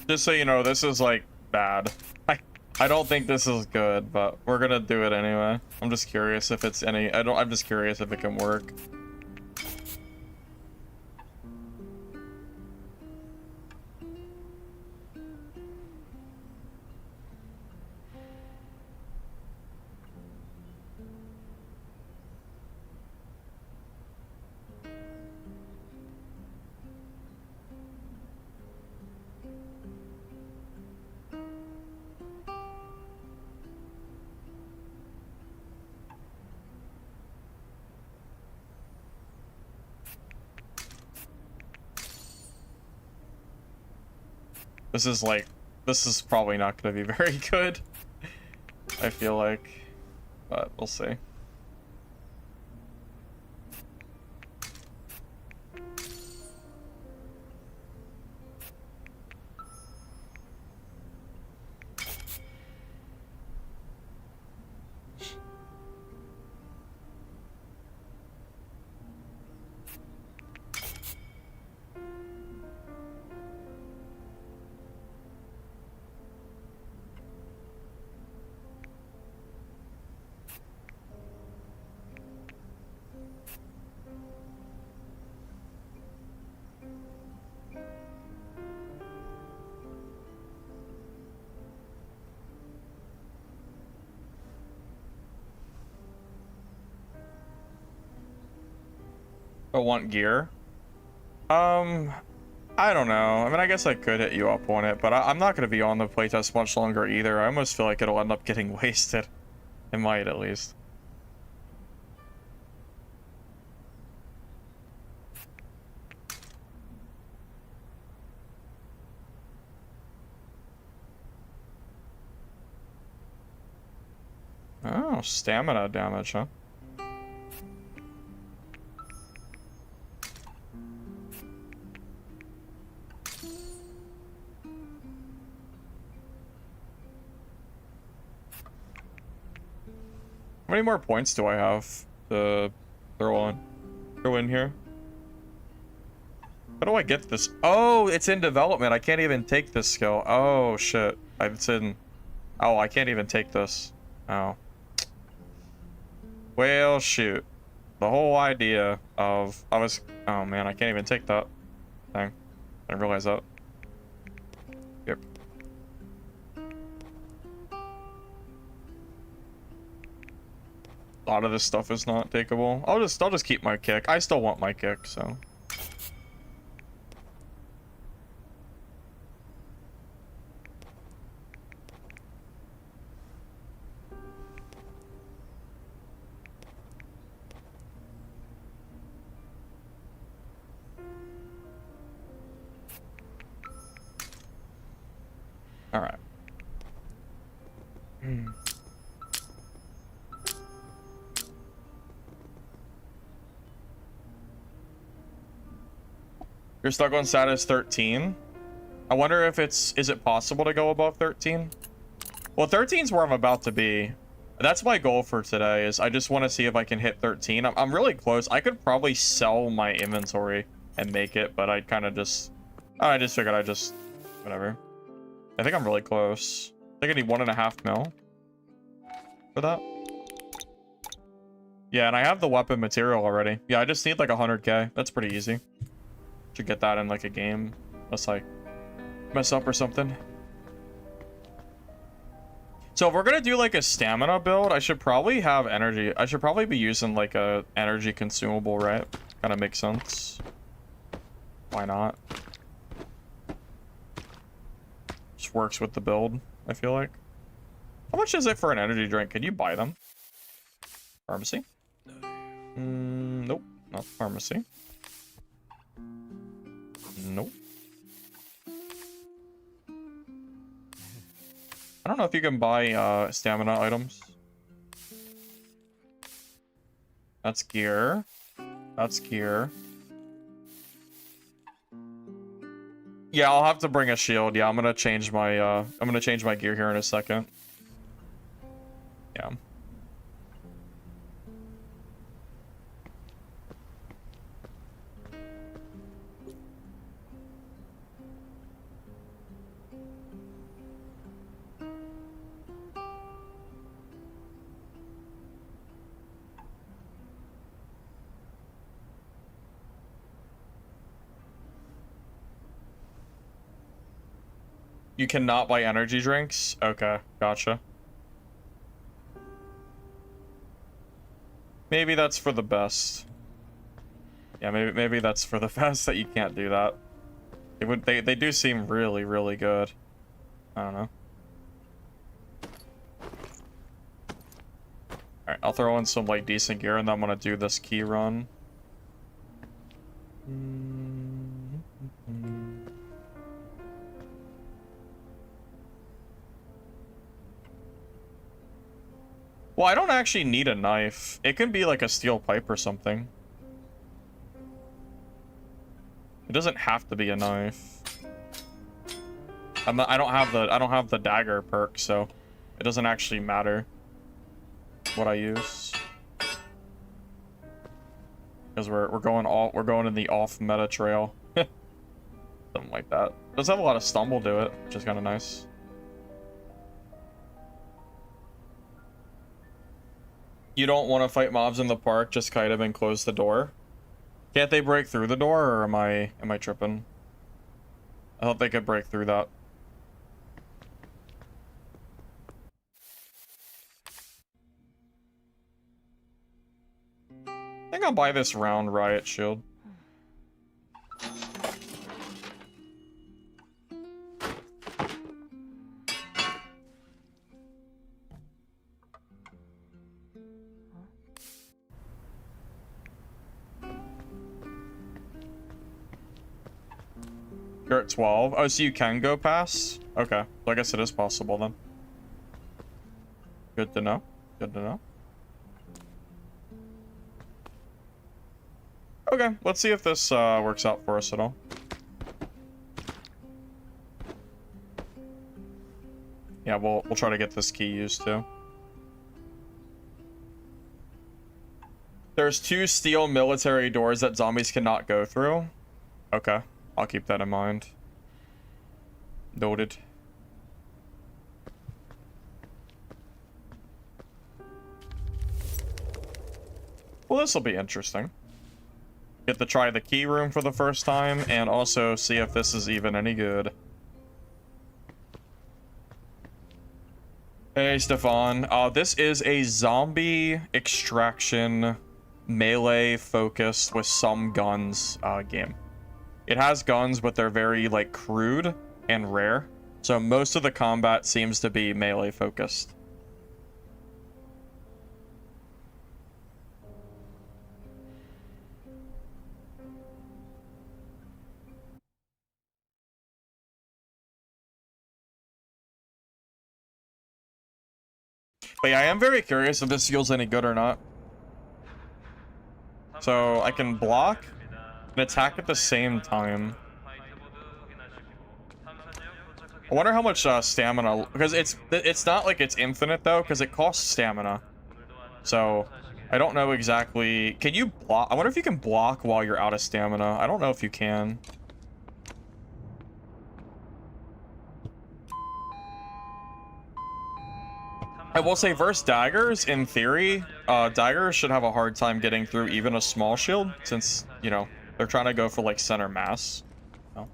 Just so you know, this is like bad. I don't think this is good, but we're gonna do it anyway. I'm just curious if it's any. I'm just curious if it can work. This is probably not going to be very good, I feel like, but we'll see. I want gear. I don't know. I mean, I guess I could hit you up on it, but I'm not going to be on the playtest much longer either. I almost feel like it'll end up getting wasted. It might, at least. Oh, stamina damage, huh? How many more points do I have to throw in here? How do I get this? Oh, it's in development. I can't even take this skill. Oh, shit. It's in... Oh, I can't even take this. Oh. Well, shoot. The whole idea of... Oh, man, I can't even take that thing. I didn't realize that. Yep. A lot of this stuff is not takeable. I'll just keep my kick. I still want my kick, so. All right. You're stuck on status 13. I wonder if is it possible to go above 13? Well, 13 is where I'm about to be. That's my goal for today, is I just want to see if I can hit 13. I'm really close. I could probably sell my inventory and make it, but I kind of just... I just figured whatever. I think I'm really close. I think I need 1.5 mil for that. Yeah, and I have the weapon material already. Yeah, I just need like 100k. That's pretty easy. Should get that in like a game. Unless I mess up or something. So if we're gonna do like a stamina build, I should probably have energy. I should probably be using like a energy consumable, right? Kind of makes sense. Why not? Just works with the build, I feel like. How much is it for an energy drink? Can you buy them? Pharmacy? Nope, not pharmacy. Nope. I don't know if you can buy stamina items. That's gear. That's gear. Yeah, I'll have to bring a shield. Yeah, I'm gonna change my gear here in a second. Yeah. You cannot buy energy drinks? Okay, gotcha. Maybe that's for the best. Yeah, maybe that's for the best that you can't do that. They do seem really, really good. I don't know. Alright, I'll throw in some like decent gear and then I'm gonna do this key run. Well, I don't actually need a knife. It can be like a steel pipe or something. It doesn't have to be a knife. I don't have the dagger perk, so it doesn't actually matter what I use. Because we're going in the off meta trail. Something like that. It does have a lot of stumble to it, which is kind of nice. You don't want to fight mobs in the park, just kite them and close the door. Can't they break through the door, or am I tripping? I thought they could break through that. I think I'll buy this round riot shield. You're at 12. Oh, so you can go past? Okay. So I guess it is possible then. Good to know. Good to know. Okay, let's see if this works out for us at all. Yeah, we'll try to get this key used too. There's 2 steel military doors that zombies cannot go through. Okay. I'll keep that in mind. Noted. Well, this will be interesting. Get to try the key room for the first time, and also see if this is even any good. Hey, Stefan. This is a zombie extraction melee focused with some guns game. It has guns, but they're very like crude and rare. So most of the combat seems to be melee focused. But yeah, I am very curious if this feels any good or not. So I can block and attack at the same time. I wonder how much stamina, because it's not like it's infinite though, because it costs stamina. So I don't know exactly. Can you block? I wonder if you can block while you're out of stamina. I don't know if you can. I will say versus daggers, in theory, daggers should have a hard time getting through even a small shield, since, you know, they're trying to go for like center mass. No.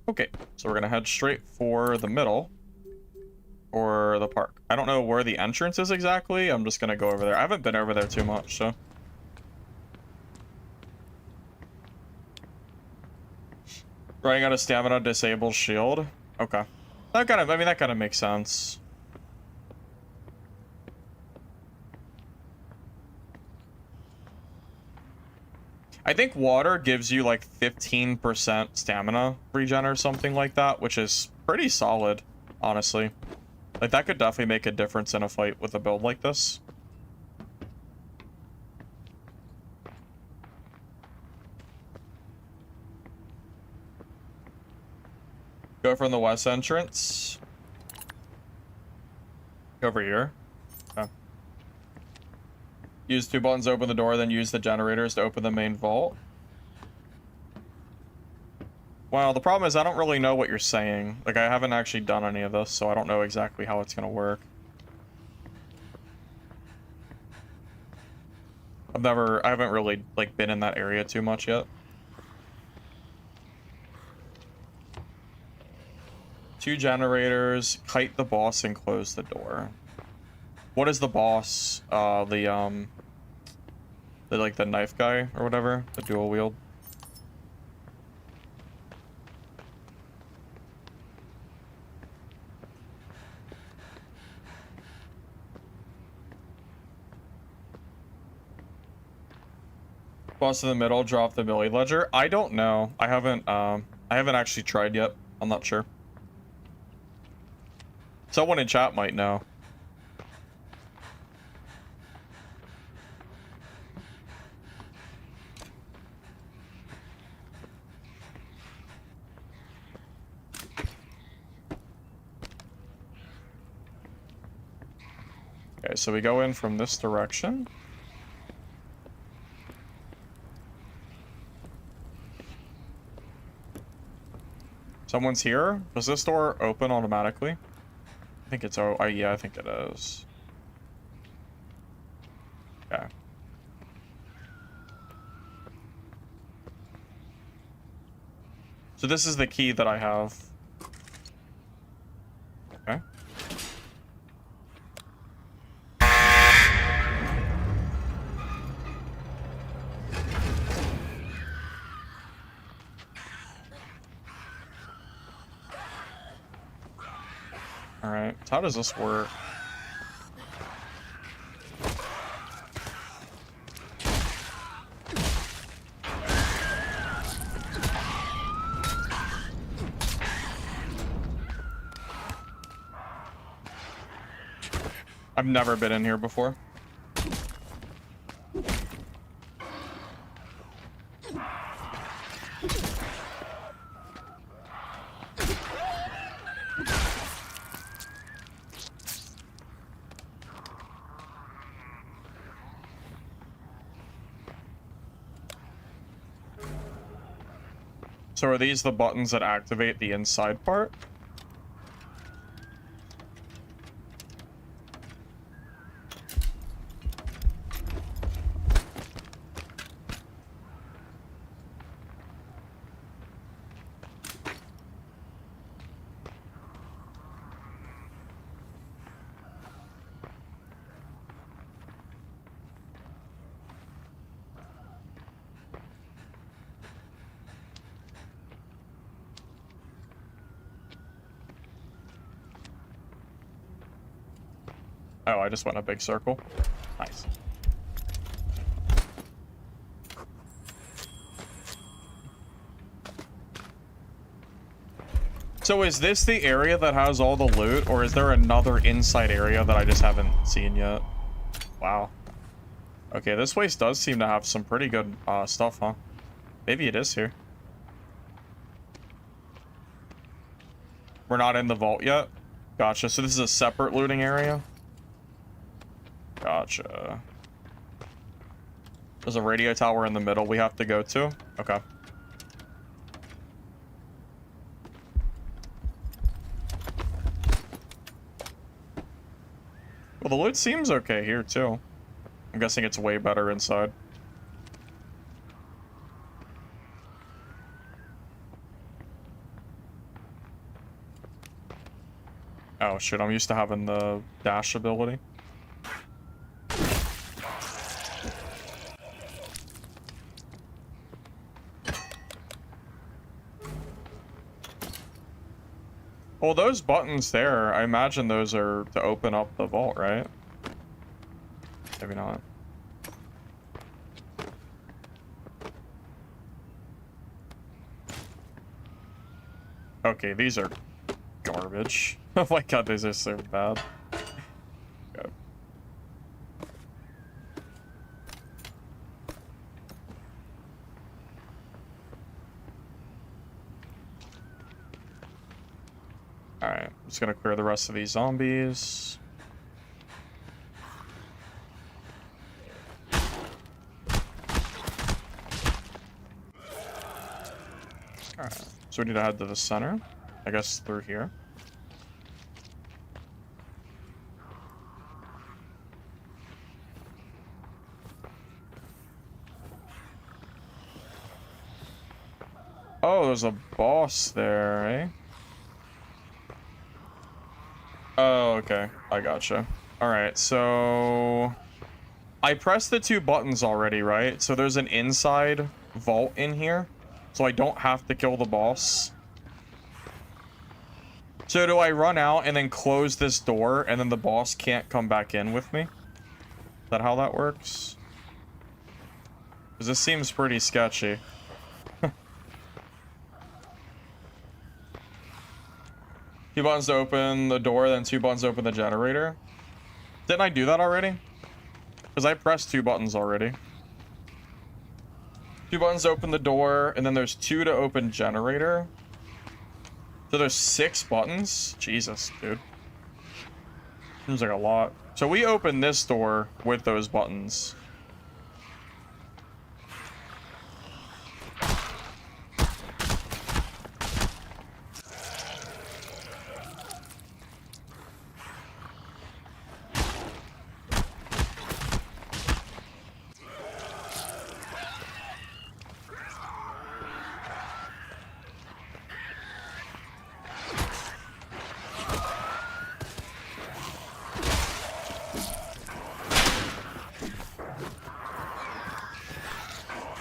Okay, so we're gonna head straight for the middle. Or the park. I don't know where the entrance is exactly. I'm just gonna go over there. I haven't been over there too much, so. Running out of stamina disables shield. Okay. That kind of, I mean, that kind of makes sense. I think water gives you like 15% stamina regen or something like that, which is pretty solid, honestly. Like, that could definitely make a difference in a fight with a build like this. Go from the west entrance. Over here. Okay. Use 2 buttons to open the door, then use the generators to open the main vault. Well, the problem is I don't really know what you're saying. Like, I haven't actually done any of this, so I don't know exactly how it's gonna work. I haven't really, like, been in that area too much yet. 2 generators, kite the boss and close the door. What is the boss? The like the knife guy or whatever, the dual wield. Boss in the middle, drop the Billy Ledger. I don't know. I haven't actually tried yet. I'm not sure. Someone in chat might know. Okay, so we go in from this direction. Someone's here. Does this door open automatically? I think it's, oh, yeah, I think it is. Okay. So this is the key that I have. Okay. Alright, so how does this work? I've never been in here before. So are these the buttons that activate the inside part? Oh, I just went in a big circle. Nice. So is this the area that has all the loot, or is there another inside area that I just haven't seen yet? Wow. Okay, this place does seem to have some pretty good stuff, huh? Maybe it is here. We're not in the vault yet? Gotcha. So this is a separate looting area? Gotcha. There's a radio tower in the middle we have to go to? Okay. Well, the loot seems okay here, too. I'm guessing it's way better inside. Oh, shit. I'm used to having the dash ability. Well, those buttons there, I imagine those are to open up the vault, right? Maybe not. Okay, these are garbage. Oh my god, these are so bad. Okay. Alright, I'm just gonna clear the rest of these zombies. Alright, so we need to head to the center. I guess through here. Oh, there's a boss there, eh? Oh, okay. I gotcha. Alright, so... I pressed the 2 buttons already, right? So there's an inside vault in here. So I don't have to kill the boss. So do I run out and then close this door and then the boss can't come back in with me? Is that how that works? Because this seems pretty sketchy. 2 buttons to open the door, then 2 buttons to open the generator. Didn't I do that already? Because I pressed 2 buttons already. 2 buttons to open the door, and then there's 2 to open generator. So there's 6 buttons? Jesus, dude. Seems like a lot. So we open this door with those buttons.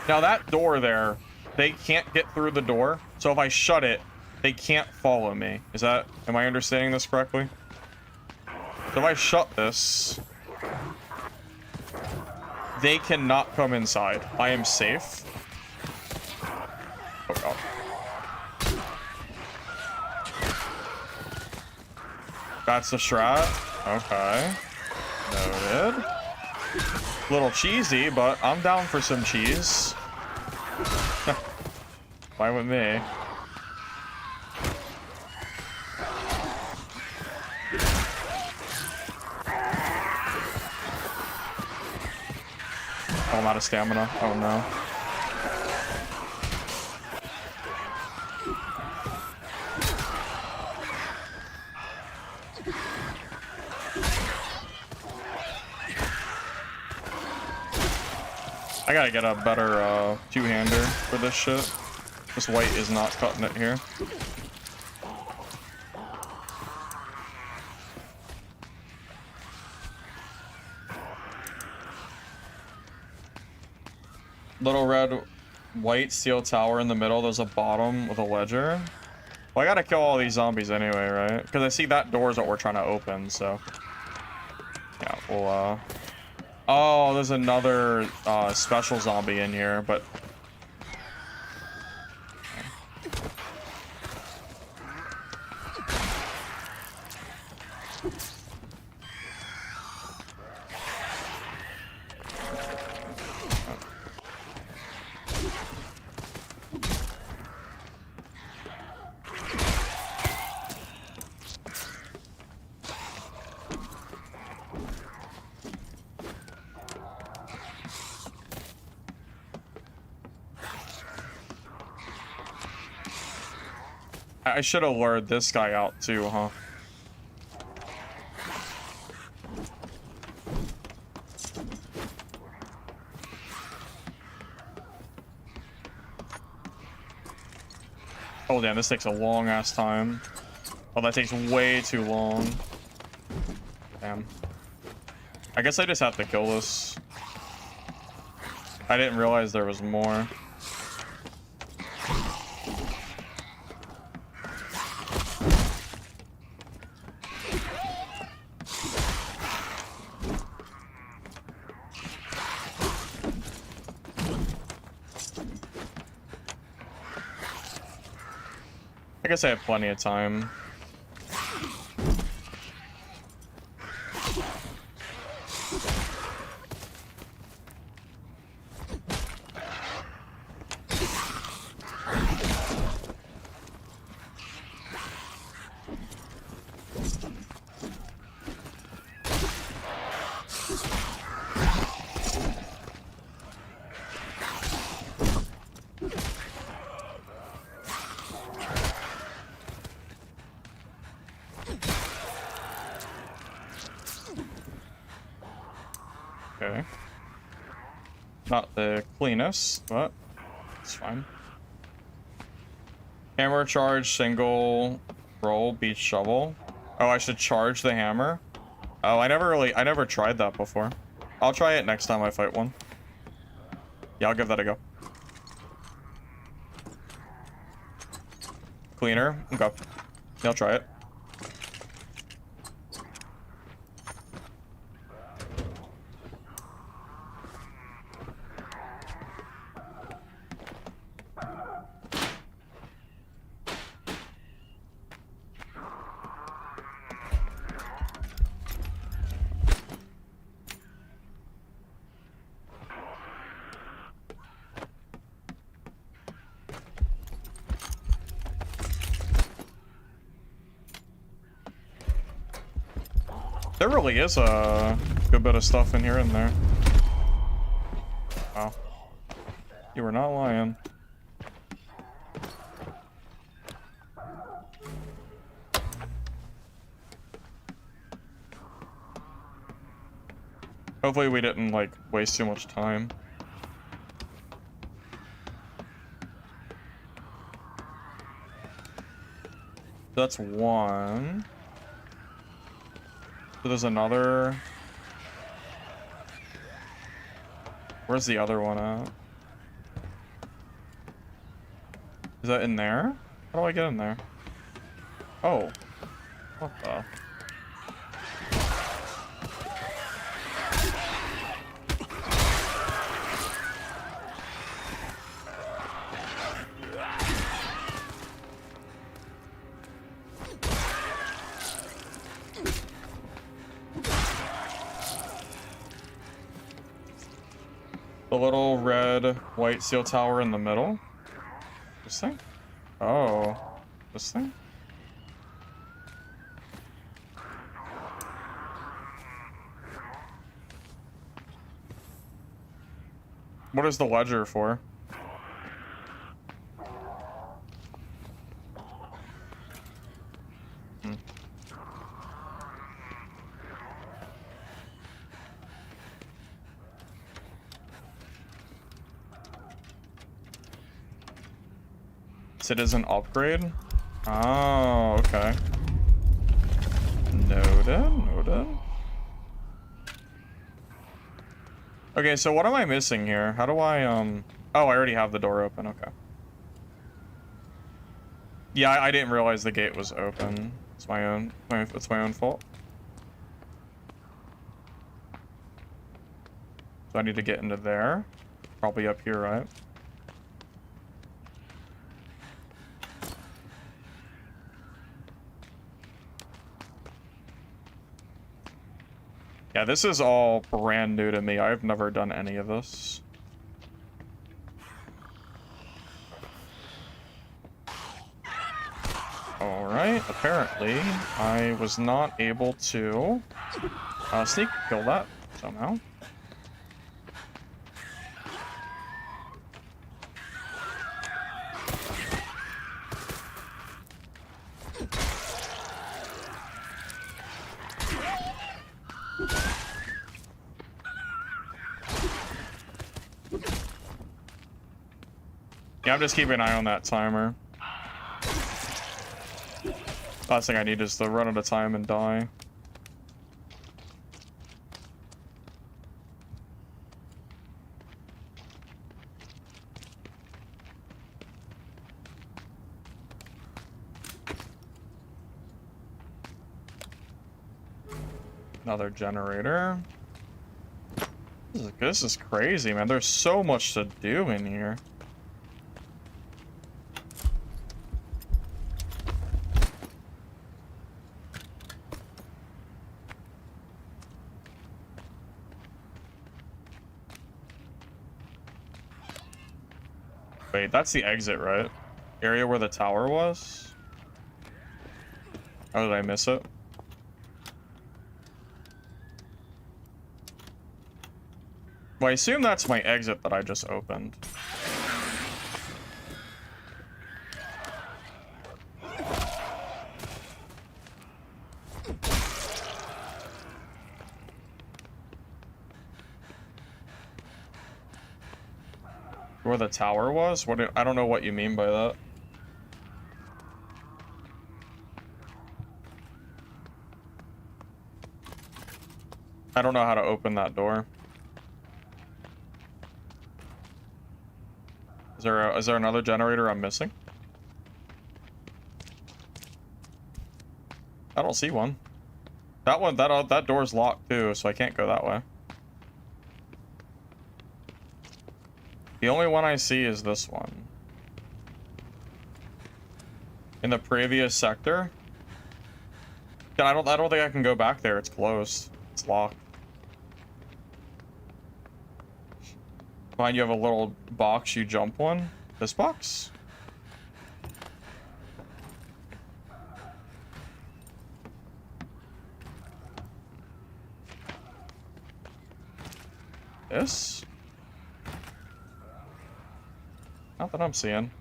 Now that door there, they can't get through the door. So if I shut it, they can't follow me. Am I understanding this correctly? So if I shut this, they cannot come inside. I am safe. Oh god. That's the strat. Okay. Noted. Little cheesy, but I'm down for some cheese. Fine with me. Oh, I'm out of stamina. Oh no. I gotta get a better two-hander for this shit. This white is not cutting it here. Little red, white steel tower in the middle. There's a bottom with a ledger. Well, I gotta kill all these zombies anyway, right? Because I see that door is what we're trying to open, so... Yeah, we'll, Oh, there's another, special zombie in here, but... I should have lured this guy out too, huh? Oh damn, this takes a long ass time. Oh, that takes way too long. Damn. I guess I just have to kill this. I didn't realize there was more. I guess I have plenty of time. Okay. Not the cleanest, but it's fine. Hammer charge, single roll, beach shovel. Oh, I should charge the hammer? Oh, I never tried that before. I'll try it next time I fight one. Yeah, I'll give that a go. Cleaner, okay. Yeah, I'll try it. There really is a good bit of stuff in here and there. Wow. You were not lying. Hopefully we didn't, like, waste too much time. That's one. So there's another... Where's the other one at? Is that in there? How do I get in there? Oh. What the? The little red white steel tower in the middle. This thing? Oh. This thing? What is the ledger for? Citizen upgrade? Oh, okay. Noted. Okay, so what am I missing here? How do I, Oh, I already have the door open, okay. Yeah, I didn't realize the gate was open. It's my own fault. So I need to get into there. Probably up here, right? Yeah, this is all brand new to me. I've never done any of this. Alright, apparently I was not able to sneak kill that somehow. Yeah, I'm just keeping an eye on that timer. Last thing I need is to run out of time and die. Another generator. This is crazy, man. There's so much to do in here. Wait, that's the exit, right? Area where the tower was? How did I miss it? Well, I assume that's my exit that I just opened. Where the tower was? I don't know what you mean by that. I don't know how to open that door. Is there another generator I'm missing? I don't see one. That door's locked too, so I can't go that way. The only one I see is this one. In the previous sector. Yeah, I don't think I can go back there. It's closed. It's locked. Fine, you have a little box you jump on. This box? This? Not that I'm seeing.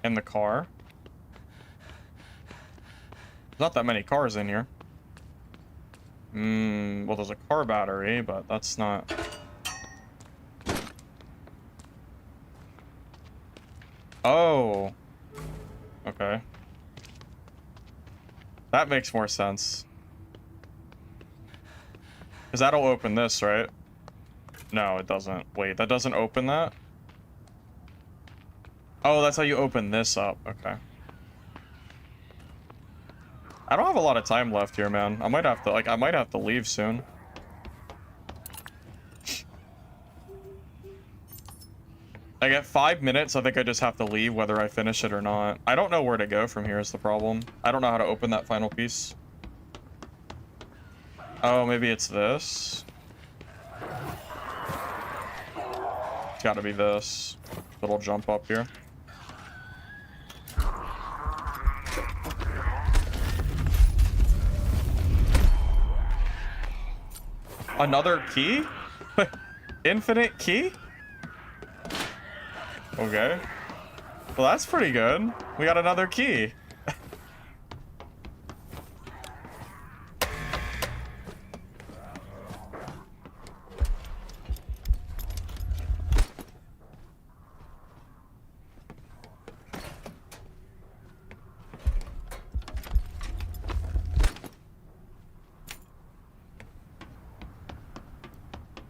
In the car. There's not that many cars in here. Well, there's a car battery, but that's not... Oh. Okay. That makes more sense. Because that'll open this, right? No, it doesn't. Wait, that doesn't open that? Oh, that's how you open this up. Okay. I don't have a lot of time left here, man. I might have to leave soon. Like at 5 minutes, I think I just have to leave whether I finish it or not. I don't know where to go from here is the problem. I don't know how to open that final piece. Oh, maybe it's this. It's gotta be this. Little jump up here. Another key? Infinite key? Okay. Well, that's pretty good. We got another key.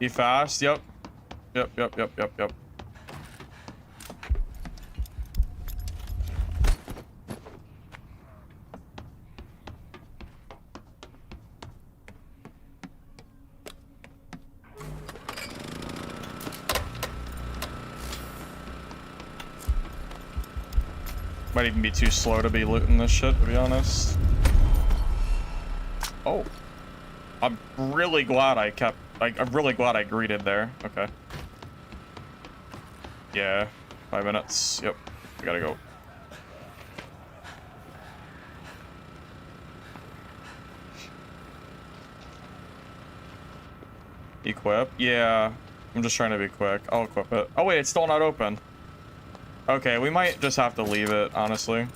Be fast. Yep. Yep. Might even be too slow to be looting this shit, to be honest. Oh. I'm really glad I kept... Like, I'm really glad I greeted there. Okay. Yeah. 5 minutes. Yep. We gotta go. Equip? Yeah. I'm just trying to be quick. I'll equip it. Oh, wait. It's still not open. Okay, we might just have to leave it, honestly.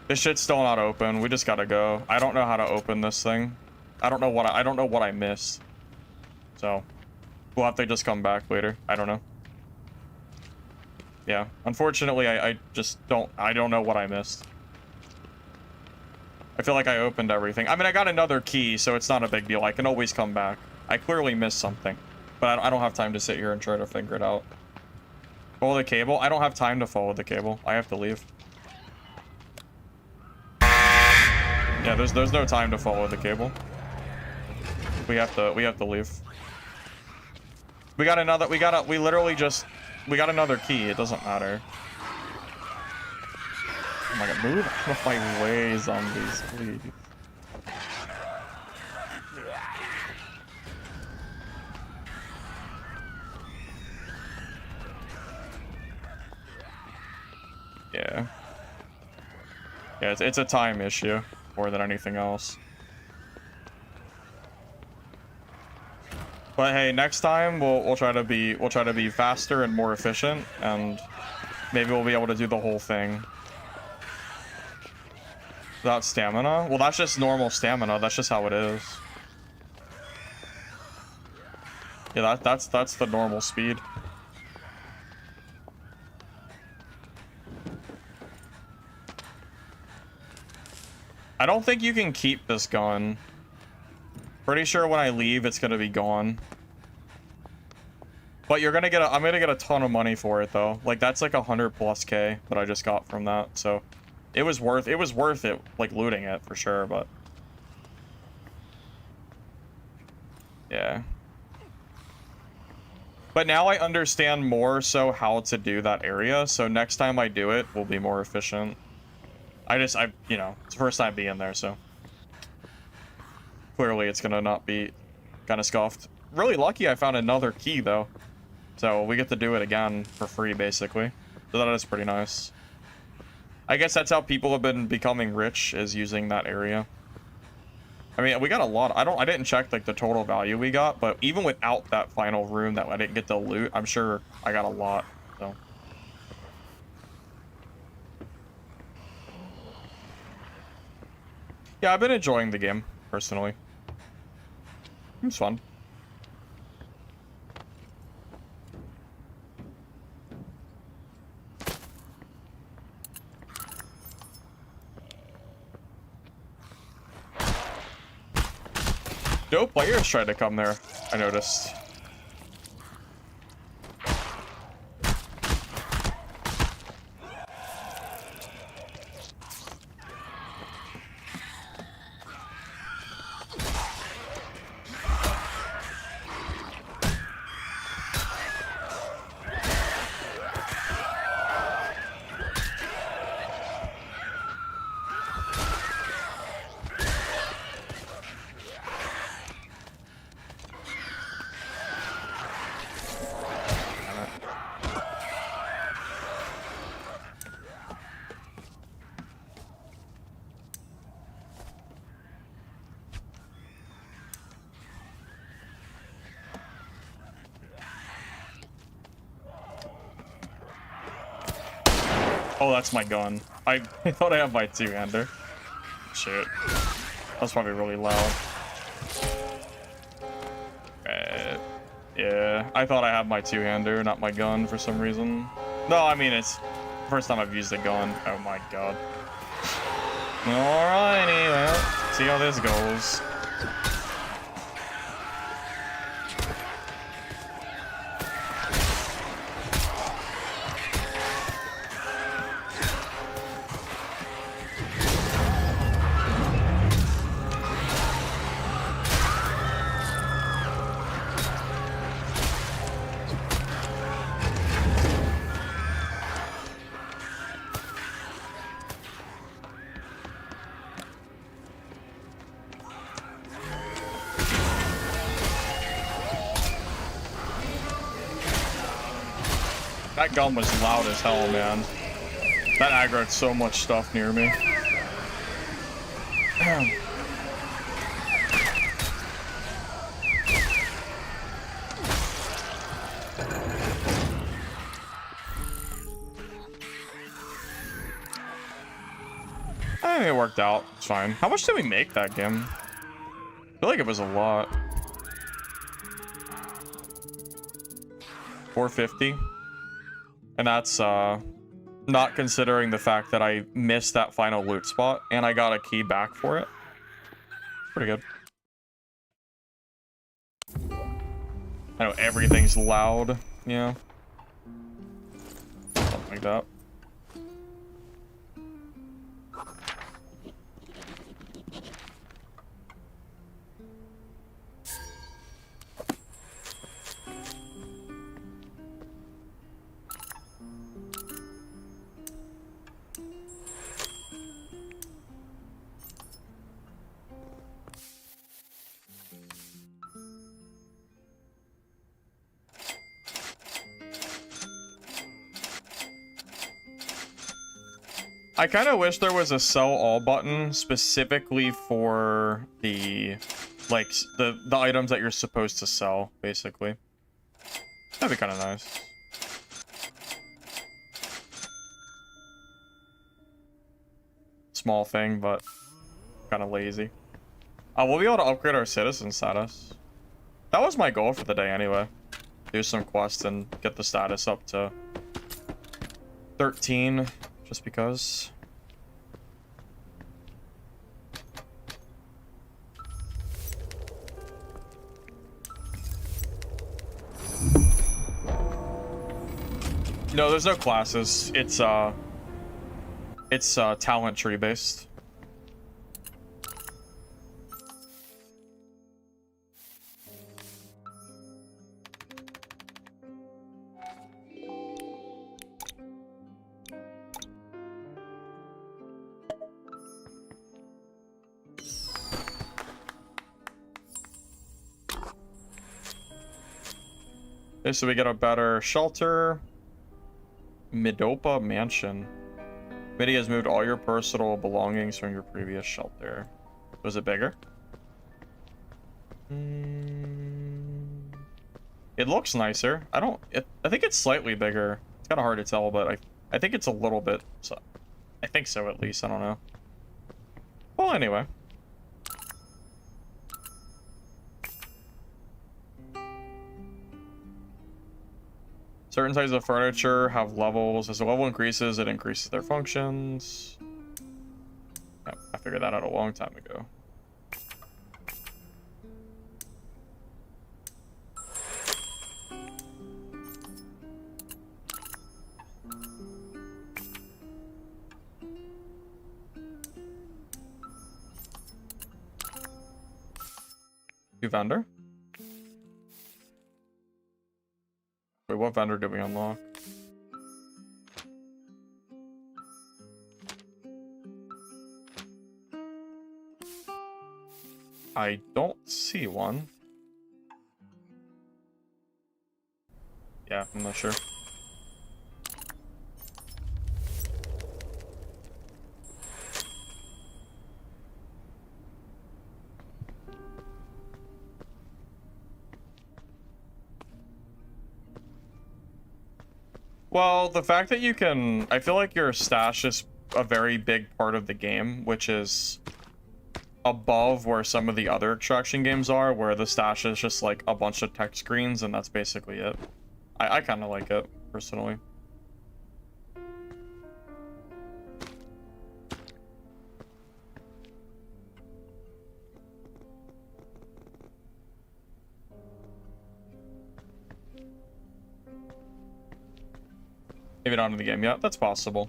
This shit's still not open. We just gotta go. I don't know how to open this thing. I don't know what I missed. So, we'll have to just come back later. I don't know. Yeah, unfortunately, I just don't know what I missed. I feel like I opened everything. I mean, I got another key, so it's not a big deal. I can always come back. I clearly missed something, but I don't have time to sit here and try to figure it out. Follow the cable? I don't have time to follow the cable. I have to leave. Yeah, there's no time to follow the cable. We have to leave. We got another we got another key. It doesn't matter. Oh my god, move out of my way, zombies, please. Yeah. Yeah, it's a time issue more than anything else. But hey, next time we'll try to be faster and more efficient, and maybe we'll be able to do the whole thing without stamina. Well, that's just normal stamina. That's just how it is. Yeah, that's the normal speed. I don't think you can keep this gun. Pretty sure when I leave, it's gonna be gone. But you're gonna get I'm gonna get a ton of money for it though. Like that's like 100+K that I just got from that. So it was worth it, like looting it for sure. But yeah. But now I understand more so how to do that area. So next time I do it, we'll be more efficient. You know, it's the first time being there, so clearly it's gonna not be kind of scuffed. Really lucky I found another key though, so we get to do it again for free basically. So that is pretty nice. I guess that's how people have been becoming rich, is using that area. I mean, we got a lot. I didn't check like the total value we got, but even without that final room that I didn't get to loot, I'm sure I got a lot. So. Yeah, I've been enjoying the game, personally. It's fun. No players tried to come there, I noticed. Oh, that's my gun. I thought I had my two-hander. Shit. That's probably really loud. Yeah, I thought I had my two-hander, not my gun for some reason. No, I mean, it's the first time I've used a gun. Oh my god. Alrighty, well, see how this goes. That gun was loud as hell, man. That aggroed so much stuff near me. I think it worked out. It's fine. How much did we make that game? I feel like it was a lot. 450. And that's not considering the fact that I missed that final loot spot and I got a key back for it. Pretty good. I know everything's loud. Yeah. Something like that. I kind of wish there was a sell all button specifically for the, like, the items that you're supposed to sell, basically. That'd be kind of nice. Small thing, but kind of lazy. We'll be able to upgrade our citizen status. That was my goal for the day anyway. Do some quests and get the status up to 13. Just because. No, there's no classes. It's talent tree based. Okay, so we get a better shelter. Midopa Mansion. Committee has moved all your personal belongings from your previous shelter. Was it bigger? It looks nicer. I think it's slightly bigger. It's kind of hard to tell, but I think it's a little bit. So, I think so at least. I don't know. Well, anyway. Certain types of furniture have levels. As the level increases, it increases their functions. Oh, I figured that out a long time ago. New vendor? Wait, what vendor did we unlock? I don't see one. Yeah, I'm not sure. Well, the fact that you can... I feel like your stash is a very big part of the game, which is above where some of the other extraction games are, where the stash is just like a bunch of text screens and that's basically it. I kind of like it, personally. Maybe not in the game yet. That's possible.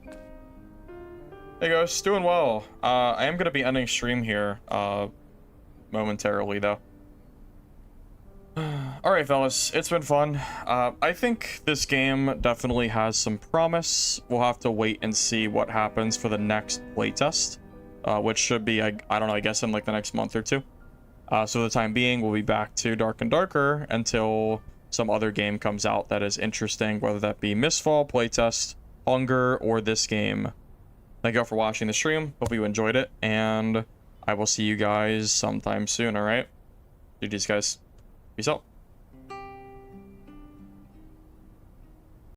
Hey guys, doing well. I am going to be ending stream here momentarily, though. Alright, fellas. It's been fun. I think this game definitely has some promise. We'll have to wait and see what happens for the next playtest, which should be, I don't know, I guess in like the next month or two. So for the time being, we'll be back to Dark and Darker until some other game comes out that is interesting, whether that be Mistfall, Playtest, Hunger, or this game. Thank you all for watching the stream. Hope you enjoyed it, and I will see you guys sometime soon, alright? GG's, guys. Peace out.